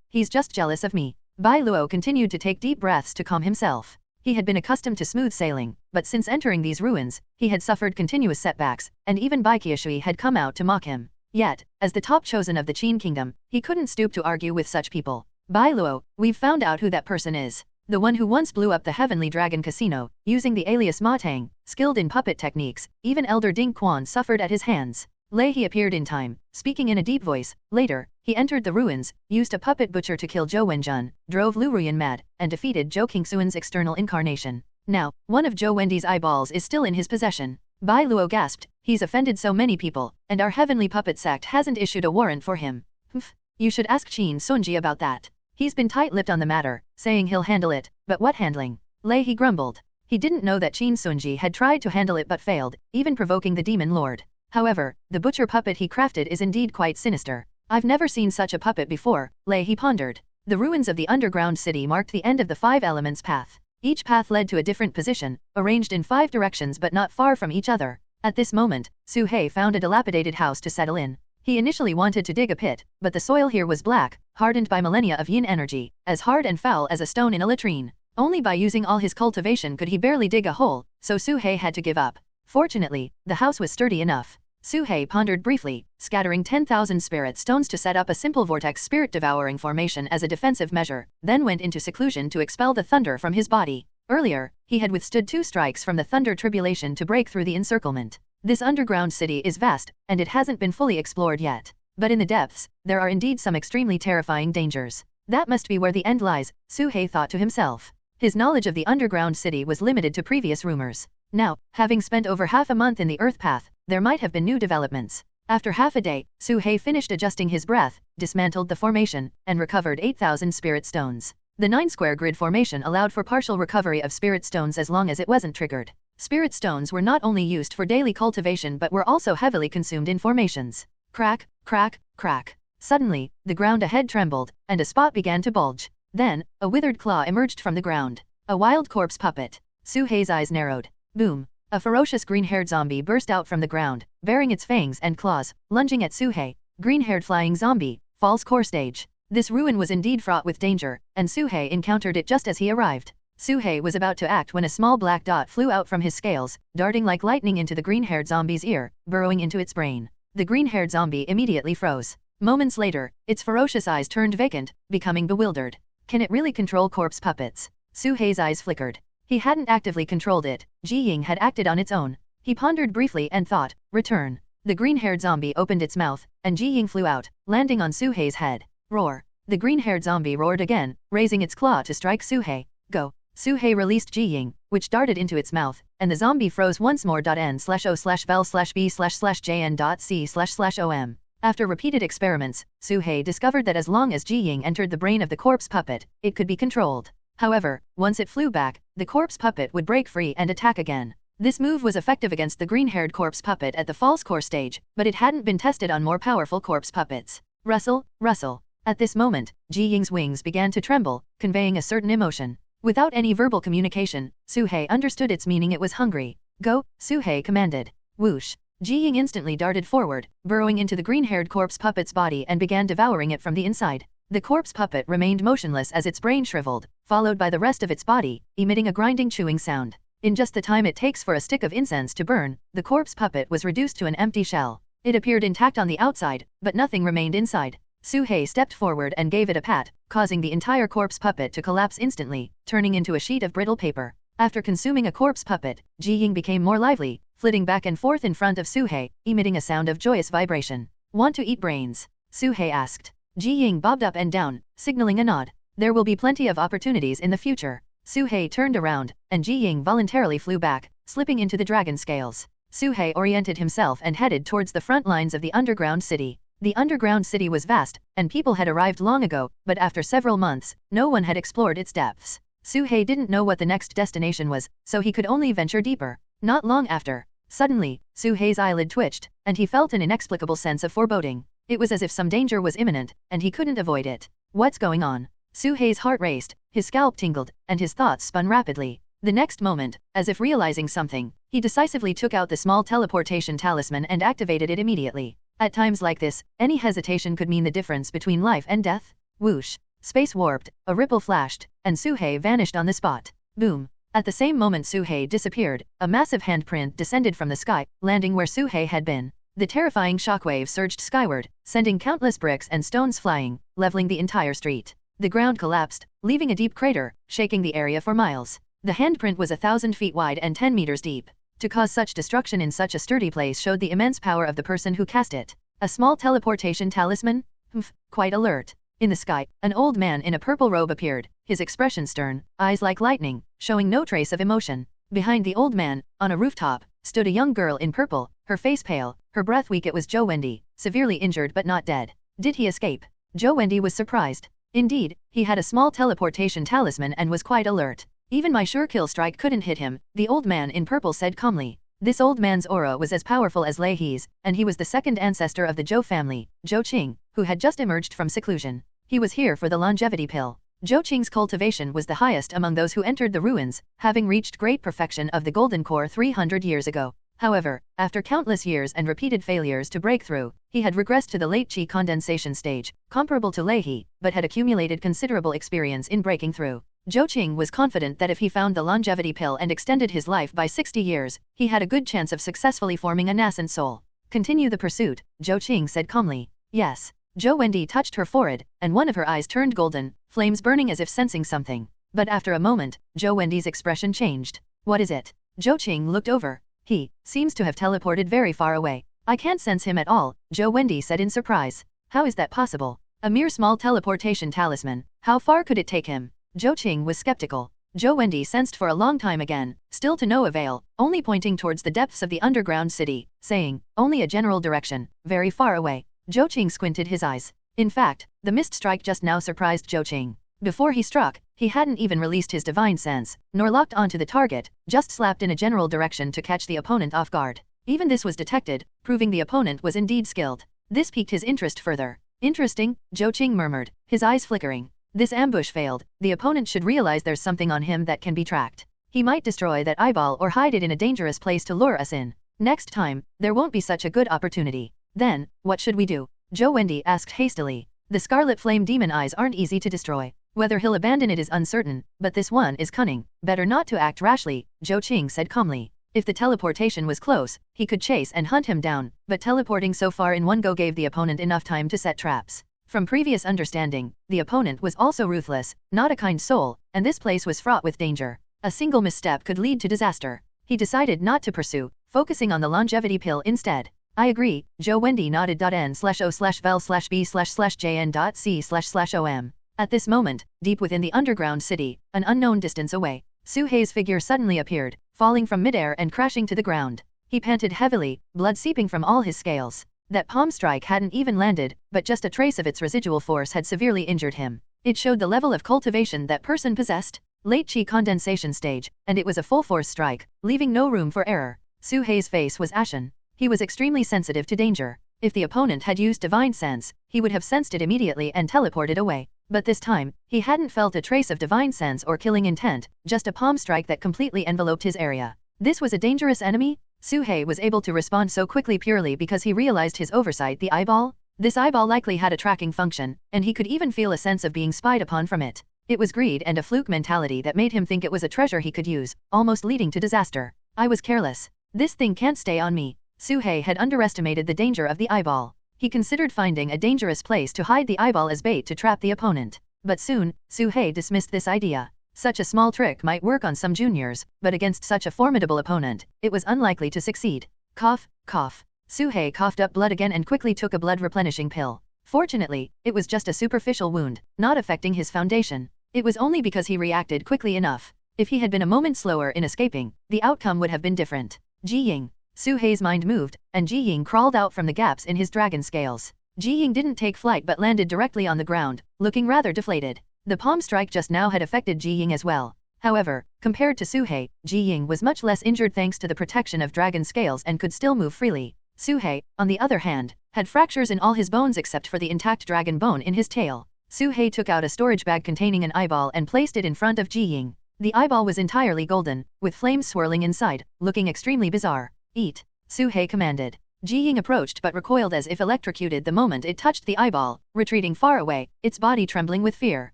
he's just jealous of me. Bai Luo continued to take deep breaths to calm himself. He had been accustomed to smooth sailing, but since entering these ruins, he had suffered continuous setbacks, and even Bai Qiushui had come out to mock him. Yet, as the top chosen of the Qin Kingdom, he couldn't stoop to argue with such people. Bai Luo, we've found out who that person is. The one who once blew up the Heavenly Dragon Casino, using the alias Ma Tang, skilled in puppet techniques, even Elder Ding Quan suffered at his hands. Leihi appeared in time, speaking in a deep voice. Later, he entered the ruins, used a puppet butcher to kill Zhou Wenjun, drove Lu Ruyan mad, and defeated Zhou Qingxuan's external incarnation. Now, one of Zhou Wendi's eyeballs is still in his possession. Bai Luo gasped, he's offended so many people, and our Heavenly Puppet Sect hasn't issued a warrant for him. Humph, you should ask Qin Sunji about that. He's been tight-lipped on the matter, saying he'll handle it, but what handling? Leihi grumbled. He didn't know that Qin Sunji had tried to handle it but failed, even provoking the Demon Lord. However, the butcher puppet he crafted is indeed quite sinister. I've never seen such a puppet before, Leihi pondered. The ruins of the underground city marked the end of the 5 elements path. Each path led to a different position, arranged in 5 directions but not far from each other. At this moment, Su He found a dilapidated house to settle in. He initially wanted to dig a pit, but the soil here was black, hardened by millennia of yin energy, as hard and foul as a stone in a latrine. Only by using all his cultivation could he barely dig a hole, so Su He had to give up. Fortunately, the house was sturdy enough. Su He pondered briefly, scattering 10,000 spirit stones to set up a simple vortex spirit devouring formation as a defensive measure, then went into seclusion to expel the thunder from his body. Earlier, he had withstood 2 strikes from the thunder tribulation to break through the encirclement. This underground city is vast, and it hasn't been fully explored yet. But in the depths, there are indeed some extremely terrifying dangers. That must be where the end lies, Su He thought to himself. His knowledge of the underground city was limited to previous rumors. Now, having spent over half a month in the Earth Path, there might have been new developments. After half a day, Su He finished adjusting his breath, dismantled the formation, and recovered 8,000 spirit stones. The 9-square grid formation allowed for partial recovery of spirit stones as long as it wasn't triggered. Spirit stones were not only used for daily cultivation but were also heavily consumed in formations. Crack, crack, crack. Suddenly, the ground ahead trembled, and a spot began to bulge. Then, a withered claw emerged from the ground. A wild corpse puppet. Su He's eyes narrowed. Boom. A ferocious green-haired zombie burst out from the ground, baring its fangs and claws, lunging at Su He. Green-haired flying zombie, false core stage. This ruin was indeed fraught with danger, and Su He encountered it just as he arrived. Su He was about to act when a small black dot flew out from his scales, darting like lightning into the green-haired zombie's ear, burrowing into its brain. The green-haired zombie immediately froze. Moments later, its ferocious eyes turned vacant, becoming bewildered. Can it really control corpse puppets? Su He's eyes flickered. He hadn't actively controlled it, Ji Ying had acted on its own. He pondered briefly and thought, return. The green-haired zombie opened its mouth, and Ji Ying flew out, landing on Su He's head. Roar. The green-haired zombie roared again, raising its claw to strike Su He. Go. Su He released Ji Ying, which darted into its mouth, and the zombie froze once more. N/O/vel/B/jn.C//OM. After repeated experiments, Su He discovered that as long as Ji Ying entered the brain of the corpse puppet, it could be controlled. However, once it flew back, the corpse puppet would break free and attack again. This move was effective against the green-haired corpse puppet at the false core stage, but it hadn't been tested on more powerful corpse puppets. Rustle, rustle. At this moment, Ji Ying's wings began to tremble, conveying a certain emotion. Without any verbal communication, Su He understood its meaning. It was hungry. Go, Su He commanded. Whoosh. Ji Ying instantly darted forward, burrowing into the green-haired corpse puppet's body and began devouring it from the inside. The corpse puppet remained motionless as its brain shriveled, followed by the rest of its body, emitting a grinding chewing sound. In just the time it takes for a stick of incense to burn, the corpse puppet was reduced to an empty shell. It appeared intact on the outside, but nothing remained inside. Su He stepped forward and gave it a pat, causing the entire corpse puppet to collapse instantly, turning into a sheet of brittle paper. After consuming a corpse puppet, Ji Ying became more lively, flitting back and forth in front of Su He, emitting a sound of joyous vibration. Want to eat brains? Su He asked. Ji Ying bobbed up and down, signaling a nod. There will be plenty of opportunities in the future. Su He turned around, and Ji Ying voluntarily flew back, slipping into the dragon scales. Su He oriented himself and headed towards the front lines of the underground city. The underground city was vast, and people had arrived long ago, but after several months, no one had explored its depths. Su He didn't know what the next destination was, so he could only venture deeper. Not long after, suddenly, Su He's eyelid twitched, and he felt an inexplicable sense of foreboding. It was as if some danger was imminent, and he couldn't avoid it. What's going on? Su He's heart raced, his scalp tingled, and his thoughts spun rapidly. The next moment, as if realizing something, he decisively took out the small teleportation talisman and activated it immediately. At times like this, any hesitation could mean the difference between life and death. Whoosh. Space warped, a ripple flashed, and Su He vanished on the spot. Boom. At the same moment Su He disappeared, a massive handprint descended from the sky, landing where Su He had been. The terrifying shockwave surged skyward, sending countless bricks and stones flying, leveling the entire street. The ground collapsed, leaving a deep crater, shaking the area for miles. The handprint was 1,000 feet wide and 10 meters deep. To cause such destruction in such a sturdy place showed the immense power of the person who cast it. A small teleportation talisman? Humph, quite alert. In the sky, an old man in a purple robe appeared, his expression stern, eyes like lightning, showing no trace of emotion. Behind the old man, on a rooftop, stood a young girl in purple, her face pale, her breath weak. It was Zhou Wendy, severely injured but not dead. Did he escape? Zhou Wendy was surprised. Indeed, he had a small teleportation talisman and was quite alert. Even my sure kill strike couldn't hit him, the old man in purple said calmly. This old man's aura was as powerful as Lei He's, and he was the second ancestor of the Zhou family, Zhou Qing, who had just emerged from seclusion. He was here for the longevity pill. Zhou Qing's cultivation was the highest among those who entered the ruins, having reached great perfection of the golden core 300 years ago. However, after countless years and repeated failures to break through, he had regressed to the late Qi condensation stage, comparable to Leihe, but had accumulated considerable experience in breaking through. Zhou Qing was confident that if he found the longevity pill and extended his life by 60 years, he had a good chance of successfully forming a nascent soul. Continue the pursuit, Zhou Qing said calmly. Yes. Zhou Wendy touched her forehead, and one of her eyes turned golden, flames burning as if sensing something. But after a moment, Zhou Wendy's expression changed. What is it? Zhou Qing looked over. He seems to have teleported very far away. I can't sense him at all, Zhou Wendy said in surprise. How is that possible? A mere small teleportation talisman, how far could it take him? Zhou Qing was skeptical. Zhou Wendy sensed for a long time again, still to no avail, only pointing towards the depths of the underground city, saying, only a general direction, very far away. Zhou Qing squinted his eyes. In fact, the mist strike just now surprised Zhou Qing. Before he struck, he hadn't even released his divine sense, nor locked onto the target, just slapped in a general direction to catch the opponent off guard. Even this was detected, proving the opponent was indeed skilled. This piqued his interest further. Interesting, Zhou Qing murmured, his eyes flickering. This ambush failed. The opponent should realize there's something on him that can be tracked. He might destroy that eyeball or hide it in a dangerous place to lure us in. Next time, there won't be such a good opportunity. Then, what should we do? Zhou Wendy asked hastily. The scarlet flame demon eyes aren't easy to destroy. Whether he'll abandon it is uncertain, but this one is cunning. Better not to act rashly, Zhou Qing said calmly. If the teleportation was close, he could chase and hunt him down, but teleporting so far in one go gave the opponent enough time to set traps. From previous understanding, the opponent was also ruthless, not a kind soul, and this place was fraught with danger. A single misstep could lead to disaster. He decided not to pursue, focusing on the longevity pill instead. I agree, Zhou Wendy nodded. N/O/vel/B/jn.C//OM. At this moment, deep within the underground city, an unknown distance away, Su Hei's figure suddenly appeared, falling from midair and crashing to the ground. He panted heavily, blood seeping from all his scales. That palm strike hadn't even landed, but just a trace of its residual force had severely injured him. It showed the level of cultivation that person possessed, late Qi condensation stage, and it was a full-force strike, leaving no room for error. Su Hei's face was ashen. He was extremely sensitive to danger. If the opponent had used divine sense, he would have sensed it immediately and teleported away. But this time, he hadn't felt a trace of divine sense or killing intent, just a palm strike that completely enveloped his area. This was a dangerous enemy? Su Hei was able to respond so quickly purely because he realized his oversight. The eyeball? This eyeball likely had a tracking function, and he could even feel a sense of being spied upon from it. It was greed and a fluke mentality that made him think it was a treasure he could use, almost leading to disaster. I was careless. This thing can't stay on me. Su Hei had underestimated the danger of the eyeball. He considered finding a dangerous place to hide the eyeball as bait to trap the opponent. But soon, Su Hei dismissed this idea. Such a small trick might work on some juniors, but against such a formidable opponent, it was unlikely to succeed. Cough, cough. Su Hei coughed up blood again and quickly took a blood-replenishing pill. Fortunately, it was just a superficial wound, not affecting his foundation. It was only because he reacted quickly enough. If he had been a moment slower in escaping, the outcome would have been different. Ji Ying. Su Hei's mind moved, and Ji Ying crawled out from the gaps in his dragon scales. Ji Ying didn't take flight but landed directly on the ground, looking rather deflated. The palm strike just now had affected Ji Ying as well. However, compared to Su Hei, Ji Ying was much less injured thanks to the protection of dragon scales and could still move freely. Su Hei, on the other hand, had fractures in all his bones except for the intact dragon bone in his tail. Su Hei took out a storage bag containing an eyeball and placed it in front of Ji Ying. The eyeball was entirely golden, with flames swirling inside, looking extremely bizarre. Eat, Su Hei commanded. Ji Ying approached but recoiled as if electrocuted the moment it touched the eyeball, retreating far away, its body trembling with fear.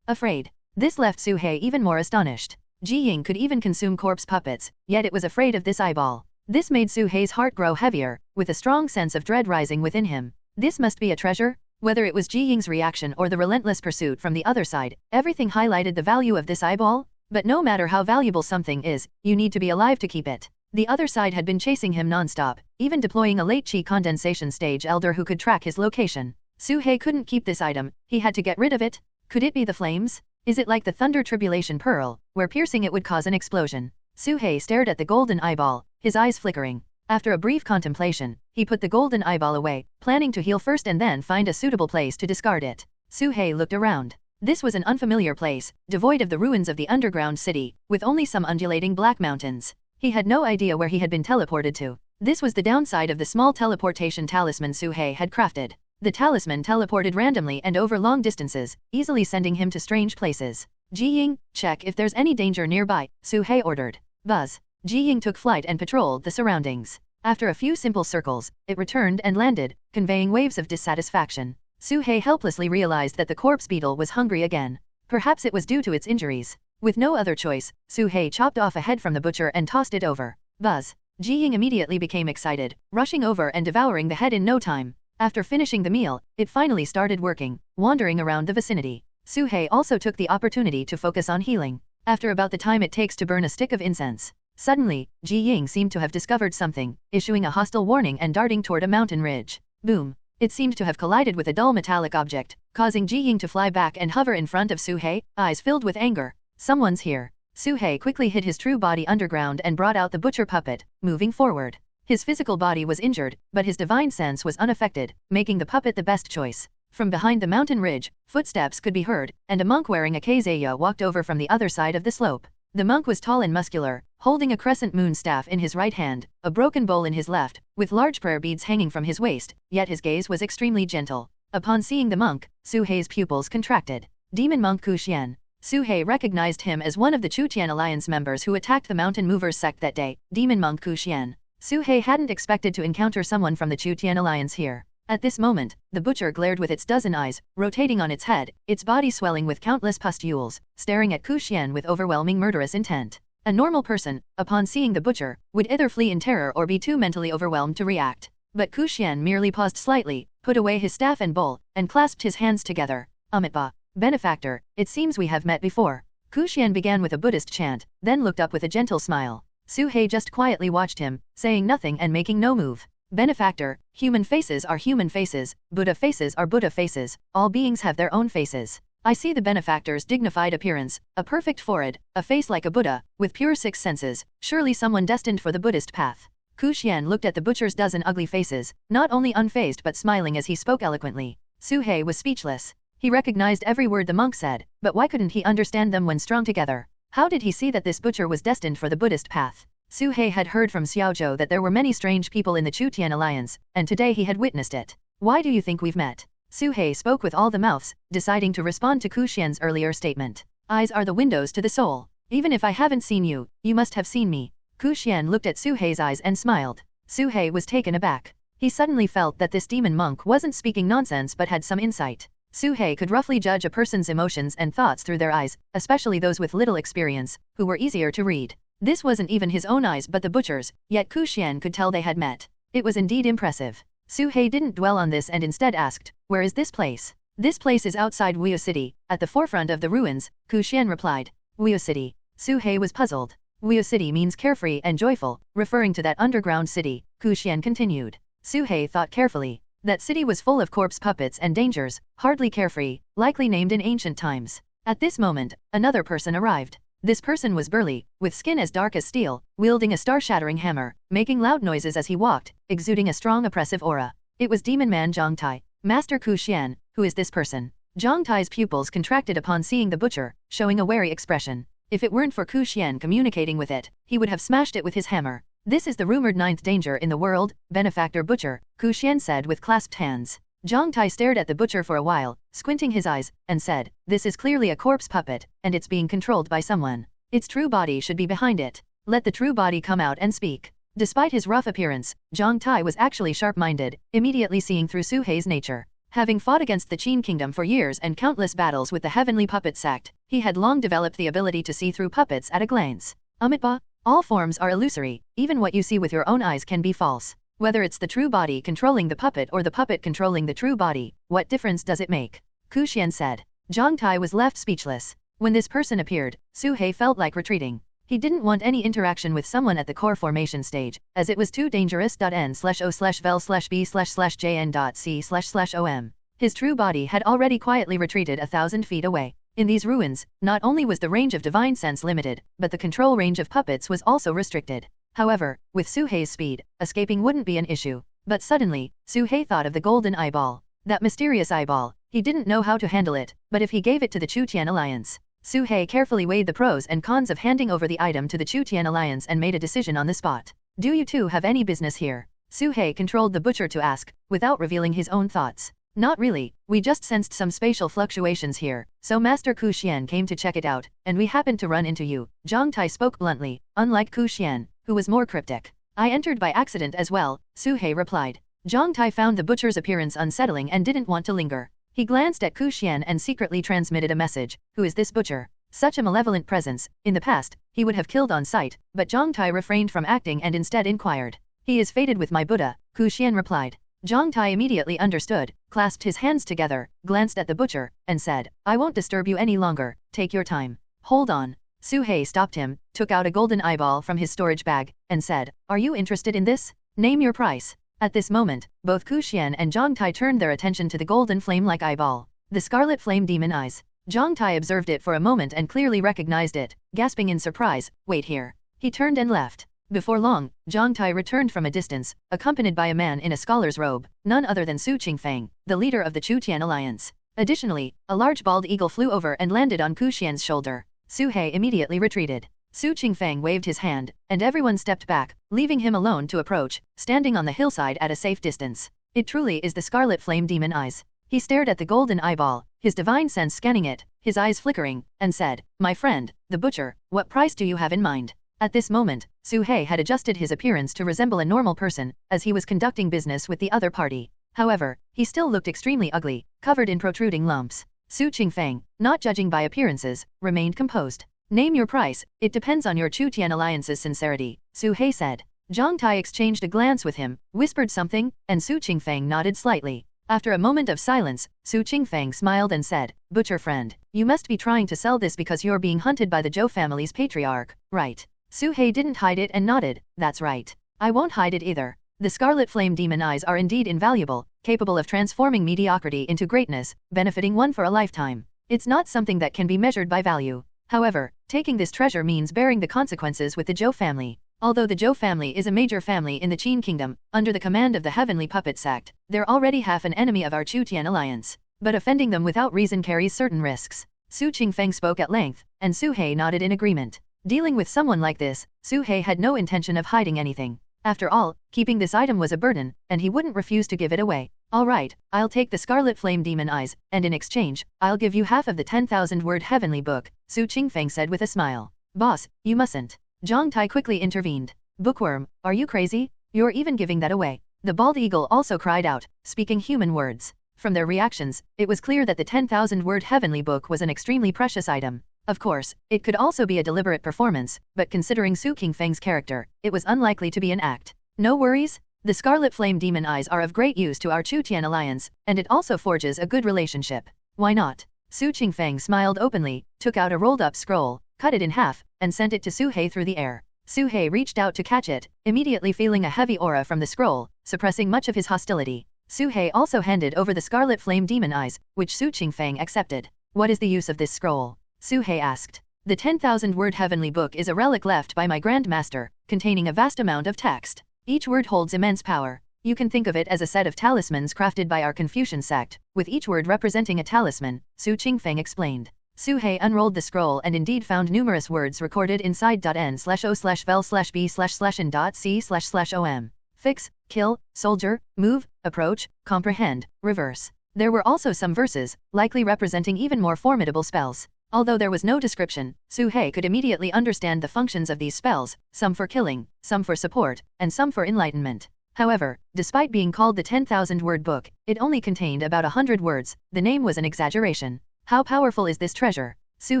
Afraid. This left Su Hei even more astonished. Ji Ying could even consume corpse puppets, yet it was afraid of this eyeball. This made Su Hei's heart grow heavier, with a strong sense of dread rising within him. This must be a treasure? Whether it was Ji Ying's reaction or the relentless pursuit from the other side, everything highlighted the value of this eyeball. But no matter how valuable something is, you need to be alive to keep it. The other side had been chasing him non-stop, even deploying a late Qi condensation stage elder who could track his location. Su Hei couldn't keep this item, he had to get rid of it. Could it be the flames? Is it like the Thunder Tribulation Pearl, where piercing it would cause an explosion? Su Hei stared at the golden eyeball, his eyes flickering. After a brief contemplation, he put the golden eyeball away, planning to heal first and then find a suitable place to discard it. Su Hei looked around. This was an unfamiliar place, devoid of the ruins of the underground city, with only some undulating black mountains. He had no idea where he had been teleported to. This was the downside of the small teleportation talisman Su Hei had crafted. The talisman teleported randomly and over long distances, easily sending him to strange places. Ji Ying, check if there's any danger nearby, Su Hei ordered. Buzz. Ji Ying took flight and patrolled the surroundings. After a few simple circles, it returned and landed, conveying waves of dissatisfaction. Su-hei helplessly realized that the corpse beetle was hungry again. Perhaps it was due to its injuries. With no other choice, Su-hei chopped off a head from the butcher and tossed it over. Buzz. Ji-ying immediately became excited, rushing over and devouring the head in no time. After finishing the meal, it finally started working, wandering around the vicinity. Su-hei also took the opportunity to focus on healing. After about the time it takes to burn a stick of incense. Suddenly, Ji-ying seemed to have discovered something, issuing a hostile warning and darting toward a mountain ridge. Boom! It seemed to have collided with a dull metallic object, causing Ji-ying to fly back and hover in front of Su-hei, eyes filled with anger. Someone's here. Su-hei quickly hid his true body underground and brought out the butcher puppet, moving forward. His physical body was injured, but his divine sense was unaffected, making the puppet the best choice. From behind the mountain ridge, footsteps could be heard, and a monk wearing a kazaya walked over from the other side of the slope. The monk was tall and muscular, holding a crescent moon staff in his right hand, a broken bowl in his left, with large prayer beads hanging from his waist, yet his gaze was extremely gentle. Upon seeing the monk, Su-hei's pupils contracted. Demon Monk Kuxian. Su-hei recognized him as one of the Chutian Alliance members who attacked the Mountain Movers sect that day, Demon Monk Kuxian. Su-hei hadn't expected to encounter someone from the Chutian Alliance here. At this moment, the butcher glared with its dozen eyes, rotating on its head, its body swelling with countless pustules, staring at Kuxian with overwhelming murderous intent. A normal person, upon seeing the butcher, would either flee in terror or be too mentally overwhelmed to react. But Kuxian merely paused slightly, put away his staff and bowl, and clasped his hands together. Amitba. Benefactor, it seems we have met before. Kuxian began with a Buddhist chant, then looked up with a gentle smile. Su-hei just quietly watched him, saying nothing and making no move. Benefactor, human faces are human faces, Buddha faces are Buddha faces, all beings have their own faces. I see the benefactor's dignified appearance, a perfect forehead, a face like a Buddha, with pure six senses, surely someone destined for the Buddhist path. Kuxian looked at the butcher's dozen ugly faces, not only unfazed but smiling as he spoke eloquently. Su-hei was speechless. He recognized every word the monk said, but why couldn't he understand them when strung together? How did he see that this butcher was destined for the Buddhist path? Su-hei had heard from Xiaozhou that there were many strange people in the Chutian Alliance, and today he had witnessed it. Why do you think we've met? Su-hei spoke with all the mouths, deciding to respond to Kuxian's earlier statement. Eyes are the windows to the soul. Even if I haven't seen you, you must have seen me. Kuxian looked at Su-hei's eyes and smiled. Su-hei was taken aback. He suddenly felt that this demon monk wasn't speaking nonsense but had some insight. Su-hei could roughly judge a person's emotions and thoughts through their eyes, especially those with little experience, who were easier to read. This wasn't even his own eyes but the butcher's, yet Kuxian could tell they had met. It was indeed impressive. Su-hei didn't dwell on this and instead asked, "Where is this place?" "This place is outside Wuyo City, at the forefront of the ruins," Kuxian replied. Wuyo City. Su-hei was puzzled. Wuyo City means carefree and joyful, referring to that underground city, Kuxian continued. Su-hei thought carefully. That city was full of corpse puppets and dangers, hardly carefree, likely named in ancient times. At this moment, another person arrived. This person was burly, with skin as dark as steel, wielding a star-shattering hammer, making loud noises as he walked, exuding a strong oppressive aura. It was Demon Man Zhang Tai. Master Kuxian, who is this person? Zhang Tai's pupils contracted upon seeing the butcher, showing a wary expression. If it weren't for Kuxian communicating with it, he would have smashed it with his hammer. This is the rumored ninth danger in the world, benefactor butcher, Kuxian said with clasped hands. Zhang Tai stared at the butcher for a while, squinting his eyes, and said, "This is clearly a corpse puppet, and it's being controlled by someone. Its true body should be behind it. Let the true body come out and speak." Despite his rough appearance, Zhang Tai was actually sharp-minded, immediately seeing through Su-hei's nature. Having fought against the Qin kingdom for years and countless battles with the heavenly puppet sect, he had long developed the ability to see through puppets at a glance. Amitba, all forms are illusory, even what you see with your own eyes can be false. Whether it's the true body controlling the puppet or the puppet controlling the true body, what difference does it make? Kuxian said. Zhang Tai was left speechless. When this person appeared, Su-hei felt like retreating. He didn't want any interaction with someone at the core formation stage, as it was too dangerous. N/O/vel/B/jn.C//OM. His true body had already quietly retreated 1,000 feet away. In these ruins, not only was the range of divine sense limited, but the control range of puppets was also restricted. However, with Su-hei's speed, escaping wouldn't be an issue. But suddenly, Su-hei thought of the golden eyeball. That mysterious eyeball. He didn't know how to handle it, but if he gave it to the Chutian Alliance. Su-hei carefully weighed the pros and cons of handing over the item to the Chutian Alliance and made a decision on the spot. "Do you two have any business here?" Su-hei controlled the butcher to ask, without revealing his own thoughts. "Not really, we just sensed some spatial fluctuations here, so Master Kuxian came to check it out, and we happened to run into you." Zhang Tai spoke bluntly, unlike Kuxian, who was more cryptic. I entered by accident as well, Su He replied. Zhang Tai found the butcher's appearance unsettling and didn't want to linger. He glanced at Ku Xian and secretly transmitted a message. Who is this butcher? Such a malevolent presence. In the past, he would have killed on sight, but Zhang Tai refrained from acting and instead inquired. He is fated with my Buddha, Ku Xian replied. Zhang Tai immediately understood, clasped his hands together, glanced at the butcher, and said, I won't disturb you any longer, take your time. Hold on. Su He stopped him, took out a golden eyeball from his storage bag, and said, Are you interested in this? Name your price. At this moment, both Ku Xian and Zhang Tai turned their attention to the golden flame-like eyeball. The scarlet flame demon eyes. Zhang Tai observed it for a moment and clearly recognized it, gasping in surprise, wait here. He turned and left. Before long, Zhang Tai returned from a distance, accompanied by a man in a scholar's robe, none other than Su Qingfeng, the leader of the Chu Tian alliance. Additionally, a large bald eagle flew over and landed on Ku Xian's shoulder. Su He immediately retreated. Su Qingfeng waved his hand, and everyone stepped back, leaving him alone to approach, standing on the hillside at a safe distance. It truly is the scarlet flame demon eyes. He stared at the golden eyeball, his divine sense scanning it, his eyes flickering, and said, My friend, the butcher, what price do you have in mind? At this moment, Su He had adjusted his appearance to resemble a normal person, as he was conducting business with the other party. However, he still looked extremely ugly, covered in protruding lumps. Su Qingfeng, not judging by appearances, remained composed. Name your price, it depends on your Chu Tian alliance's sincerity, Su He said. Zhang Tai exchanged a glance with him, whispered something, and Su Qingfeng nodded slightly. After a moment of silence, Su Qingfeng smiled and said, Butcher friend, you must be trying to sell this because you're being hunted by the Zhou family's patriarch, right? Su He didn't hide it and nodded, that's right. I won't hide it either. The scarlet flame demon eyes are indeed invaluable, capable of transforming mediocrity into greatness, benefiting one for a lifetime. It's not something that can be measured by value. However, taking this treasure means bearing the consequences with the Zhou family. Although the Zhou family is a major family in the Qin kingdom, under the command of the heavenly puppet sect, they're already half an enemy of our Chu Tian alliance. But offending them without reason carries certain risks. Su Qingfeng spoke at length, and Su He nodded in agreement. Dealing with someone like this, Su He had no intention of hiding anything. After all, keeping this item was a burden, and he wouldn't refuse to give it away. Alright, I'll take the scarlet flame demon eyes, and in exchange, I'll give you half of the 10,000-word heavenly book, Su Qingfeng said with a smile. Boss, you mustn't. Zhang Tai quickly intervened. Bookworm, are you crazy? You're even giving that away. The bald eagle also cried out, speaking human words. From their reactions, it was clear that the 10,000-word heavenly book was an extremely precious item. Of course, it could also be a deliberate performance, but considering Su Qingfeng's character, it was unlikely to be an act. No worries? The scarlet flame demon eyes are of great use to our Chu Tian alliance, and it also forges a good relationship. Why not? Su Qingfeng smiled openly, took out a rolled-up scroll, cut it in half, and sent it to Su He through the air. Su He reached out to catch it, immediately feeling a heavy aura from the scroll, suppressing much of his hostility. Su He also handed over the scarlet flame demon eyes, which Su Qingfeng accepted. What is the use of this scroll? Su He asked. The 10,000-word heavenly book is a relic left by my Grand Master, containing a vast amount of text. Each word holds immense power. You can think of it as a set of talismans crafted by our Confucian sect, with each word representing a talisman, Su Qingfeng explained. Su He unrolled the scroll and indeed found numerous words recorded inside n/o/vel/b/n.c/om. Fix, kill, soldier, move, approach, comprehend, reverse. There were also some verses, likely representing even more formidable spells. Although there was no description, Su He could immediately understand the functions of these spells, some for killing, some for support, and some for enlightenment. However, despite being called the 10,000-word book, it only contained about 100 words. The name was an exaggeration. How powerful is this treasure? Su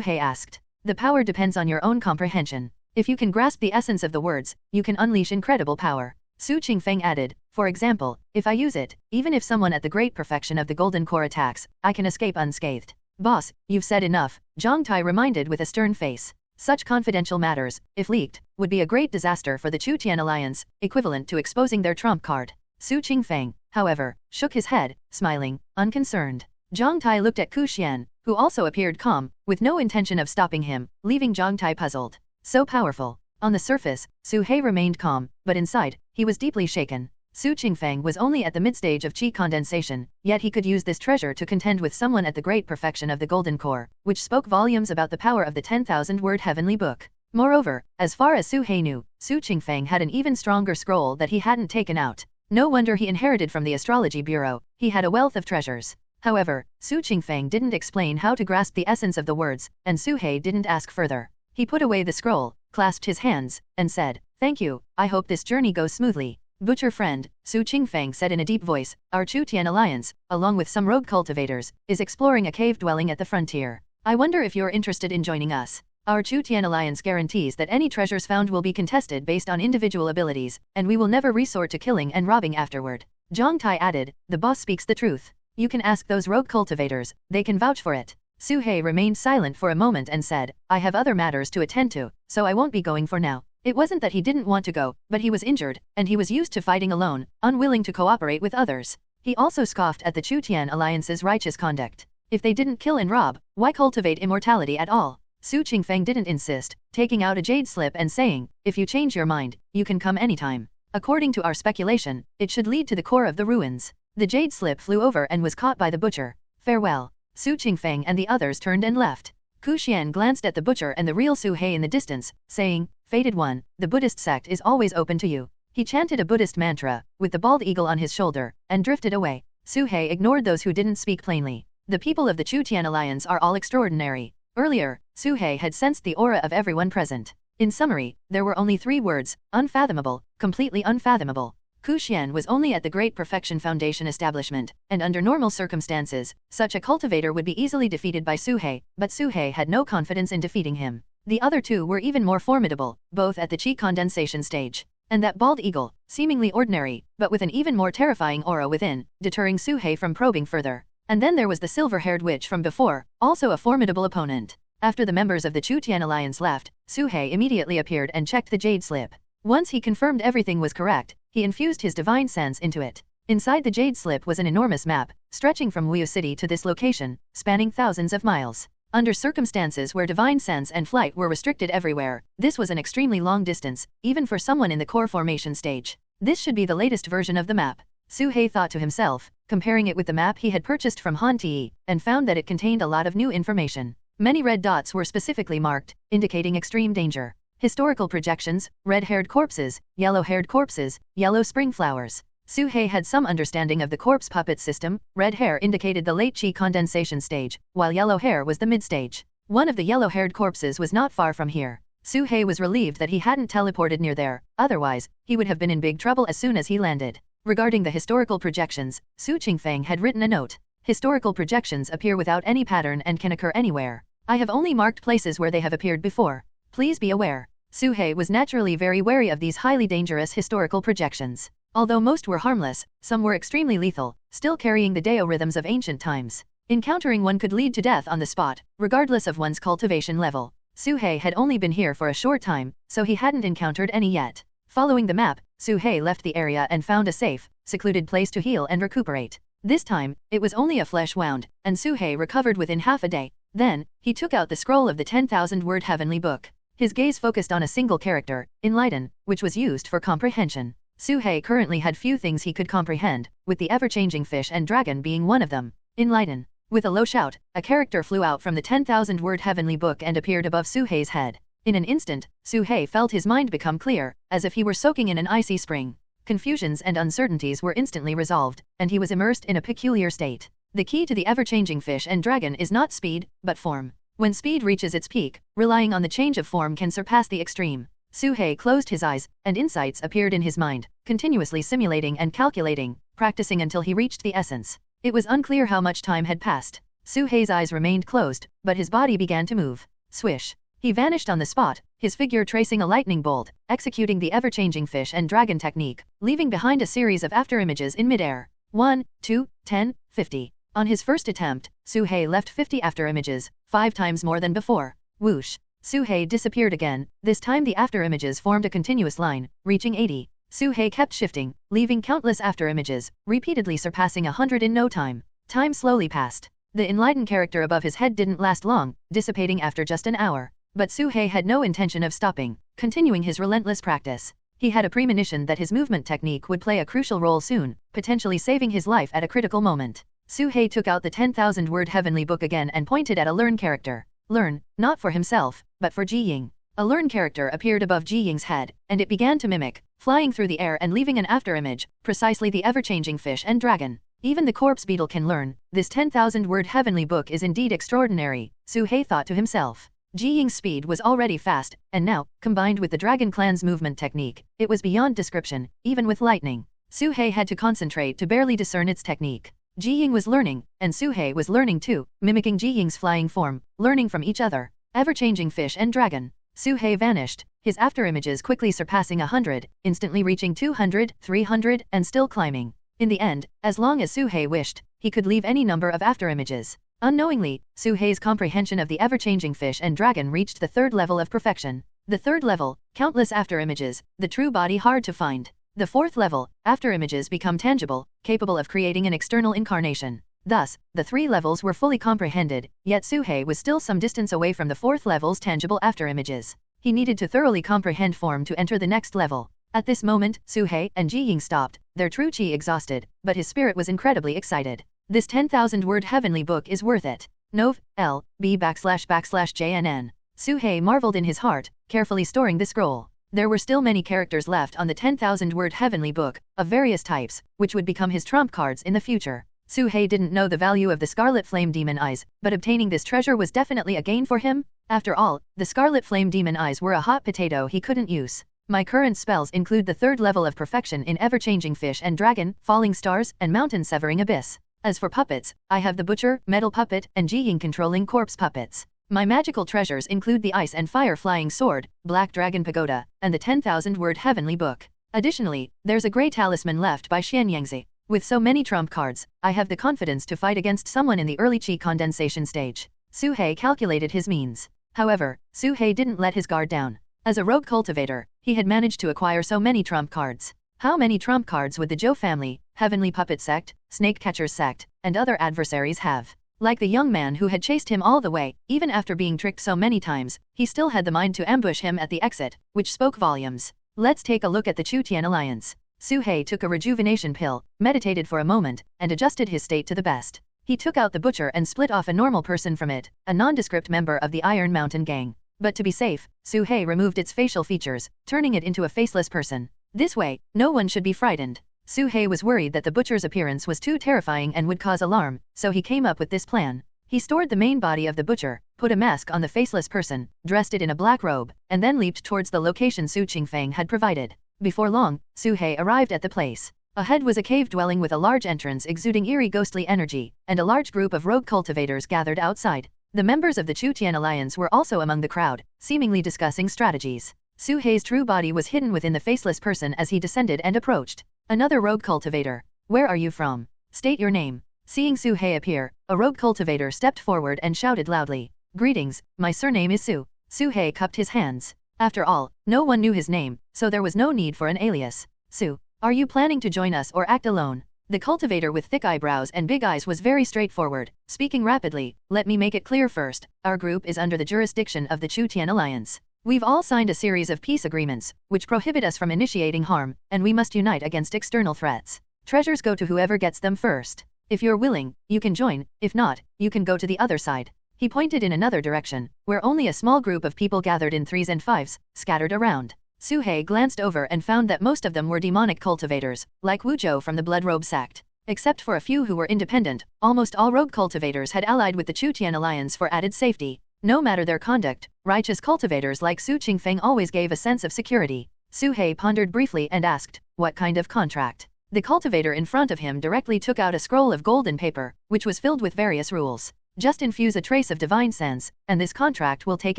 He asked. The power depends on your own comprehension. If you can grasp the essence of the words, you can unleash incredible power. Su Qingfeng added, for example, if I use it, even if someone at the great perfection of the golden core attacks, I can escape unscathed. Boss, you've said enough, Zhang Tai reminded with a stern face. Such confidential matters, if leaked, would be a great disaster for the Chu Tian alliance, equivalent to exposing their trump card. Su Qingfeng, however, shook his head, smiling, unconcerned. Zhang Tai looked at Ku Xian, who also appeared calm, with no intention of stopping him, leaving Zhang Tai puzzled. So powerful. On the surface, Su He remained calm, but inside, he was deeply shaken. Su Qingfeng was only at the mid-stage of qi condensation, yet he could use this treasure to contend with someone at the great perfection of the golden core, which spoke volumes about the power of the 10,000-word heavenly book. Moreover, as far as Su He knew, Su Qingfeng had an even stronger scroll that he hadn't taken out. No wonder he inherited from the astrology bureau. He had a wealth of treasures. However, Su Qingfeng didn't explain how to grasp the essence of the words, and Su He didn't ask further. He put away the scroll, clasped his hands, and said, "Thank you, I hope this journey goes smoothly." "Butcher friend," Su Qingfeng said in a deep voice, "our Chu Tian alliance, along with some rogue cultivators, is exploring a cave dwelling at the frontier. I wonder if you're interested in joining us. Our Chu Tian alliance guarantees that any treasures found will be contested based on individual abilities, and we will never resort to killing and robbing afterward." Zhang Tai added, "The boss speaks the truth. You can ask those rogue cultivators, they can vouch for it." Su He remained silent for a moment and said, "I have other matters to attend to, so I won't be going for now." It wasn't that he didn't want to go, but he was injured, and he was used to fighting alone, unwilling to cooperate with others. He also scoffed at the Chu Tian alliance's righteous conduct. If they didn't kill and rob, why cultivate immortality at all? Su Qingfeng didn't insist, taking out a jade slip and saying, "If you change your mind, you can come anytime. According to our speculation, it should lead to the core of the ruins." The jade slip flew over and was caught by the butcher. "Farewell." Su Qingfeng and the others turned and left. Ku Xian glanced at the butcher and the real Su He in the distance, saying, "Fated one, the Buddhist sect is always open to you." He chanted a Buddhist mantra, with the bald eagle on his shoulder, and drifted away. Su He ignored those who didn't speak plainly. The people of the Chu Tian alliance are all extraordinary. Earlier, Su He had sensed the aura of everyone present. In summary, there were only 3 words: unfathomable, completely unfathomable. Ku Xian was only at the Great Perfection Foundation establishment, and under normal circumstances, such a cultivator would be easily defeated by Su He, but Su He had no confidence in defeating him. The other 2 were even more formidable, both at the Qi condensation stage. And that bald eagle, seemingly ordinary, but with an even more terrifying aura within, deterring Su He from probing further. And then there was the silver-haired witch from before, also a formidable opponent. After the members of the Chu Tian alliance left, Su He immediately appeared and checked the jade slip. Once he confirmed everything was correct, he infused his divine sense into it. Inside the jade slip was an enormous map, stretching from Wuyu City to this location, spanning thousands of miles. Under circumstances where divine sense and flight were restricted everywhere, this was an extremely long distance, even for someone in the core formation stage. This should be the latest version of the map. Su He thought to himself, comparing it with the map he had purchased from Han Ti, and found that it contained a lot of new information. Many red dots were specifically marked, indicating extreme danger. Historical projections, red-haired corpses, yellow-haired corpses, yellow spring flowers. Su He had some understanding of the corpse puppet system. Red hair indicated the late Qi condensation stage, while yellow hair was the mid-stage. One of the yellow-haired corpses was not far from here. Su He was relieved that he hadn't teleported near there, otherwise, he would have been in big trouble as soon as he landed. Regarding the historical projections, Su Qingfeng had written a note. Historical projections appear without any pattern and can occur anywhere. I have only marked places where they have appeared before. Please be aware. Su He was naturally very wary of these highly dangerous historical projections. Although most were harmless, some were extremely lethal, still carrying the Dao rhythms of ancient times. Encountering one could lead to death on the spot, regardless of one's cultivation level. Su He had only been here for a short time, so he hadn't encountered any yet. Following the map, Su He left the area and found a safe, secluded place to heal and recuperate. This time, it was only a flesh wound, and Su He recovered within half a day. Then, he took out the scroll of the 10,000-word heavenly book. His gaze focused on a single character, Enlighten, which was used for comprehension. Su He currently had few things he could comprehend, with the ever-changing fish and dragon being one of them. Enlighten. With a low shout, a character flew out from the 10,000-word heavenly book and appeared above Su He's head. In an instant, Su He felt his mind become clear, as if he were soaking in an icy spring. Confusions and uncertainties were instantly resolved, and he was immersed in a peculiar state. The key to the ever-changing fish and dragon is not speed, but form. When speed reaches its peak, relying on the change of form can surpass the extreme. Su He closed his eyes, and insights appeared in his mind, continuously simulating and calculating, practicing until he reached the essence. It was unclear how much time had passed. Su He's eyes remained closed, but his body began to move. Swish. He vanished on the spot, his figure tracing a lightning bolt, executing the ever-changing fish and dragon technique, leaving behind a series of afterimages in midair. 1, 2, 10, 50. On his first attempt, Su He left 50 afterimages, 5 times more than before. Whoosh. Su He disappeared again. This time the afterimages formed a continuous line, reaching 80. Su He kept shifting, leaving countless afterimages, repeatedly surpassing 100 in no time. Time slowly passed. The enlightened character above his head didn't last long, dissipating after just an hour. But Su He had no intention of stopping, continuing his relentless practice. He had a premonition that his movement technique would play a crucial role soon, potentially saving his life at a critical moment. Su He took out the 10,000-word heavenly book again and pointed at a learn character. Learn, not for himself, but for Ji Ying. A learn character appeared above Ji Ying's head, and it began to mimic, flying through the air and leaving an afterimage, precisely the ever-changing fish and dragon. Even the corpse beetle can learn. This 10,000-word heavenly book is indeed extraordinary, Su He thought to himself. Ji Ying's speed was already fast, and now, combined with the Dragon Clan's movement technique, it was beyond description, even with lightning. Su He had to concentrate to barely discern its technique. Ji Ying was learning, and Su He was learning too, mimicking Ji Ying's flying form, learning from each other. Ever-changing fish and dragon. Su He vanished, his afterimages quickly surpassing 100, instantly reaching 200, 300, and still climbing. In the end, as long as Su He wished, he could leave any number of afterimages. Unknowingly, Su He's comprehension of the ever-changing fish and dragon reached the third level of perfection. The third level, countless afterimages, the true body hard to find. The fourth level, afterimages become tangible, capable of creating an external incarnation. Thus, the three levels were fully comprehended, yet Su He was still some distance away from the fourth level's tangible afterimages. He needed to thoroughly comprehend form to enter the next level. At this moment, Su He and Ji Ying stopped, their true chi exhausted, but his spirit was incredibly excited. This 10,000-word heavenly book is worth it. Nov. L. B/JNN. Su He marveled in his heart, carefully storing the scroll. There were still many characters left on the 10,000-word heavenly book, of various types, which would become his trump cards in the future. Su He didn't know the value of the Scarlet Flame Demon Eyes, but obtaining this treasure was definitely a gain for him. After all, the Scarlet Flame Demon Eyes were a hot potato he couldn't use. My current spells include the third level of perfection in ever-changing fish and dragon, falling stars, and mountain-severing abyss. As for puppets, I have the Butcher, Metal Puppet, and Ji Ying controlling corpse puppets. My magical treasures include the Ice and Fire Flying Sword, Black Dragon Pagoda, and the 10,000-word heavenly book. Additionally, there's a grey talisman left by Xian Yangzi. With so many trump cards, I have the confidence to fight against someone in the early chi condensation stage. Su He calculated his means. However, Su He didn't let his guard down. As a rogue cultivator, he had managed to acquire so many trump cards. How many trump cards would the Zhou family, Heavenly Puppet Sect, Snake Catchers Sect, and other adversaries have? Like the young man who had chased him all the way, even after being tricked so many times, he still had the mind to ambush him at the exit, which spoke volumes. Let's take a look at the Chu-Tian alliance. Su He took a rejuvenation pill, meditated for a moment, and adjusted his state to the best. He took out the butcher and split off a normal person from it, a nondescript member of the Iron Mountain gang. But to be safe, Su He removed its facial features, turning it into a faceless person. This way, no one should be frightened. Su He was worried that the butcher's appearance was too terrifying and would cause alarm, so he came up with this plan. He stored the main body of the butcher, put a mask on the faceless person, dressed it in a black robe, and then leaped towards the location Su Qingfeng had provided. Before long, Su He arrived at the place. Ahead was a cave dwelling with a large entrance exuding eerie ghostly energy, and a large group of rogue cultivators gathered outside. The members of the Chu-Tian alliance were also among the crowd, seemingly discussing strategies. Su He's true body was hidden within the faceless person as he descended and approached. Another rogue cultivator. Where are you from? State your name. Seeing Su He appear, a rogue cultivator stepped forward and shouted loudly. Greetings, my surname is Su. Su He cupped his hands. After all, no one knew his name, so there was no need for an alias. Su, are you planning to join us or act alone? The cultivator with thick eyebrows and big eyes was very straightforward, speaking rapidly. Let me make it clear first, our group is under the jurisdiction of the Chu-Tian alliance. We've all signed a series of peace agreements, which prohibit us from initiating harm, and we must unite against external threats. Treasures go to whoever gets them first. If you're willing, you can join, if not, you can go to the other side. He pointed in another direction, where only a small group of people gathered in 3s and 5s, scattered around. Su He glanced over and found that most of them were demonic cultivators, like Wu Zhou from the Bloodrobe sect. Except for a few who were independent, almost all rogue cultivators had allied with the Chu-Tian alliance for added safety. No matter their conduct, righteous cultivators like Su Qingfeng always gave a sense of security. Su He pondered briefly and asked, what kind of contract? The cultivator in front of him directly took out a scroll of golden paper, which was filled with various rules. Just infuse a trace of divine sense, and this contract will take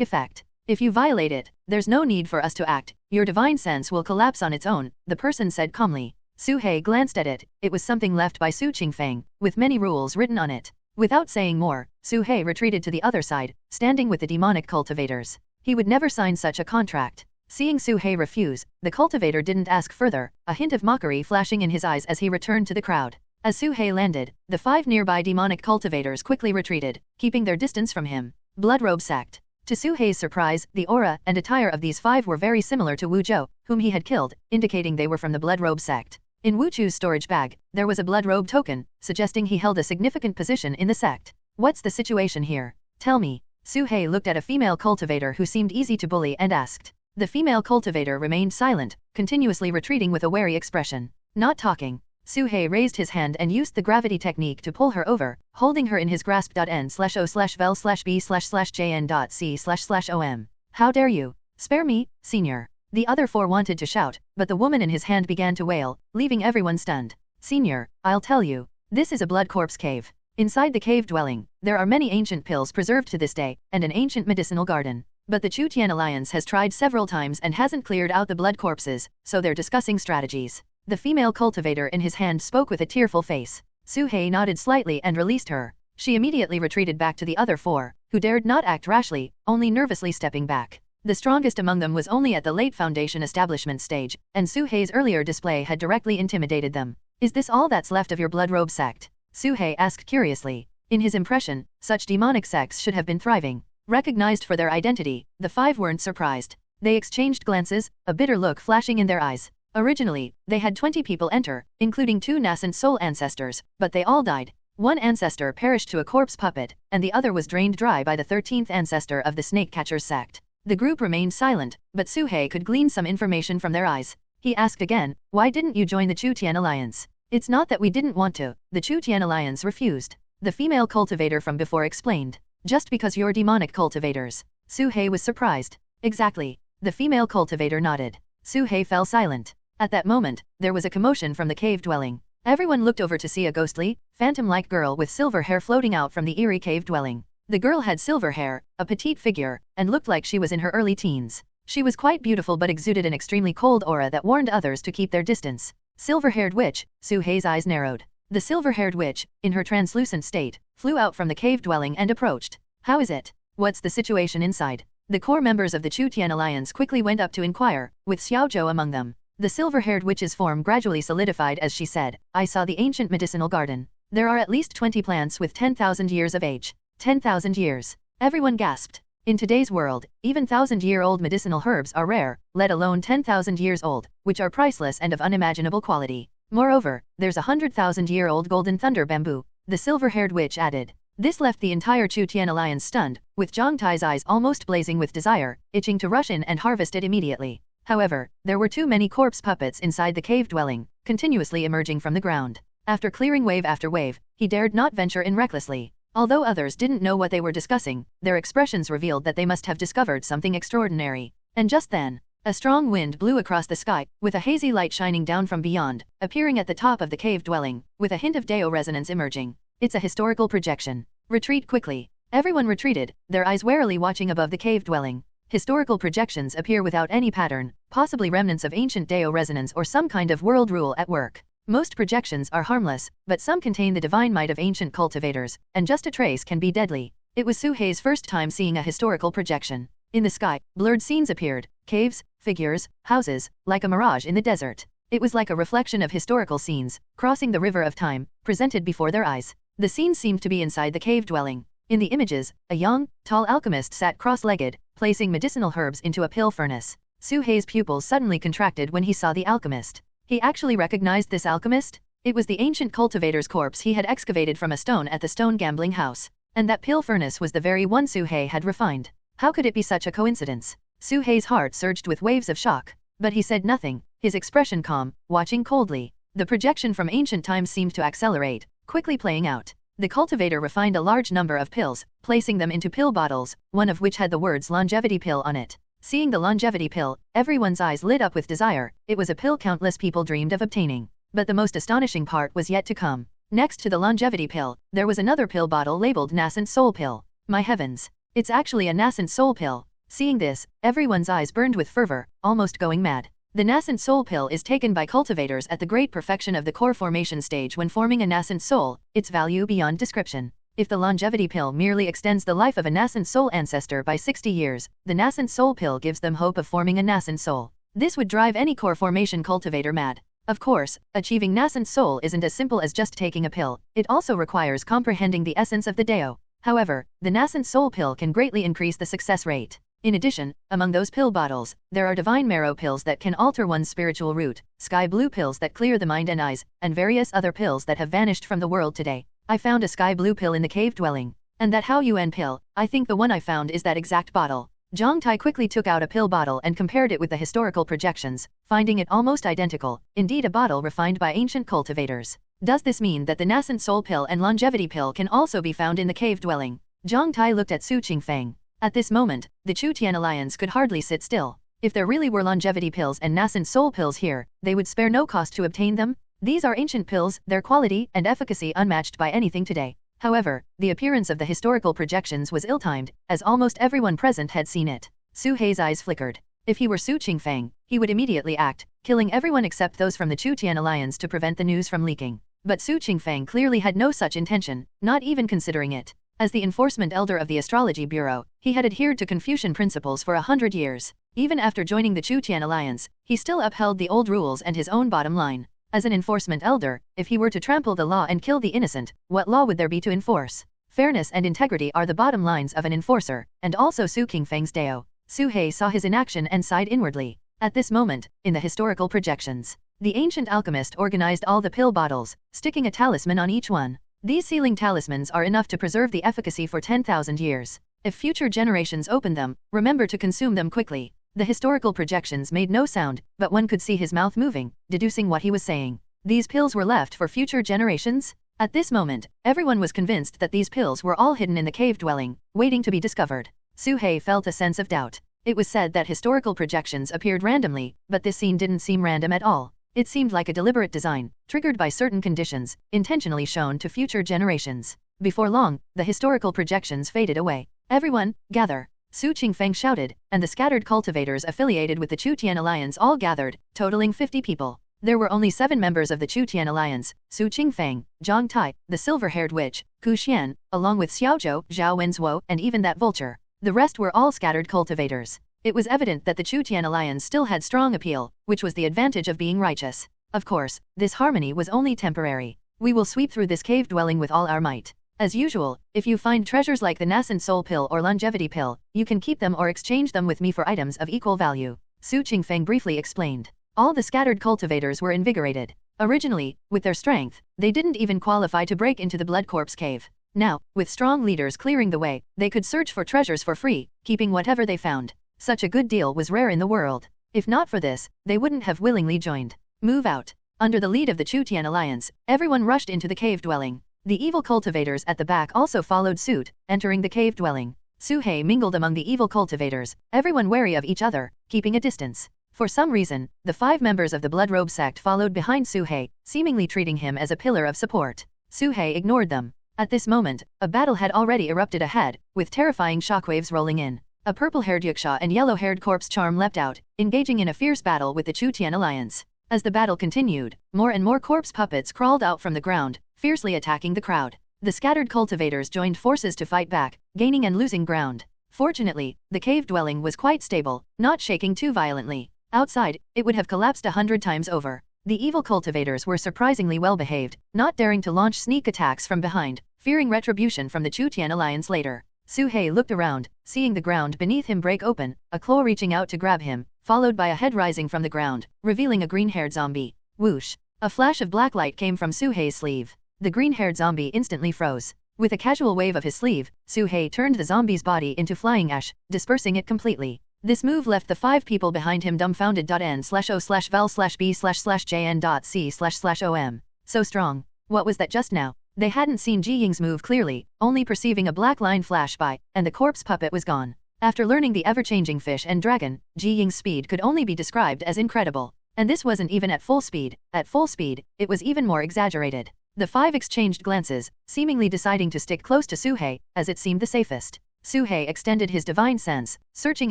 effect. If you violate it, there's no need for us to act, your divine sense will collapse on its own, the person said calmly. Su He glanced at it, it was something left by Su Qingfeng, with many rules written on it. Without saying more, Su He retreated to the other side, standing with the demonic cultivators. He would never sign such a contract. Seeing Su He refuse, the cultivator didn't ask further, a hint of mockery flashing in his eyes as he returned to the crowd. As Su He landed, the 5 nearby demonic cultivators quickly retreated, keeping their distance from him. Bloodrobe sect. To Su He's surprise, the aura and attire of these 5 were very similar to Wu Zhou, whom he had killed, indicating they were from the Bloodrobe sect. In Wu Chu's storage bag, there was a Bloodrobe token, suggesting he held a significant position in the sect. What's the situation here? Tell me. Su He looked at a female cultivator who seemed easy to bully and asked. The female cultivator remained silent, continuously retreating with a wary expression. Not talking. Suhei raised his hand and used the gravity technique to pull her over, holding her in his grasp. N/O/vel/B/jn.C//OM. How dare you? Spare me, senior. The other four wanted to shout, but the woman in his hand began to wail, leaving everyone stunned. Senior, I'll tell you. This is a blood corpse cave. Inside the cave dwelling, there are many ancient pills preserved to this day, and an ancient medicinal garden. But the Chu-Tian Alliance has tried several times and hasn't cleared out the blood corpses, so they're discussing strategies. The female cultivator in his hand spoke with a tearful face. Suhei nodded slightly and released her. She immediately retreated back to the other four, who dared not act rashly, only nervously stepping back. The strongest among them was only at the late Foundation establishment stage, and Suhei's earlier display had directly intimidated them. Is this all that's left of your blood robe sect? Suhei asked curiously. In his impression, such demonic sects should have been thriving. Recognized for their identity, the five weren't surprised. They exchanged glances, a bitter look flashing in their eyes. Originally, they had 20 people enter, including 2 nascent soul ancestors, but they all died. One ancestor perished to a corpse puppet, and the other was drained dry by the 13th ancestor of the snake catchers sect. The group remained silent, but Suhei could glean some information from their eyes. He asked again, why didn't you join the Chu-Tian Alliance? It's not that we didn't want to, the Chu-Tian Alliance refused. The female cultivator from before explained. Just because you're demonic cultivators. Suhei was surprised. Exactly. The female cultivator nodded. Suhei fell silent. At that moment, there was a commotion from the cave dwelling. Everyone looked over to see a ghostly, phantom-like girl with silver hair floating out from the eerie cave dwelling. The girl had silver hair, a petite figure, and looked like she was in her early teens. She was quite beautiful but exuded an extremely cold aura that warned others to keep their distance. Silver-haired witch, Suhei's eyes narrowed. The silver-haired witch, in her translucent state, flew out from the cave dwelling and approached. How is it? What's the situation inside? The core members of the Chu-Tian Alliance quickly went up to inquire, with Xiaozhou among them. The silver-haired witch's form gradually solidified as she said, I saw the ancient medicinal garden. There are at least 20 plants with 10,000 years of age. 10,000 years. Everyone gasped. In today's world, even 1,000-year-old medicinal herbs are rare, let alone 10,000 years old, which are priceless and of unimaginable quality. Moreover, there's a 100,000-year-old golden thunder bamboo, the silver-haired witch added. This left the entire Chu-Tian Alliance stunned, with Zhang Tai's eyes almost blazing with desire, itching to rush in and harvest it immediately. However, there were too many corpse puppets inside the cave dwelling, continuously emerging from the ground. After clearing wave after wave, he dared not venture in recklessly. Although others didn't know what they were discussing, their expressions revealed that they must have discovered something extraordinary. And just then, a strong wind blew across the sky, with a hazy light shining down from beyond, appearing at the top of the cave dwelling, with a hint of Dao resonance emerging. It's a historical projection. Retreat quickly. Everyone retreated, their eyes warily watching above the cave dwelling. Historical projections appear without any pattern, possibly remnants of ancient Dao resonance or some kind of world rule at work. Most projections are harmless, but some contain the divine might of ancient cultivators, and just a trace can be deadly. It was Suhei's first time seeing a historical projection. In the sky, blurred scenes appeared, caves, figures, houses, like a mirage in the desert. It was like a reflection of historical scenes, crossing the river of time, presented before their eyes. The scenes seemed to be inside the cave dwelling. In the images, a young, tall alchemist sat cross-legged, placing medicinal herbs into a pill furnace. Suhei's pupils suddenly contracted when he saw the alchemist. He actually recognized this alchemist? It was the ancient cultivator's corpse he had excavated from a stone at the stone gambling house. And that pill furnace was the very one Suhei had refined. How could it be such a coincidence? Suhei's heart surged with waves of shock. But he said nothing, his expression calm, watching coldly. The projection from ancient times seemed to accelerate, quickly playing out. The cultivator refined a large number of pills, placing them into pill bottles, one of which had the words longevity pill on it. Seeing the longevity pill, everyone's eyes lit up with desire. It was a pill countless people dreamed of obtaining. But the most astonishing part was yet to come. Next to the longevity pill, there was another pill bottle labeled nascent soul pill. My heavens! It's actually a nascent soul pill. Seeing this, everyone's eyes burned with fervor, almost going mad. The nascent soul pill is taken by cultivators at the great perfection of the core formation stage when forming a nascent soul, its value beyond description. If the longevity pill merely extends the life of a nascent soul ancestor by 60 years, the nascent soul pill gives them hope of forming a nascent soul. This would drive any core formation cultivator mad. Of course, achieving nascent soul isn't as simple as just taking a pill, it also requires comprehending the essence of the Dao. However, the nascent soul pill can greatly increase the success rate. In addition, among those pill bottles, there are divine marrow pills that can alter one's spiritual root, sky blue pills that clear the mind and eyes, and various other pills that have vanished from the world today. I found a sky blue pill in the cave dwelling. And that Hao Yuan pill, I think the one I found is that exact bottle. Zhang Tai quickly took out a pill bottle and compared it with the historical projections, finding it almost identical, indeed a bottle refined by ancient cultivators. Does this mean that the nascent soul pill and longevity pill can also be found in the cave dwelling? Zhang Tai looked at Su Qingfeng. At this moment, the Chu Tian alliance could hardly sit still. If there really were longevity pills and nascent soul pills here, they would spare no cost to obtain them. These are ancient pills, their quality and efficacy unmatched by anything today. However, the appearance of the historical projections was ill-timed, as almost everyone present had seen it. Su Hei's eyes flickered. If he were Su Qingfeng, he would immediately act, killing everyone except those from the Chu Tian alliance to prevent the news from leaking. But Su Qingfeng clearly had no such intention, not even considering it. As the enforcement elder of the Astrology Bureau, he had adhered to Confucian principles for 100 years. Even after joining the Chu Tian alliance, he still upheld the old rules and his own bottom line. As an enforcement elder, if he were to trample the law and kill the innocent, what law would there be to enforce? Fairness and integrity are the bottom lines of an enforcer, and also Su Qingfeng's Dao. Su Hei saw his inaction and sighed inwardly. At this moment, in the historical projections, the ancient alchemist organized all the pill bottles, sticking a talisman on each one. These sealing talismans are enough to preserve the efficacy for 10,000 years. If future generations open them, remember to consume them quickly. The historical projections made no sound, but one could see his mouth moving, deducing what he was saying. These pills were left for future generations? At this moment, everyone was convinced that these pills were all hidden in the cave dwelling, waiting to be discovered. Su Hei felt a sense of doubt. It was said that historical projections appeared randomly, but this scene didn't seem random at all. It seemed like a deliberate design, triggered by certain conditions, intentionally shown to future generations. Before long, the historical projections faded away. Everyone, gather! Su Qingfeng shouted, and the scattered cultivators affiliated with the Chu Tian alliance all gathered, totaling 50 people. There were only 7 members of the Chu Tian alliance: Su Qingfeng, Zhang Tai, the silver-haired witch, Ku Xian, along with Xiaozhou, Zhao Wenzuo, and even that vulture. The rest were all scattered cultivators. It was evident that the Chu Tian alliance still had strong appeal, which was the advantage of being righteous. Of course, this harmony was only temporary. We will sweep through this cave dwelling with all our might. As usual, if you find treasures like the nascent soul pill or longevity pill, you can keep them or exchange them with me for items of equal value. Su Qingfeng briefly explained. All the scattered cultivators were invigorated. Originally, with their strength, they didn't even qualify to break into the Blood Corpse cave. Now, with strong leaders clearing the way, they could search for treasures for free, keeping whatever they found. Such a good deal was rare in the world. If not for this, they wouldn't have willingly joined. Move out. Under the lead of the Chu Tian alliance, everyone rushed into the cave dwelling. The evil cultivators at the back also followed suit, entering the cave dwelling. Su Hei mingled among the evil cultivators, everyone wary of each other, keeping a distance. For some reason, the 5 members of the Blood Robe sect followed behind Su Hei, seemingly treating him as a pillar of support. Su Hei ignored them. At this moment, a battle had already erupted ahead, with terrifying shockwaves rolling in. A purple-haired Yuxia and yellow-haired Corpse Charm leapt out, engaging in a fierce battle with the Chu Tian alliance. As the battle continued, more and more corpse puppets crawled out from the ground, fiercely attacking the crowd. The scattered cultivators joined forces to fight back, gaining and losing ground. Fortunately, the cave dwelling was quite stable, not shaking too violently. Outside, it would have collapsed 100 times over. The evil cultivators were surprisingly well behaved, not daring to launch sneak attacks from behind, fearing retribution from the Chu Tian alliance later. Su Hei looked around, seeing the ground beneath him break open, a claw reaching out to grab him, followed by a head rising from the ground, revealing a green-haired zombie. Whoosh! A flash of black light came from Su Hei's sleeve. The green-haired zombie instantly froze. With a casual wave of his sleeve, Su Hei turned the zombie's body into flying ash, dispersing it completely. This move left the 5 people behind him dumbfounded. N/O/val/B//jn.C//OM. So strong. What was that just now? They hadn't seen Ji Ying's move clearly, only perceiving a black line flash by, and the corpse puppet was gone. After learning the ever-changing fish and dragon, Ji Ying's speed could only be described as incredible. And this wasn't even at full speed. At full speed, it was even more exaggerated. The 5 exchanged glances, seemingly deciding to stick close to Su Hei, as it seemed the safest. Su Hei extended his divine sense, searching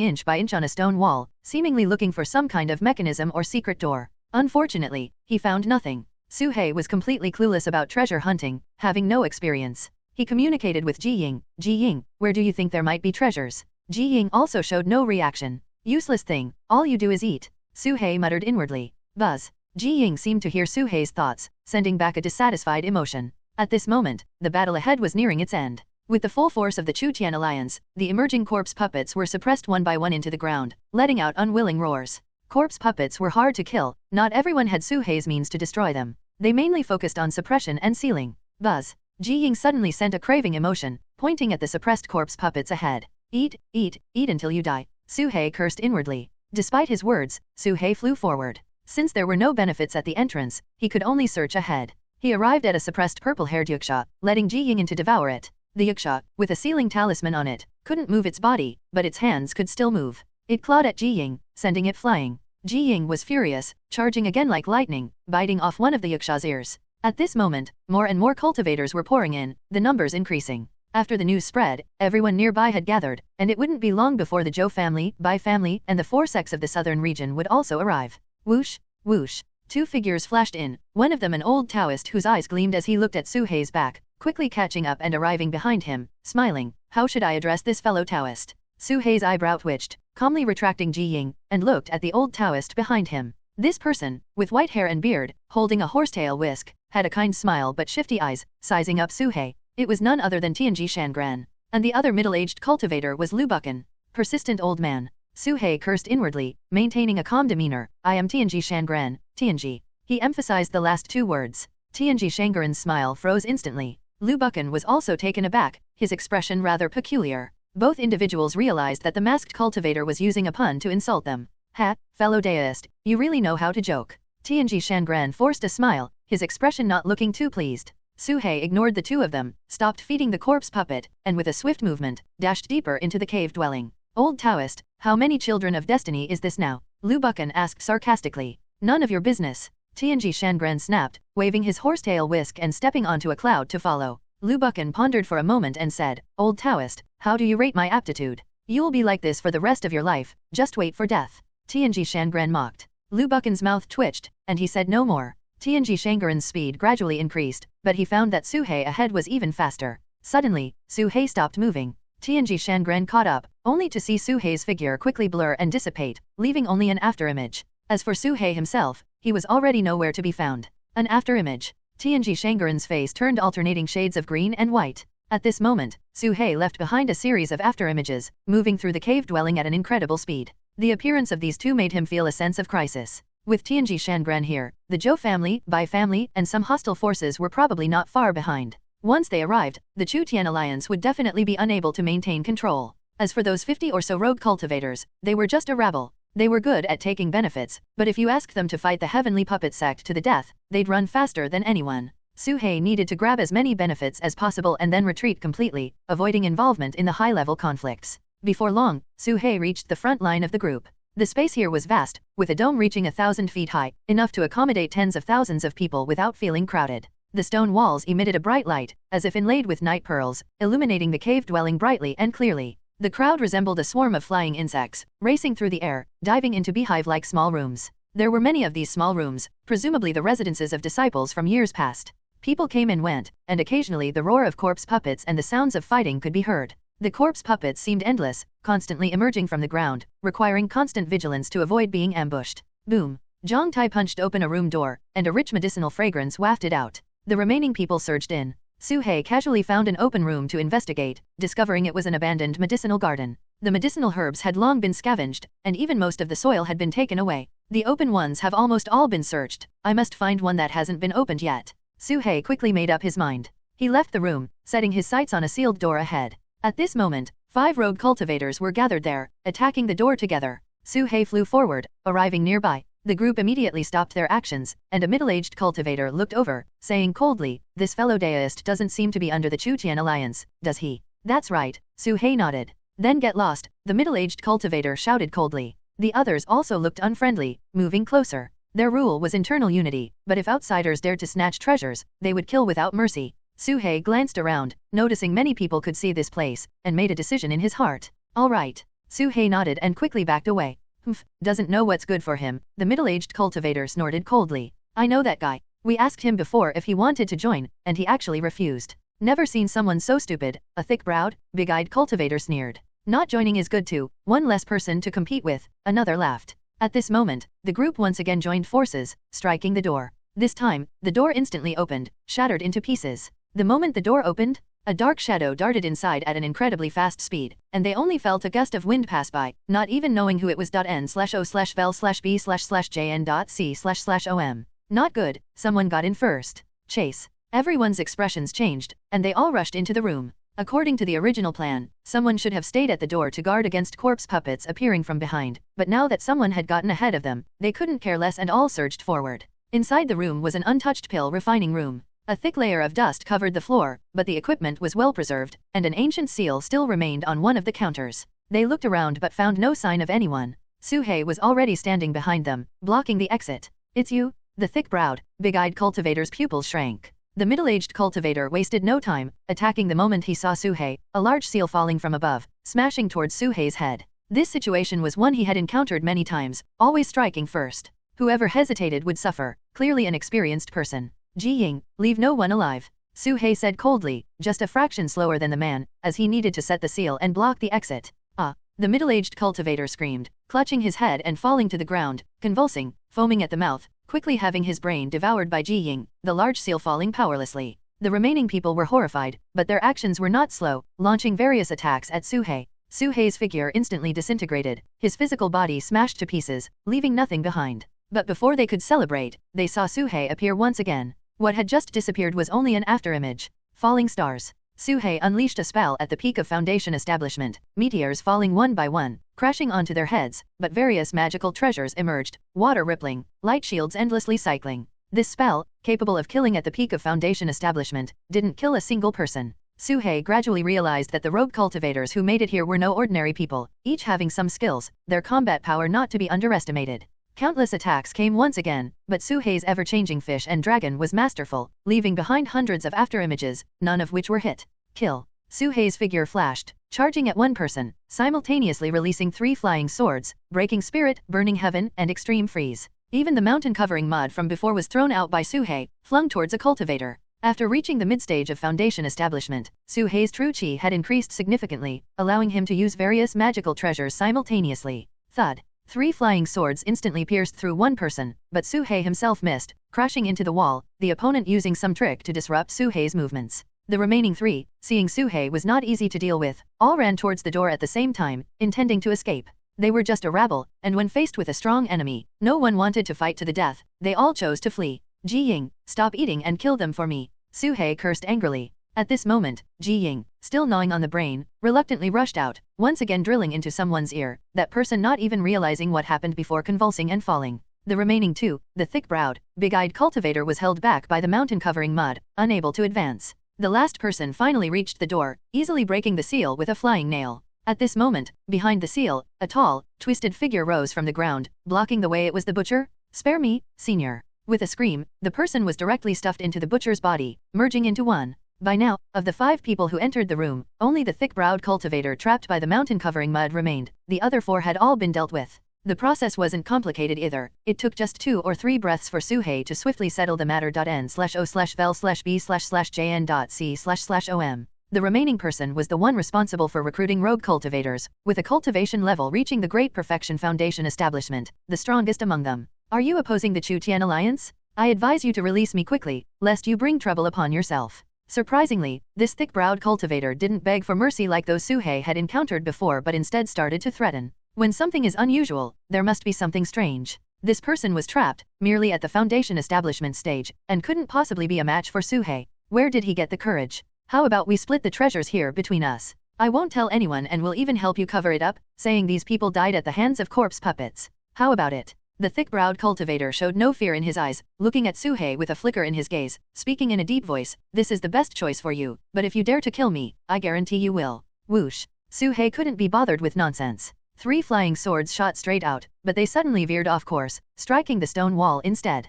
inch by inch on a stone wall, seemingly looking for some kind of mechanism or secret door. Unfortunately, he found nothing. Su Hei was completely clueless about treasure hunting, having no experience. He communicated with Ji Ying. Ji Ying, where do you think there might be treasures? Ji Ying also showed no reaction. Useless thing, all you do is eat. Su Hei muttered inwardly. Buzz. Ji Ying seemed to hear Su Hei's thoughts, sending back a dissatisfied emotion. At this moment, the battle ahead was nearing its end. With the full force of the Chu Tian alliance, the emerging corpse puppets were suppressed one by one into the ground, letting out unwilling roars. Corpse puppets were hard to kill, not everyone had Su Hei's means to destroy them. They mainly focused on suppression and sealing. Buzz. Ji Ying suddenly sent a craving emotion, pointing at the suppressed corpse puppets ahead. Eat, eat, eat until you die. Suhei cursed inwardly. Despite his words, Suhei flew forward. Since there were no benefits at the entrance, he could only search ahead. He arrived at a suppressed purple-haired yuksha, letting Ji Ying in to devour it. The yuksha, with a sealing talisman on it, couldn't move its body, but its hands could still move. It clawed at Ji Ying, sending it flying. Ji Ying was furious, charging again like lightning, biting off one of the yuksha's ears. At this moment, more and more cultivators were pouring in, the numbers increasing. After the news spread, everyone nearby had gathered, and it wouldn't be long before the Zhou family, Bai family, and the 4 sects of the southern region would also arrive. Whoosh, whoosh. 2 figures flashed in, one of them an old Taoist whose eyes gleamed as he looked at Suhei's back, quickly catching up and arriving behind him, smiling. How should I address this fellow Taoist? Suhei's eyebrow twitched, calmly retracting Ji Ying, and looked at the old Taoist behind him. This person, with white hair and beard, holding a horsetail whisk, had a kind smile but shifty eyes, sizing up Suhei. It was none other than Tianji Shangran. And the other middle-aged cultivator was Lu Buchan. Persistent old man. Suhei cursed inwardly, maintaining a calm demeanor. I am Tianji Shangran, Tianji. He emphasized the last 2 words. Tianji Shangran's smile froze instantly. Lu Buchan was also taken aback, his expression rather peculiar. Both individuals realized that the masked cultivator was using a pun to insult them. Ha, fellow Daoist, you really know how to joke. Tianji Shangran forced a smile, his expression not looking too pleased. Suhei ignored the 2 of them, stopped feeding the corpse puppet, and with a swift movement, dashed deeper into the cave dwelling. Old Taoist, how many children of destiny is this now? Lu Buchan asked sarcastically. None of your business. Tianji Shangran snapped, waving his horsetail whisk and stepping onto a cloud to follow. Lu Buchan pondered for a moment and said, Old Taoist, how do you rate my aptitude? You'll be like this for the rest of your life, just wait for death. Tianji Shangran mocked. Lu Buchan's mouth twitched, and he said no more. Tianji Shangran's speed gradually increased, but he found that Suhei ahead was even faster. Suddenly, Suhei stopped moving. Tianji Shangran caught up, only to see Suhei's figure quickly blur and dissipate, leaving only an afterimage. As for Suhei himself, he was already nowhere to be found. An afterimage. Tianji Shangran's face turned alternating shades of green and white. At this moment, Suhei left behind a series of afterimages, moving through the cave dwelling at an incredible speed. The appearance of these 2 made him feel a sense of crisis. With Tianji Shangran here, the Zhou family, Bai family, and some hostile forces were probably not far behind. Once they arrived, the Chu Tian alliance would definitely be unable to maintain control. As for those 50 or so rogue cultivators, they were just a rabble. They were good at taking benefits, but if you asked them to fight the heavenly puppet sect to the death, they'd run faster than anyone. Suhei needed to grab as many benefits as possible and then retreat completely, avoiding involvement in the high-level conflicts. Before long, Suhei reached the front line of the group. The space here was vast, with a dome reaching 1,000 feet high, enough to accommodate tens of thousands of people without feeling crowded. The stone walls emitted a bright light, as if inlaid with night pearls, illuminating the cave dwelling brightly and clearly. The crowd resembled a swarm of flying insects, racing through the air, diving into beehive-like small rooms. There were many of these small rooms, presumably the residences of disciples from years past. People came and went, and occasionally the roar of corpse puppets and the sounds of fighting could be heard. The corpse puppets seemed endless, constantly emerging from the ground, requiring constant vigilance to avoid being ambushed. Boom! Zhang Tai punched open a room door, and a rich medicinal fragrance wafted out. The remaining people surged in. Suhei casually found an open room to investigate, discovering it was an abandoned medicinal garden. The medicinal herbs had long been scavenged, and even most of the soil had been taken away. The open ones have almost all been searched. I must find one that hasn't been opened yet. Suhei quickly made up his mind. He left the room, setting his sights on a sealed door ahead. At this moment, 5 rogue cultivators were gathered there, attacking the door together. Suhei flew forward, arriving nearby. The group immediately stopped their actions, and a middle-aged cultivator looked over, saying coldly, this fellow Daoist doesn't seem to be under the Chu Tian alliance, does he? That's right, Suhei nodded. Then get lost, the middle-aged cultivator shouted coldly. The others also looked unfriendly, moving closer. Their rule was internal unity, but if outsiders dared to snatch treasures, they would kill without mercy. Suhei glanced around, noticing many people could see this place, and made a decision in his heart. All right. Suhei nodded and quickly backed away. Humph, doesn't know what's good for him, the middle-aged cultivator snorted coldly. I know that guy. We asked him before if he wanted to join, and he actually refused. Never seen someone so stupid, a thick-browed, big-eyed cultivator sneered. Not joining is good too, one less person to compete with, another laughed. At this moment, the group once again joined forces, striking the door. This time, the door instantly opened, shattered into pieces. The moment the door opened, a dark shadow darted inside at an incredibly fast speed, and they only felt a gust of wind pass by, not even knowing who it was. N/O/vel/B/jn.C//OM. Not good, someone got in first. Chase. Everyone's expressions changed, and they all rushed into the room. According to the original plan, someone should have stayed at the door to guard against corpse puppets appearing from behind, but now that someone had gotten ahead of them, they couldn't care less and all surged forward. Inside the room was an untouched pill refining room. A thick layer of dust covered the floor, but the equipment was well preserved, and an ancient seal still remained on one of the counters. They looked around but found no sign of anyone. Suhei was already standing behind them, blocking the exit. "It's you?" The thick-browed, big-eyed cultivator's pupils shrank. The middle-aged cultivator wasted no time, attacking the moment he saw Suhei, a large seal falling from above, smashing towards Suhei's head. This situation was one he had encountered many times, always striking first. Whoever hesitated would suffer, clearly an experienced person. "Ji Ying, leave no one alive," Suhei said coldly, just a fraction slower than the man, as he needed to set the seal and block the exit. "Ah!" The middle-aged cultivator screamed, clutching his head and falling to the ground, convulsing, foaming at the mouth, quickly having his brain devoured by Ji Ying, the large seal falling powerlessly. The remaining people were horrified, but their actions were not slow, launching various attacks at Suhei. Suhei's figure instantly disintegrated, his physical body smashed to pieces, leaving nothing behind. But before they could celebrate, they saw Suhei appear once again. What had just disappeared was only an afterimage. Falling stars. Suhei unleashed a spell at the peak of Foundation establishment, meteors falling one by one, crashing onto their heads, but various magical treasures emerged, water rippling, light shields endlessly cycling. This spell, capable of killing at the peak of Foundation establishment, didn't kill a single person. Suhei gradually realized that the rogue cultivators who made it here were no ordinary people, each having some skills, their combat power not to be underestimated. Countless attacks came once again, but Suhei's ever-changing fish and dragon was masterful, leaving behind hundreds of afterimages, none of which were hit. Kill. Suhei's figure flashed, charging at one person, simultaneously releasing 3 flying swords, breaking spirit, burning heaven, and extreme freeze. Even the mountain-covering mud from before was thrown out by Suhei, flung towards a cultivator. After reaching the mid-stage of Foundation establishment, Suhei's true chi had increased significantly, allowing him to use various magical treasures simultaneously. Thud. 3 flying swords instantly pierced through one person, but Suhei himself missed, crashing into the wall, the opponent using some trick to disrupt Suhei's movements. The remaining 3, seeing Suhei was not easy to deal with, all ran towards the door at the same time, intending to escape. They were just a rabble, and when faced with a strong enemy, no one wanted to fight to the death, they all chose to flee. "Ji Ying, stop eating and kill them for me," Suhei cursed angrily. At this moment, Ji Ying, still gnawing on the brain, reluctantly rushed out, once again drilling into someone's ear, that person not even realizing what happened before convulsing and falling. The remaining 2, the thick-browed, big-eyed cultivator was held back by the mountain-covering mud, unable to advance. The last person finally reached the door, easily breaking the seal with a flying nail. At this moment, behind the seal, a tall, twisted figure rose from the ground, blocking the way. It was the butcher. "Spare me, senior." With a scream, the person was directly stuffed into the butcher's body, merging into one. By now, of the 5 people who entered the room, only the thick-browed cultivator trapped by the mountain-covering mud remained. The other 4 had all been dealt with. The process wasn't complicated either. It took just 2 or 3 breaths for Suhei to swiftly settle the matter. N/O/vel/B/jn.C//OM. The remaining person was the one responsible for recruiting rogue cultivators, with a cultivation level reaching the Great Perfection Foundation establishment, the strongest among them. "Are you opposing the Chu Tian Alliance? I advise you to release me quickly, lest you bring trouble upon yourself." Surprisingly, this thick-browed cultivator didn't beg for mercy like those Suhei had encountered before but instead started to threaten. When something is unusual, there must be something strange. This person was trapped, merely at the Foundation establishment stage, and couldn't possibly be a match for Suhei. Where did he get the courage? "How about we split the treasures here between us? I won't tell anyone and will even help you cover it up, saying these people died at the hands of corpse puppets. How about it?" The thick-browed cultivator showed no fear in his eyes, looking at Suhei with a flicker in his gaze, speaking in a deep voice. "This is the best choice for you, but if you dare to kill me, I guarantee you will." Whoosh. Suhei couldn't be bothered with nonsense. 3 flying swords shot straight out, but they suddenly veered off course, striking the stone wall instead.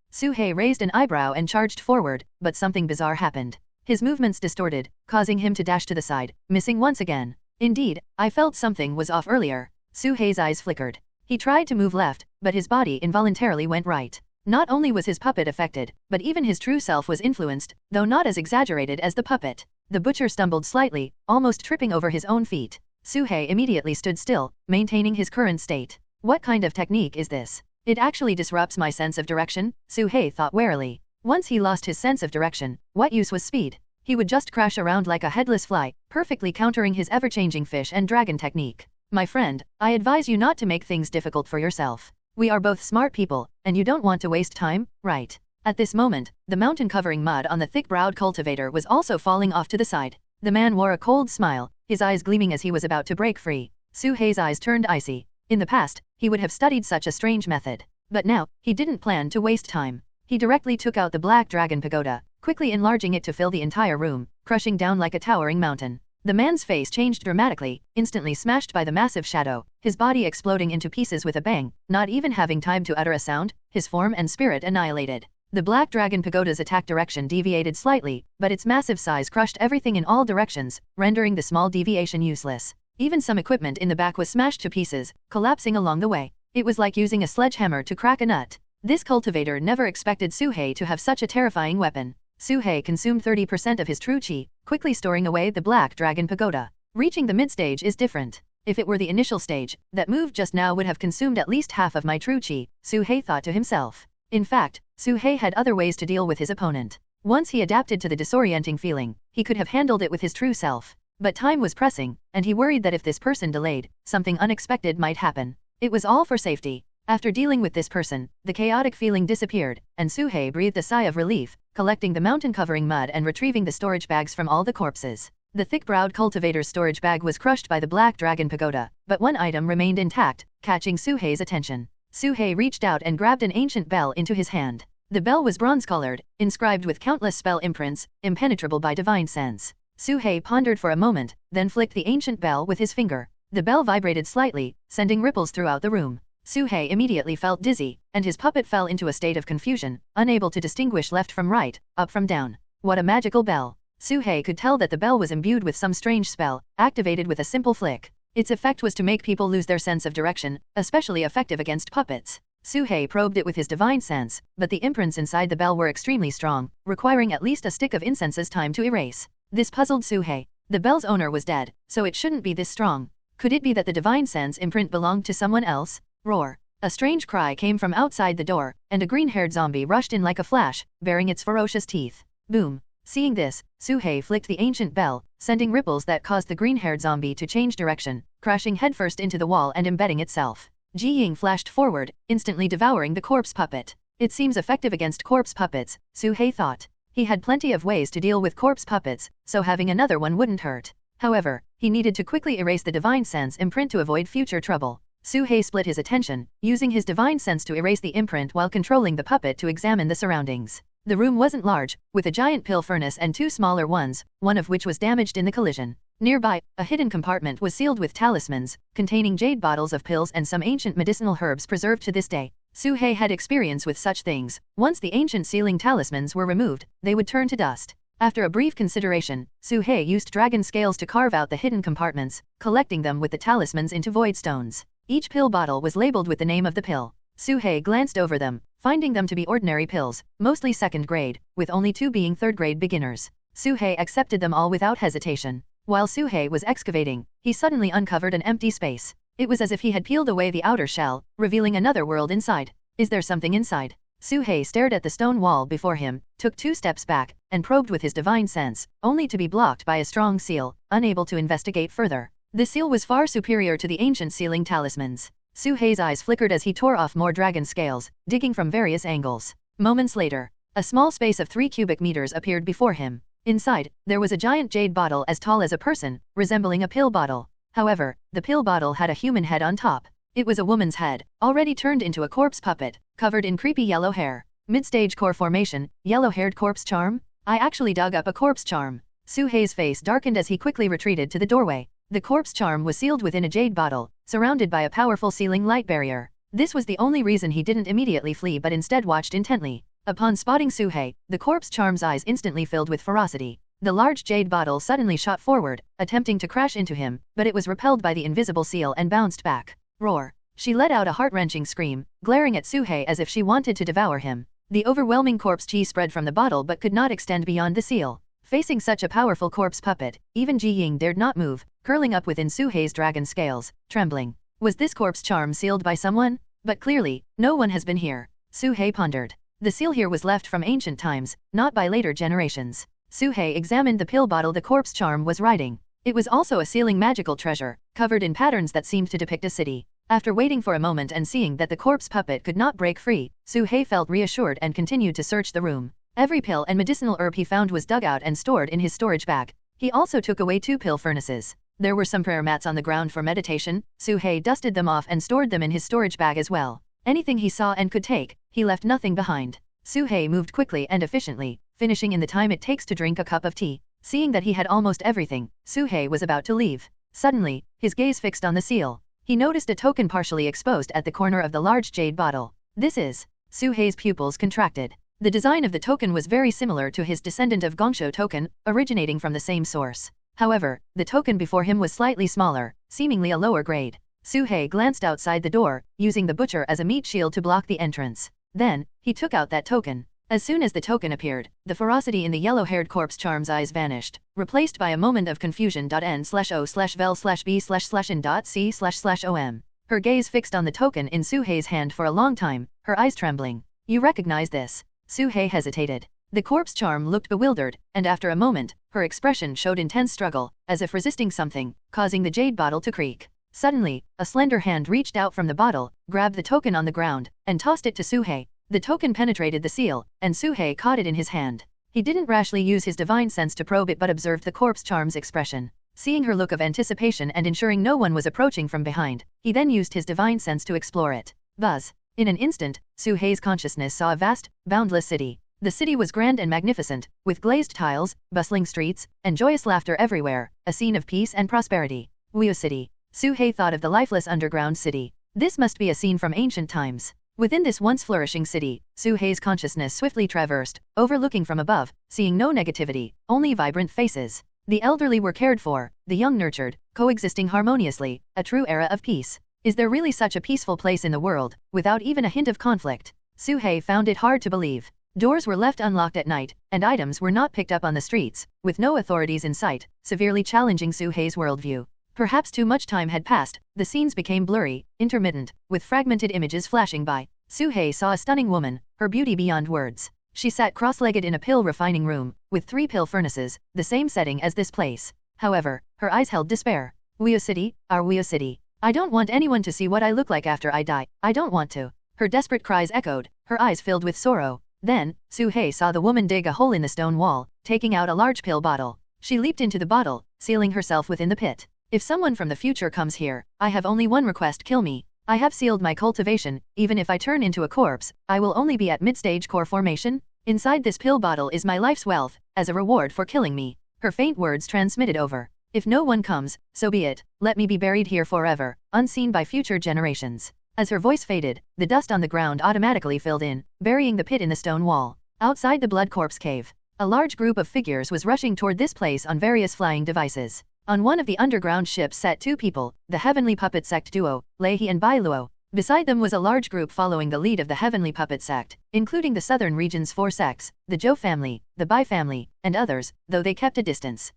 Suhei raised an eyebrow and charged forward, but something bizarre happened. His movements distorted, causing him to dash to the side, missing once again. "Indeed, I felt something was off earlier." Suhei's eyes flickered. He tried to move left, but his body involuntarily went right. Not only was his puppet affected, but even his true self was influenced, though not as exaggerated as the puppet. The butcher stumbled slightly, almost tripping over his own feet. Suhei immediately stood still, maintaining his current state. What kind of technique is this? It actually disrupts my sense of direction, Suhei thought warily. Once he lost his sense of direction, what use was speed? He would just crash around like a headless fly, perfectly countering his ever-changing fish and dragon technique. My friend, I advise you not to make things difficult for yourself. We are both smart people, and you don't want to waste time, right? At this moment, the mountain covering mud on the thick-browed cultivator was also falling off to the side. The man wore a cold smile, his eyes gleaming as he was about to break free. Su-hei's eyes turned icy. In the past, he would have studied such a strange method. But now, he didn't plan to waste time. He directly took out the Black Dragon Pagoda, quickly enlarging it to fill the entire room, crushing down like a towering mountain. The man's face changed dramatically, instantly smashed by the massive shadow, his body exploding into pieces with a bang, not even having time to utter a sound, his form and spirit annihilated. The Black Dragon Pagoda's attack direction deviated slightly, but its massive size crushed everything in all directions, rendering the small deviation useless. Even some equipment in the back was smashed to pieces, collapsing along the way. It was like using a sledgehammer to crack a nut. This cultivator never expected Su-hei to have such a terrifying weapon. Su-hei consumed 30% of his true qi, quickly storing away the Black Dragon Pagoda. Reaching the mid-stage is different. If it were the initial stage, that move just now would have consumed at least half of my true qi, Su-hei thought to himself. In fact, Su-hei had other ways to deal with his opponent. Once he adapted to the disorienting feeling, he could have handled it with his true self. But time was pressing, and he worried that if this person delayed, something unexpected might happen. It was all for safety. After dealing with this person, the chaotic feeling disappeared, and Su-hei breathed a sigh of relief, collecting the mountain-covering mud and retrieving the storage bags from all the corpses. The thick-browed cultivator's storage bag was crushed by the Black Dragon Pagoda, but one item remained intact, catching Su-hei's attention. Su-hei reached out and grabbed an ancient bell into his hand. The bell was bronze-colored, inscribed with countless spell imprints, impenetrable by divine sense. Su-hei pondered for a moment, then flicked the ancient bell with his finger. The bell vibrated slightly, sending ripples throughout the room. Su-hei immediately felt dizzy, and his puppet fell into a state of confusion, unable to distinguish left from right, up from down. What a magical bell! Su-hei could tell that the bell was imbued with some strange spell, activated with a simple flick. Its effect was to make people lose their sense of direction, especially effective against puppets. Su-hei probed it with his divine sense, but the imprints inside the bell were extremely strong, requiring at least a stick of incense's time to erase. This puzzled Su-hei. The bell's owner was dead, so it shouldn't be this strong. Could it be that the divine sense imprint belonged to someone else? Roar. A strange cry came from outside the door, and a green-haired zombie rushed in like a flash, baring its ferocious teeth. Boom. Seeing this, Su-hei flicked the ancient bell, sending ripples that caused the green-haired zombie to change direction, crashing headfirst into the wall and embedding itself. Ji Ying flashed forward, instantly devouring the corpse puppet. It seems effective against corpse puppets, Su-hei thought. He had plenty of ways to deal with corpse puppets, so having another one wouldn't hurt. However, he needed to quickly erase the divine sense imprint to avoid future trouble. Su-hei split his attention, using his divine sense to erase the imprint while controlling the puppet to examine the surroundings. The room wasn't large, with a giant pill furnace and two smaller ones, one of which was damaged in the collision. Nearby, a hidden compartment was sealed with talismans, containing jade bottles of pills and some ancient medicinal herbs preserved to this day. Su-hei had experience with such things. Once the ancient sealing talismans were removed, they would turn to dust. After a brief consideration, Su-hei used dragon scales to carve out the hidden compartments, collecting them with the talismans into void stones. Each pill bottle was labeled with the name of the pill. Su-hei glanced over them, finding them to be ordinary pills, mostly second grade, with only 2 being third-grade beginners. Su-hei accepted them all without hesitation. While Su-hei was excavating, he suddenly uncovered an empty space. It was as if he had peeled away the outer shell, revealing another world inside. Is there something inside? Su-hei stared at the stone wall before him, took 2 steps back, and probed with his divine sense, only to be blocked by a strong seal, unable to investigate further. The seal was far superior to the ancient sealing talismans. Su-hei's eyes flickered as he tore off more dragon scales, digging from various angles. Moments later, a small space of 3 cubic meters appeared before him. Inside, there was a giant jade bottle as tall as a person, resembling a pill bottle. However, the pill bottle had a human head on top. It was a woman's head, already turned into a corpse puppet, covered in creepy yellow hair. Mid-stage core formation, yellow-haired corpse charm? I actually dug up a corpse charm. Su-hei's face darkened as he quickly retreated to the doorway. The corpse charm was sealed within a jade bottle, surrounded by a powerful sealing light barrier. This was the only reason he didn't immediately flee but instead watched intently. Upon spotting Su-hei, the corpse charm's eyes instantly filled with ferocity. The large jade bottle suddenly shot forward, attempting to crash into him, but it was repelled by the invisible seal and bounced back. Roar. She let out a heart-wrenching scream, glaring at Su-hei as if she wanted to devour him. The overwhelming corpse chi spread from the bottle but could not extend beyond the seal. Facing such a powerful corpse puppet, even Ji Ying dared not move, curling up within Su-hei's dragon scales, trembling. Was this corpse charm sealed by someone? But clearly, no one has been here. Su-hei pondered. The seal here was left from ancient times, not by later generations. Su-hei examined the pill bottle the corpse charm was riding. It was also a sealing magical treasure, covered in patterns that seemed to depict a city. After waiting for a moment and seeing that the corpse puppet could not break free, Su-hei felt reassured and continued to search the room. Every pill and medicinal herb he found was dug out and stored in his storage bag. He also took away 2 pill furnaces. There were some prayer mats on the ground for meditation. Su-hei dusted them off and stored them in his storage bag as well. Anything he saw and could take, he left nothing behind. Su-hei moved quickly and efficiently, finishing in the time it takes to drink a cup of tea. Seeing that he had almost everything, Su-hei was about to leave. Suddenly, his gaze fixed on the seal. He noticed a token partially exposed at the corner of the large jade bottle. This is... Su-hei's pupils contracted. The design of the token was very similar to his descendant of Gongsho token, originating from the same source. However, the token before him was slightly smaller, seemingly a lower grade. Su-hei glanced outside the door, using the butcher as a meat shield to block the entrance. Then, he took out that token. As soon as the token appeared, the ferocity in the yellow-haired corpse charm's eyes vanished, replaced by a moment of confusion. N/O/vel/B/in.C//om. Her gaze fixed on the token in Su-hei's hand for a long time, her eyes trembling. You recognize this? Su-hei hesitated. The corpse charm looked bewildered, and after a moment, her expression showed intense struggle, as if resisting something, causing the jade bottle to creak. Suddenly, a slender hand reached out from the bottle, grabbed the token on the ground, and tossed it to Su-hei. The token penetrated the seal, and Su-hei caught it in his hand. He didn't rashly use his divine sense to probe it but observed the corpse charm's expression. Seeing her look of anticipation and ensuring no one was approaching from behind, he then used his divine sense to explore it. Buzz. In an instant, Su-hei's consciousness saw a vast, boundless city. The city was grand and magnificent, with glazed tiles, bustling streets, and joyous laughter everywhere, a scene of peace and prosperity. Wuyo City. Su-hei thought of the lifeless underground city. This must be a scene from ancient times. Within this once flourishing city, Su-hei's consciousness swiftly traversed, overlooking from above, seeing no negativity, only vibrant faces. The elderly were cared for, the young nurtured, coexisting harmoniously, a true era of peace. Is there really such a peaceful place in the world, without even a hint of conflict? Su-hei found it hard to believe. Doors were left unlocked at night, and items were not picked up on the streets, with no authorities in sight, severely challenging Su-hei's worldview. Perhaps too much time had passed, the scenes became blurry, intermittent, with fragmented images flashing by. Su-hei saw a stunning woman, her beauty beyond words. She sat cross-legged in a pill refining room, with 3 pill furnaces, the same setting as this place. However, her eyes held despair. Wuyo City, our Wuyo City. I don't want anyone to see what I look like after I die. I don't want to. Her desperate cries echoed, her eyes filled with sorrow. Then, Su-hei saw the woman dig a hole in the stone wall, taking out a large pill bottle. She leaped into the bottle, sealing herself within the pit. If someone from the future comes here, I have only one request: kill me. I have sealed my cultivation. Even if I turn into a corpse, I will only be at mid-stage core formation. Inside this pill bottle is my life's wealth, as a reward for killing me. Her faint words transmitted over. If no one comes, so be it. Let me be buried here forever, unseen by future generations. As her voice faded, the dust on the ground automatically filled in, burying the pit in the stone wall. Outside the blood corpse cave, a large group of figures was rushing toward this place on various flying devices. On one of the underground ships sat 2 people, the Heavenly Puppet Sect duo, Leihi and Bai Luo. Beside them was a large group following the lead of the Heavenly Puppet Sect, including the southern region's 4 sects, the Zhou family, the Bai family, and others, though they kept a distance.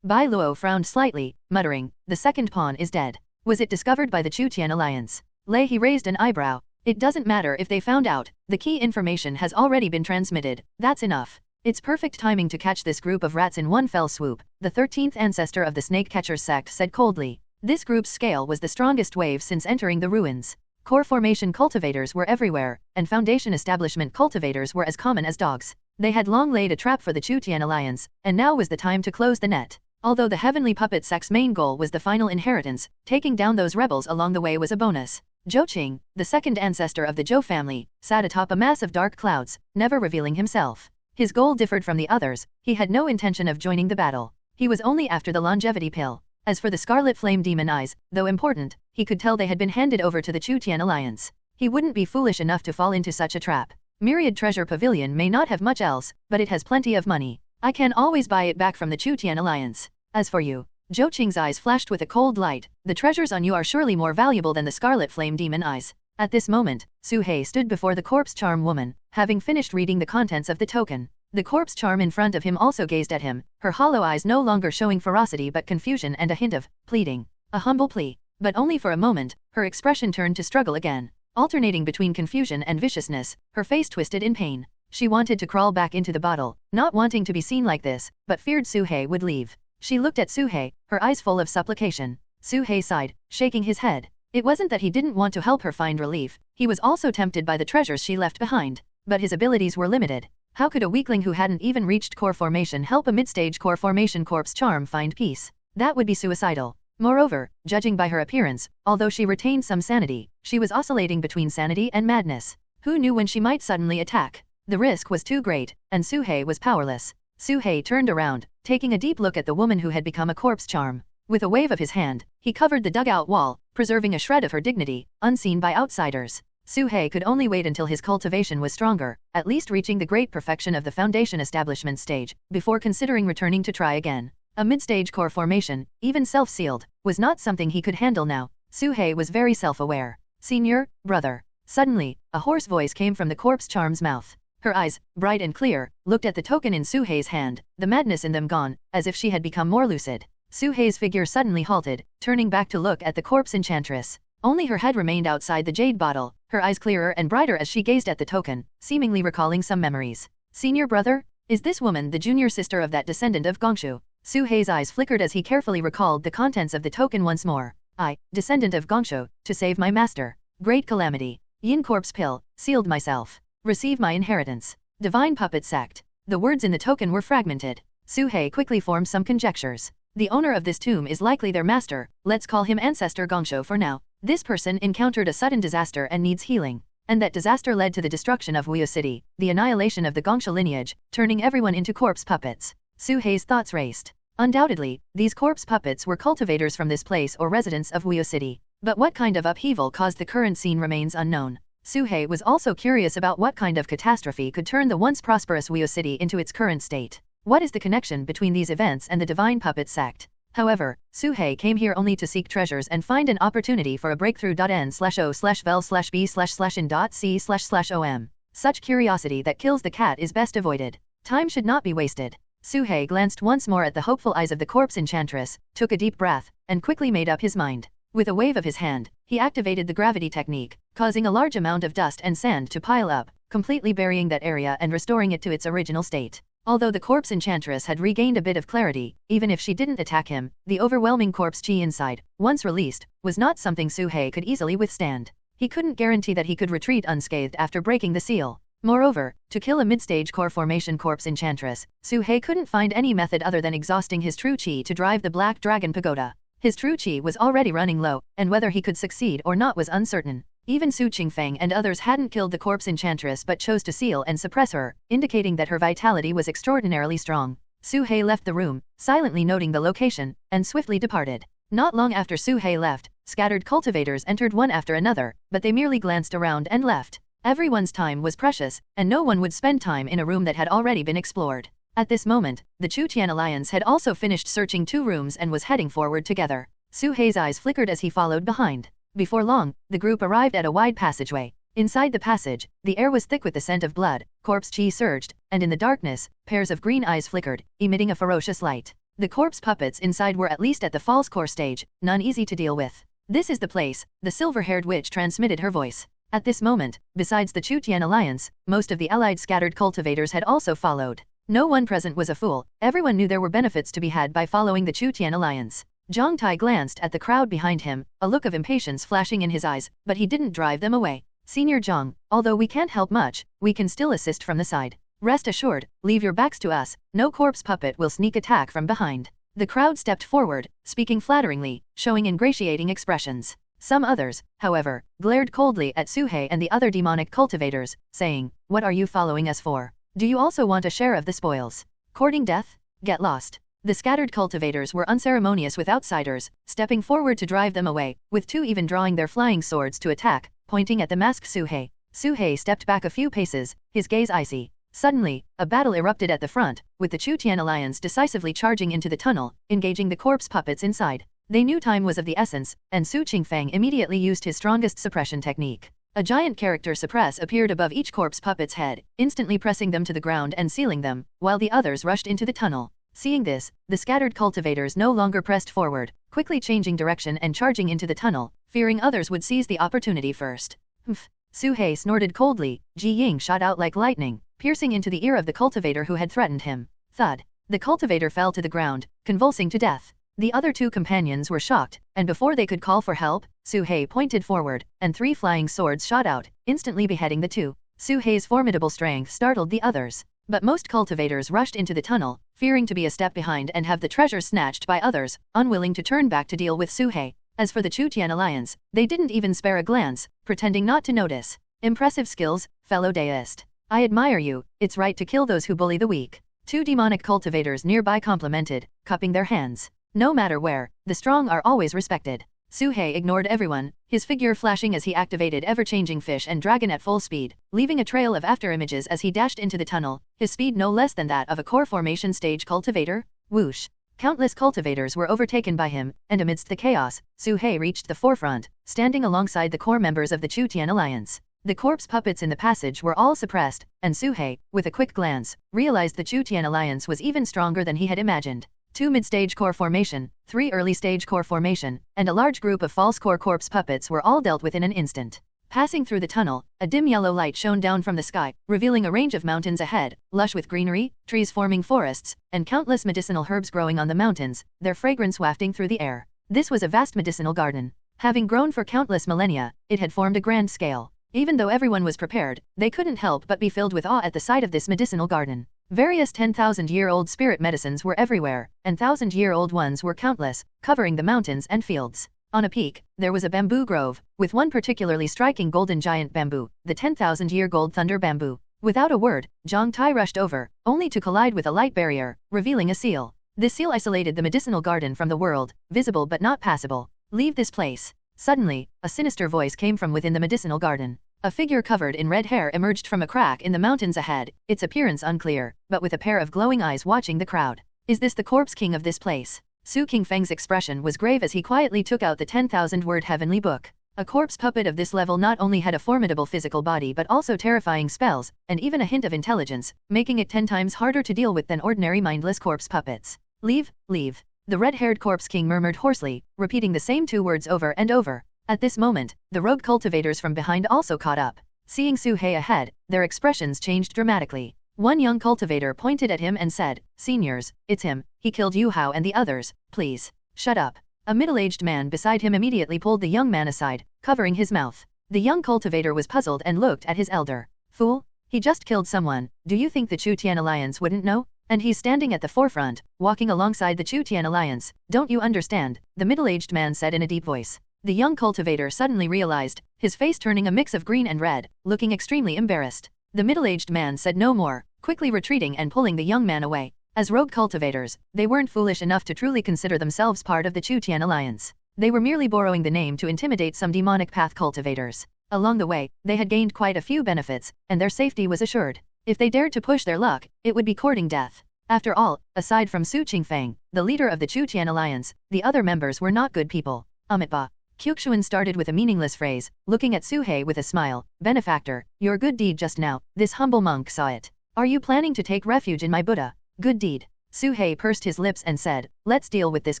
Bai Luo frowned slightly, muttering, the second pawn is dead. Was it discovered by the Chu-Tian alliance? Leihi raised an eyebrow. It doesn't matter if they found out, the key information has already been transmitted, that's enough. It's perfect timing to catch this group of rats in one fell swoop, the 13th ancestor of the Snake Catcher sect said coldly. This group's scale was the strongest wave since entering the ruins. Core formation cultivators were everywhere, and foundation establishment cultivators were as common as dogs. They had long laid a trap for the Chu-Tian alliance, and now was the time to close the net. Although the Heavenly Puppet Sect's main goal was the final inheritance, taking down those rebels along the way was a bonus. Zhou Qing, the second ancestor of the Zhou family, sat atop a mass of dark clouds, never revealing himself. His goal differed from the others. He had no intention of joining the battle. He was only after the longevity pill. As for the Scarlet Flame Demon Eyes, though important, he could tell they had been handed over to the Chu-Tian alliance. He wouldn't be foolish enough to fall into such a trap. Myriad Treasure Pavilion may not have much else, but it has plenty of money. I can always buy it back from the Chu-Tian alliance. As for you, Zhou Qing's eyes flashed with a cold light. The treasures on you are surely more valuable than the Scarlet Flame Demon Eyes. At this moment, Su-hei stood before the corpse charm woman, having finished reading the contents of the token. The corpse charm in front of him also gazed at him, her hollow eyes no longer showing ferocity but confusion and a hint of pleading. A humble plea. But only for a moment, her expression turned to struggle again. Alternating between confusion and viciousness, her face twisted in pain. She wanted to crawl back into the bottle, not wanting to be seen like this, but feared Su-hei would leave. She looked at Su-hei, her eyes full of supplication. Su-hei sighed, shaking his head. It wasn't that he didn't want to help her find relief, he was also tempted by the treasures she left behind. But his abilities were limited. How could a weakling who hadn't even reached core formation help a mid-stage core formation corpse charm find peace? That would be suicidal. Moreover, judging by her appearance, although she retained some sanity, she was oscillating between sanity and madness. Who knew when she might suddenly attack? The risk was too great, and Suhei was powerless. Suhei turned around, taking a deep look at the woman who had become a corpse charm. With a wave of his hand, he covered the dugout wall, preserving a shred of her dignity, unseen by outsiders. Suhei could only wait until his cultivation was stronger, at least reaching the great perfection of the foundation establishment stage, before considering returning to try again. A mid-stage core formation, even self-sealed, was not something he could handle now. Suhei was very self-aware. Senior, brother. Suddenly, a hoarse voice came from the corpse charm's mouth. Her eyes, bright and clear, looked at the token in Suhei's hand, the madness in them gone, as if she had become more lucid. Suhei's figure suddenly halted, turning back to look at the corpse enchantress. Only her head remained outside the jade bottle, her eyes clearer and brighter as she gazed at the token, seemingly recalling some memories. Senior brother? Is this woman the junior sister of that descendant of Gongshu? Suhei's eyes flickered as he carefully recalled the contents of the token once more. I, descendant of Gongshu, to save my master. Great calamity. Yin corpse pill, sealed myself. Receive my inheritance. Divine puppet sect. The words in the token were fragmented. Suhei quickly formed some conjectures. The owner of this tomb is likely their master, let's call him Ancestor Gongshu for now. This person encountered a sudden disaster and needs healing. And that disaster led to the destruction of Wuyo City, the annihilation of the Gongshu lineage, turning everyone into corpse puppets. Suhei's thoughts raced. Undoubtedly, these corpse puppets were cultivators from this place or residents of Wuyo City. But what kind of upheaval caused the current scene remains unknown. Suhei was also curious about what kind of catastrophe could turn the once prosperous Wuyo City into its current state. What is the connection between these events and the divine puppet sect? However, Suhei came here only to seek treasures and find an opportunity for a breakthrough. N/O/vel/B/in.C//om. Such curiosity that kills the cat is best avoided. Time should not be wasted. Suhei glanced once more at the hopeful eyes of the corpse enchantress, took a deep breath, and quickly made up his mind. With a wave of his hand, he activated the gravity technique, causing a large amount of dust and sand to pile up, completely burying that area and restoring it to its original state. Although the corpse enchantress had regained a bit of clarity, even if she didn't attack him, the overwhelming corpse chi inside, once released, was not something Suhei could easily withstand. He couldn't guarantee that he could retreat unscathed after breaking the seal. Moreover, to kill a mid-stage core formation corpse enchantress, Suhei couldn't find any method other than exhausting his true chi to drive the Black Dragon Pagoda. His true chi was already running low, and whether he could succeed or not was uncertain. Even Su Qingfeng and others hadn't killed the corpse enchantress but chose to seal and suppress her, indicating that her vitality was extraordinarily strong. Suhei left the room, silently noting the location, and swiftly departed. Not long after Suhei left, scattered cultivators entered one after another, but they merely glanced around and left. Everyone's time was precious, and no one would spend time in a room that had already been explored. At this moment, the Chutian Alliance had also finished searching 2 rooms and was heading forward together. Suhei's eyes flickered as he followed behind. Before long, the group arrived at a wide passageway. Inside the passage, the air was thick with the scent of blood, corpse chi surged, and in the darkness, pairs of green eyes flickered, emitting a ferocious light. The corpse puppets inside were at least at the false core stage, none easy to deal with. This is the place, the silver-haired witch transmitted her voice. At this moment, besides the Chutian Alliance, most of the allied scattered cultivators had also followed. No one present was a fool, everyone knew there were benefits to be had by following the Chutian Alliance. Zhang Tai glanced at the crowd behind him, a look of impatience flashing in his eyes, but he didn't drive them away. Senior Zhang, although we can't help much, we can still assist from the side. Rest assured, leave your backs to us, no corpse puppet will sneak attack from behind. The crowd stepped forward, speaking flatteringly, showing ingratiating expressions. Some others, however, glared coldly at Suhei and the other demonic cultivators, saying, "What are you following us for? Do you also want a share of the spoils? Courting death? Get lost." The scattered cultivators were unceremonious with outsiders, stepping forward to drive them away, with 2 even drawing their flying swords to attack, pointing at the masked Suhei. Suhei stepped back a few paces, his gaze icy. Suddenly, a battle erupted at the front, with the Chutian Alliance decisively charging into the tunnel, engaging the corpse puppets inside. They knew time was of the essence, and Su Qingfeng immediately used his strongest suppression technique. A giant character suppress appeared above each corpse puppet's head, instantly pressing them to the ground and sealing them, while the others rushed into the tunnel. Seeing this, the scattered cultivators no longer pressed forward, quickly changing direction and charging into the tunnel, fearing others would seize the opportunity first. Humph! Suhei snorted coldly, Ji Ying shot out like lightning, piercing into the ear of the cultivator who had threatened him. Thud! The cultivator fell to the ground, convulsing to death. The other 2 companions were shocked, and before they could call for help, Suhei pointed forward, and 3 flying swords shot out, instantly beheading the 2. Suhei's formidable strength startled the others. But most cultivators rushed into the tunnel, fearing to be a step behind and have the treasure snatched by others, unwilling to turn back to deal with Suhei. As for the Chutian alliance, they didn't even spare a glance, pretending not to notice. Impressive skills, fellow deist. I admire you, it's right to kill those who bully the weak. Two demonic cultivators nearby complimented, cupping their hands. No matter where, the strong are always respected. Suhei ignored everyone, his figure flashing as he activated ever-changing fish and dragon at full speed, leaving a trail of afterimages as he dashed into the tunnel, his speed no less than that of a core formation stage cultivator. Whoosh! Countless cultivators were overtaken by him, and amidst the chaos, Suhei reached the forefront, standing alongside the core members of the Chutian alliance. The corpse puppets in the passage were all suppressed, and Suhei, with a quick glance, realized the Chutian alliance was even stronger than he had imagined. 2 mid-stage core formation, 3 early-stage core formation, and a large group of false core corpse puppets were all dealt with in an instant. Passing through the tunnel, a dim yellow light shone down from the sky, revealing a range of mountains ahead, lush with greenery, trees forming forests, and countless medicinal herbs growing on the mountains, their fragrance wafting through the air. This was a vast medicinal garden. Having grown for countless millennia, it had formed a grand scale. Even though everyone was prepared, they couldn't help but be filled with awe at the sight of this medicinal garden. Various 10,000-year-old spirit medicines were everywhere, and 1,000-year-old ones were countless, covering the mountains and fields. On a peak, there was a bamboo grove, with one particularly striking golden giant bamboo, the 10,000-year gold thunder bamboo. Without a word, Zhang Tai rushed over, only to collide with a light barrier, revealing a seal. This seal isolated the medicinal garden from the world, visible but not passable. Leave this place. Suddenly, a sinister voice came from within the medicinal garden. A figure covered in red hair emerged from a crack in the mountains ahead, its appearance unclear, but with a pair of glowing eyes watching the crowd. Is this the corpse king of this place? Su Qingfeng's expression was grave as he quietly took out the 10,000-word heavenly book. A corpse puppet of this level not only had a formidable physical body but also terrifying spells, and even a hint of intelligence, making it 10 times harder to deal with than ordinary mindless corpse puppets. Leave, leave. The red-haired corpse king murmured hoarsely, repeating the same 2 words over and over. At this moment, the rogue cultivators from behind also caught up. Seeing Suhei ahead, their expressions changed dramatically. One young cultivator pointed at him and said, "Seniors, it's him, he killed Yu Hao and the others, please, shut up." A middle-aged man beside him immediately pulled the young man aside, covering his mouth. The young cultivator was puzzled and looked at his elder. "Fool, he just killed someone, do you think the Chutian Alliance wouldn't know? And he's standing at the forefront, walking alongside the Chutian Alliance, don't you understand?" the middle-aged man said in a deep voice. The young cultivator suddenly realized, his face turning a mix of green and red, looking extremely embarrassed. The middle-aged man said no more, quickly retreating and pulling the young man away. As rogue cultivators, they weren't foolish enough to truly consider themselves part of the Chutian Alliance. They were merely borrowing the name to intimidate some demonic path cultivators. Along the way, they had gained quite a few benefits, and their safety was assured. If they dared to push their luck, it would be courting death. After all, aside from Su Qingfeng, the leader of the Chutian Alliance, the other members were not good people. Amitba. Kyuxuan started with a meaningless phrase, looking at Suhei with a smile. "Benefactor, your good deed just now, this humble monk saw it. Are you planning to take refuge in my Buddha? Good deed." Suhei pursed his lips and said, "Let's deal with this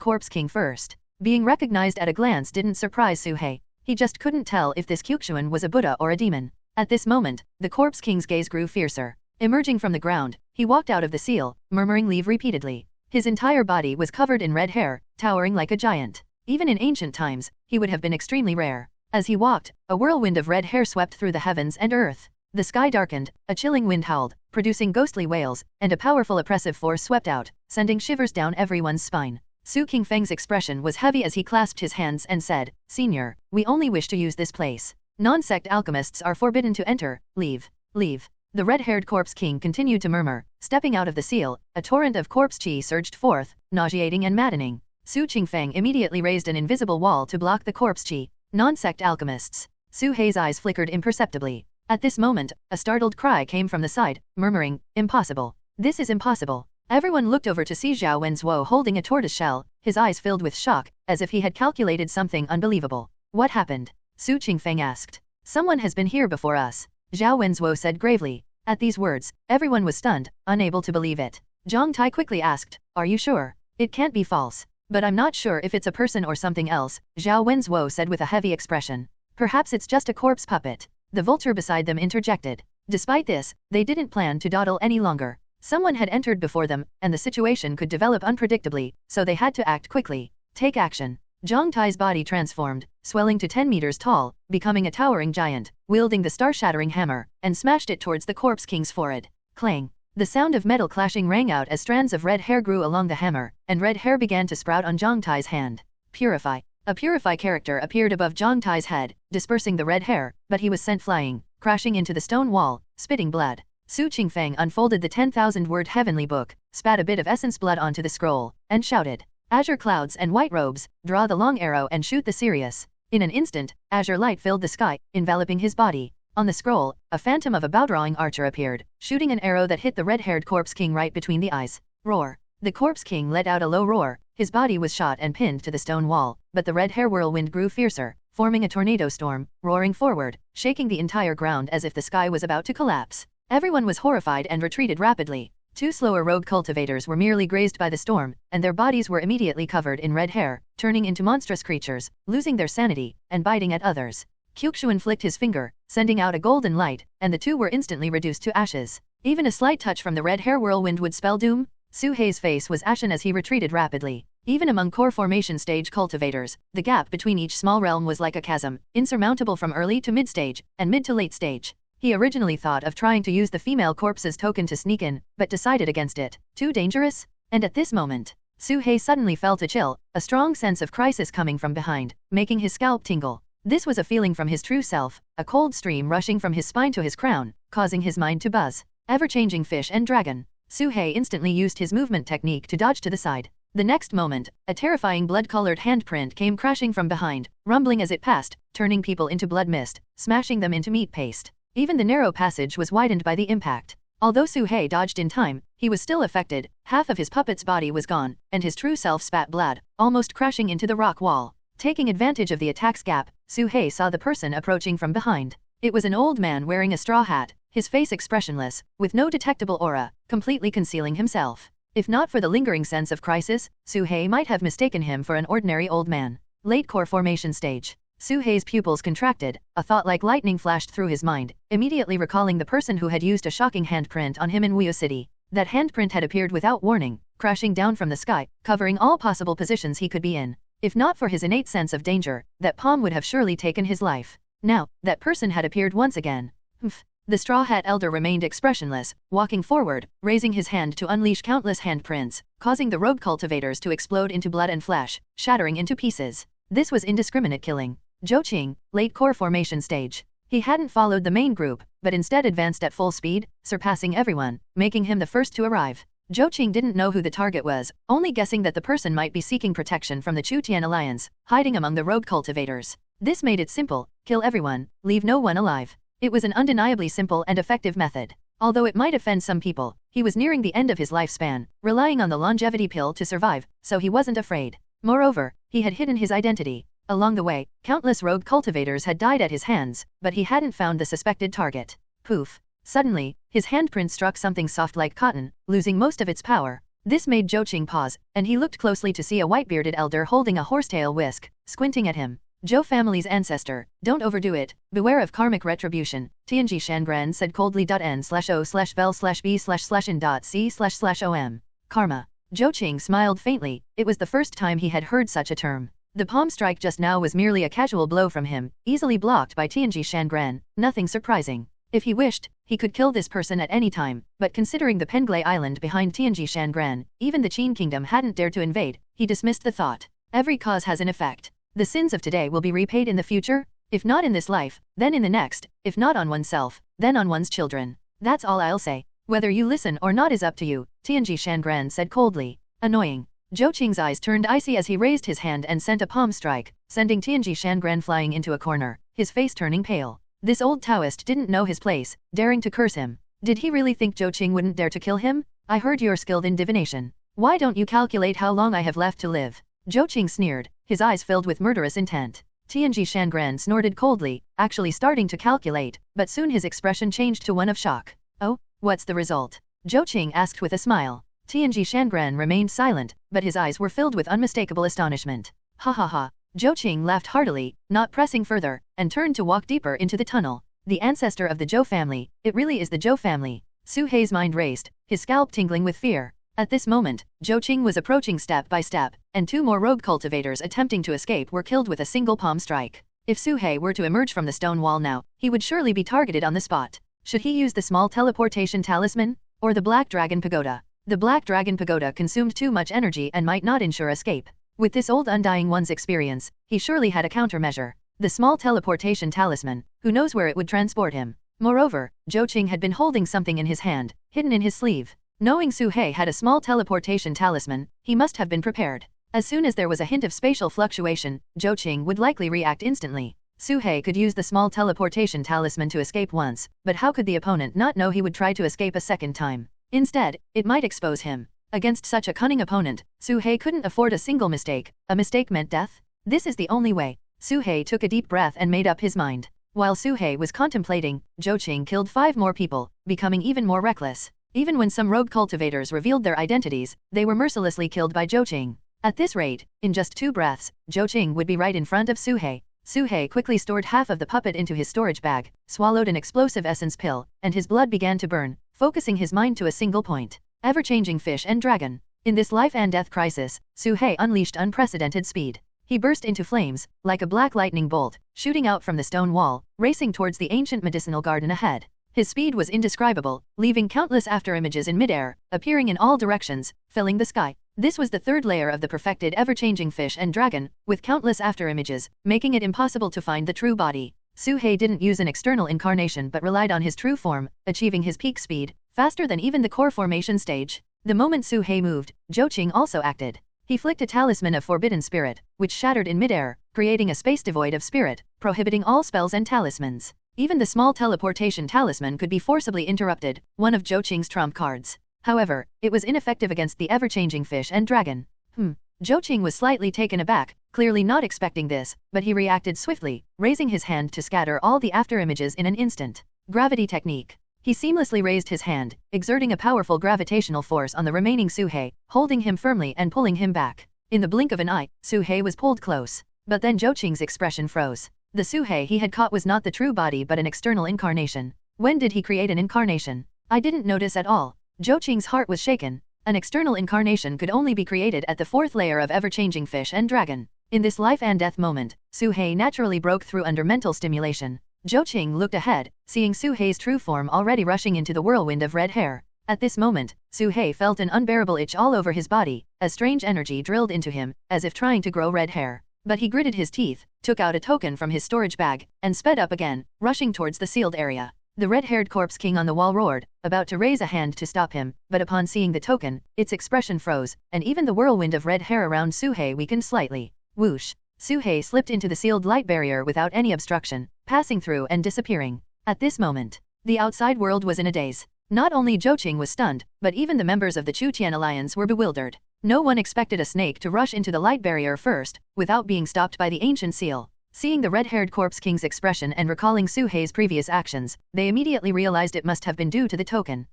corpse king first." Being recognized at a glance didn't surprise Suhei. He just couldn't tell if this Kyuxuan was a Buddha or a demon. At this moment, the corpse king's gaze grew fiercer. Emerging from the ground, he walked out of the seal, murmuring leave repeatedly. His entire body was covered in red hair, towering like a giant. Even in ancient times, he would have been extremely rare. As he walked, a whirlwind of red hair swept through the heavens and earth. The sky darkened, a chilling wind howled, producing ghostly wails, and a powerful oppressive force swept out, sending shivers down everyone's spine. Su Qingfeng's expression was heavy as he clasped his hands and said, "Senior, we only wish to use this place. Non-sect alchemists are forbidden to enter, leave, leave." The red-haired corpse king continued to murmur. Stepping out of the seal, a torrent of corpse chi surged forth, nauseating and maddening. Su Qingfeng immediately raised an invisible wall to block the corpse chi. Non-sect alchemists. Suhei's eyes flickered imperceptibly. At this moment, a startled cry came from the side, murmuring, "Impossible. This is impossible." Everyone looked over to see Zhao Wenzuo holding a tortoise shell, his eyes filled with shock, as if he had calculated something unbelievable. "What happened?" Su Qingfeng asked. "Someone has been here before us," Zhao Wenzuo said gravely. At these words, everyone was stunned, unable to believe it. Zhang Tai quickly asked, "Are you sure? It can't be false." "But I'm not sure if it's a person or something else," Zhao Wenzuo said with a heavy expression. "Perhaps it's just a corpse puppet." The vulture beside them interjected. Despite this, they didn't plan to dawdle any longer. Someone had entered before them, and the situation could develop unpredictably, so they had to act quickly. Take action. Zhang Tai's body transformed, swelling to 10 meters tall, becoming a towering giant, wielding the star-shattering hammer, and smashed it towards the corpse king's forehead. Clang. The sound of metal clashing rang out as strands of red hair grew along the hammer, and red hair began to sprout on Zhang Tai's hand. Purify. A Purify character appeared above Zhang Tai's head, dispersing the red hair, but he was sent flying, crashing into the stone wall, spitting blood. Su Qingfeng unfolded the 10,000-word heavenly book, spat a bit of essence blood onto the scroll, and shouted, "Azure clouds and white robes, draw the long arrow and shoot the Sirius." In an instant, azure light filled the sky, enveloping his body. On the scroll, a phantom of a bow-drawing archer appeared, shooting an arrow that hit the red-haired corpse king right between the eyes. Roar. The corpse king let out a low roar. His body was shot and pinned to the stone wall, but the red hair whirlwind grew fiercer, forming a tornado storm, roaring forward, shaking the entire ground as if the sky was about to collapse. Everyone was horrified and retreated rapidly. Two slower rogue cultivators were merely grazed by the storm, and their bodies were immediately covered in red hair, turning into monstrous creatures, losing their sanity, and biting at others. Qiuxuan flicked his finger, sending out a golden light, and the two were instantly reduced to ashes. Even a slight touch from the red hair whirlwind would spell doom. Su Hei's face was ashen as he retreated rapidly. Even among core formation stage cultivators, the gap between each small realm was like a chasm, insurmountable from early to mid-stage, and mid to late stage. He originally thought of trying to use the female corpse's token to sneak in, but decided against it. Too dangerous? And at this moment, Su Hei suddenly felt a chill, a strong sense of crisis coming from behind, making his scalp tingle. This was a feeling from his true self, a cold stream rushing from his spine to his crown, causing his mind to buzz. Ever-changing fish and dragon. Su Hei instantly used his movement technique to dodge to the side. The next moment, a terrifying blood-colored handprint came crashing from behind, rumbling as it passed, turning people into blood mist, smashing them into meat paste. Even the narrow passage was widened by the impact. Although Su Hei dodged in time, he was still affected. Half of his puppet's body was gone, and his true self spat blood, almost crashing into the rock wall. Taking advantage of the attack's gap, Su Hei saw the person approaching from behind. It was an old man wearing a straw hat, his face expressionless, with no detectable aura, completely concealing himself. If not for the lingering sense of crisis, Su Hei might have mistaken him for an ordinary old man. Late core formation stage. Su Hei's pupils contracted, a thought like lightning flashed through his mind, immediately recalling the person who had used a shocking handprint on him in Wuyo City. That handprint had appeared without warning, crashing down from the sky, covering all possible positions he could be in. If not for his innate sense of danger, that palm would have surely taken his life. Now, that person had appeared once again. Humph. The Straw Hat Elder remained expressionless, walking forward, raising his hand to unleash countless handprints, causing the rogue cultivators to explode into blood and flesh, shattering into pieces. This was indiscriminate killing. Zhou Qing, late core formation stage. He hadn't followed the main group, but instead advanced at full speed, surpassing everyone, making him the first to arrive. Zhou Qing didn't know who the target was, only guessing that the person might be seeking protection from the Chu Tian Alliance, hiding among the rogue cultivators. This made it simple: kill everyone, leave no one alive. It was an undeniably simple and effective method. Although it might offend some people, he was nearing the end of his lifespan, relying on the longevity pill to survive, so he wasn't afraid. Moreover, he had hidden his identity. Along the way, countless rogue cultivators had died at his hands, but he hadn't found the suspected target. Poof. Suddenly, his handprint struck something soft like cotton, losing most of its power. This made Zhou Qing pause, and he looked closely to see a white-bearded elder holding a horsetail whisk, squinting at him. Zhou family's ancestor, don't overdo it, beware of karmic retribution, Tianji Shangran said coldly. N/O/vel/b/in.c//om. Karma. Zhou Qing smiled faintly. It was the first time he had heard such a term. The palm strike just now was merely a casual blow from him, easily blocked by Tianji Shangran, nothing surprising. If he wished, he could kill this person at any time, but considering the Penglai Island behind Tianji Shangran, even the Qin Kingdom hadn't dared to invade, he dismissed the thought. Every cause has an effect. The sins of today will be repaid in the future? If not in this life, then in the next, if not on oneself, then on one's children. That's all I'll say. Whether you listen or not is up to you, Tianji Shangran said coldly. Annoying. Zhou Qing's eyes turned icy as he raised his hand and sent a palm strike, sending Tianji Shangran flying into a corner, his face turning pale. This old Taoist didn't know his place, daring to curse him. Did he really think Zhou Qing wouldn't dare to kill him? I heard you're skilled in divination. Why don't you calculate how long I have left to live? Zhou Qing sneered, his eyes filled with murderous intent. Tianji Shangran snorted coldly, actually starting to calculate, but soon his expression changed to one of shock. Oh, what's the result? Zhou Qing asked with a smile. Tianji Shangran remained silent, but his eyes were filled with unmistakable astonishment. Ha ha ha. Zhou Qing laughed heartily, not pressing further, and turned to walk deeper into the tunnel. The ancestor of the Zhou family, it really is the Zhou family. Su Hei's mind raced, his scalp tingling with fear. At this moment, Zhou Qing was approaching step by step, and two more rogue cultivators attempting to escape were killed with a single palm strike. If Su Hei were to emerge from the stone wall now, he would surely be targeted on the spot. Should he use the small teleportation talisman? Or the Black Dragon Pagoda. The Black Dragon Pagoda consumed too much energy and might not ensure escape. With this old Undying One's experience, he surely had a countermeasure. The small teleportation talisman, who knows where it would transport him. Moreover, Zhou Qing had been holding something in his hand, hidden in his sleeve. Knowing Su He had a small teleportation talisman, he must have been prepared. As soon as there was a hint of spatial fluctuation, Zhou Qing would likely react instantly. Su He could use the small teleportation talisman to escape once, but how could the opponent not know he would try to escape a second time? Instead, it might expose him. Against such a cunning opponent, Su He couldn't afford a single mistake. A mistake meant death? This is the only way. Su He took a deep breath and made up his mind. While Su He was contemplating, Zhou Qing killed 5 more people, becoming even more reckless. Even when some rogue cultivators revealed their identities, they were mercilessly killed by Zhou Qing. At this rate, in just 2 breaths, Zhou Qing would be right in front of Su He. Su He quickly stored half of the puppet into his storage bag, swallowed an explosive essence pill, and his blood began to burn, focusing his mind to a single point. Ever-changing fish and dragon. In this life and death crisis, Su He unleashed unprecedented speed. He burst into flames, like a black lightning bolt, shooting out from the stone wall, racing towards the ancient medicinal garden ahead. His speed was indescribable, leaving countless afterimages in midair, appearing in all directions, filling the sky. This was the 3rd layer of the perfected ever-changing fish and dragon, with countless afterimages, making it impossible to find the true body. Su He didn't use an external incarnation but relied on his true form, achieving his peak speed, faster than even the core formation stage. The moment Su He moved, Zhou Qing also acted. He flicked a talisman of forbidden spirit, which shattered in midair, creating a space devoid of spirit, prohibiting all spells and talismans. Even the small teleportation talisman could be forcibly interrupted, one of Zhou Qing's trump cards. However, it was ineffective against the ever-changing fish and dragon. Zhou Qing was slightly taken aback, clearly not expecting this, but he reacted swiftly, raising his hand to scatter all the afterimages in an instant. Gravity technique. He seamlessly raised his hand, exerting a powerful gravitational force on the remaining Su He, holding him firmly and pulling him back. In the blink of an eye, Su He was pulled close. But then Zhou Qing's expression froze. The Su He he had caught was not the true body but an external incarnation. When did he create an incarnation? I didn't notice at all. Zhou Qing's heart was shaken. An external incarnation could only be created at the 4th layer of ever-changing fish and dragon. In this life and death moment, Su He naturally broke through under mental stimulation. Zhou Qing looked ahead, seeing Su He's true form already rushing into the whirlwind of red hair. At this moment, Su He felt an unbearable itch all over his body, a strange energy drilled into him, as if trying to grow red hair. But he gritted his teeth, took out a token from his storage bag, and sped up again, rushing towards the sealed area. The red-haired corpse king on the wall roared, about to raise a hand to stop him, but upon seeing the token, its expression froze, and even the whirlwind of red hair around Su He weakened slightly. Whoosh! Su He slipped into the sealed light barrier without any obstruction, passing through and disappearing. At this moment, the outside world was in a daze. Not only Zhou Qing was stunned, but even the members of the Chu Tian Alliance were bewildered. No one expected a snake to rush into the light barrier first, without being stopped by the ancient seal. Seeing the red-haired corpse king's expression and recalling Su He's previous actions, they immediately realized it must have been due to the token.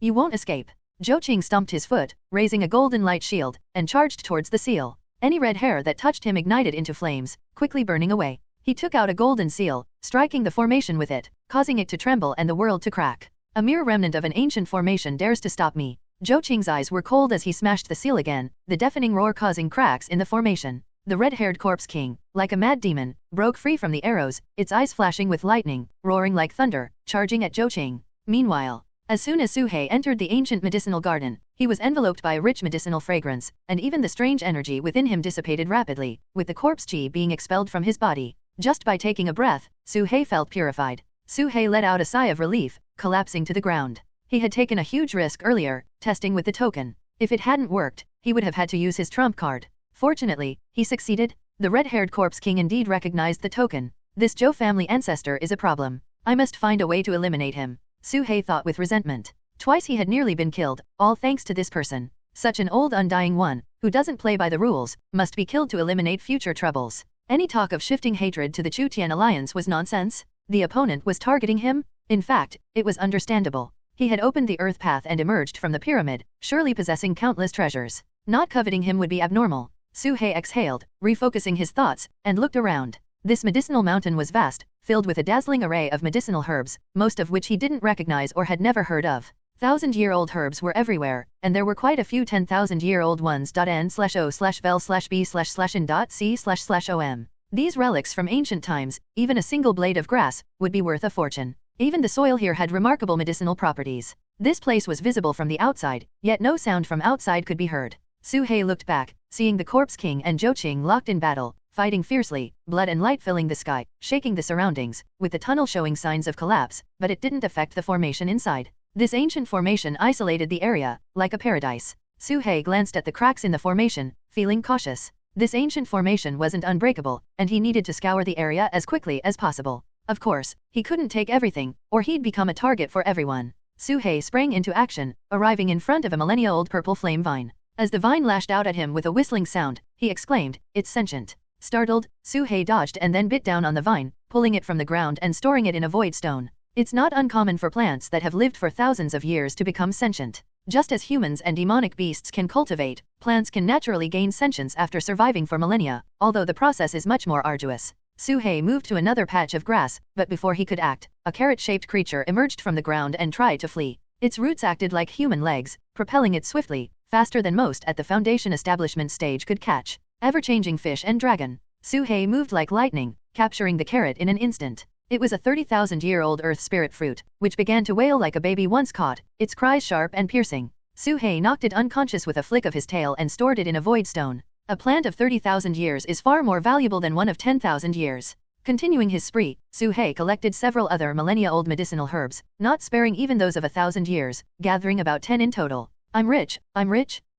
You won't escape. Zhou Qing stomped his foot, raising a golden light shield, and charged towards the seal. Any red hair that touched him ignited into flames, quickly burning away. He took out a golden seal, striking the formation with it, causing it to tremble and the world to crack. A mere remnant of an ancient formation dares to stop me. Zhou Qing's eyes were cold as he smashed the seal again, the deafening roar causing cracks in the formation. The red-haired corpse king, like a mad demon, broke free from the arrows, its eyes flashing with lightning, roaring like thunder, charging at Zhou Qing. Meanwhile, as soon as Su He entered the ancient medicinal garden, he was enveloped by a rich medicinal fragrance, and even the strange energy within him dissipated rapidly, with the corpse chi being expelled from his body. Just by taking a breath, Su He felt purified. Su He let out a sigh of relief, collapsing to the ground. He had taken a huge risk earlier, testing with the token. If it hadn't worked, he would have had to use his trump card. Fortunately, he succeeded. The red-haired corpse king indeed recognized the token. This Zhou family ancestor is a problem. I must find a way to eliminate him. Su He thought with resentment. Twice he had nearly been killed, all thanks to this person. Such an old undying one, who doesn't play by the rules, must be killed to eliminate future troubles. Any talk of shifting hatred to the Chu Tian Alliance was nonsense. The opponent was targeting him? In fact, it was understandable. He had opened the earth path and emerged from the pyramid, surely possessing countless treasures. Not coveting him would be abnormal. Su He exhaled, refocusing his thoughts, and looked around. This medicinal mountain was vast, filled with a dazzling array of medicinal herbs, most of which he didn't recognize or had never heard of. 1,000-year-old herbs were everywhere, and there were quite a few 10,000-year-old ones. N/O/vel/b/in.c//om. These relics from ancient times, even a single blade of grass, would be worth a fortune. Even the soil here had remarkable medicinal properties. This place was visible from the outside, yet no sound from outside could be heard. Su-hei looked back, seeing the Corpse King and Zhou-Qing locked in battle, fighting fiercely, blood and light filling the sky, shaking the surroundings, with the tunnel showing signs of collapse, but it didn't affect the formation inside. This ancient formation isolated the area, like a paradise. Su-hei glanced at the cracks in the formation, feeling cautious. This ancient formation wasn't unbreakable, and he needed to scour the area as quickly as possible. Of course, he couldn't take everything, or he'd become a target for everyone. Su-hei sprang into action, arriving in front of a millennia-old purple flame vine. As the vine lashed out at him with a whistling sound, he exclaimed, "It's sentient." Startled, Su-hei dodged and then bit down on the vine, pulling it from the ground and storing it in a void stone. It's not uncommon for plants that have lived for thousands of years to become sentient. Just as humans and demonic beasts can cultivate, plants can naturally gain sentience after surviving for millennia, although the process is much more arduous. Su-hei moved to another patch of grass, but before he could act, a carrot-shaped creature emerged from the ground and tried to flee. Its roots acted like human legs, propelling it swiftly, faster than most at the foundation establishment stage could catch. Ever-changing fish and dragon. Su-hei moved like lightning, capturing the carrot in an instant. It was a 30,000-year-old earth spirit fruit, which began to wail like a baby once caught, its cries sharp and piercing. Su-hei knocked it unconscious with a flick of his tail and stored it in a void stone. A plant of 30,000 years is far more valuable than one of 10,000 years. Continuing his spree, Su-hei collected several other millennia-old medicinal herbs, not sparing even those of 1,000 years, gathering about 10 in total. I'm rich.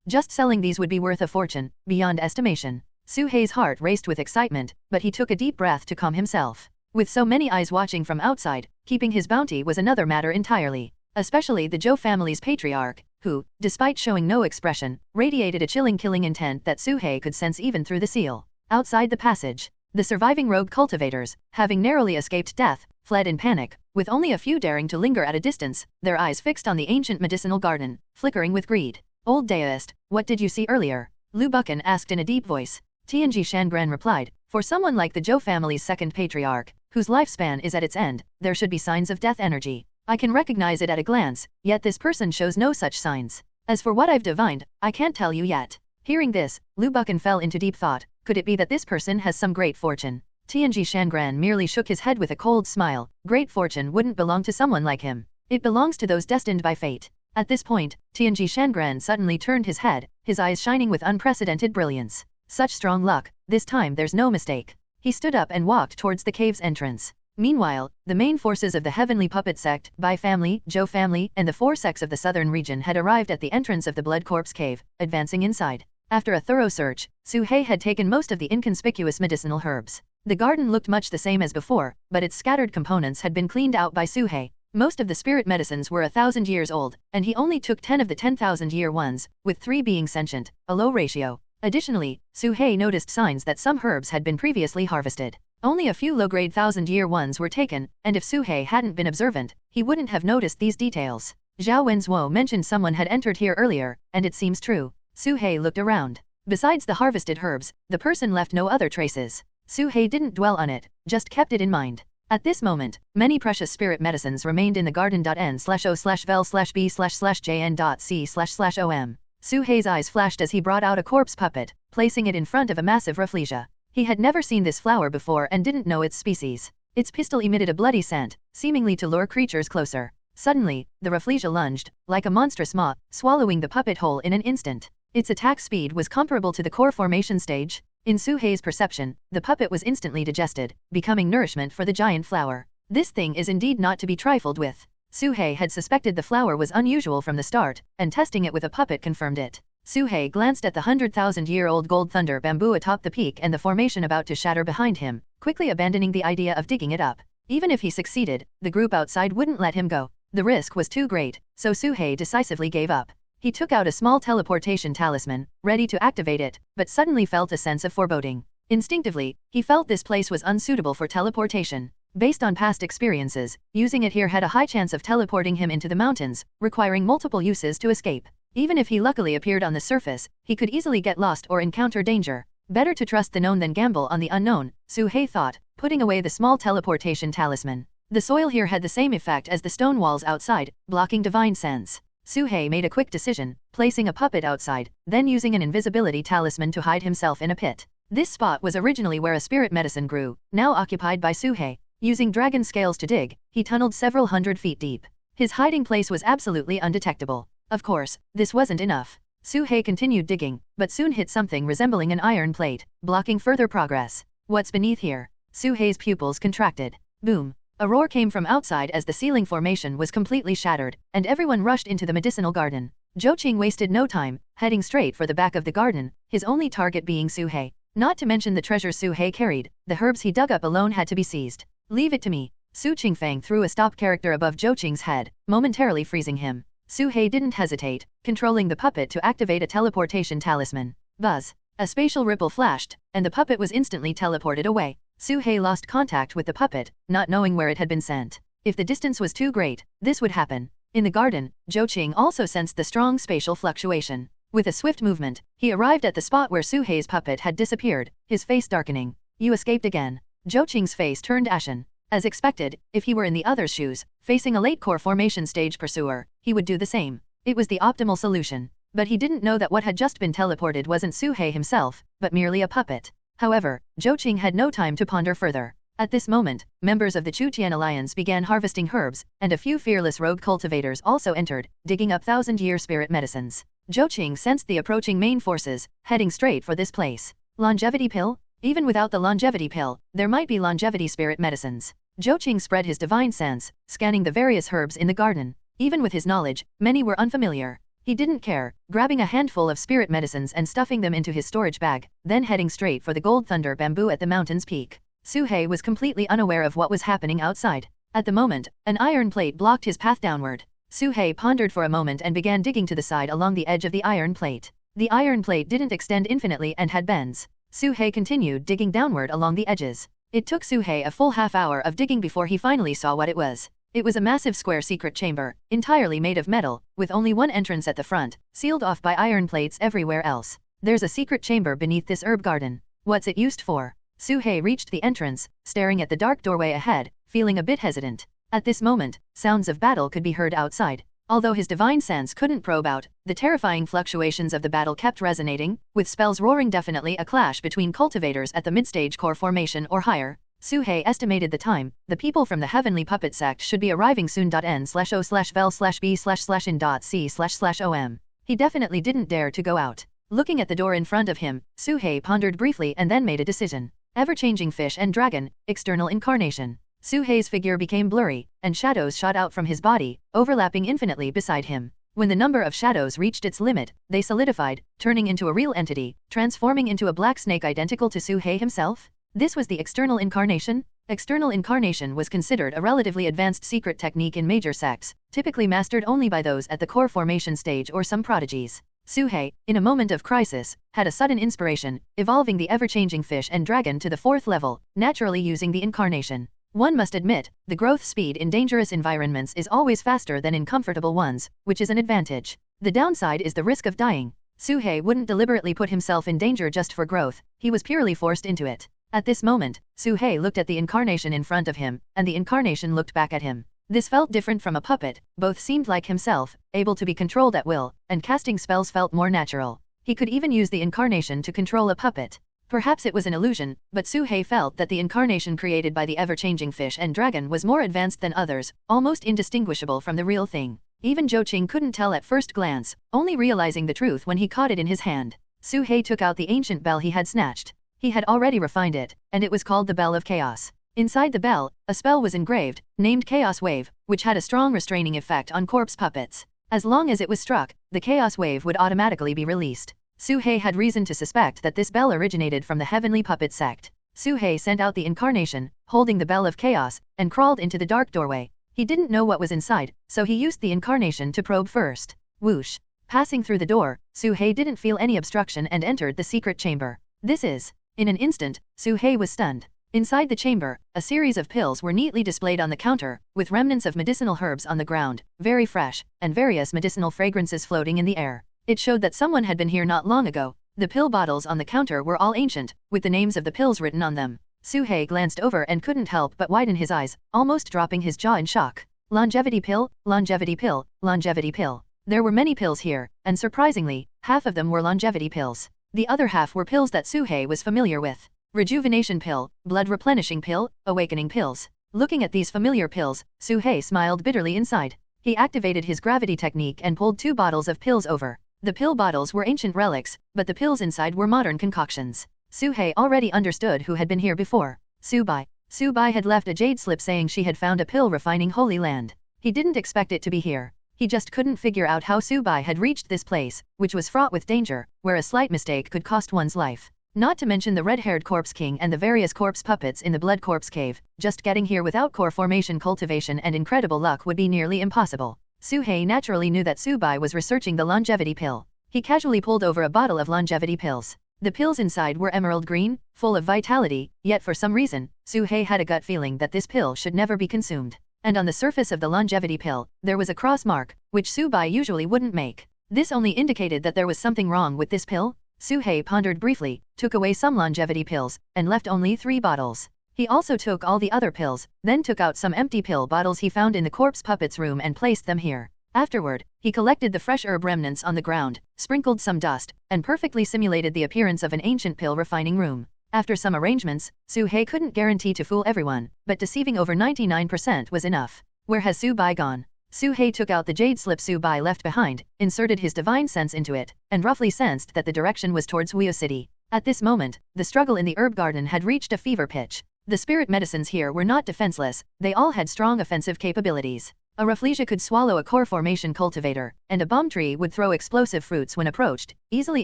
Just selling these would be worth a fortune, beyond estimation. Su-hei's heart raced with excitement, but he took a deep breath to calm himself. With so many eyes watching from outside, keeping his bounty was another matter entirely. Especially the Zhou family's patriarch, who, despite showing no expression, radiated a chilling killing intent that Su-hei could sense even through the seal. Outside the passage, the surviving rogue cultivators, having narrowly escaped death, fled in panic, with only a few daring to linger at a distance, their eyes fixed on the ancient medicinal garden, flickering with greed. "Old Daoist, what did you see earlier?" Lu Buchan asked in a deep voice. Tianji Shangran replied, "For someone like the Zhou family's second patriarch, whose lifespan is at its end, there should be signs of death energy. I can recognize it at a glance, yet this person shows no such signs. As for what I've divined, I can't tell you yet." Hearing this, Lu Buchan fell into deep thought. Could it be that this person has some great fortune? Tianji Shangran merely shook his head with a cold smile. Great fortune wouldn't belong to someone like him. It belongs to those destined by fate. At this point, Tianji Shangran suddenly turned his head, his eyes shining with unprecedented brilliance. Such strong luck, this time there's no mistake. He stood up and walked towards the cave's entrance. Meanwhile, the main forces of the Heavenly Puppet Sect, Bai family, Zhou family, and the 4 sects of the southern region had arrived at the entrance of the Blood Corpse Cave, advancing inside. After a thorough search, Su-hei had taken most of the inconspicuous medicinal herbs. The garden looked much the same as before, but its scattered components had been cleaned out by Su-hei. Most of the spirit medicines were 1,000 years old, and he only took 10 of the 10,000-year ones, with 3 being sentient, a low ratio. Additionally, Su-hei noticed signs that some herbs had been previously harvested. Only a few low-grade 1,000-year ones were taken, and if Su-hei hadn't been observant, he wouldn't have noticed these details. Zhao Wenzuo mentioned someone had entered here earlier, and it seems true. Su-hei looked around. Besides the harvested herbs, the person left no other traces. Su-hei didn't dwell on it, just kept it in mind. At this moment, many precious spirit medicines remained in the garden.n/o/vel/b/jn.c//om. Su-hei's eyes flashed as he brought out a corpse puppet, placing it in front of a massive rafflesia. He had never seen this flower before and didn't know its species. Its pistil emitted a bloody scent, seemingly to lure creatures closer. Suddenly, the rafflesia lunged, like a monstrous maw, swallowing the puppet whole in an instant. Its attack speed was comparable to the core formation stage. In Su-hei's perception, the puppet was instantly digested, becoming nourishment for the giant flower. This thing is indeed not to be trifled with. Su-hei had suspected the flower was unusual from the start, and testing it with a puppet confirmed it. Su-hei glanced at the 100,000-year-old gold thunder bamboo atop the peak and the formation about to shatter behind him, quickly abandoning the idea of digging it up. Even if he succeeded, the group outside wouldn't let him go. The risk was too great, so Su-hei decisively gave up. He took out a small teleportation talisman, ready to activate it, but suddenly felt a sense of foreboding. Instinctively, he felt this place was unsuitable for teleportation. Based on past experiences, using it here had a high chance of teleporting him into the mountains, requiring multiple uses to escape. Even if he luckily appeared on the surface, he could easily get lost or encounter danger. Better to trust the known than gamble on the unknown, Su-hei thought, putting away the small teleportation talisman. The soil here had the same effect as the stone walls outside, blocking divine sense. Su-hei made a quick decision, placing a puppet outside, then using an invisibility talisman to hide himself in a pit. This spot was originally where a spirit medicine grew, now occupied by Su-hei. Using dragon scales to dig, he tunneled several hundred feet deep. His hiding place was absolutely undetectable. Of course, this wasn't enough. Su-hei continued digging, but soon hit something resembling an iron plate, blocking further progress. What's beneath here? Su-hei's pupils contracted. Boom! A roar came from outside as the ceiling formation was completely shattered, and everyone rushed into the medicinal garden. Zhou Qing wasted no time, heading straight for the back of the garden, his only target being Su-hei. Not to mention the treasures Su-hei carried, the herbs he dug up alone had to be seized. Leave it to me. Su Qingfang threw a stop character above Zhou Qing's head, momentarily freezing him. Su-hei didn't hesitate, controlling the puppet to activate a teleportation talisman. Buzz! A spatial ripple flashed, and the puppet was instantly teleported away. Su-hei lost contact with the puppet, not knowing where it had been sent. If the distance was too great, this would happen. In the garden, Zhou Qing also sensed the strong spatial fluctuation. With a swift movement, he arrived at the spot where Su-hei's puppet had disappeared, his face darkening. You escaped again. Zhou Qing's face turned ashen. As expected, if he were in the other's shoes, facing a late core formation stage pursuer, he would do the same. It was the optimal solution. But he didn't know that what had just been teleported wasn't Su-hei himself, but merely a puppet. However, Zhou Qing had no time to ponder further. At this moment, members of the Chu-Tian Alliance began harvesting herbs, and a few fearless rogue cultivators also entered, digging up thousand-year spirit medicines. Zhou Qing sensed the approaching main forces, heading straight for this place. Longevity pill? Even without the longevity pill, there might be longevity spirit medicines. Zhou Qing spread his divine sense, scanning the various herbs in the garden. Even with his knowledge, many were unfamiliar. He didn't care, grabbing a handful of spirit medicines and stuffing them into his storage bag, then heading straight for the gold thunder bamboo at the mountain's peak. Su-hei was completely unaware of what was happening outside. At the moment, an iron plate blocked his path downward. Su-hei pondered for a moment and began digging to the side along the edge of the iron plate. The iron plate didn't extend infinitely and had bends. Su-hei continued digging downward along the edges. It took Su-hei a full half-hour of digging before he finally saw what it was. It was a massive square secret chamber, entirely made of metal, with only one entrance at the front, sealed off by iron plates everywhere else. There's a secret chamber beneath this herb garden. What's it used for? Su-hei reached the entrance, staring at the dark doorway ahead, feeling a bit hesitant. At this moment, sounds of battle could be heard outside. Although his divine sense couldn't probe out, the terrifying fluctuations of the battle kept resonating, with spells roaring. Definitely a clash between cultivators at the midstage core formation or higher. Su-hei estimated the time. The people from the Heavenly Puppet Sect should be arriving soon. N/O/vel/B/in.C//om. He definitely didn't dare to go out. Looking at the door in front of him, Su-hei pondered briefly and then made a decision. Ever-changing fish and dragon, external incarnation. Su-hei's figure became blurry, and shadows shot out from his body, overlapping infinitely beside him. When the number of shadows reached its limit, they solidified, turning into a real entity, transforming into a black snake identical to Su-hei himself. This was the external incarnation? External incarnation was considered a relatively advanced secret technique in major sects, typically mastered only by those at the core formation stage or some prodigies. Su-hei, in a moment of crisis, had a sudden inspiration, evolving the ever-changing fish and dragon to the 4th level, naturally using the incarnation. One must admit, the growth speed in dangerous environments is always faster than in comfortable ones, which is an advantage. The downside is the risk of dying. Su-hei wouldn't deliberately put himself in danger just for growth, he was purely forced into it. At this moment, Su-hei looked at the incarnation in front of him, and the incarnation looked back at him. This felt different from a puppet, both seemed like himself, able to be controlled at will, and casting spells felt more natural. He could even use the incarnation to control a puppet. Perhaps it was an illusion, but Su-hei felt that the incarnation created by the ever-changing fish and dragon was more advanced than others, almost indistinguishable from the real thing. Even Zhou Qing couldn't tell at first glance, only realizing the truth when he caught it in his hand. Su-hei took out the ancient bell he had snatched. He had already refined it, and it was called the Bell of Chaos. Inside the bell, a spell was engraved, named Chaos Wave, which had a strong restraining effect on corpse puppets. As long as it was struck, the Chaos Wave would automatically be released. Su-hei had reason to suspect that this bell originated from the Heavenly Puppet Sect. Su-hei sent out the incarnation, holding the Bell of Chaos, and crawled into the dark doorway. He didn't know what was inside, so he used the incarnation to probe first. Whoosh! Passing through the door, Su-hei didn't feel any obstruction and entered the secret chamber. This is... In an instant, Su-hei was stunned. Inside the chamber, a series of pills were neatly displayed on the counter, with remnants of medicinal herbs on the ground, very fresh, and various medicinal fragrances floating in the air. It showed that someone had been here not long ago. The pill bottles on the counter were all ancient, with the names of the pills written on them. Su-hei glanced over and couldn't help but widen his eyes, almost dropping his jaw in shock. Longevity pill, longevity pill, longevity pill. There were many pills here, and surprisingly, half of them were longevity pills. The other half were pills that Su-hei was familiar with. Rejuvenation pill, blood replenishing pill, awakening pills. Looking at these familiar pills, Su-hei smiled bitterly inside. He activated his gravity technique and pulled 2 bottles of pills over. The pill bottles were ancient relics, but the pills inside were modern concoctions. Suhei already understood who had been here before. Subai. Subai had left a jade slip saying she had found a pill refining holy land. He didn't expect it to be here. He just couldn't figure out how Subai had reached this place, which was fraught with danger, where a slight mistake could cost one's life. Not to mention the red-haired corpse king and the various corpse puppets in the blood corpse cave. Just getting here without core formation cultivation and incredible luck would be nearly impossible. Suhei naturally knew that Subai was researching the longevity pill. He casually pulled over a bottle of longevity pills. The pills inside were emerald green, full of vitality, yet for some reason, Suhei had a gut feeling that this pill should never be consumed. And on the surface of the longevity pill, there was a cross mark, which Subai usually wouldn't make. This only indicated that there was something wrong with this pill. Suhei pondered briefly, took away some longevity pills, and left only 3 bottles. He also took all the other pills, then took out some empty pill bottles he found in the corpse puppet's room and placed them here. Afterward, he collected the fresh herb remnants on the ground, sprinkled some dust, and perfectly simulated the appearance of an ancient pill refining room. After some arrangements, Suhei couldn't guarantee to fool everyone, but deceiving over 99% was enough. Where has Subai gone? Suhei took out the jade slip Subai left behind, inserted his divine sense into it, and roughly sensed that the direction was towards Wuyo City. At this moment, the struggle in the herb garden had reached a fever pitch. The spirit medicines here were not defenseless, they all had strong offensive capabilities. A rafflesia could swallow a core formation cultivator, and a bomb tree would throw explosive fruits when approached, easily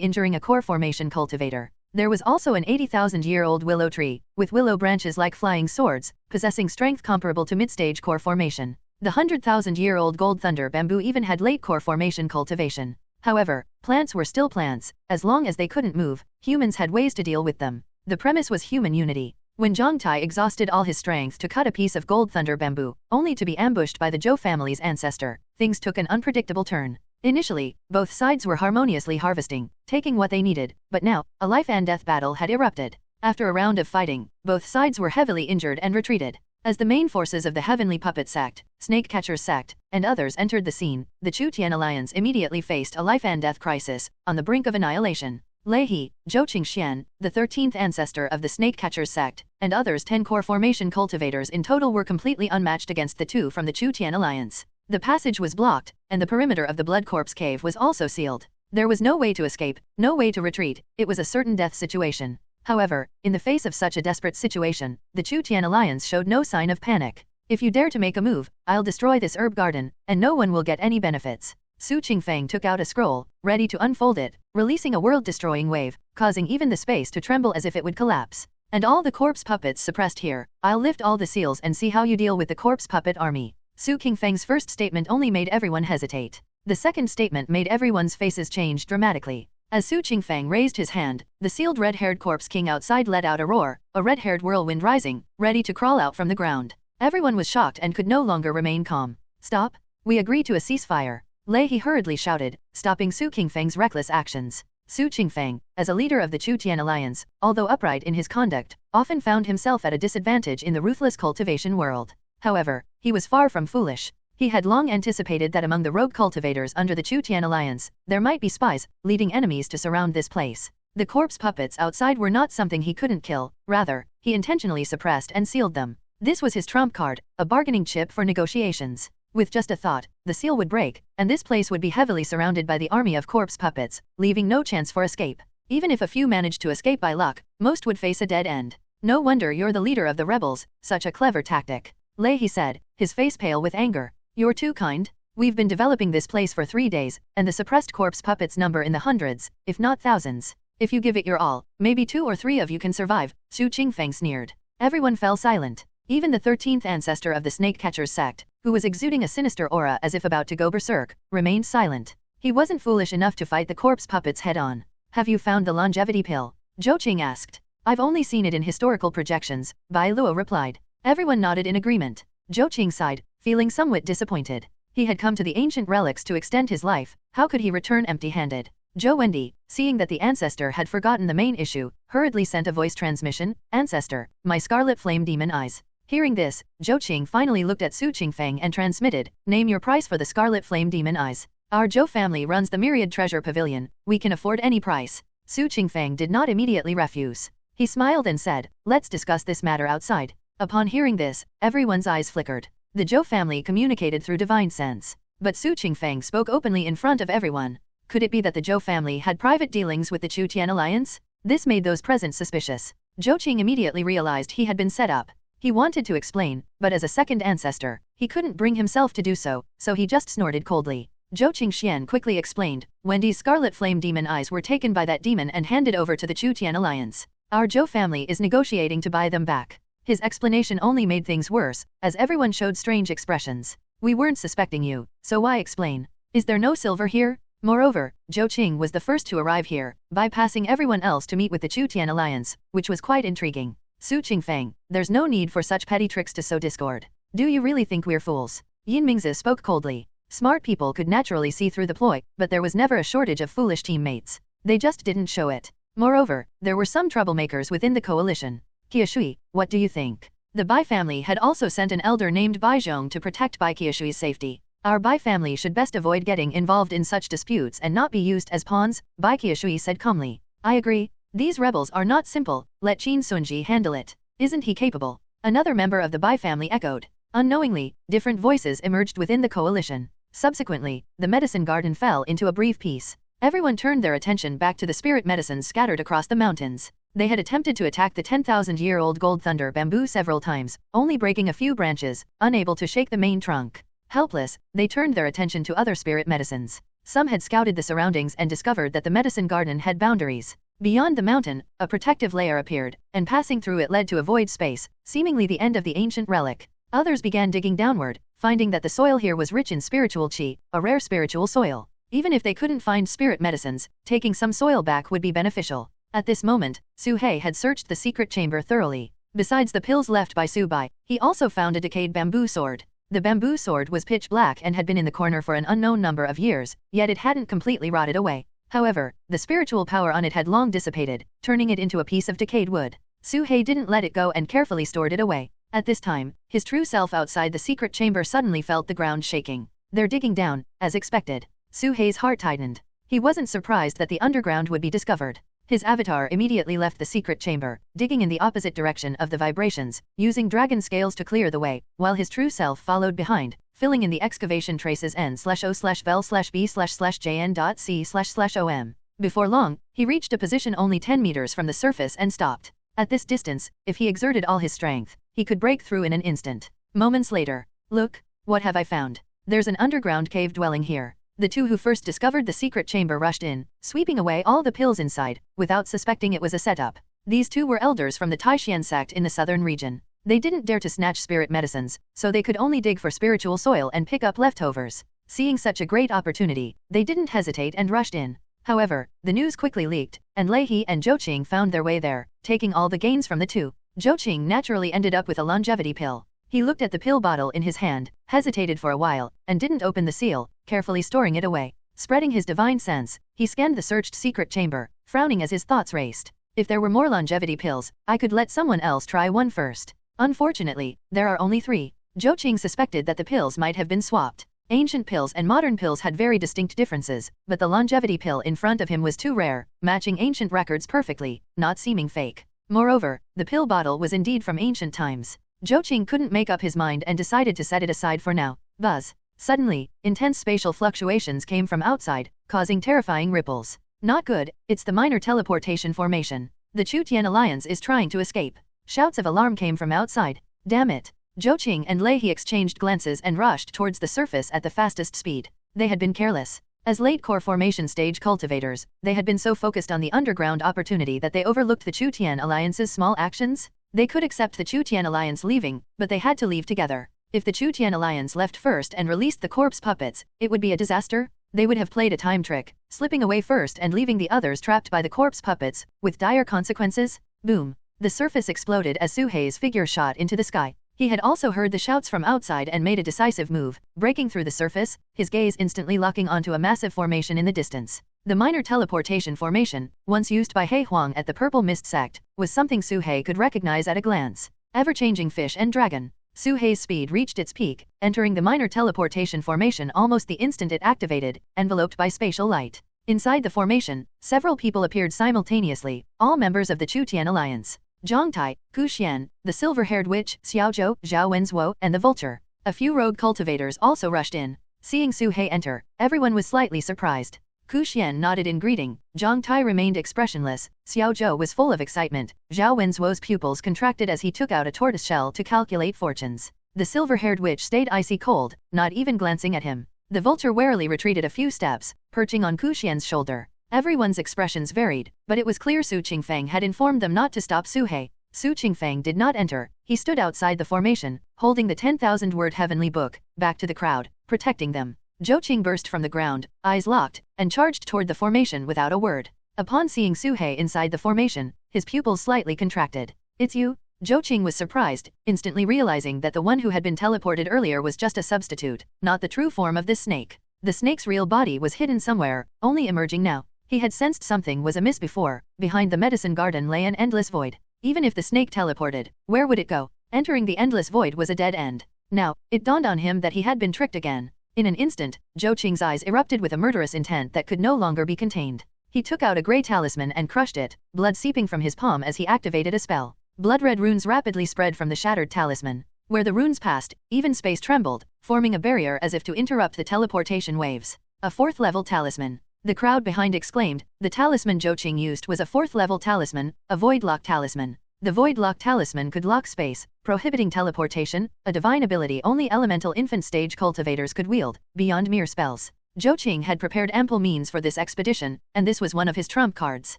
injuring a core formation cultivator. There was also an 80,000-year-old willow tree, with willow branches like flying swords, possessing strength comparable to mid-stage core formation. The 100,000-year-old gold thunder bamboo even had late core formation cultivation. However, plants were still plants. As long as they couldn't move, humans had ways to deal with them. The premise was human unity. When Zhongtai exhausted all his strength to cut a piece of gold thunder bamboo, only to be ambushed by the Zhou family's ancestor, things took an unpredictable turn. Initially, both sides were harmoniously harvesting, taking what they needed, but now, a life-and-death battle had erupted. After a round of fighting, both sides were heavily injured and retreated. As the main forces of the Heavenly Puppet sect, Snake Catchers sect, and others entered the scene, the Chu Tian alliance immediately faced a life-and-death crisis, on the brink of annihilation. Lei He, Zhou Qingxian, the 13th ancestor of the Snake Catchers sect, and others 10 core formation cultivators in total were completely unmatched against the 2 from the Chu Tian alliance. The passage was blocked, and the perimeter of the Blood Corpse cave was also sealed. There was no way to escape, no way to retreat, it was a certain death situation. However, in the face of such a desperate situation, the Chu Tian alliance showed no sign of panic. If you dare to make a move, I'll destroy this herb garden, and no one will get any benefits. Su Qingfeng took out a scroll, ready to unfold it, releasing a world-destroying wave, causing even the space to tremble as if it would collapse. And all the corpse puppets suppressed here, I'll lift all the seals and see how you deal with the corpse puppet army. Su Qingfeng's first statement only made everyone hesitate. The second statement made everyone's faces change dramatically. As Su Qingfeng raised his hand, the sealed red-haired corpse king outside let out a roar, a red-haired whirlwind rising, ready to crawl out from the ground. Everyone was shocked and could no longer remain calm. Stop! We agree to a ceasefire. Lei He hurriedly shouted, stopping Su Qingfeng's reckless actions. Su Qingfeng, as a leader of the Chu Tian alliance, although upright in his conduct, often found himself at a disadvantage in the ruthless cultivation world. However, he was far from foolish. He had long anticipated that among the rogue cultivators under the Chu Tian alliance, there might be spies, leading enemies to surround this place. The corpse puppets outside were not something he couldn't kill, rather, he intentionally suppressed and sealed them. This was his trump card, a bargaining chip for negotiations. With just a thought, the seal would break, and this place would be heavily surrounded by the army of corpse puppets, leaving no chance for escape. Even if a few managed to escape by luck, most would face a dead end. No wonder you're the leader of the rebels, such a clever tactic. Lei He said, his face pale with anger. You're too kind. We've been developing this place for 3 days, and the suppressed corpse puppets number in the hundreds, if not thousands. If you give it your all, maybe 2 or 3 of you can survive, Su Qingfeng sneered. Everyone fell silent. Even the 13th ancestor of the Snake Catchers sect, who was exuding a sinister aura as if about to go berserk, remained silent. He wasn't foolish enough to fight the corpse puppets head-on. Have you found the longevity pill? Zhou Qing asked. I've only seen it in historical projections, Bai Luo replied. Everyone nodded in agreement. Zhou Qing sighed, feeling somewhat disappointed. He had come to the ancient relics to extend his life, how could he return empty-handed? Zhou Wendi, seeing that the ancestor had forgotten the main issue, hurriedly sent a voice transmission, Ancestor, my scarlet flame demon eyes. Hearing this, Zhou Qing finally looked at Su Qingfeng and transmitted, name your price for the scarlet flame demon eyes. Our Zhou family runs the Myriad Treasure Pavilion, we can afford any price. Su Qingfeng did not immediately refuse. He smiled and said, let's discuss this matter outside. Upon hearing this, everyone's eyes flickered. The Zhou family communicated through divine sense. but Su Qingfeng spoke openly in front of everyone. Could it be that the Zhou family had private dealings with the Chu Tian alliance? This made those present suspicious. Zhou Qing immediately realized he had been set up. He wanted to explain, but as a second ancestor, he couldn't bring himself to do so, so he just snorted coldly. Zhou Qingxian quickly explained, Wendy's scarlet flame demon eyes were taken by that demon and handed over to the Chu Tian alliance. Our Zhou family is negotiating to buy them back. His explanation only made things worse, as everyone showed strange expressions. We weren't suspecting you, so why explain? Is there no silver here? Moreover, Zhou Qing was the first to arrive here, bypassing everyone else to meet with the Chu Tian alliance, which was quite intriguing. Su Qingfeng, there's no need for such petty tricks to sow discord. Do you really think we're fools? Yin Mingzi spoke coldly. Smart people could naturally see through the ploy, but there was never a shortage of foolish teammates. They just didn't show it. Moreover, there were some troublemakers within the coalition. Qiushui, what do you think? The Bai family had also sent an elder named Bai Zhong to protect Bai Qiushui's safety. Our Bai family should best avoid getting involved in such disputes and not be used as pawns, Bai Qiushui said calmly. I agree. These rebels are not simple, let Qin Sunji handle it. Isn't he capable? Another member of the Bai family echoed. Unknowingly, different voices emerged within the coalition. Subsequently, the medicine garden fell into a brief peace. Everyone turned their attention back to the spirit medicines scattered across the mountains. They had attempted to attack the 10,000-year-old gold thunder bamboo several times, only breaking a few branches, unable to shake the main trunk. Helpless, they turned their attention to other spirit medicines. Some had scouted the surroundings and discovered that the medicine garden had boundaries. Beyond the mountain, a protective layer appeared, and passing through it led to a void space, seemingly the end of the ancient relic. Others began digging downward, finding that the soil here was rich in spiritual qi, a rare spiritual soil. Even if they couldn't find spirit medicines, taking some soil back would be beneficial. At this moment, Su He had searched the secret chamber thoroughly. Besides the pills left by Su Bai, he also found a decayed bamboo sword. The bamboo sword was pitch black and had been in the corner for an unknown number of years, yet it hadn't completely rotted away. However, the spiritual power on it had long dissipated, turning it into a piece of decayed wood. Su He didn't let it go and carefully stored it away. At this time, his true self outside the secret chamber suddenly felt the ground shaking. They're digging down, as expected. Su He's heart tightened. He wasn't surprised that the underground would be discovered. His avatar immediately left the secret chamber, digging in the opposite direction of the vibrations, using dragon scales to clear the way, while his true self followed behind, filling in the excavation traces n/o/vel/b/jn.c//om. Before long, he reached a position only 10 meters from the surface and stopped. At this distance, if he exerted all his strength, he could break through in an instant. Moments later, look, what have I found? There's an underground cave dwelling here. The two who first discovered the secret chamber rushed in, sweeping away all the pills inside, without suspecting it was a setup. These two were elders from the Taishan sect in the southern region. They didn't dare to snatch spirit medicines, so they could only dig for spiritual soil and pick up leftovers. Seeing such a great opportunity, they didn't hesitate and rushed in. However, the news quickly leaked, and Lei He and Zhou Qing found their way there, taking all the gains from the two. Zhou Qing naturally ended up with a longevity pill. He looked at the pill bottle in his hand, hesitated for a while, and didn't open the seal, carefully storing it away. Spreading his divine sense, he scanned the searched secret chamber, frowning as his thoughts raced. If there were more longevity pills, I could let someone else try one first. Unfortunately, there are only 3. Zhou Qing suspected that the pills might have been swapped. Ancient pills and modern pills had very distinct differences, but the longevity pill in front of him was too rare, matching ancient records perfectly, not seeming fake. Moreover, the pill bottle was indeed from ancient times. Zhou Qing couldn't make up his mind and decided to set it aside for now. Buzz. Suddenly, intense spatial fluctuations came from outside, causing terrifying ripples. Not good, it's the minor teleportation formation. The Chu Tian alliance is trying to escape. Shouts of alarm came from outside. Damn it. Zhou Qing and Lei He exchanged glances and rushed towards the surface at the fastest speed. They had been careless. As late core formation stage cultivators, they had been so focused on the underground opportunity that they overlooked the Chu Tian alliance's small actions. They could accept the Chu Tian alliance leaving, but they had to leave together. If the Chu Tian alliance left first and released the corpse puppets, it would be a disaster. They would have played a time trick, slipping away first and leaving the others trapped by the corpse puppets, with dire consequences. Boom. The surface exploded as Su Hei's figure shot into the sky. He had also heard the shouts from outside and made a decisive move, breaking through the surface, his gaze instantly locking onto a massive formation in the distance. The minor teleportation formation, once used by He Huang at the Purple Mist sect, was something Su He could recognize at a glance. Ever-changing fish and dragon. Su Hei's speed reached its peak, entering the minor teleportation formation almost the instant it activated, enveloped by spatial light. Inside the formation, several people appeared simultaneously, all members of the Chu Tian alliance. Zhang Tai, Ku Xian, the silver-haired witch, Xiao Zhou, Zhao Wenzhuo, and the vulture. A few rogue cultivators also rushed in. Seeing Su He enter, everyone was slightly surprised. Ku Xian nodded in greeting, Zhang Tai remained expressionless, Xiao Zhou was full of excitement, Zhao Wenzuo's pupils contracted as he took out a tortoise shell to calculate fortunes. The silver-haired witch stayed icy cold, not even glancing at him. The vulture warily retreated a few steps, perching on Ku Xian's shoulder. Everyone's expressions varied, but it was clear Su Qingfeng had informed them not to stop Su He. Su Qingfeng did not enter, he stood outside the formation, holding the 10,000-word heavenly book, back to the crowd, protecting them. Zhou Qing burst from the ground, eyes locked, and charged toward the formation without a word. Upon seeing Su He inside the formation, his pupils slightly contracted. It's you? Zhou Qing was surprised, instantly realizing that the one who had been teleported earlier was just a substitute, not the true form of this snake. The snake's real body was hidden somewhere, only emerging now. He had sensed something was amiss before. Behind the medicine garden lay an endless void. Even if the snake teleported, where would it go? Entering the endless void was a dead end. Now, it dawned on him that he had been tricked again. In an instant, Zhou Qing's eyes erupted with a murderous intent that could no longer be contained. He took out a grey talisman and crushed it, blood seeping from his palm as he activated a spell. Blood-red runes rapidly spread from the shattered talisman. Where the runes passed, even space trembled, forming a barrier as if to interrupt the teleportation waves. A 4th-level talisman. The crowd behind exclaimed, the talisman Zhou Qing used was a 4th-level talisman, a void-lock talisman. The void-lock talisman could lock space, prohibiting teleportation, a divine ability only elemental infant stage cultivators could wield, beyond mere spells. Zhou Qing had prepared ample means for this expedition, and this was one of his trump cards.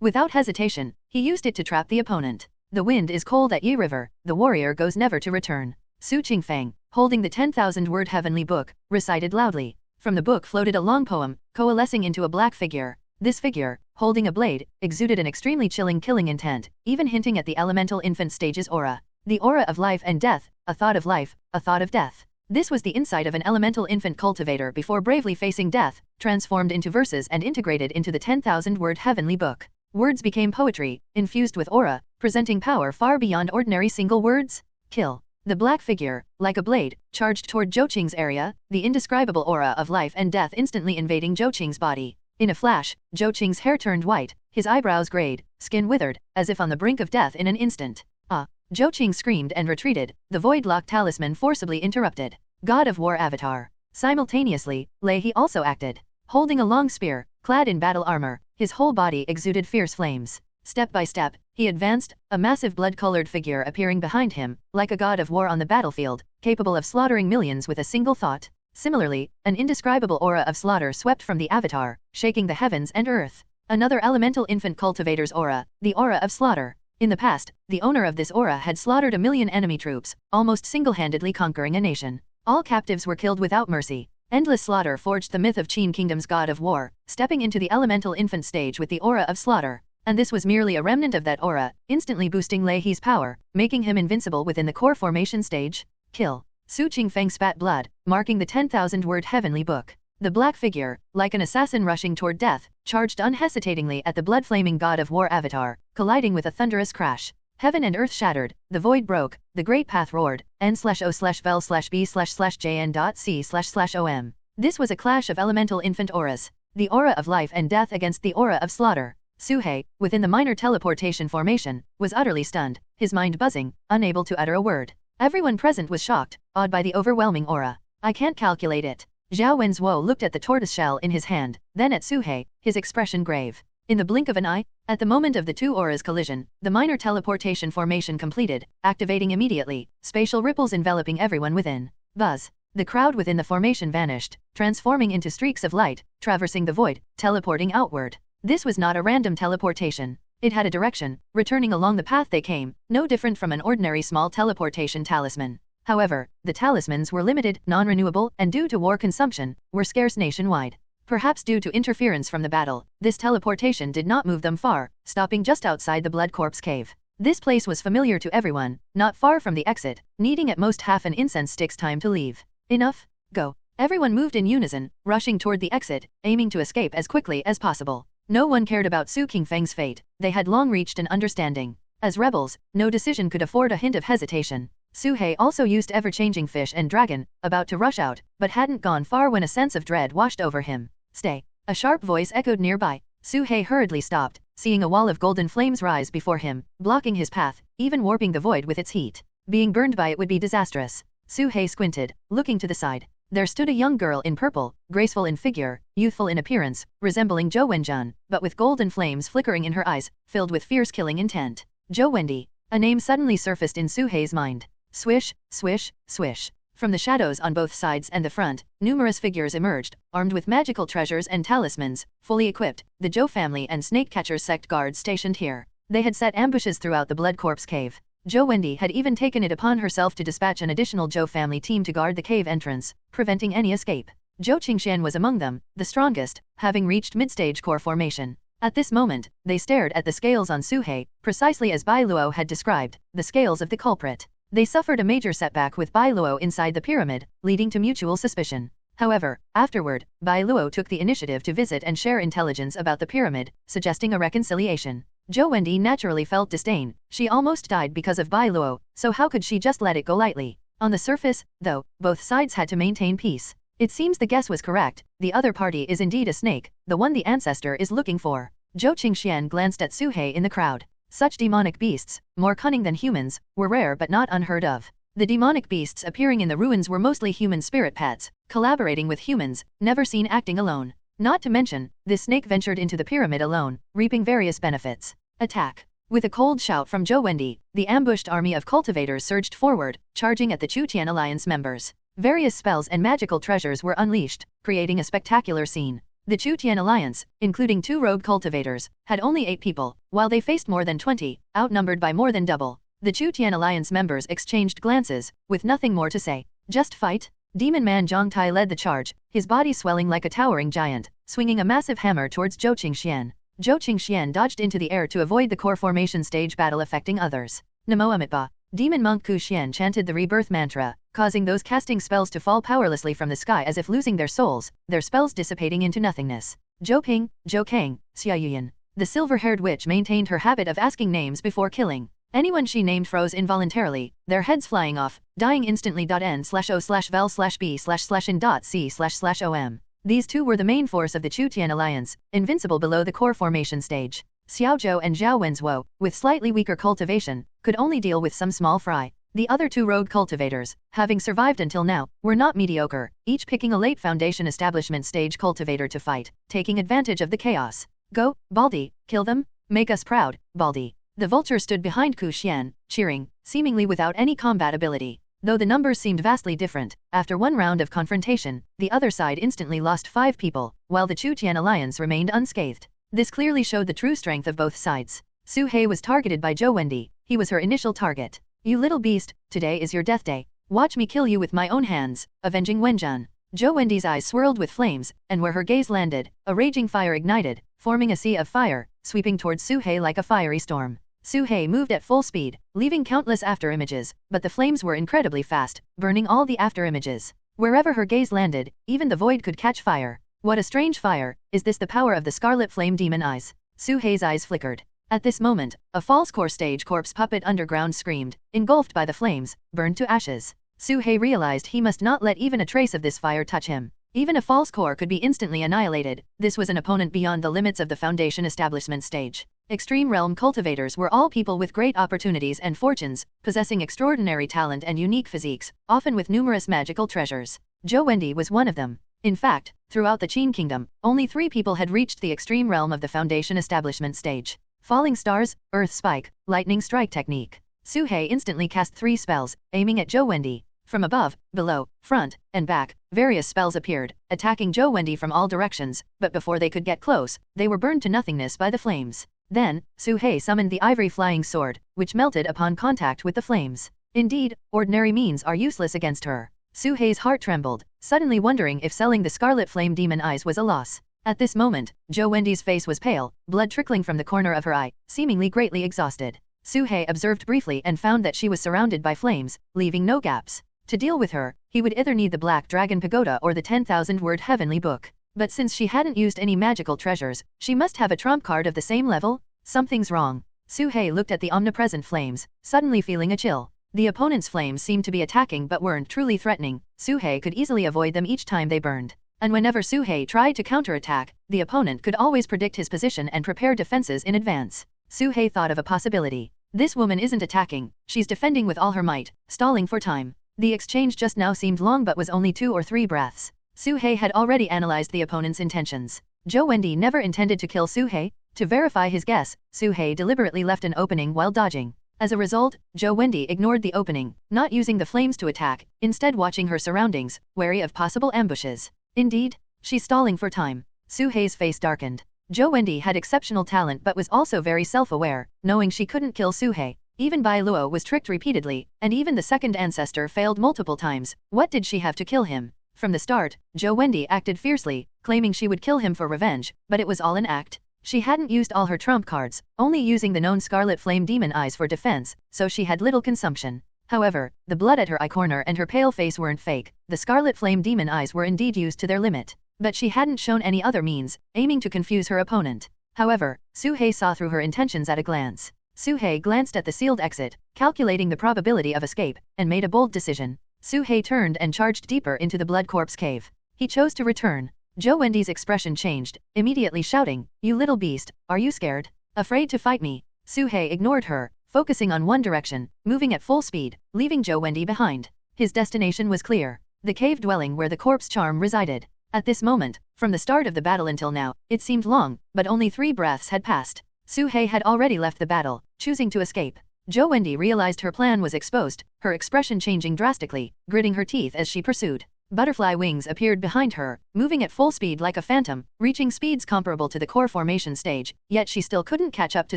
Without hesitation, he used it to trap the opponent. The wind is cold at Yi River, the warrior goes never to return. Su Qingfeng, holding the 10,000-word heavenly book, recited loudly. From the book floated a long poem, coalescing into a black figure. This figure, holding a blade, exuded an extremely chilling killing intent, even hinting at the elemental infant stage's aura. The aura of life and death, a thought of life, a thought of death. This was the insight of an elemental infant cultivator before bravely facing death, transformed into verses and integrated into the 10,000-word heavenly book. Words became poetry, infused with aura, presenting power far beyond ordinary single words. Kill. The black figure, like a blade, charged toward Zhou Qing's area, the indescribable aura of life and death instantly invading Zhou Qing's body. In a flash, Zhou Qing's hair turned white, his eyebrows grayed, skin withered, as if on the brink of death in an instant. Ah! Zhou Qing screamed and retreated, the void-lock talisman forcibly interrupted. God of War avatar. Simultaneously, Lei He also acted. Holding a long spear, clad in battle armor, his whole body exuded fierce flames. Step by step, he advanced, a massive blood-colored figure appearing behind him, like a god of war on the battlefield, capable of slaughtering millions with a single thought. Similarly, an indescribable aura of slaughter swept from the avatar, shaking the heavens and earth. Another elemental infant cultivator's aura, the aura of slaughter. In the past, the owner of this aura had slaughtered 1 million enemy troops, almost single-handedly conquering a nation. All captives were killed without mercy. Endless slaughter forged the myth of Qin Kingdom's god of war, stepping into the elemental infant stage with the aura of slaughter. And this was merely a remnant of that aura, instantly boosting Lei He's power, making him invincible within the core formation stage. Kill. Su Qingfeng spat blood, marking the 10,000-word heavenly book. The black figure, like an assassin rushing toward death, charged unhesitatingly at the blood-flaming god of war avatar, colliding with a thunderous crash. Heaven and earth shattered, the void broke, the great path roared, n/o/vel/b/jn.c//om. This was a clash of elemental infant auras. The aura of life and death against the aura of slaughter. Su He, within the minor teleportation formation, was utterly stunned, his mind buzzing, unable to utter a word. Everyone present was shocked, awed by the overwhelming aura. I can't calculate it. Zhao Wenzuo looked at the tortoise shell in his hand, then at Su He, his expression grave. In the blink of an eye, at the moment of the two auras' collision, the minor teleportation formation completed, activating immediately, spatial ripples enveloping everyone within. Buzz. The crowd within the formation vanished, transforming into streaks of light, traversing the void, teleporting outward. This was not a random teleportation. It had a direction, returning along the path they came, no different from an ordinary small teleportation talisman. However, the talismans were limited, non-renewable, and due to war consumption, were scarce nationwide. Perhaps due to interference from the battle, this teleportation did not move them far, stopping just outside the Blood Corpse cave. This place was familiar to everyone, not far from the exit, needing at most half an incense stick's time to leave. Enough, go. Everyone moved in unison, rushing toward the exit, aiming to escape as quickly as possible. No one cared about Su Qingfeng's fate, they had long reached an understanding. As rebels, no decision could afford a hint of hesitation. Su He also used ever-changing fish and dragon, about to rush out, but hadn't gone far when a sense of dread washed over him. Stay. A sharp voice echoed nearby. Su He hurriedly stopped, seeing a wall of golden flames rise before him, blocking his path, even warping the void with its heat. Being burned by it would be disastrous. Su He squinted, looking to the side. There stood a young girl in purple, graceful in figure, youthful in appearance, resembling Zhou Wenjun, but with golden flames flickering in her eyes, filled with fierce killing intent. Zhou Wendy. A name suddenly surfaced in Su Hei's mind. Swish, swish, swish. From the shadows on both sides and the front, numerous figures emerged, armed with magical treasures and talismans, fully equipped, the Zhou family and snake catchers sect guards stationed here. They had set ambushes throughout the Blood Corpse cave. Zhou Wendy had even taken it upon herself to dispatch an additional Zhou family team to guard the cave entrance, preventing any escape. Zhou Qingxian was among them, the strongest, having reached mid-stage core formation. At this moment, they stared at the scales on Su Hei, precisely as Bai Luo had described, the scales of the culprit. They suffered a major setback with Bai Luo inside the pyramid, leading to mutual suspicion. However, afterward, Bai Luo took the initiative to visit and share intelligence about the pyramid, suggesting a reconciliation. Zhou Wendy naturally felt disdain. She almost died because of Bai Luo, so how could she just let it go lightly? On the surface, though, both sides had to maintain peace. It seems the guess was correct. The other party is indeed a snake, the one the ancestor is looking for. Zhou Qingxian glanced at Su Hei in the crowd. Such demonic beasts, more cunning than humans, were rare but not unheard of. The demonic beasts appearing in the ruins were mostly human spirit pets, collaborating with humans, never seen acting alone. Not to mention, this snake ventured into the pyramid alone, reaping various benefits. Attack. With a cold shout from Zhou Wendy, the ambushed army of cultivators surged forward, charging at the Chu Tian Alliance members. Various spells and magical treasures were unleashed, creating a spectacular scene. The Chu Tian Alliance, including 2 rogue cultivators, had only 8 people, while they faced more than 20, outnumbered by more than double. The Chu Tian Alliance members exchanged glances, with nothing more to say. Just fight? Demon Man Zhang Tai led the charge, his body swelling like a towering giant, swinging a massive hammer towards Zhou Qingxian. Zhou Qingxian dodged into the air to avoid the core formation stage battle affecting others. Namo Amitba. Demon Monk Ku Xian chanted the rebirth mantra, causing those casting spells to fall powerlessly from the sky as if losing their souls, their spells dissipating into nothingness. Zhou Ping, Zhou Kang, Xia Yuyan. The silver-haired witch maintained her habit of asking names before killing. Anyone she named froze involuntarily, their heads flying off, dying instantly. N/O/vel/B/in.C//om. These 2 were the main force of the Chu Tian Alliance, invincible below the core formation stage. Xiao Zhou and Zhao Wenzhuo, with slightly weaker cultivation, could only deal with some small fry. The other 2 rogue cultivators, having survived until now, were not mediocre, each picking a late foundation establishment stage cultivator to fight, taking advantage of the chaos. Go, Baldi, kill them, make us proud, Baldi. The vulture stood behind Ku Xian, cheering, seemingly without any combat ability. Though the numbers seemed vastly different, after 1 round of confrontation, the other side instantly lost 5 people, while the Chu Tian Alliance remained unscathed. This clearly showed the true strength of both sides. Su Hei was targeted by Zhou Wendy. He was her initial target. You little beast, today is your death day. Watch me kill you with my own hands, avenging Wenjun. Zhou Wendy's eyes swirled with flames, and where her gaze landed, a raging fire ignited, forming a sea of fire, sweeping towards Su Hei like a fiery storm. Su Hei moved at full speed, leaving countless afterimages, but the flames were incredibly fast, burning all the afterimages. Wherever her gaze landed, even the void could catch fire. What a strange fire, is this the power of the Scarlet Flame Demon Eyes? Su Hei's eyes flickered. At this moment, a false core stage corpse puppet underground screamed, engulfed by the flames, burned to ashes. Su Hei realized he must not let even a trace of this fire touch him. Even a false core could be instantly annihilated. This was an opponent beyond the limits of the Foundation establishment stage. Extreme Realm cultivators were all people with great opportunities and fortunes, possessing extraordinary talent and unique physiques, often with numerous magical treasures. Zhou Wendy was one of them. In fact, throughout the Qin Kingdom, only 3 people had reached the extreme realm of the Foundation establishment stage. Falling Stars, Earth Spike, Lightning Strike technique. Su Hei instantly cast 3 spells, aiming at Zhou Wendy. From above, below, front, and back, various spells appeared, attacking Zhou Wendy from all directions, but before they could get close, they were burned to nothingness by the flames. Then, Su Hei summoned the ivory flying sword, which melted upon contact with the flames. Indeed, ordinary means are useless against her. Su Hei's heart trembled, suddenly wondering if selling the Scarlet Flame Demon Eyes was a loss. At this moment, Zhou Wendy's face was pale, blood trickling from the corner of her eye, seemingly greatly exhausted. Su Hei observed briefly and found that she was surrounded by flames, leaving no gaps. To deal with her, he would either need the Black Dragon Pagoda or the 10,000-word Heavenly Book. But since she hadn't used any magical treasures, she must have a trump card of the same level? Something's wrong. Su Hei looked at the omnipresent flames, suddenly feeling a chill. The opponent's flames seemed to be attacking but weren't truly threatening. Su Hei could easily avoid them each time they burned. And whenever Su Hei tried to counterattack, the opponent could always predict his position and prepare defenses in advance. Su Hei thought of a possibility. This woman isn't attacking, she's defending with all her might, stalling for time. The exchange just now seemed long but was only 2 or 3 breaths. Su-hei had already analyzed the opponent's intentions. Zhou Wendi never intended to kill Su-hei. To verify his guess, Su-hei deliberately left an opening while dodging. As a result, Zhou Wendi ignored the opening, not using the flames to attack, instead watching her surroundings, wary of possible ambushes. Indeed, she's stalling for time. Su-hei's face darkened. Zhou Wendi had exceptional talent but was also very self-aware, knowing she couldn't kill Su-hei. Even Bai Luo was tricked repeatedly, and even the second ancestor failed multiple times. What did she have to kill him? From the start, Zhou Wendi acted fiercely, claiming she would kill him for revenge, but it was all an act. She hadn't used all her trump cards, only using the known Scarlet Flame Demon Eyes for defense, so she had little consumption. However, the blood at her eye corner and her pale face weren't fake. The Scarlet Flame Demon Eyes were indeed used to their limit. But she hadn't shown any other means, aiming to confuse her opponent. However, Su-hei saw through her intentions at a glance. Su-hei glanced at the sealed exit, calculating the probability of escape, and made a bold decision. Su-hei turned and charged deeper into the Blood Corpse cave. He chose to return. Zhou Wendi's expression changed, immediately shouting, "You little beast, are you scared? Afraid to fight me?" Su-hei ignored her, focusing on one direction, moving at full speed, leaving Zhou Wendi behind. His destination was clear: the cave dwelling where the corpse charm resided. At this moment, from the start of the battle until now, it seemed long, but only 3 breaths had passed. Su-hei had already left the battle, choosing to escape. Zhou Wendi realized her plan was exposed, her expression changing drastically, gritting her teeth as she pursued. Butterfly wings appeared behind her, moving at full speed like a phantom, reaching speeds comparable to the core formation stage, yet she still couldn't catch up to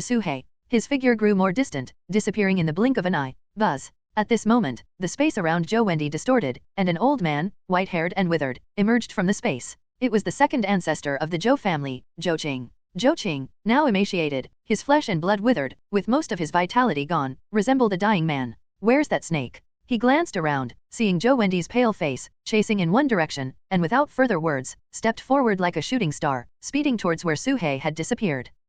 Su-hei. His figure grew more distant, disappearing in the blink of an eye. Buzz. At this moment, the space around Zhou Wendi distorted, and an old man, white-haired and withered, emerged from the space. It was the second ancestor of the Zhou family, Zhou Qing. Zhou Qing, now emaciated, his flesh and blood withered, with most of his vitality gone, resembled a dying man. "Where's that snake?" He glanced around, seeing Zhou Wendi's pale face, chasing in one direction, and without further words, stepped forward like a shooting star, speeding towards where Su-hei had disappeared.